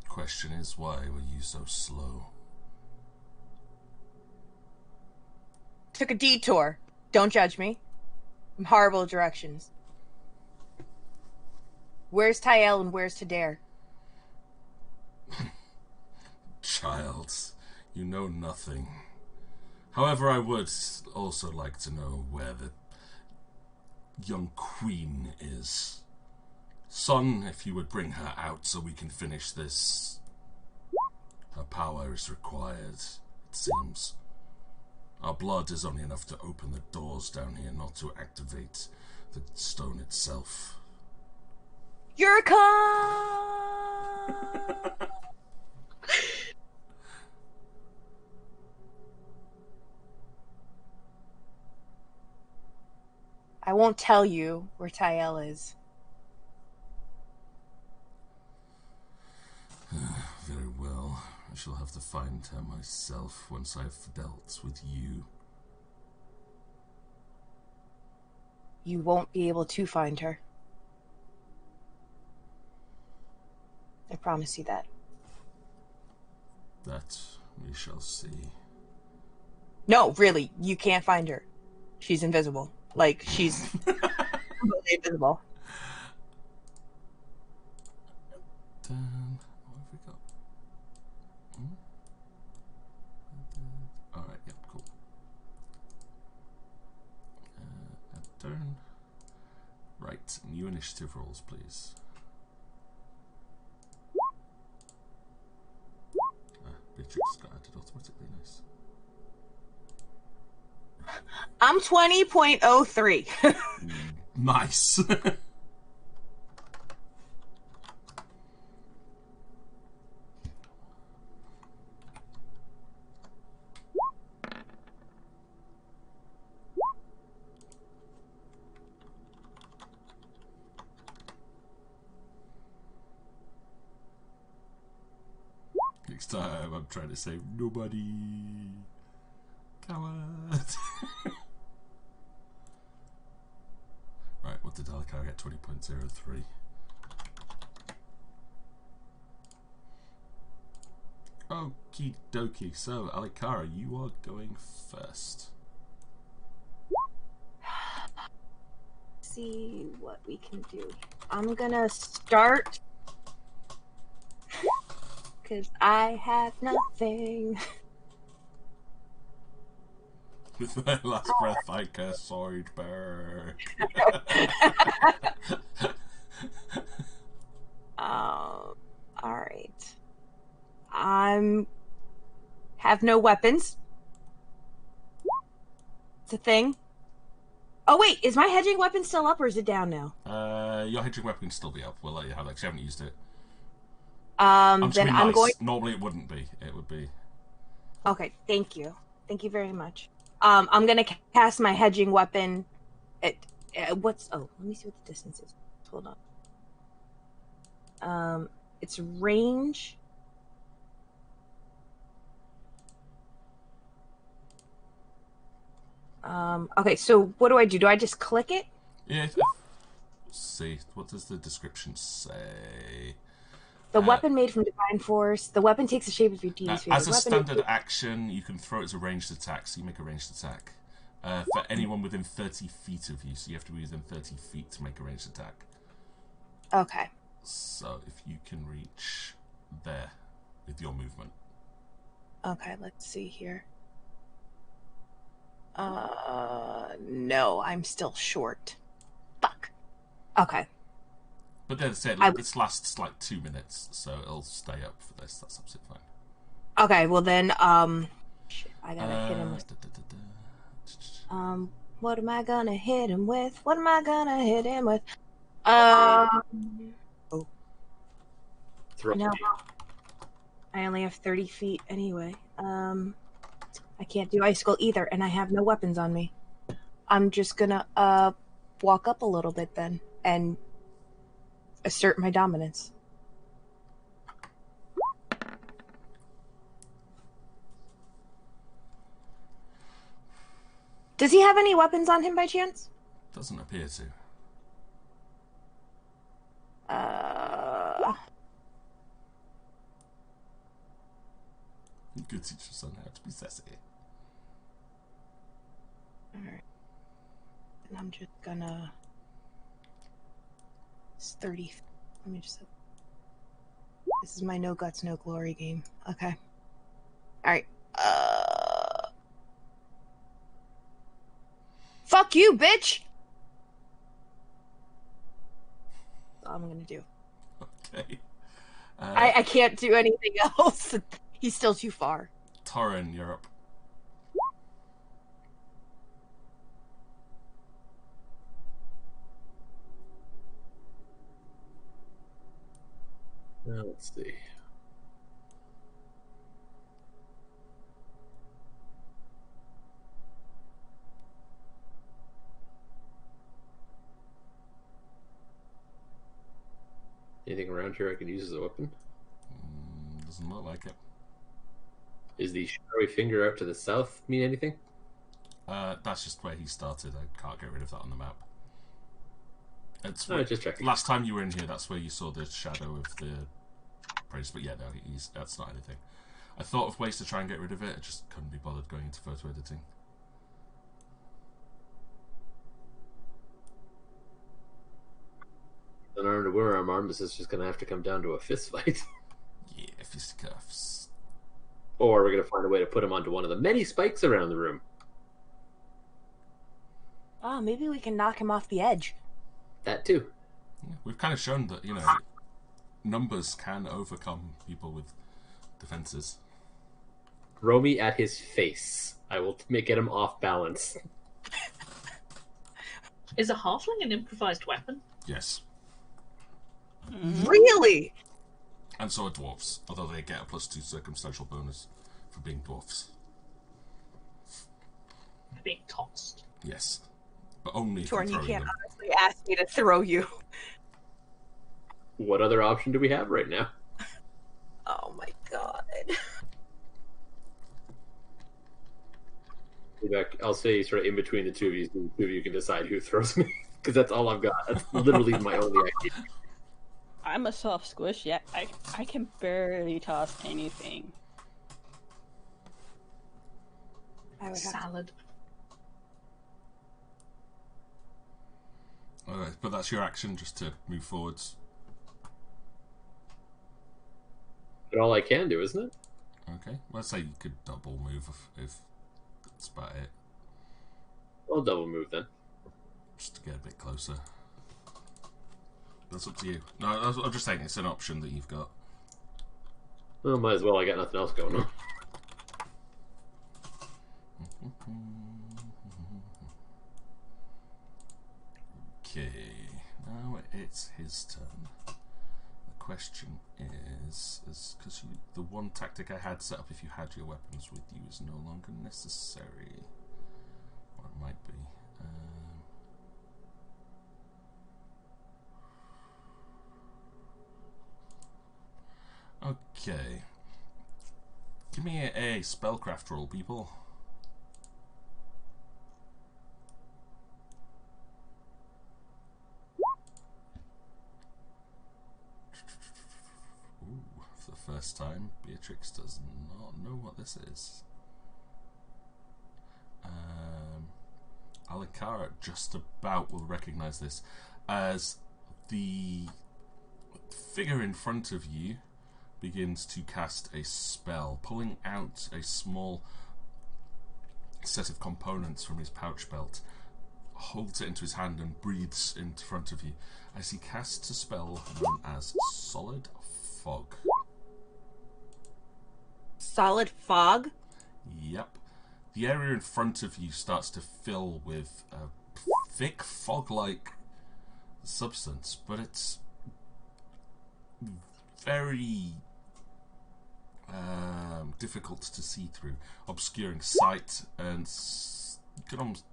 Question is, why were you so slow? Took a detour. Don't judge me. I'm horrible at directions. Where's Tayel and where's Tadair? Child, you know nothing. However, I would also like to know where the young queen is. Son, if you would bring her out so we can finish this. Her power is required, it seems. Our blood is only enough to open the doors down here, not to activate the stone itself. Yurika! I won't tell you where Tayel is. Very well. I shall have to find her myself once I've dealt with you. You won't be able to find her. I promise you that. That we shall see. No, really, you can't find her. She's invisible. Like, she's completely invisible. What have we got? Alright, yep, cool. A turn. Right, new initiative rolls, please. Beatrix got added automatically, nice. I'm 20.03. Nice! Next time I'm trying to say nobody. Coward. Right, what did Alikar get? 20.03. Okie dokie. So, Alikara, you are going first. See what we can do. I'm gonna start because I have nothing. With my last breath, I curse sword bird. All right. Have no weapons. It's a thing. Oh wait, is my hedging weapon still up or is it down now? Your hedging weapon can still be up. We'll let you have that 'cause you haven't used it. Then I'm nice. going. Normally it wouldn't be. It would be. Okay, thank you. Thank you very much. I'm gonna cast my hedging weapon. What's? Oh, let me see what the distance is. Hold on. It's range. Okay, so what do? Do I just click it? Yeah. Let's see. What does the description say? The weapon made from divine force. The weapon takes the shape of your deity's favorite as a weapon. standard action, you can throw it as a ranged attack, so you make a ranged attack. For anyone within 30 feet of you, so you have to be within 30 feet to make a ranged attack. Okay. So if you can reach there with your movement. Okay, let's see here. No, I'm still short. Fuck. Okay. But then say this lasts like 2 minutes, so it'll stay up for this. That's absolutely fine. Okay, well then, shit, I gotta hit him with. What am I gonna hit him with? What am I gonna hit him with? Oh. No. I only have 30 feet anyway. I can't do icicle either, and I have no weapons on me. I'm just gonna walk up a little bit then and assert my dominance. Does he have any weapons on him by chance? Doesn't appear to. You could teach your son how to be sassy. Alright. And I'm just gonna... It's 30... Let me just... This is my no guts, no glory game. Okay. Alright. Fuck you, bitch! That's all I'm gonna do. Okay. I can't do anything else. He's still too far. Torrin, you're up. Now let's see. Anything around here I can use as a weapon? Doesn't look like it. Is the shadowy finger out to the south mean anything? That's just where he started. I can't get rid of that on the map. It's Just checking. Last time you were in here, that's where you saw the shadow of the priest. But yeah, no, that's not anything. I thought of ways to try and get rid of it. I just couldn't be bothered going into photo editing. Unarmed or unarmed, this is just going to have to come down to a fist fight. Yeah, fisticuffs. Or we're going to find a way to put him onto one of the many spikes around the room. Oh, maybe we can knock him off the edge. That too. Yeah, we've kind of shown that, numbers can overcome people with defenses. Throw me at his face. I will get him off balance. Is a halfling an improvised weapon? Yes. Really? And so are dwarves, although they get a +2 circumstantial bonus for being dwarfs. Being tossed. Yes. But only if Torn, you're you throwing can't them. honestly ask me to throw you. What other option do we have right now? Oh my god. I'll say sort of in between the two of you, the two of you can decide who throws me. Because that's all I've got. That's literally my only idea. I'm a soft squish. Yeah, I can barely toss anything. I would have Salad. Alright, but that's your action, just to move forwards. But all I can do, isn't it? Okay. Well, I'd say you could double move if that's about it. I'll double move then. Just to get a bit closer. That's up to you. No, I'm just saying it's an option that you've got. Well, might as well. I got nothing else going on. Okay, now it's his turn. The question is because the one tactic I had set up, if you had your weapons with you, is no longer necessary. Or it might be. Okay. Give me a spellcraft roll, people. Ooh, for the first time, Beatrix does not know what this is. Alikara just about will recognize this as the figure in front of you begins to cast a spell, pulling out a small set of components from his pouch belt, holds it into his hand and breathes in front of you as he casts a spell known as Solid Fog. Solid fog? Yep. The area in front of you starts to fill with a thick fog-like substance, but it's very difficult to see through, obscuring sight, and you can almost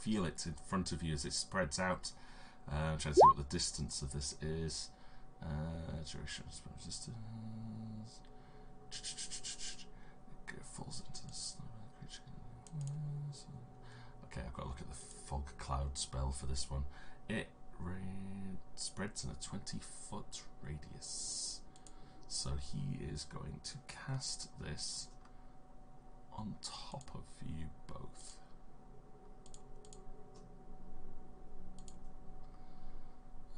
feel it in front of you as it spreads out. I'm trying to see what the distance of this is. Duration of spell resistance. It falls into this. Okay, I've got to look at the fog cloud spell for this one. It spreads in a 20-foot radius. So he is going to cast this on top of you both.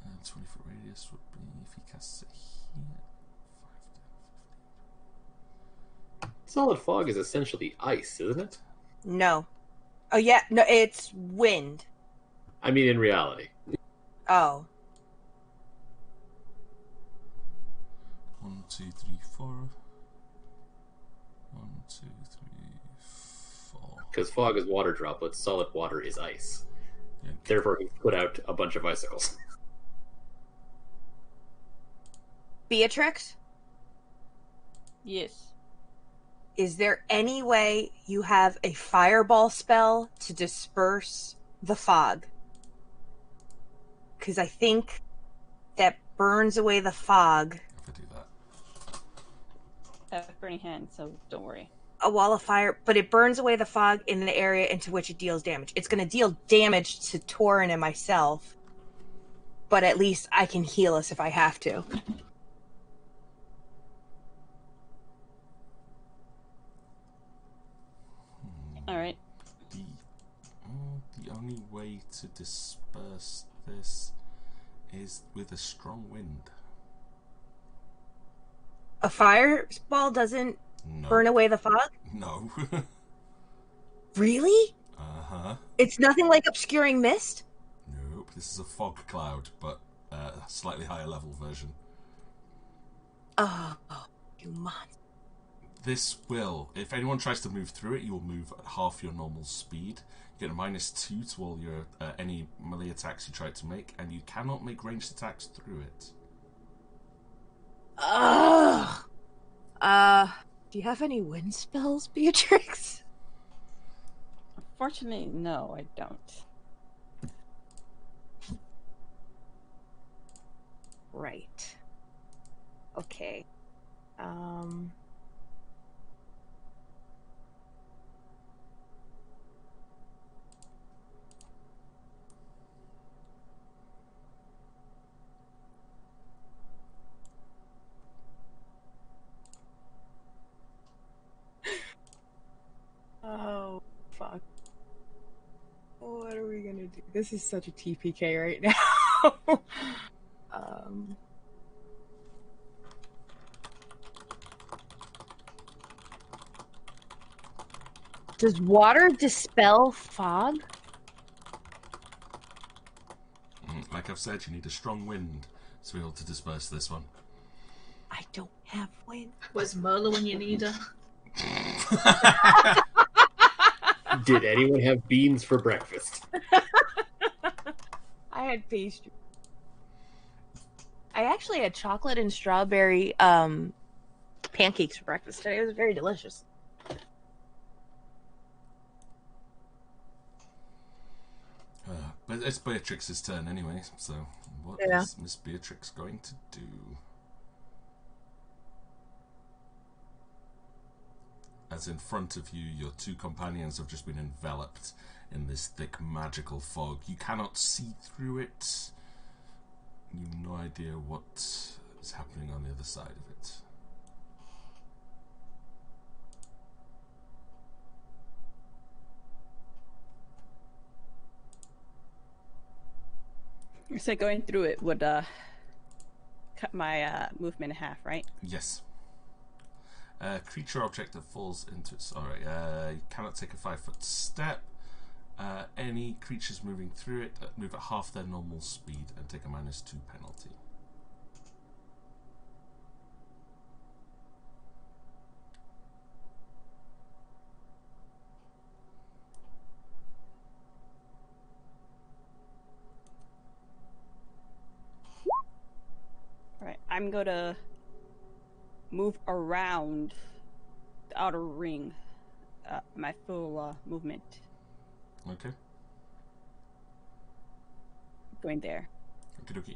And 20-foot radius would be if he casts it here. 5, 10, 15. Solid fog is essentially ice, isn't it? No. Oh, yeah. No, it's wind. I mean, in reality. Oh. 1, 2, 3, 4. 1, 2, 3, 4. Because fog is water droplets, solid water is ice. Yeah. Therefore, he put out a bunch of icicles. Beatrix, Yes. is there any way you have a fireball spell to disperse the fog? Because I think that burns away the fog. If I do that. I have a burning hand, so don't worry. A wall of fire, but it burns away the fog in the area into which it deals damage. It's going to deal damage to Torin and myself, but at least I can heal us if I have to. Alright. The only way to disperse this is with a strong wind. A fireball doesn't No. burn away the fog? No. Really? Uh-huh. It's nothing like obscuring mist? Nope. This is a fog cloud, but a slightly higher level version. Oh, you monster. This will, if anyone tries to move through it, you will move at half your normal speed. You get a -2 to all your any melee attacks you try to make, and you cannot make ranged attacks through it. Ugh. Do you have any wind spells, Beatrix? Unfortunately, no, I don't. Right. Okay. Oh, fuck. What are we gonna do? This is such a TPK right now. Does water dispel fog? I've said, you need a strong wind to be able to disperse this one. I don't have wind. Where's Merla when you need her? Did anyone have beans for breakfast? I had pastry. I actually had chocolate and strawberry pancakes for breakfast today. It was very delicious. But it's Beatrix's turn anyway, so what Yeah. is Miss Beatrix going to do? As in front of you, your two companions have just been enveloped in this thick magical fog. You cannot see through it. You have no idea what is happening on the other side of it. So going through it would cut my movement in half, right? Yes. Creature object that falls into its... Alright, you cannot take a 5-foot step. Any creatures moving through it move at half their normal speed and take a -2 penalty. Alright, I'm gonna move around the outer ring. My full movement. Okay. Going there. Okie dokie.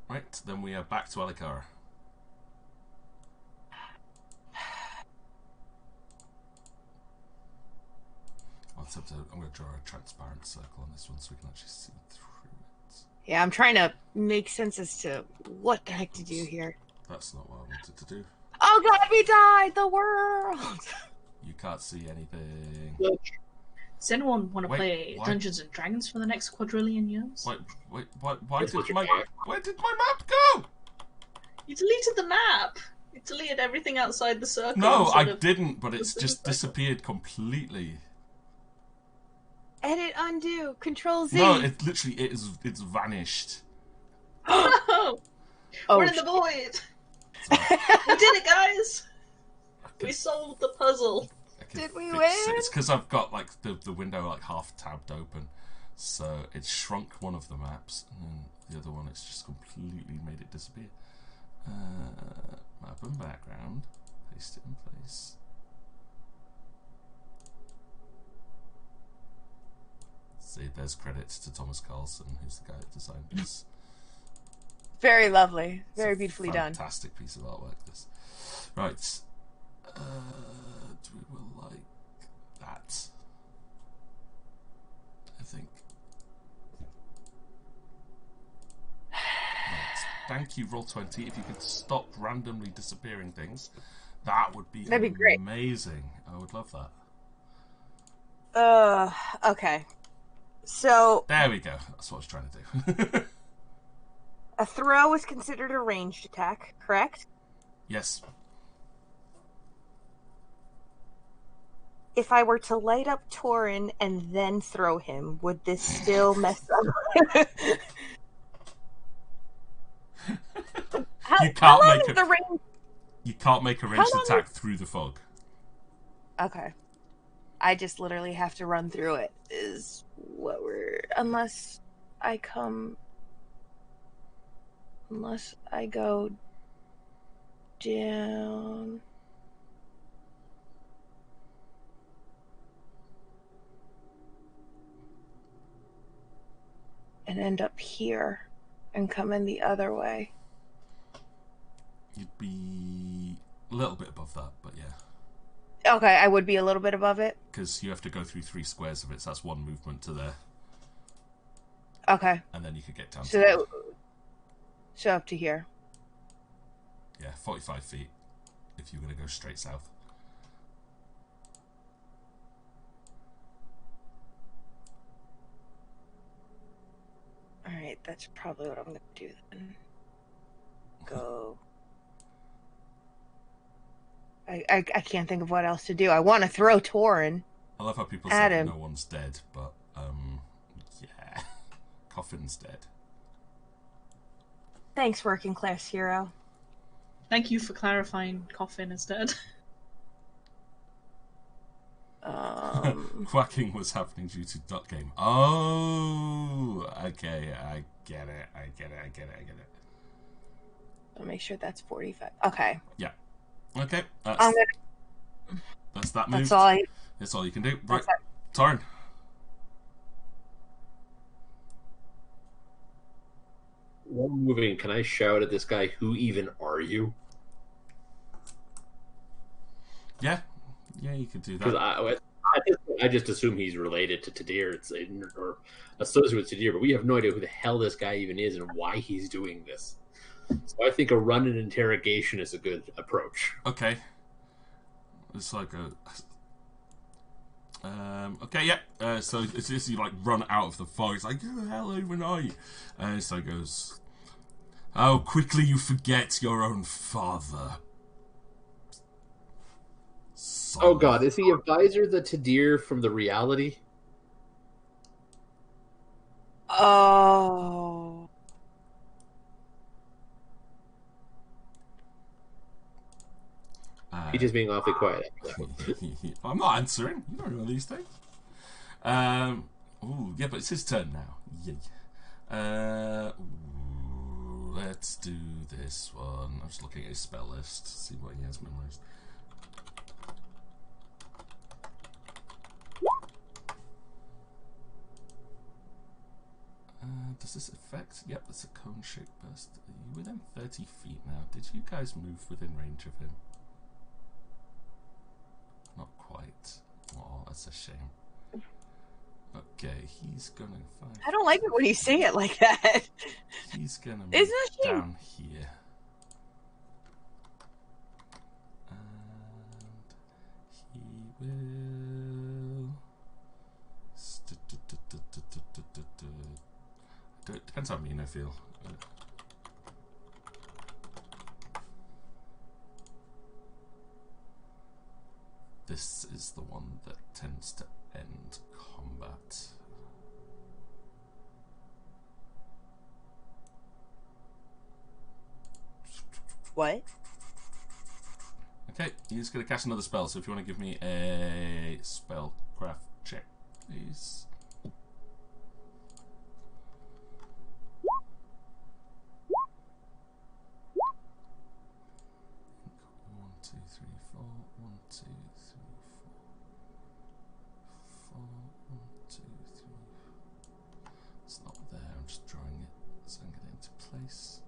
Right, then we are back to Alikara. I'm going to draw a transparent circle on this one so we can actually see through it. Yeah, I'm trying to make sense as to what the heck to do here. That's not what I wanted to do. Oh god, we died! The world! You can't see anything. Does anyone want to Wait, play why- Dungeons and Dragons for the next quadrillion years? Why did my map go? You deleted the map. You deleted everything outside the circle. No, instead I of- didn't, but it's just disappeared completely. Edit, undo, Control Z. No, it literally it's vanished. Oh, Oh, we're in the void. We did it, guys. We solved the puzzle. Did we fix win? it. It's because I've got like the window like half tabbed open, so it's shrunk one of the maps, and then the other one it's just completely made it disappear. Map and background, paste it in place. See, there's credits to Thomas Carlson, who's the guy that designed this. Very lovely. It's Very a beautifully done. Fantastic piece of artwork, this. Right. Do we will like that? I think. Right. Thank you, Roll20. If you could stop randomly disappearing things, that would be That'd be great. amazing. I would love that. Okay. So, There we go. That's what I was trying to do. a throw is considered a ranged attack, correct? Yes. If I were to light up Torin and then throw him, would this still mess up? You can't how long make is the range? You can't make a ranged long attack through the fog. Okay. I just literally have to run through it, is what we're... Unless I go down... and end up here and come in the other way. You'd be a little bit above that, but yeah. Okay, I would be a little bit above it. Because you have to go through 3 squares of it, so that's one movement to there. Okay. And then you could get down So to that... So up to here. yeah, 45 feet if you're going to go straight south. Alright, that's probably what I'm going to do then. Go... I can't think of what else to do. I want to throw Torin. I love how people At say him. no one's dead, but Coffin's dead. Thanks, working class hero. Thank you for clarifying Coffin is dead. Quacking was happening due to dot game. Oh, okay, I get it. I'll make sure that's 45. Okay. Yeah. Okay. I'm gonna. That's that move. That's all you can do. Right. Turn. While moving, can I shout at this guy, "Who even are you?" Yeah. Yeah, you could do Because that. I just assume he's related to Tadir, or associated with Tadir, but we have no idea who the hell this guy even is and why he's doing this. So I think a run-in interrogation is a good approach. Okay. It's like a... okay, yeah. So it's just you like run out of the fog. It's like, who the hell even are you? So it goes, how quickly you forget your own father. Son Oh god, is he a visor the Tadir from the reality? Oh. He's just being awfully quiet. I'm not answering. You don't know these things. Ooh, yeah, but it's his turn now. Yay. Let's do this one. I'm just looking at his spell list to see what he has memorized. Does this affect? Yep, it's a cone-shaped burst. Are you within 30 feet now? Did you guys move within range of him? Not quite. Oh, that's a shame. Okay, he's gonna find. I don't like it when you say it like that. He's gonna move Isn't it a shame? down here. And he will. Depends how mean I feel. This is the one that tends to end combat. What? Okay, he's going to cast another spell, so if you want to give me a spellcraft check, please. It's not there, I'm just drawing it so I can get it into place.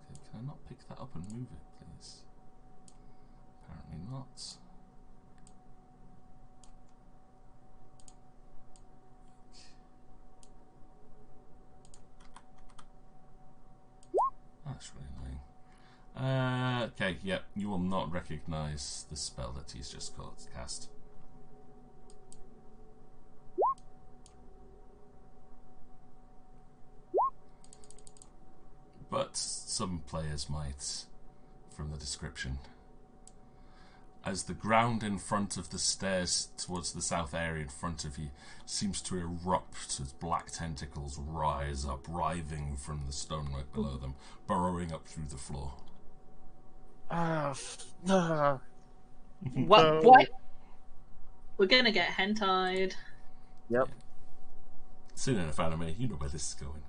Okay, can I not pick that up and move it, please? Apparently not. That's really annoying. Okay, yep, you will not recognise the spell that he's just cast. But some players might, from the description. As the ground in front of the stairs towards the south area in front of you seems to erupt as black tentacles rise up, writhing from the stonework below them, burrowing up through the floor. What? We're gonna get hentai'd. Yep. Soon enough, anime, you know where this is going.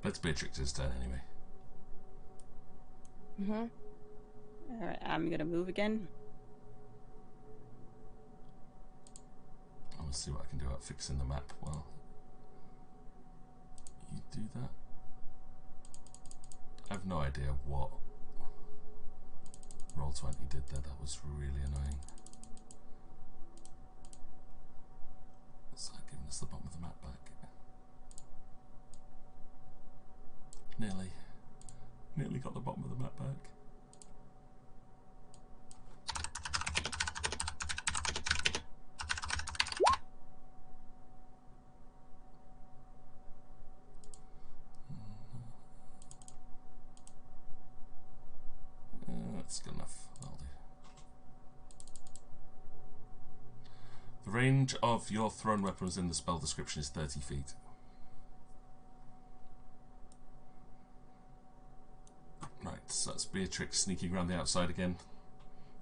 It's Beatrix's turn anyway. Alright, I'm gonna move again. I'll see what I can do about fixing the map while you do that. I have no idea what Roll20 did there. That was really annoying. It's like giving us the bottom of the map back. Nearly got the bottom of the map back. That's good enough. That'll do. The range of your thrown weapons in the spell description is 30 feet. Right, so that's Beatrix sneaking around the outside again.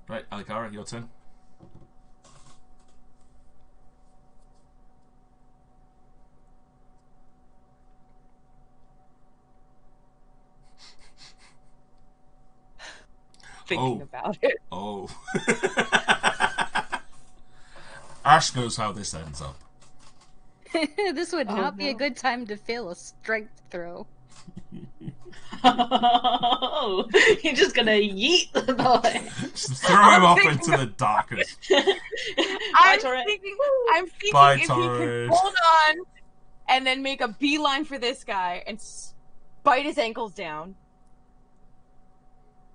Right, Alikara, your turn. Thinking about it. Oh. Ash knows how this ends up. This would Oh, not be a no. good time to fail a strength throw. Oh, you're just gonna yeet the boy. Just throw him off into the darkness. I'm Torrid. thinking Bye, if he Torrid. could hold on and then make a beeline for this guy and bite his ankles down.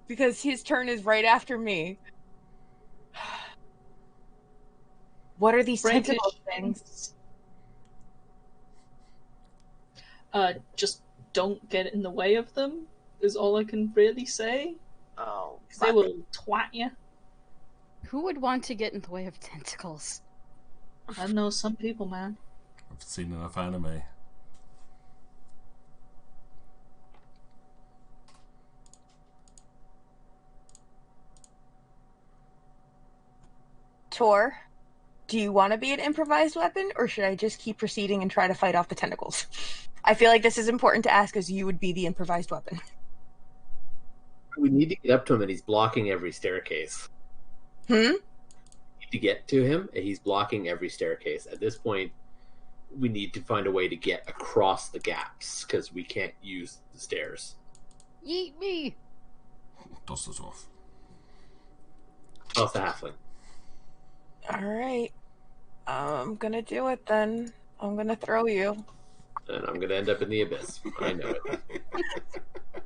Because his turn is right after me. What are these Break tentacle his things? Just don't get in the way of them, is all I can really say. Oh, Because they will twat you. Who would want to get in the way of tentacles? I know some people, man. I've seen enough anime. Tor, do you want to be an improvised weapon, or should I just keep proceeding and try to fight off the tentacles? I feel like this is important to ask, as you would be the improvised weapon. We need to get up to him, and he's blocking every staircase. Hmm? We need to get to him, and he's blocking every staircase. At this point, we need to find a way to get across the gaps, because we can't use the stairs. Yeet me! Dust us off. Off the halfling. Alright. I'm gonna do it then. I'm gonna throw you. And I'm going to end up in the abyss. I know it. Oh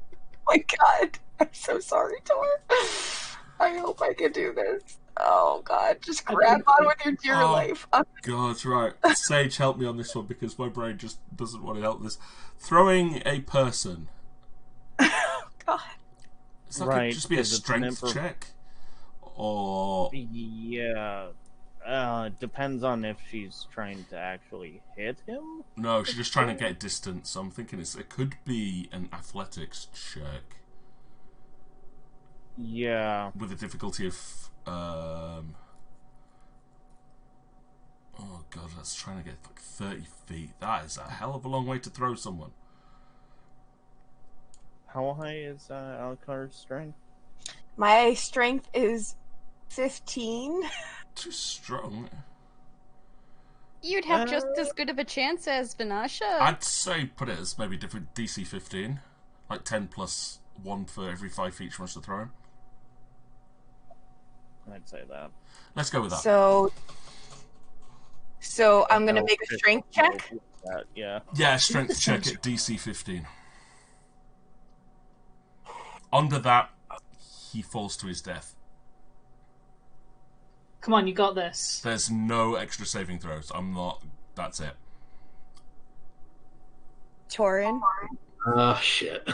my god. I'm so sorry, Tor. I hope I can do this. Oh god. Just grab on with your dear Oh. life. God, right. Sage, help me on this one because my brain just doesn't want to help this. Throwing a person. God. Is that Right, just be a 'cause it's an strength check? Or Yeah. Depends on if she's trying to actually hit him. no, she's just trying to get distance. So I'm thinking it could be an athletics check Yeah. with a difficulty of oh god, that's trying to get like 30 feet. That is a hell of a long way to throw someone. How high is Alcar's strength? My strength is 15. Too strong. You'd have just as good of a chance as Vinasha. I'd say put it as maybe different DC 15. Like 10 plus 1 for every 5 feet she wants to throw him. I'd say that. Let's go with that. So I'm gonna make a strength check. Yeah. Yeah, strength check at DC 15. Under that, he falls to his death. Come on, you got this. There's no extra saving throws. I'm not. That's it. Torin, Oh, shit.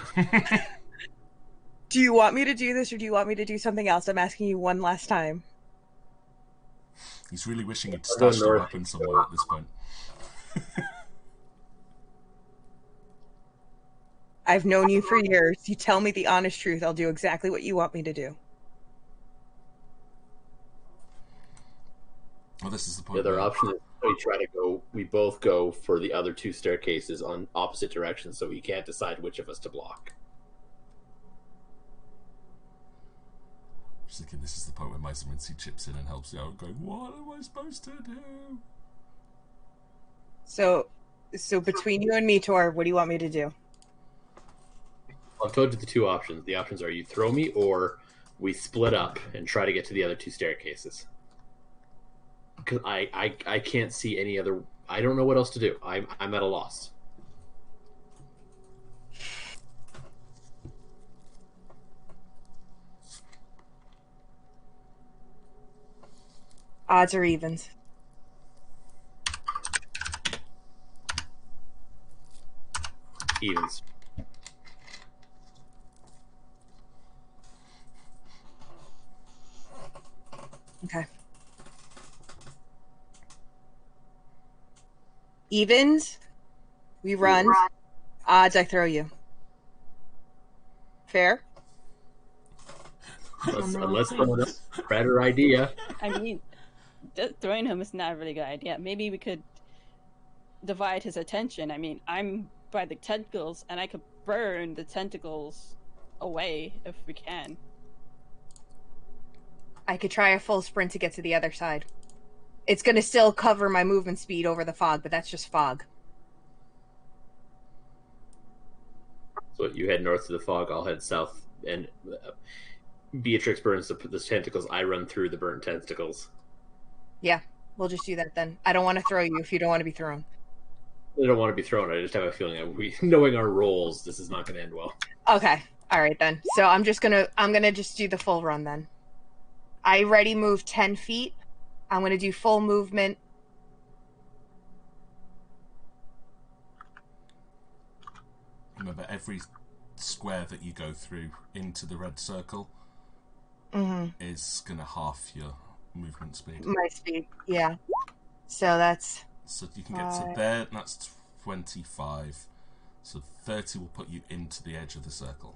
do you want me to do this, or do you want me to do something else? I'm asking you one last time. He's really wishing he'd I'll go stashed a north. weapon somewhere at this point. I've known you for years. You tell me the honest truth, I'll do exactly what you want me to do. Well, this is the The point. other where- option is we both go for the other two staircases on opposite directions, so we can't decide which of us to block. I'm just thinking this is the point where Mice Mincy chips in and helps you out, going, "What am I supposed to do?" So between you and me, Tor, what do you want me to do? I've told you the two options. The options are you throw me, or we split up and try to get to the other two staircases. Because I can't see any other. I don't know what else to do. I'm at a loss. Odds or evens? Evens. Okay. Evens, we run. Odds, I throw you. Fair? Unless someone else has a better idea. I mean, throwing him is not a really good idea. Maybe we could divide his attention. I mean, I'm by the tentacles, and I could burn the tentacles away if we can. I could try a full sprint to get to the other side. It's going to still cover my movement speed over the fog, but that's just fog. So you head north to the fog, I'll head south, and Beatrix burns the tentacles. I run through the burnt tentacles. Yeah, we'll just do that then. I don't want to throw you if you don't want to be thrown. I don't want to be thrown. I just have a feeling that knowing our roles, this is not going to end well. Okay, all right then. So I'm gonna just do the full run then. I already moved 10 feet. I'm gonna do full movement. Remember, every square that you go through into the red circle is going to half your movement speed. My speed, yeah. So that's... So you can get to there, and that's 25. So 30 will put you into the edge of the circle.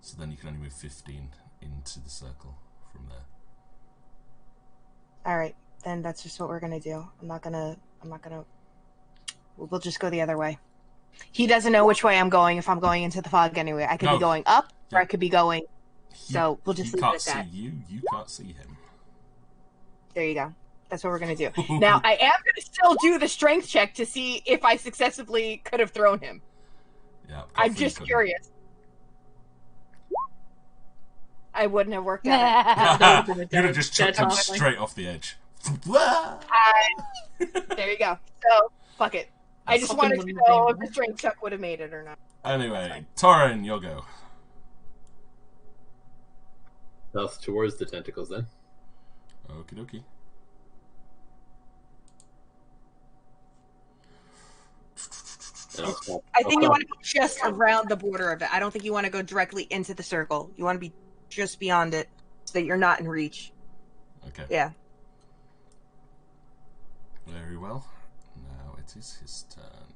So then you can only move 15 into the circle from there. All right, then that's just what we're gonna do. I'm not gonna. We'll just go the other way. He doesn't know which way I'm going. If I'm going into the fog anyway, I could be going up, or I could be going. So we'll just leave it at that. He can't see you. You can't see him. There you go. That's what we're gonna do. Now I am gonna still do the strength check to see if I successfully could have thrown him. Yeah, I'm just curious. I wouldn't have worked out. You'd have just chucked him straight off the edge. There you go. So, fuck it. I just wanted to know if the strength check would have made it or not. Anyway, Torin, you'll go. South towards the tentacles, then. Okie dokie. I think you want to go just around the border of it. I don't think you want to go directly into the circle. You want to be just beyond it so that you're not in reach. Okay. Yeah. Very well. Now it is his turn.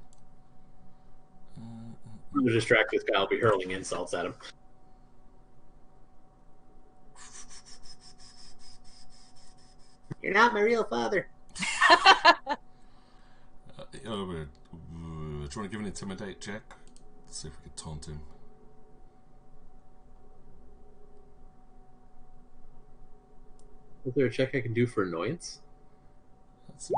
To distract this guy, I'll be hurling insults at him. You're not my real father. Do you want to give an intimidate check? Let's see if we can taunt him. Is there a check I can do for annoyance? That's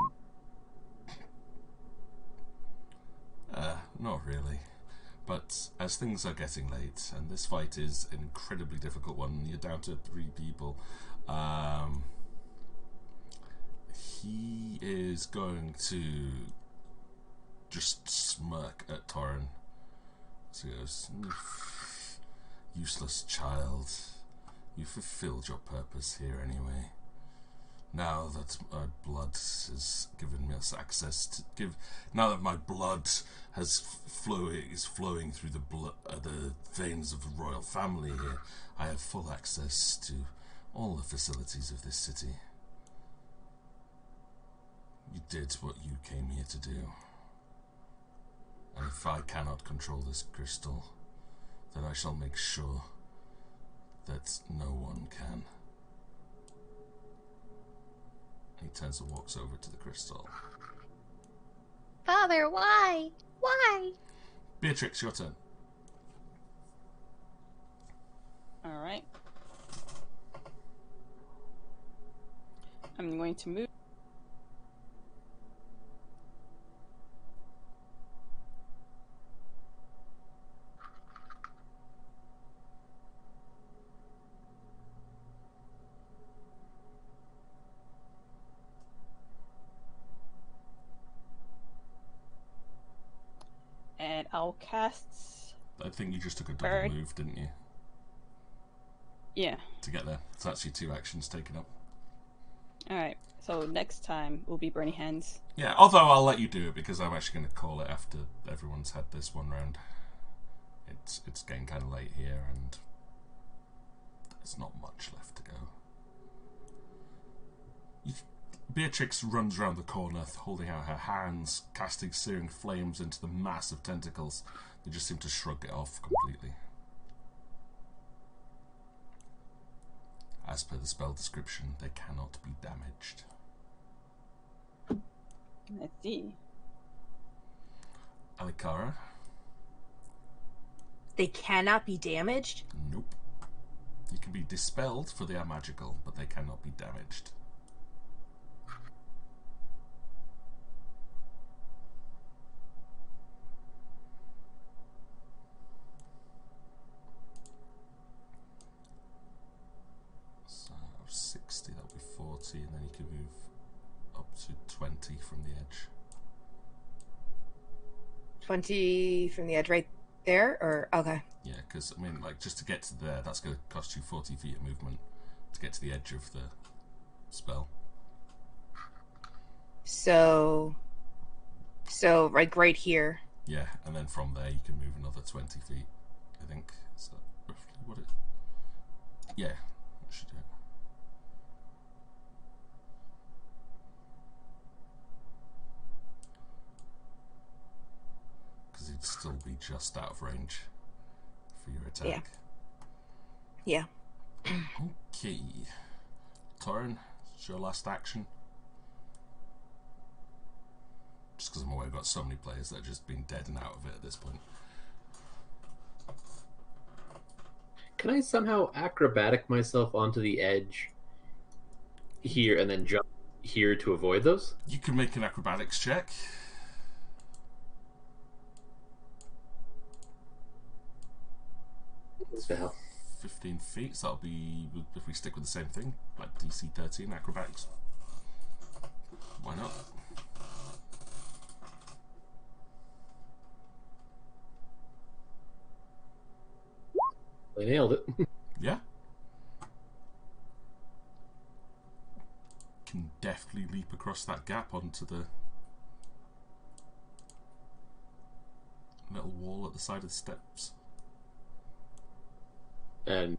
not really. But as things are getting late, and this fight is an incredibly difficult one, you're down to 3 people. He is going to just smirk at Torin. So he goes, "Useless child, you fulfilled your purpose here anyway. Now that my blood has given us access to now that my blood is flowing through the veins of the royal family here, I have full access to all the facilities of this city. You did what you came here to do. And if I cannot control this crystal, then I shall make sure that no one can." He turns and walks over to the crystal. Father, why? Why? Beatrix, your turn. Alright. I'm going to move. And I'll cast... I think you just took a double Bird. move, didn't you? Yeah. To get there. So that's your 2 actions taken up. Alright, so next time will be Burning Hands. Yeah, although I'll let you do it because I'm actually going to call it after everyone's had this one round. It's getting kind of late here and there's not much left to go. Beatrix runs around the corner, holding out her hands, casting searing flames into the mass of tentacles. They just seem to shrug it off completely. As per the spell description, they cannot be damaged. Let's see. Alikara? They cannot be damaged? Nope. You can be dispelled for they are magical, but they cannot be damaged. So 60, that'll be 40, and then you can move up to 20 from the edge. 20 from the edge right there? Or, okay. Yeah, because, I mean, like, just to get to there, that's going to cost you 40 feet of movement to get to the edge of the spell. So right here. Yeah, and then from there you can move another 20 feet, I think. Is that roughly what it... Yeah, that should do it. Because he'd still be just out of range for your attack. Yeah. Okay. Torin, it's your last action. Just because I'm aware I've got so many players that have just been dead and out of it at this point. Can I somehow acrobatic myself onto the edge here and then jump here to avoid those? You can make an acrobatics check. What the hell? 15 feet, so that'll be, if we stick with the same thing, like DC 13 acrobatics. Why not? I nailed it. Yeah. Can deftly leap across that gap onto the little wall at the side of the steps. And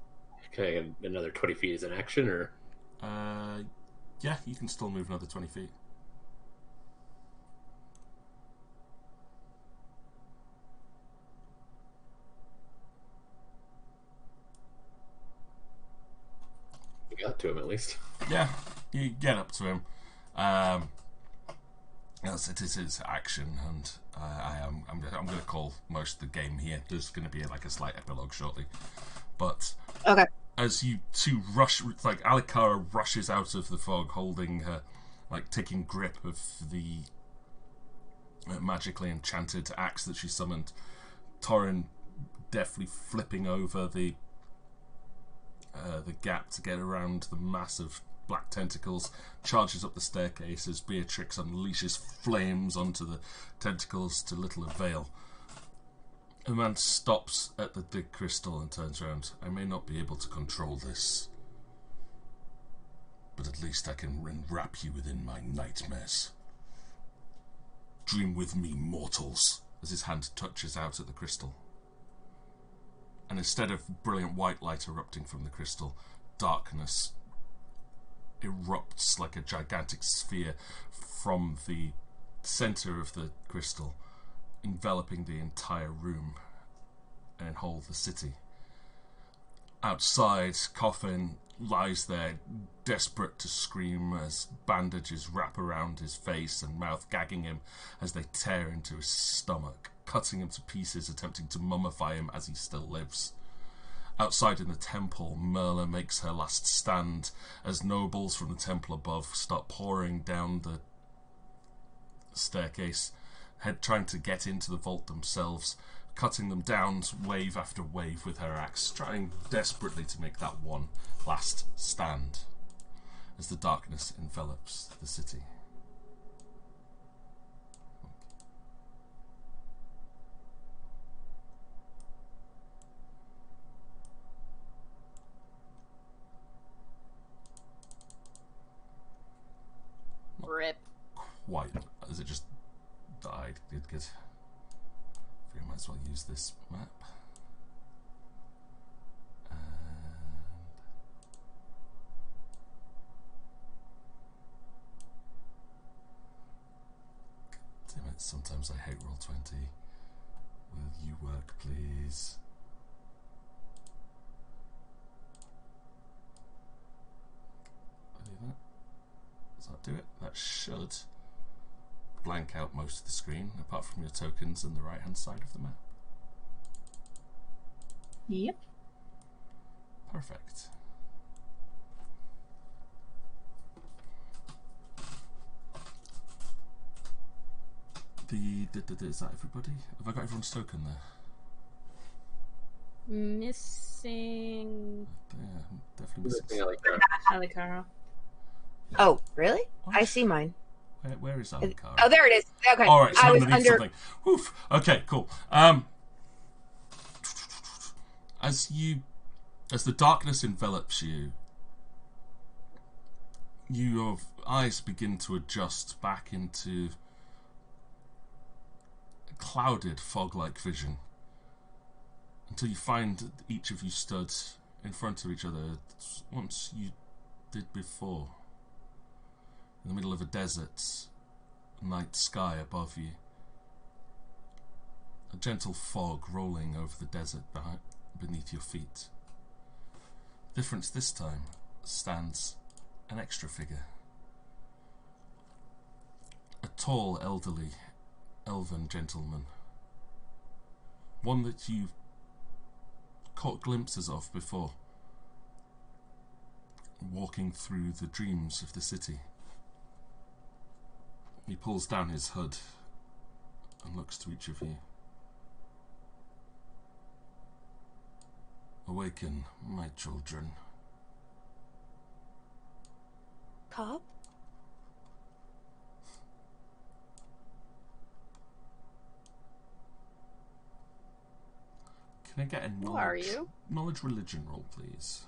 can I get another 20 feet as an action, or? Yeah, you can still move another 20 feet. You got to him at least. Yeah, you get up to him. Yes, it is his action, and I'm going to call most of the game here. There's going to be like a slight epilogue shortly, but Okay. as you two rush, like Alikara rushes out of the fog, holding her, like taking grip of the magically enchanted axe that she summoned. Torin deftly flipping over the gap to get around the massive black tentacles, charges up the staircase as Beatrix unleashes flames onto the tentacles to little avail. The man stops at the big crystal and turns around. I may not be able to control this, but at least I can enwrap you within my nightmares. Dream with me, mortals, as his hand touches out at the crystal. And instead of brilliant white light erupting from the crystal, darkness erupts like a gigantic sphere from the center of the crystal, enveloping the entire room and whole the city. Outside, Coffin lies there, desperate to scream as bandages wrap around his face and mouth, gagging him as they tear into his stomach, cutting him to pieces, attempting to mummify him as he still lives. Outside in the temple, Merla makes her last stand as nobles from the temple above start pouring down the staircase, trying to get into the vault themselves, cutting them down wave after wave with her axe, trying desperately to make that one last stand as the darkness envelops the city. white. Has it just died? Good, good. We might as well use this map. Damn it, sometimes I hate Roll20. Will you work, please? Does that do it? That should blank out most of the screen, apart from your tokens on the right-hand side of the map. Yep. Perfect. Is that everybody? Have I got everyone's token there? Missing. Yeah, definitely missing. Yeah, like that. Alikara. Oh, really? What? I see mine. Where is Alikara? Oh, there it is. Okay. All right, so I was underneath under. something. Oof. Okay, cool. As the darkness envelops you, your eyes begin to adjust back into a clouded, fog-like vision, until you find each of you stood in front of each other once you did before, in the middle of a desert, night sky above you, a gentle fog rolling over the desert beneath your feet. Difference this time stands an extra figure. A tall, elderly, elven gentleman. One that you've caught glimpses of before, walking through the dreams of the city. He pulls down his hood and looks to each of you. Awaken, my children. Cop? Can I get a Who are you? knowledge religion roll, please?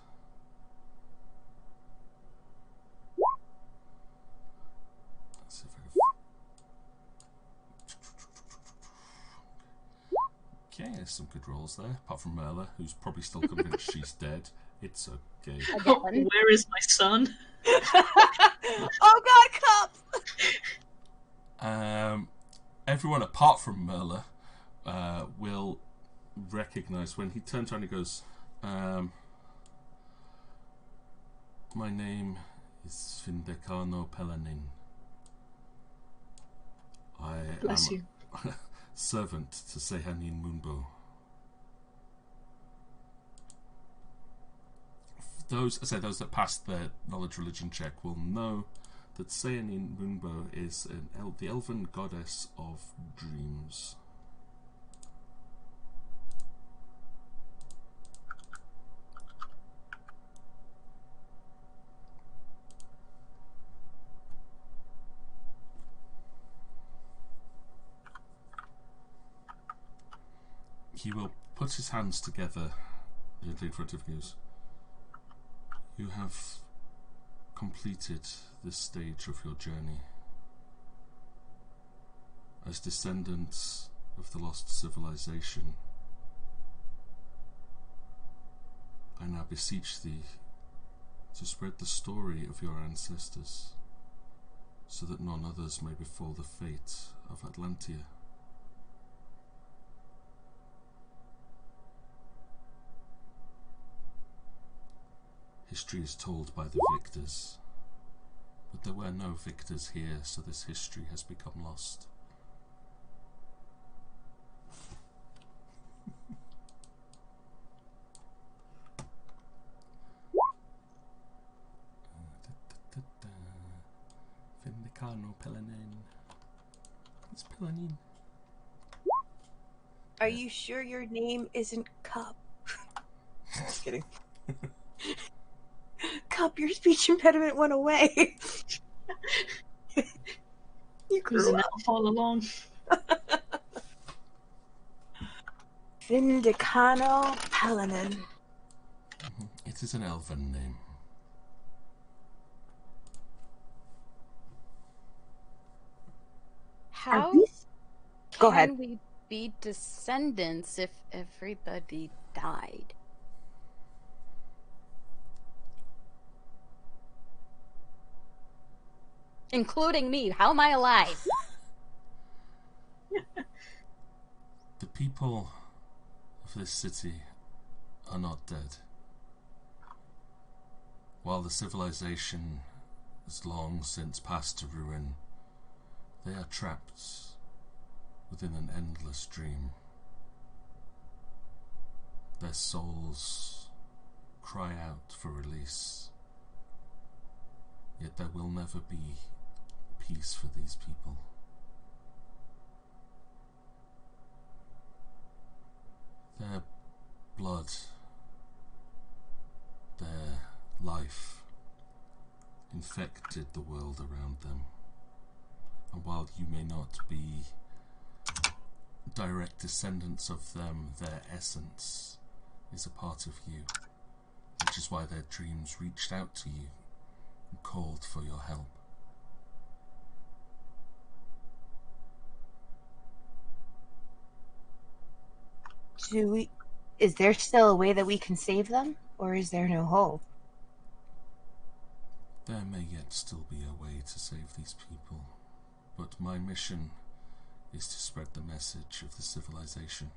Let's see if I can... Okay, there's some good rolls there. Apart from Merla, who's probably still convinced she's dead. It's okay. Where is my son? Oh God, cops! Everyone apart from Merla will recognize when he turns around and goes, my name is Findecano Pelanin. I Bless am you. a servant to Sehanin Moonbow. Those that passed their knowledge religion check will know that Sehanin Moonbow is the elven goddess of dreams. He will put his hands together gently in front of you. You have completed this stage of your journey. As descendants of the lost civilization, I now beseech thee to spread the story of your ancestors, so that none others may befall the fate of Atlantia. History is told by the victors, but there were no victors here, so this history has become lost. Vindicano Pelanin. It's Pelanin. Are you sure your name isn't Cup? Just kidding. Cup, your speech impediment went away. You It was grew an up. elf all along. Vindicano Palanin. It is an elven name. How Go can ahead. we be descendants if everybody died? Including me. How am I alive? The people of this city are not dead. While the civilization has long since passed to ruin, they are trapped within an endless dream. Their souls cry out for release, yet there will never be peace for these people. Their blood, their life, infected the world around them. And while you may not be direct descendants of them, their essence is a part of you, which is why their dreams reached out to you and called for your help. Is there still a way that we can save them, or is there no hope? There may yet still be a way to save these people, but my mission is to spread the message of the civilization.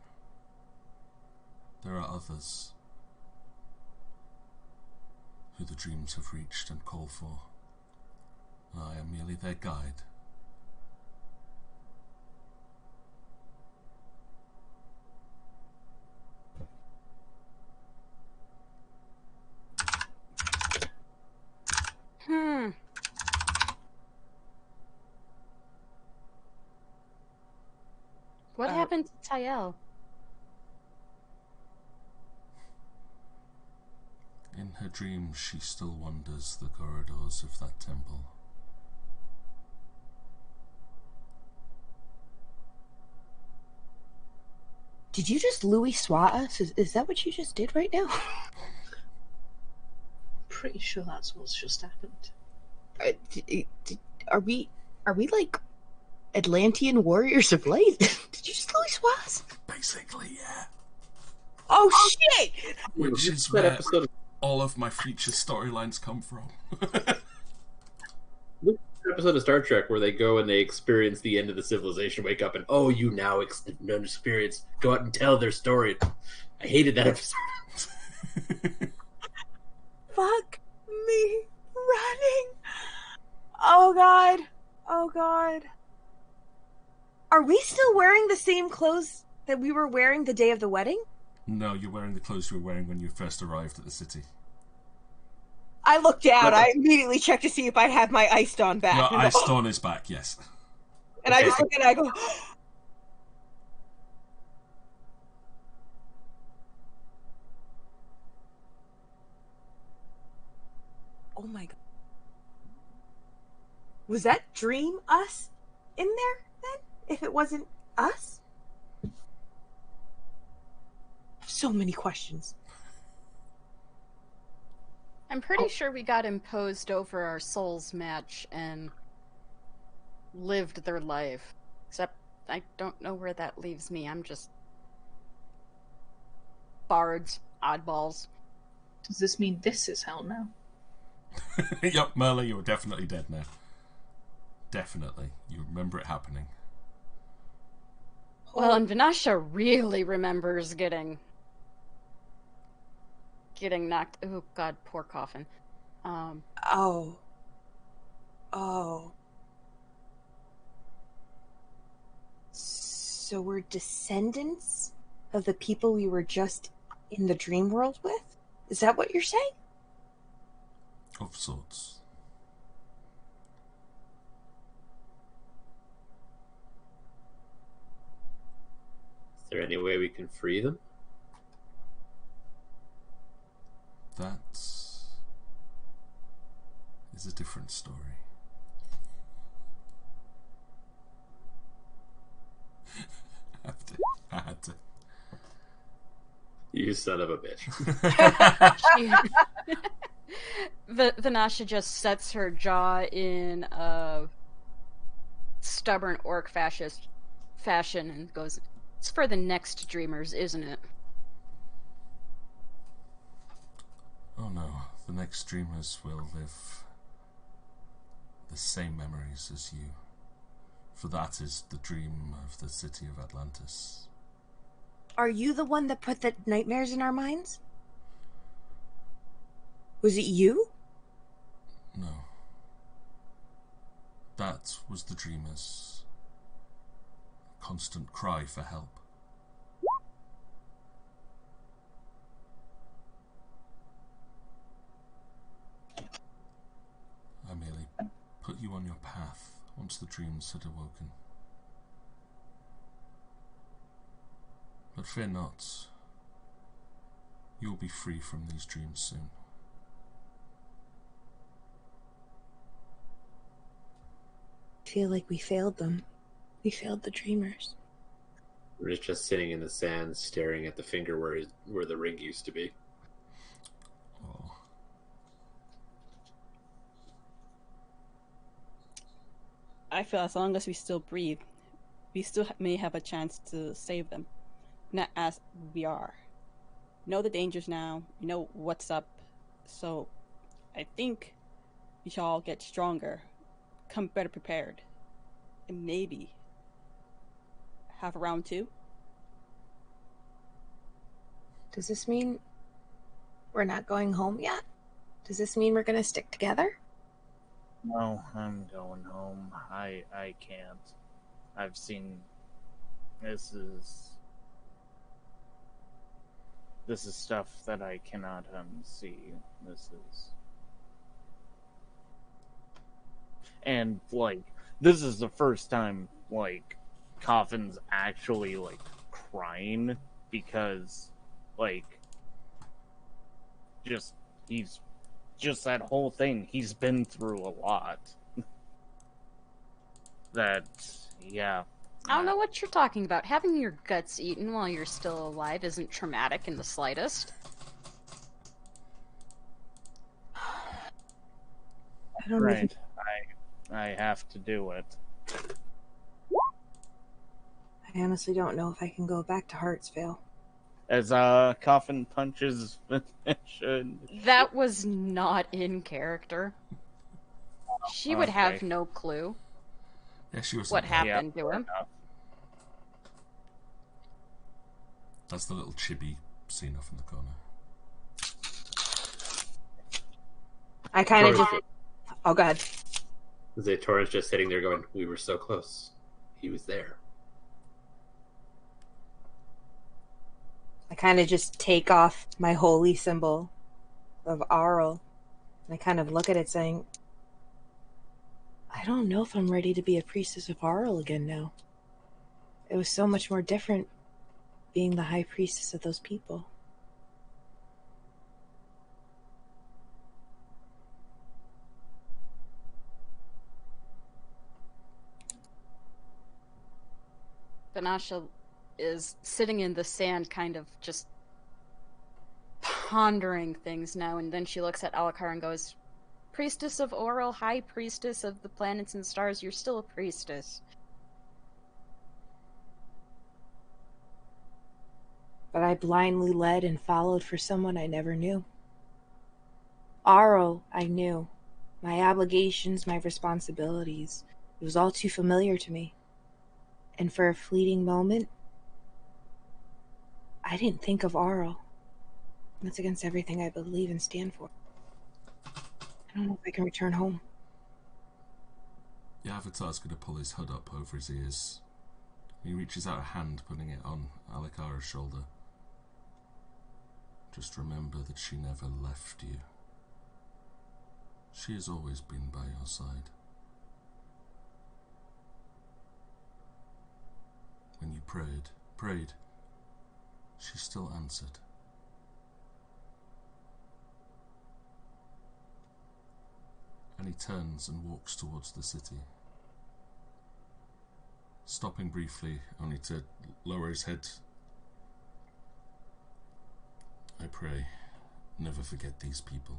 There are others who the dreams have reached and call for. I am merely their guide. What happened to Tyel? In her dreams, she still wanders the corridors of that temple. Did you just Louis swat us? Is that what you just did right now? Pretty sure that's what's just happened. Are we like Atlantean warriors of light? Did you just Louis swat us? Basically, yeah. Oh shit! Which is that where episode. all of my future storylines come from. Look at the episode of Star Trek where they go and they experience the end of the civilization, wake up, and you now experience, go out and tell their story. I hated that episode. Fuck me running. Oh god. Oh god. Are we still wearing the same clothes that we were wearing the day of the wedding? No, you're wearing the clothes you were wearing when you first arrived at the city. I looked down. I immediately checked to see if I had my iced on back. Your iced on is back, yes. And I just look and I go, oh my god. Was that dream us in there then? If it wasn't us? So many questions. I'm pretty sure we got imposed over our souls match and lived their life. Except I don't know where that leaves me. I'm just bards, oddballs. Does this mean this is hell now? Yep, Merla, you were definitely dead now. Definitely. You remember it happening. Well, and Vanasha really remembers getting knocked. Oh god, poor coffin. Oh. So we're descendants of the people we were just in the dream world with? Is that what you're saying? Of sorts. Is there any way we can free them? That is a different story. I had to. You son of a bitch. Vanasha just sets her jaw in a stubborn orc fashion and goes, "It's for the next dreamers, isn't it?" Oh no, the next dreamers will live the same memories as you. For that is the dream of the city of Atlantis. Are you the one that put the nightmares in our minds? Was it you? No. That was the dreamers' constant cry for help. I merely put you on your path once the dreams had awoken. But fear not, you will be free from these dreams soon. I feel like we failed them. We failed the dreamers. We're just sitting in the sand, staring at the finger where the ring used to be. Oh. I feel as long as we still breathe, we still may have a chance to save them. Not as we are. Know the dangers now. You know what's up. So, I think we shall all get stronger, come better prepared, and maybe have a round 2. Does this mean we're not going home yet? Does this mean we're gonna stick together? No, I'm going home. I can't. I've seen. This is stuff that I cannot unsee. And, like, this is the first time, like, Coffin's actually, like, crying because, like, he's just that whole thing. He's been through a lot. Yeah. I don't know what you're talking about. Having your guts eaten while you're still alive isn't traumatic in the slightest. I don't even... I have to do it. I honestly don't know if I can go back to Hartsvale. As Coffin punches Finish. That was not in character. She would have no clue Yeah, she was what happened to him. That's the little chibi scene off in the corner. I kind of just... Oh, go ahead. Torrance just sitting there going, we were so close. He was there. I kind of just take off my holy symbol of Arl. And I kind of look at it saying, I don't know if I'm ready to be a priestess of Arl again now. It was so much more different being the high priestess of those people. Banasha is sitting in the sand, kind of just pondering things now, and then she looks at Alucard and goes, "Priestess of Oral, High Priestess of the planets and stars, you're still a priestess." But I blindly led and followed for someone I never knew. Aro, I knew. My obligations, my responsibilities. It was all too familiar to me. And for a fleeting moment, I didn't think of Aro. That's against everything I believe and stand for. I don't know if I can return home. The Avatar's going to pull his hood up over his ears. He reaches out a hand, putting it on Alikara's shoulder. Just remember that she never left you. She has always been by your side. When you prayed, she still answered. And he turns and walks towards the city, stopping briefly only to lower his head. I pray, never forget these people.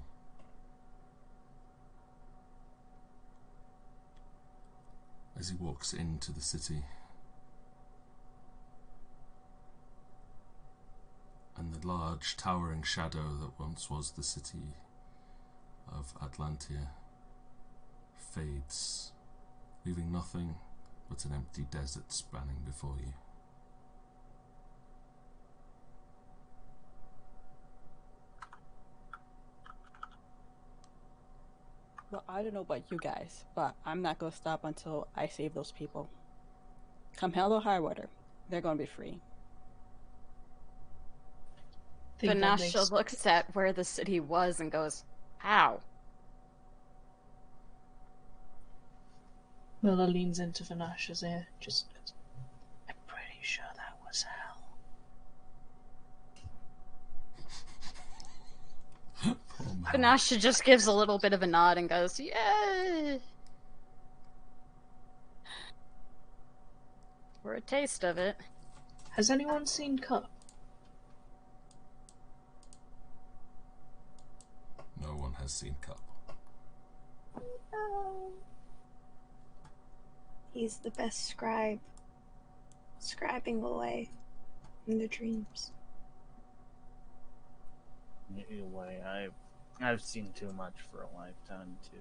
as he walks into the city. And the large towering shadow that once was the city of Atlantia fades, leaving nothing but an empty desert spanning before you. Well, I don't know about you guys, but I'm not going to stop until I save those people. Come hell or high water, they're going to be free. Vanasha looks at where the city was and goes, how? Miller leans into Vanasha's ear, just goes, I'm pretty sure that was hell. Vanasha just gives a little bit of a nod and goes, yeah. For a taste of it. Has anyone seen Cup? No one has seen Cup. He's the best scribe. Scribing away in the dreams. Anyway, I've seen too much for a lifetime to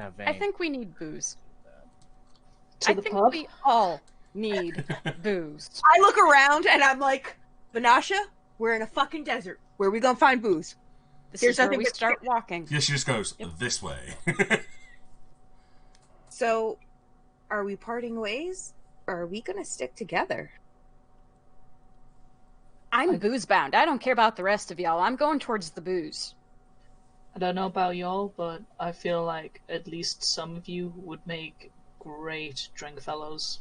have I any... think we need booze. To I the think pub? we all need booze. I look around and I'm like, Vanasha, we're in a fucking desert. Where are we gonna find booze? This Here's is where nothing we but- start walking. Yeah, she just goes this way. So, are we parting ways? Or are we gonna stick together? I'm booze bound. I don't care about the rest of y'all. I'm going towards the booze. I don't know about y'all, but I feel like at least some of you would make great drink fellows.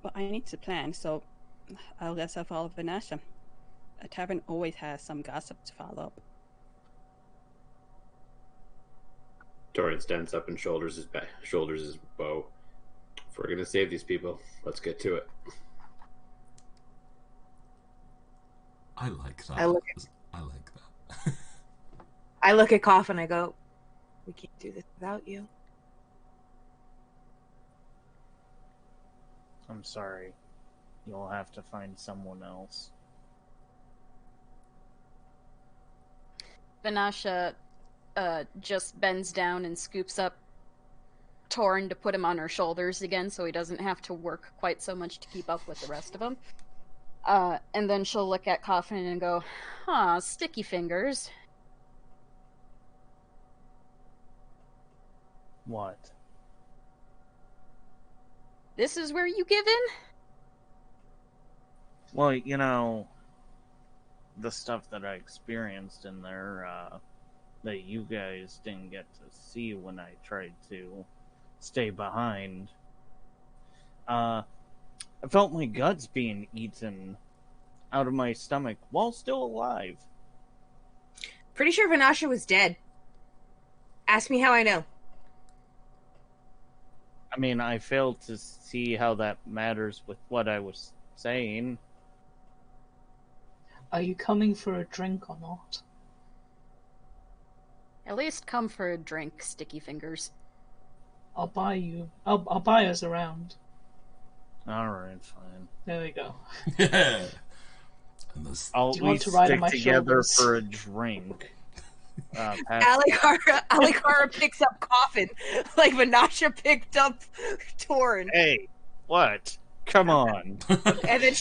Well, I need to plan, so I guess I'll follow Vanasha. A tavern always has some gossip to follow up. Torian stands up and shoulders his bow. If we're gonna save these people, let's get to it. I like that. I like that. I look at Cough and I go, we can't do this without you. I'm sorry. You'll have to find someone else. Vanasha just bends down and scoops up Torn to put him on her shoulders again so he doesn't have to work quite so much to keep up with the rest of them. And then she'll look at Coffin and go, huh, sticky fingers. What? This is where you give in? Well, you know, the stuff that I experienced in there, that you guys didn't get to see when I tried to stay behind. I felt my guts being eaten out of my stomach while still alive. Pretty sure Vanasha was dead. Ask me how I know. I mean, I failed to see how that matters with what I was saying. Are you coming for a drink or not? At least come for a drink, sticky fingers. I'll buy you. I'll buy us around. Alright, fine. There we go. Yeah. And this, I'll Do at you want least to ride on stick my together shoulders? for a drink. Alikara picks up Coffin like Vanasha picked up Torn. Hey, what? Come on. And then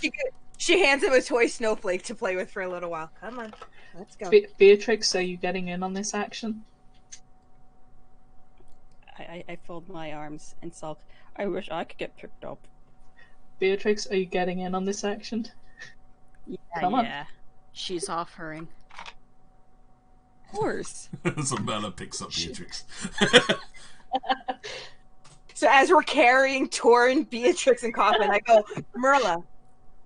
she hands him a toy snowflake to play with for a little while. Come on, let's go. Beatrix, are you getting in on this action? I fold my arms and sulk. I wish I could get picked up. Beatrix, are you getting in on this action? Come on. Yeah, She's offering. of course. so Mela picks up Beatrix. So as we're carrying Torn, Beatrix, and Coffin, I go, Merla,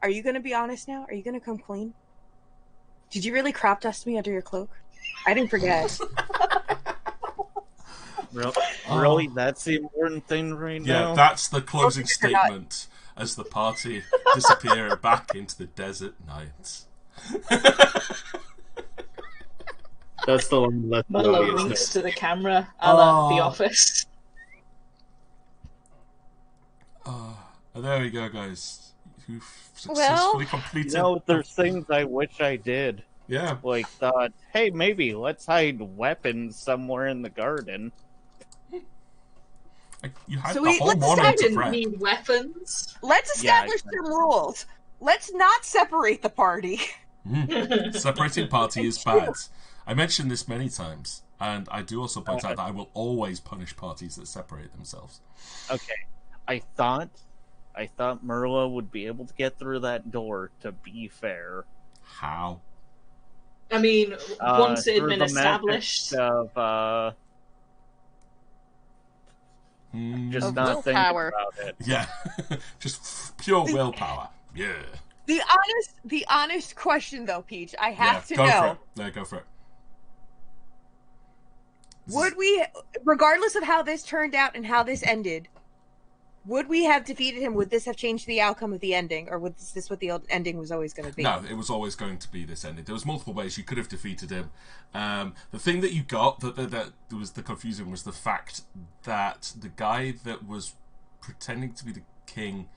are you going to be honest now? Are you going to come clean? Did you really crop dust me under your cloak? I didn't forget. Really? That's the important thing right now? Yeah, that's the closing statement as the party disappear back into the desert night. That's the one. Let the Marlo audience winks know. to the camera, a la The Oh. Office. There we go, guys. You've Well, successfully completed. There's things I wish I did. Yeah. Like, thought, hey, maybe let's hide weapons somewhere in the garden. You had So the whole let's morning I to didn't prep. need weapons. Let's Yeah, establish some rules. Let's not separate the party. Separating party is bad. I mentioned this many times, and I do also point out that I will always punish parties that separate themselves. Okay, I thought Merla would be able to get through that door, to be fair. How? I mean, once it had Through been the established. magic of, just Of not thinking willpower. about it. Yeah. Just pure willpower. Yeah. The honest question, though, Peach, I have to go know. for it. Yeah, go for it. Would we, regardless of how this turned out and how this ended, would we have defeated him? Would this have changed the outcome of the ending, or was this what the ending was always going to be? No, it was always going to be this ending. There was multiple ways you could have defeated him. The thing that you got that was the confusion was the fact that the guy that was pretending to be the king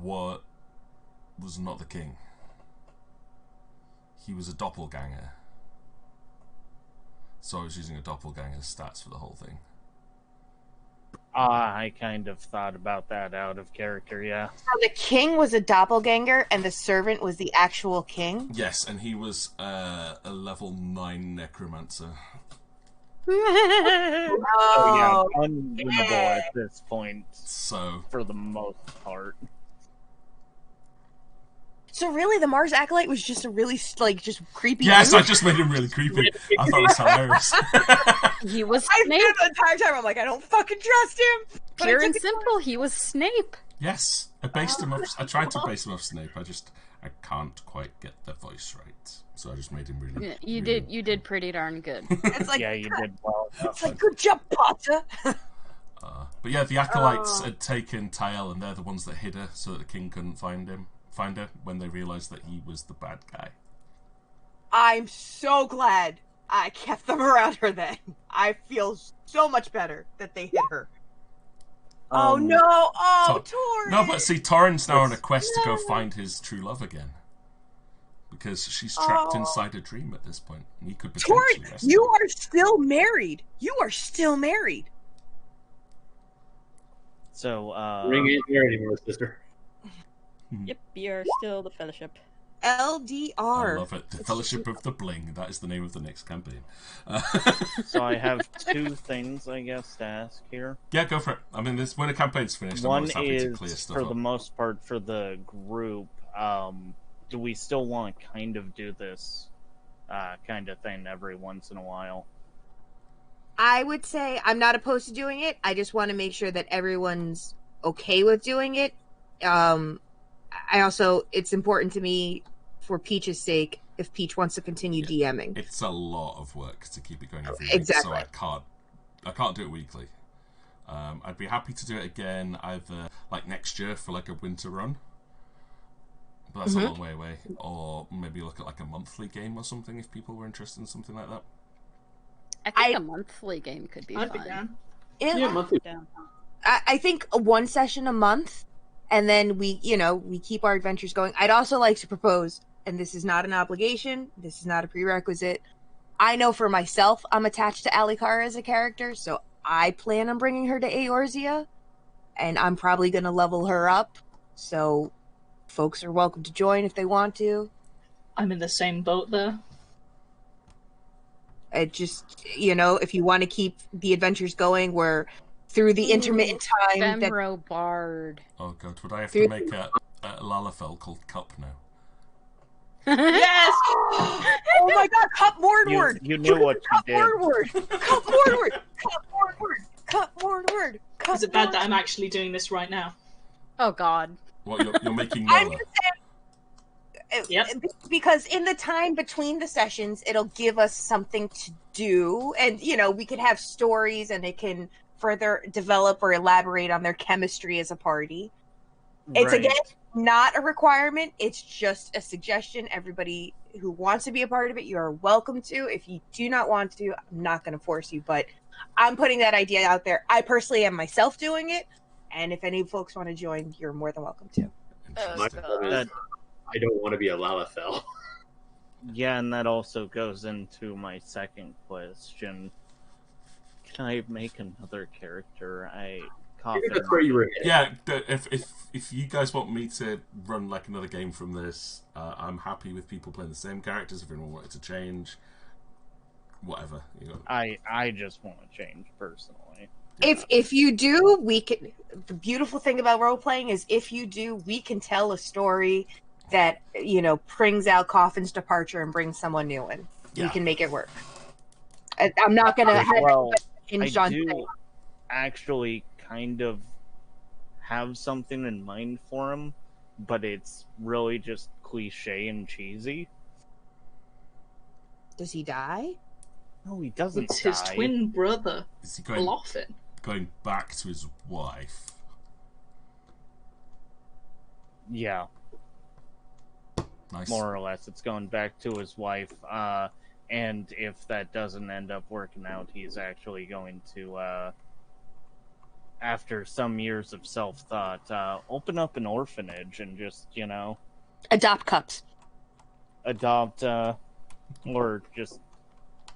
was not the king. He was a doppelganger. So I was using a doppelganger's stats for the whole thing. I kind of thought about that out of character, yeah. So the king was a doppelganger, and the servant was the actual king? Yes, and he was a level 9 necromancer. Oh, yeah, unwinnable at this point, So for the most part. So really, the Mars Acolyte was just a really, just creepy yes, dude? I just made him really creepy. I thought it was hilarious. He was I Snape. knew the entire time, I'm like, I don't fucking trust him! But I Pure took and it simple, he was Snape. Yes, I based him off. I tried to base him off Snape. I can't quite get the voice right, so I just made him really. Yeah, you really- did. You did pretty darn good. It's like, Yeah, you did well. it's like, good job, Potter! But yeah, the Acolytes had taken Tael, and they're the ones that hid her, so that the king couldn't find her when they realised that he was the bad guy. I'm so glad I kept them around her then. I feel so much better that they hit her. Oh no! Oh, Torrin! No, but see, Torrin's now on a quest to go find his true love again. Because she's trapped inside a dream at this point. And he could potentially Torrin, rescue you her. are still married. You are still married. So, Ring ain't there anymore, sister. Yep, you're still the Fellowship. LDR. I love it. The Fellowship of the Bling. That is the name of the next campaign. so I have two things, I guess, to ask here. Yeah, go for it. I mean, when a campaign's finished, I'm One always happy to is, clear stuff for up. the most part, for the group, do we still want to kind of do this kind of thing every once in a while? I would say I'm not opposed to doing it. I just want to make sure that everyone's okay with doing it. It's important to me for Peach's sake if Peach wants to continue DMing. It's a lot of work to keep it going every week, Exactly. so I can't do it weekly. I'd be happy to do it again either like next year for like a winter run, but that's a long way away, or maybe look at like a monthly game or something if people were interested in something like that. I think a monthly game could be I'd be fun. down. Yeah, monthly. I think one session a month, and then we keep our adventures going. I'd also like to propose, and this is not an obligation, this is not a prerequisite. I know for myself, I'm attached to Alikara as a character, so I plan on bringing her to Eorzea, and I'm probably going to level her up. So, folks are welcome to join if they want to. I'm in the same boat there. It just, if you want to keep the adventures going, where through the intermittent time that Femro Bard. Oh god, would I have to make a Lalafell called Cup now? Yes! Oh my god, Cup Mordward! You knew what you Cup did. Mordward! Cup Mordward! Cup Mordward! Cup Mordward! Cup Is it bad that I'm actually doing this right now? Oh God. What, you're making I'm Nella? just Yep. because in the time between the sessions, it'll give us something to do, and we can have stories, and it can further develop or elaborate on their chemistry as a party. It's Right. again not a requirement; it's just a suggestion. Everybody who wants to be a part of it, you are welcome to. If you do not want to, I'm not going to force you, but I'm putting that idea out there. I personally am myself doing it, and if any folks want to join, you're more than welcome to. My problem is I don't want to be a Lalafell. Yeah, and that also goes into my second question. Can I make another character? That's where you were headed. Yeah, if you guys want me to run like another game from this, I'm happy with people playing the same characters. If anyone wanted to change, whatever. You know. I just want to change personally. If you do, we can. The beautiful thing about role playing is if you do, we can tell a story that brings out Coffin's departure and brings someone new in. Yeah. We can make it work. I'm not gonna have I do actually kind of have something in mind for him, but it's really just cliche and cheesy. Does he die? No, he doesn't. It's his die. twin brother, Is he going Blothin. back to his wife? Yeah. Nice. More or less, it's going back to his wife. And if that doesn't end up working out, he's actually going to, after some years of self-thought, open up an orphanage and just, Adopt cups. adopt, or just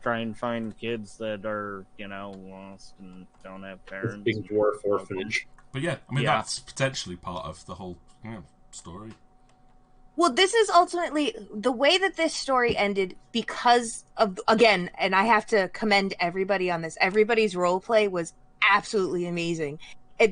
try and find kids that are, lost and don't have parents. Big dwarf orphanage. But yeah, I mean Yeah. that's potentially part of the whole story. Well, this is ultimately the way that this story ended because of, again, and I have to commend everybody on this. Everybody's role play was absolutely amazing.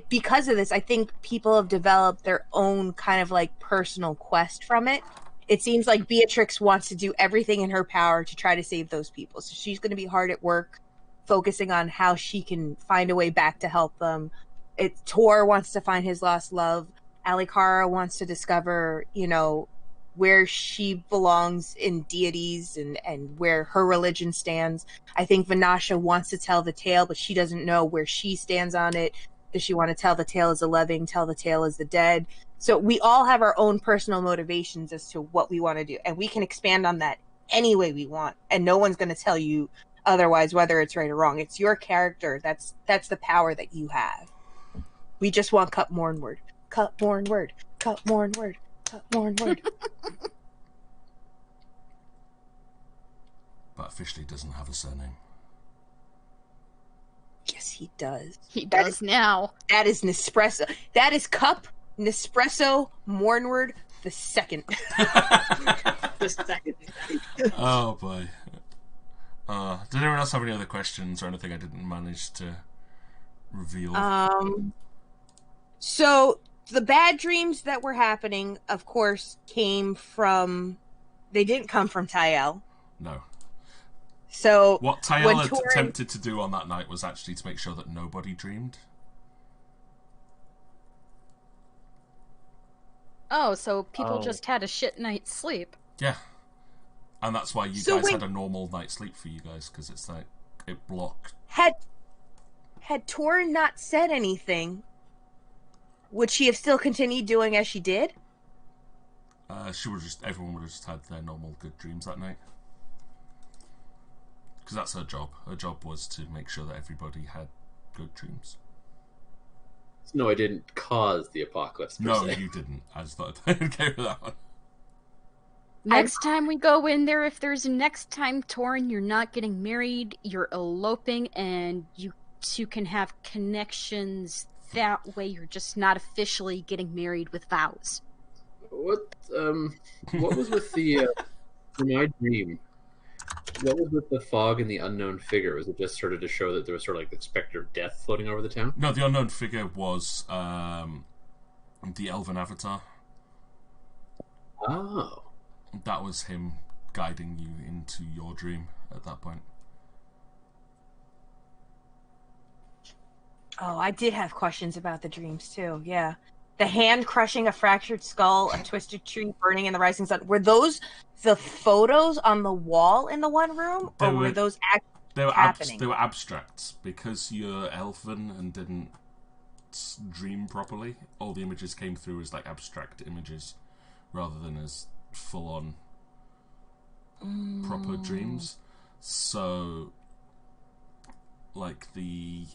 Because of this, I think people have developed their own kind of like personal quest from it. It seems like Beatrix wants to do everything in her power to try to save those people. So she's going to be hard at work, focusing on how she can find a way back to help them. Tor wants to find his lost love. Alikara wants to discover, where she belongs in deities and where her religion stands. I think Vanasha wants to tell the tale, but she doesn't know where she stands on it. Does she want to tell the tale as the living, tell the tale as the dead? So we all have our own personal motivations as to what we want to do, and we can expand on that any way we want, and no one's going to tell you otherwise whether it's right or wrong. It's your character. That's the power that you have. We just want cut more word. Cut more word. Cut more word. Cut more word. But officially doesn't have a surname. Yes, he does. He does now. That is Nespresso. That is Cup Nespresso Mornward the second. The second. Oh boy. Did anyone else have any other questions or anything I didn't manage to reveal? So the bad dreams that were happening, of course, came from. They didn't come from Tyel. No. So what Tyel had attempted to do on that night was actually to make sure that nobody dreamed. Oh, so people just had a shit night's sleep. Yeah. And that's why you guys had a normal night's sleep for you guys, because it's like, it blocked. Had Tor not said anything, would she have still continued doing as she did? Everyone would have just had their normal good dreams that night. Because that's her job. Her job was to make sure that everybody had good dreams. No, I didn't cause the apocalypse. No, you didn't. I just thought I'd go with that one. Next time we go in there, if there's a next time, Torin, you're not getting married, you're eloping, and you two can have connections. That way you're just not officially getting married with vows. What was with the for my dream? What was with the fog and the unknown figure? Was it just sort of to show that there was sort of like the specter of death floating over the town? No, the unknown figure was the elven avatar. Oh. That was him guiding you into your dream at that point. Oh, I did have questions about the dreams too, yeah. The hand crushing a fractured skull, a twisted tree burning in the rising sun. Were those the photos on the wall in the one room? Or were those actually happening? They were abstracts. Because you're elven and didn't dream properly, all the images came through as like abstract images rather than as full-on proper dreams. So, like the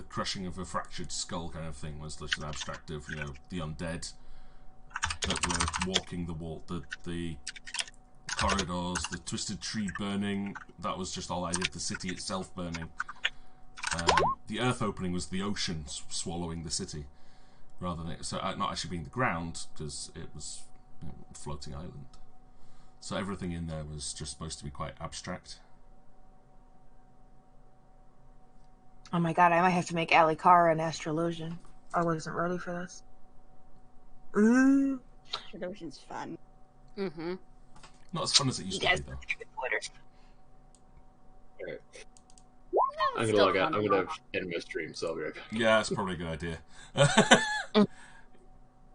crushing of a fractured skull kind of thing was just an abstract of, you know, the undead that were walking the wall, the corridors, the twisted tree burning. That was just all I did. The city itself burning. The earth opening was the ocean swallowing the city, rather than not actually being the ground, because it was, you know, a floating island. So everything in there was just supposed to be quite abstract. Oh my god, I might have to make Alikara an astrologian. I wasn't ready for this. Astrologian's fun. Mm-hmm. Not as fun as it used to be, though. Alright. I'm gonna log out. I'm gonna end my stream, so I'll be right back. Yeah, that's probably a good idea.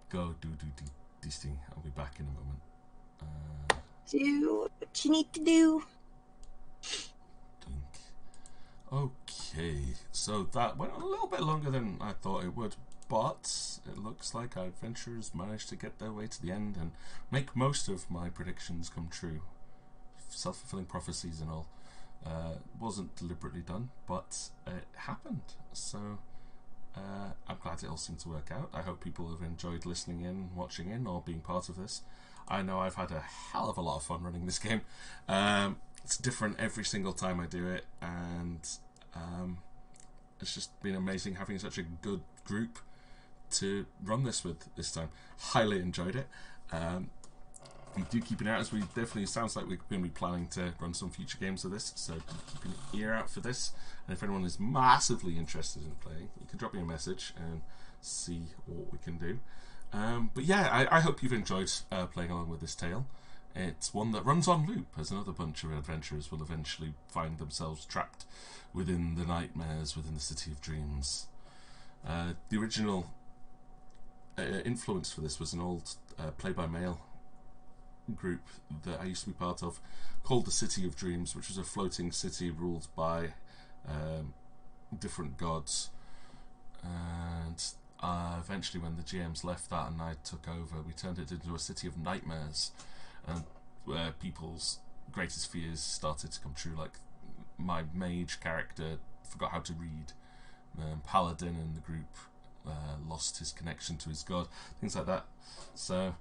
Go do this thing. I'll be back in a moment. Do what you need to do. Okay, so that went a little bit longer than I thought it would, but it looks like our adventurers managed to get their way to the end and make most of my predictions come true. Self-fulfilling prophecies and all. Wasn't deliberately done, but it happened. So I'm glad it all seemed to work out. I hope people have enjoyed listening in, watching in, or being part of this. I know I've had a hell of a lot of fun running this game. It's different every single time I do it, and it's just been amazing having such a good group to run this with this time. Highly enjoyed it. We do keep an eye out, as we definitely sounds like we're going to be planning to run some future games of this, so keep an ear out for this. And if anyone is massively interested in playing, you can drop me a message and see what we can do. But yeah, I hope you've enjoyed playing along with this tale. It's one that runs on loop, as another bunch of adventurers will eventually find themselves trapped within the nightmares, within the City of Dreams. The original influence for this was an old play-by-mail group that I used to be part of, called the City of Dreams, which was a floating city ruled by different gods. And eventually, when the GMs left that and I took over, we turned it into a city of nightmares, and where people's greatest fears started to come true. Like, my mage character forgot how to read. Paladin in the group lost his connection to his god. Things like that. So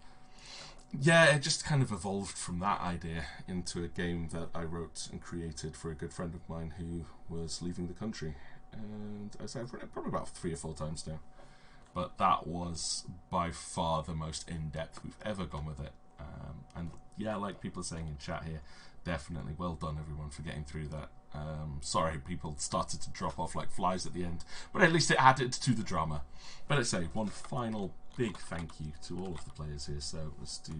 yeah, it just kind of evolved from that idea into a game that I wrote and created for a good friend of mine who was leaving the country. And as I've run it probably about 3 or 4 times now. But that was by far the most in-depth we've ever gone with it. And yeah, like people are saying in chat here, definitely well done everyone for getting through that. Sorry people started to drop off like flies at the end, but at least it added to the drama. But let's say one final big thank you to all of the players here. So let's do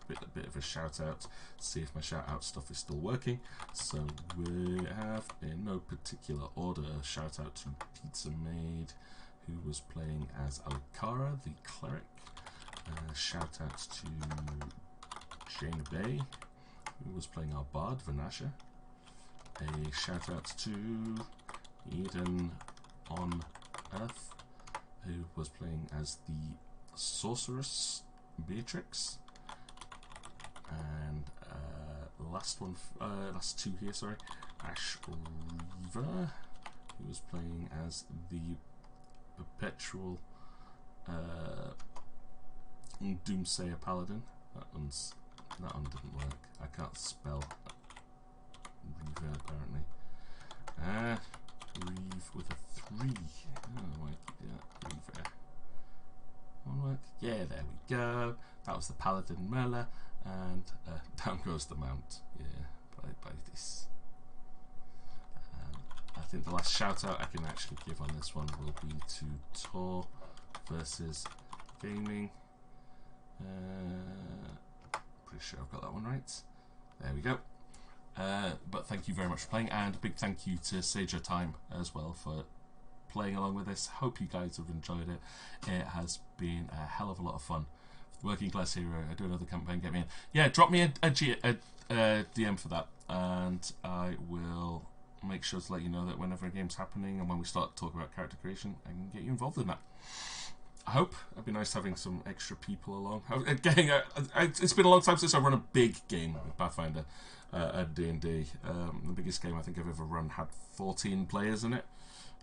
a bit of a shout out, see if my shout out stuff is still working. So we have, in no particular order, shout out to Pizza Maid, who was playing as Alikara, the cleric. Shout out to Jane Bay, who was playing our bard, Vanasha. A shout out to Eden on Earth, who was playing as the sorceress, Beatrix. And last 2 here, sorry, Ash Reaver, who was playing as the perpetual Doomsayer Paladin. That one didn't work. I can't spell Reaver apparently. Reeve with a 3. Oh, wait, yeah, Reaver. One work. Yeah, there we go. That was the Paladin Merla, and down goes the mount. Yeah, by this. I think the last shout out I can actually give on this one will be to Tor versus Gaming. Pretty sure I've got that one right. There we go. But thank you very much for playing, and a big thank you to Sage Your Time as well for playing along with this. Hope you guys have enjoyed it. It has been a hell of a lot of fun. Working Class Hero, I do another campaign, get me in. Yeah, drop me a DM for that, and I will make sure to let you know that whenever a game's happening and when we start talking about character creation, I can get you involved in that. I hope it'd be nice having some extra people along. It's been a long time since I've run a big game with Pathfinder at D&D. The biggest game I think I've ever run had 14 players in it.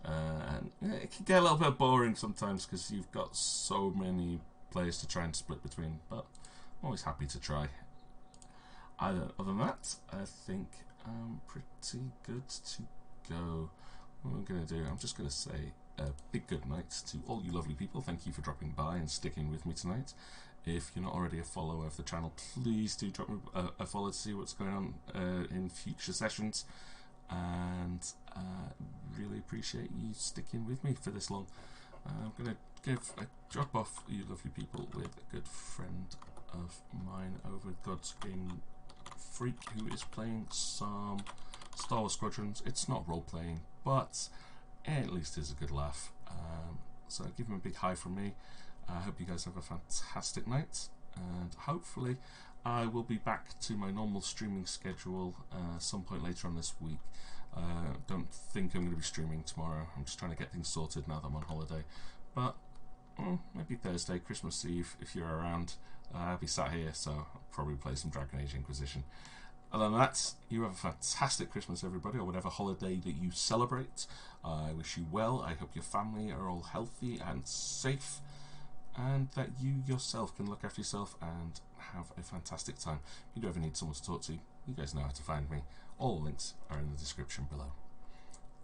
And it can get a little bit boring sometimes because you've got so many players to try and split between, but I'm always happy to try. Other than that, I think I'm pretty good to go. What I'm going to do, I'm just going to say a big good night to all you lovely people. Thank you for dropping by and sticking with me tonight. If you're not already a follower of the channel, please do drop me a follow to see what's going on in future sessions. And really appreciate you sticking with me for this long. I'm going to give a drop off, you lovely people, with a good friend of mine over at God's Game Freak, who is playing some Star Wars Squadrons. It's not role-playing, but at least it's a good laugh. So give him a big hi from me. I hope you guys have a fantastic night, and hopefully I will be back to my normal streaming schedule some point later on this week. Don't think I'm going to be streaming tomorrow. I'm just trying to get things sorted now that I'm on holiday. But maybe Thursday, Christmas Eve, if you're around, I'll be sat here, so I'll probably play some Dragon Age Inquisition. Other than that, you have a fantastic Christmas, everybody, or whatever holiday that you celebrate. I wish you well. I hope your family are all healthy and safe, and that you yourself can look after yourself and have a fantastic time. If you do ever need someone to talk to, you guys know how to find me. All the links are in the description below.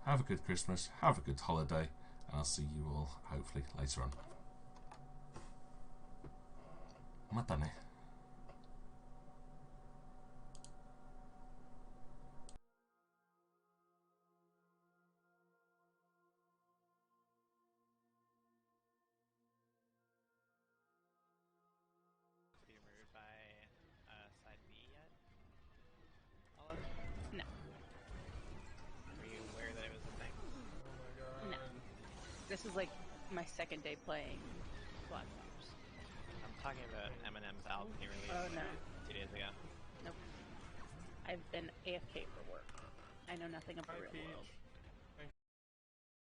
Have a good Christmas, have a good holiday, and I'll see you all hopefully later on. Matane. Be removed by side B yet? No. Were you aware that it was a thing? No. This is like my second day playing Black Ops. I'm talking about Eminem's album he released 2 days ago. Nope. I've been AFK for work. I know nothing of the real world.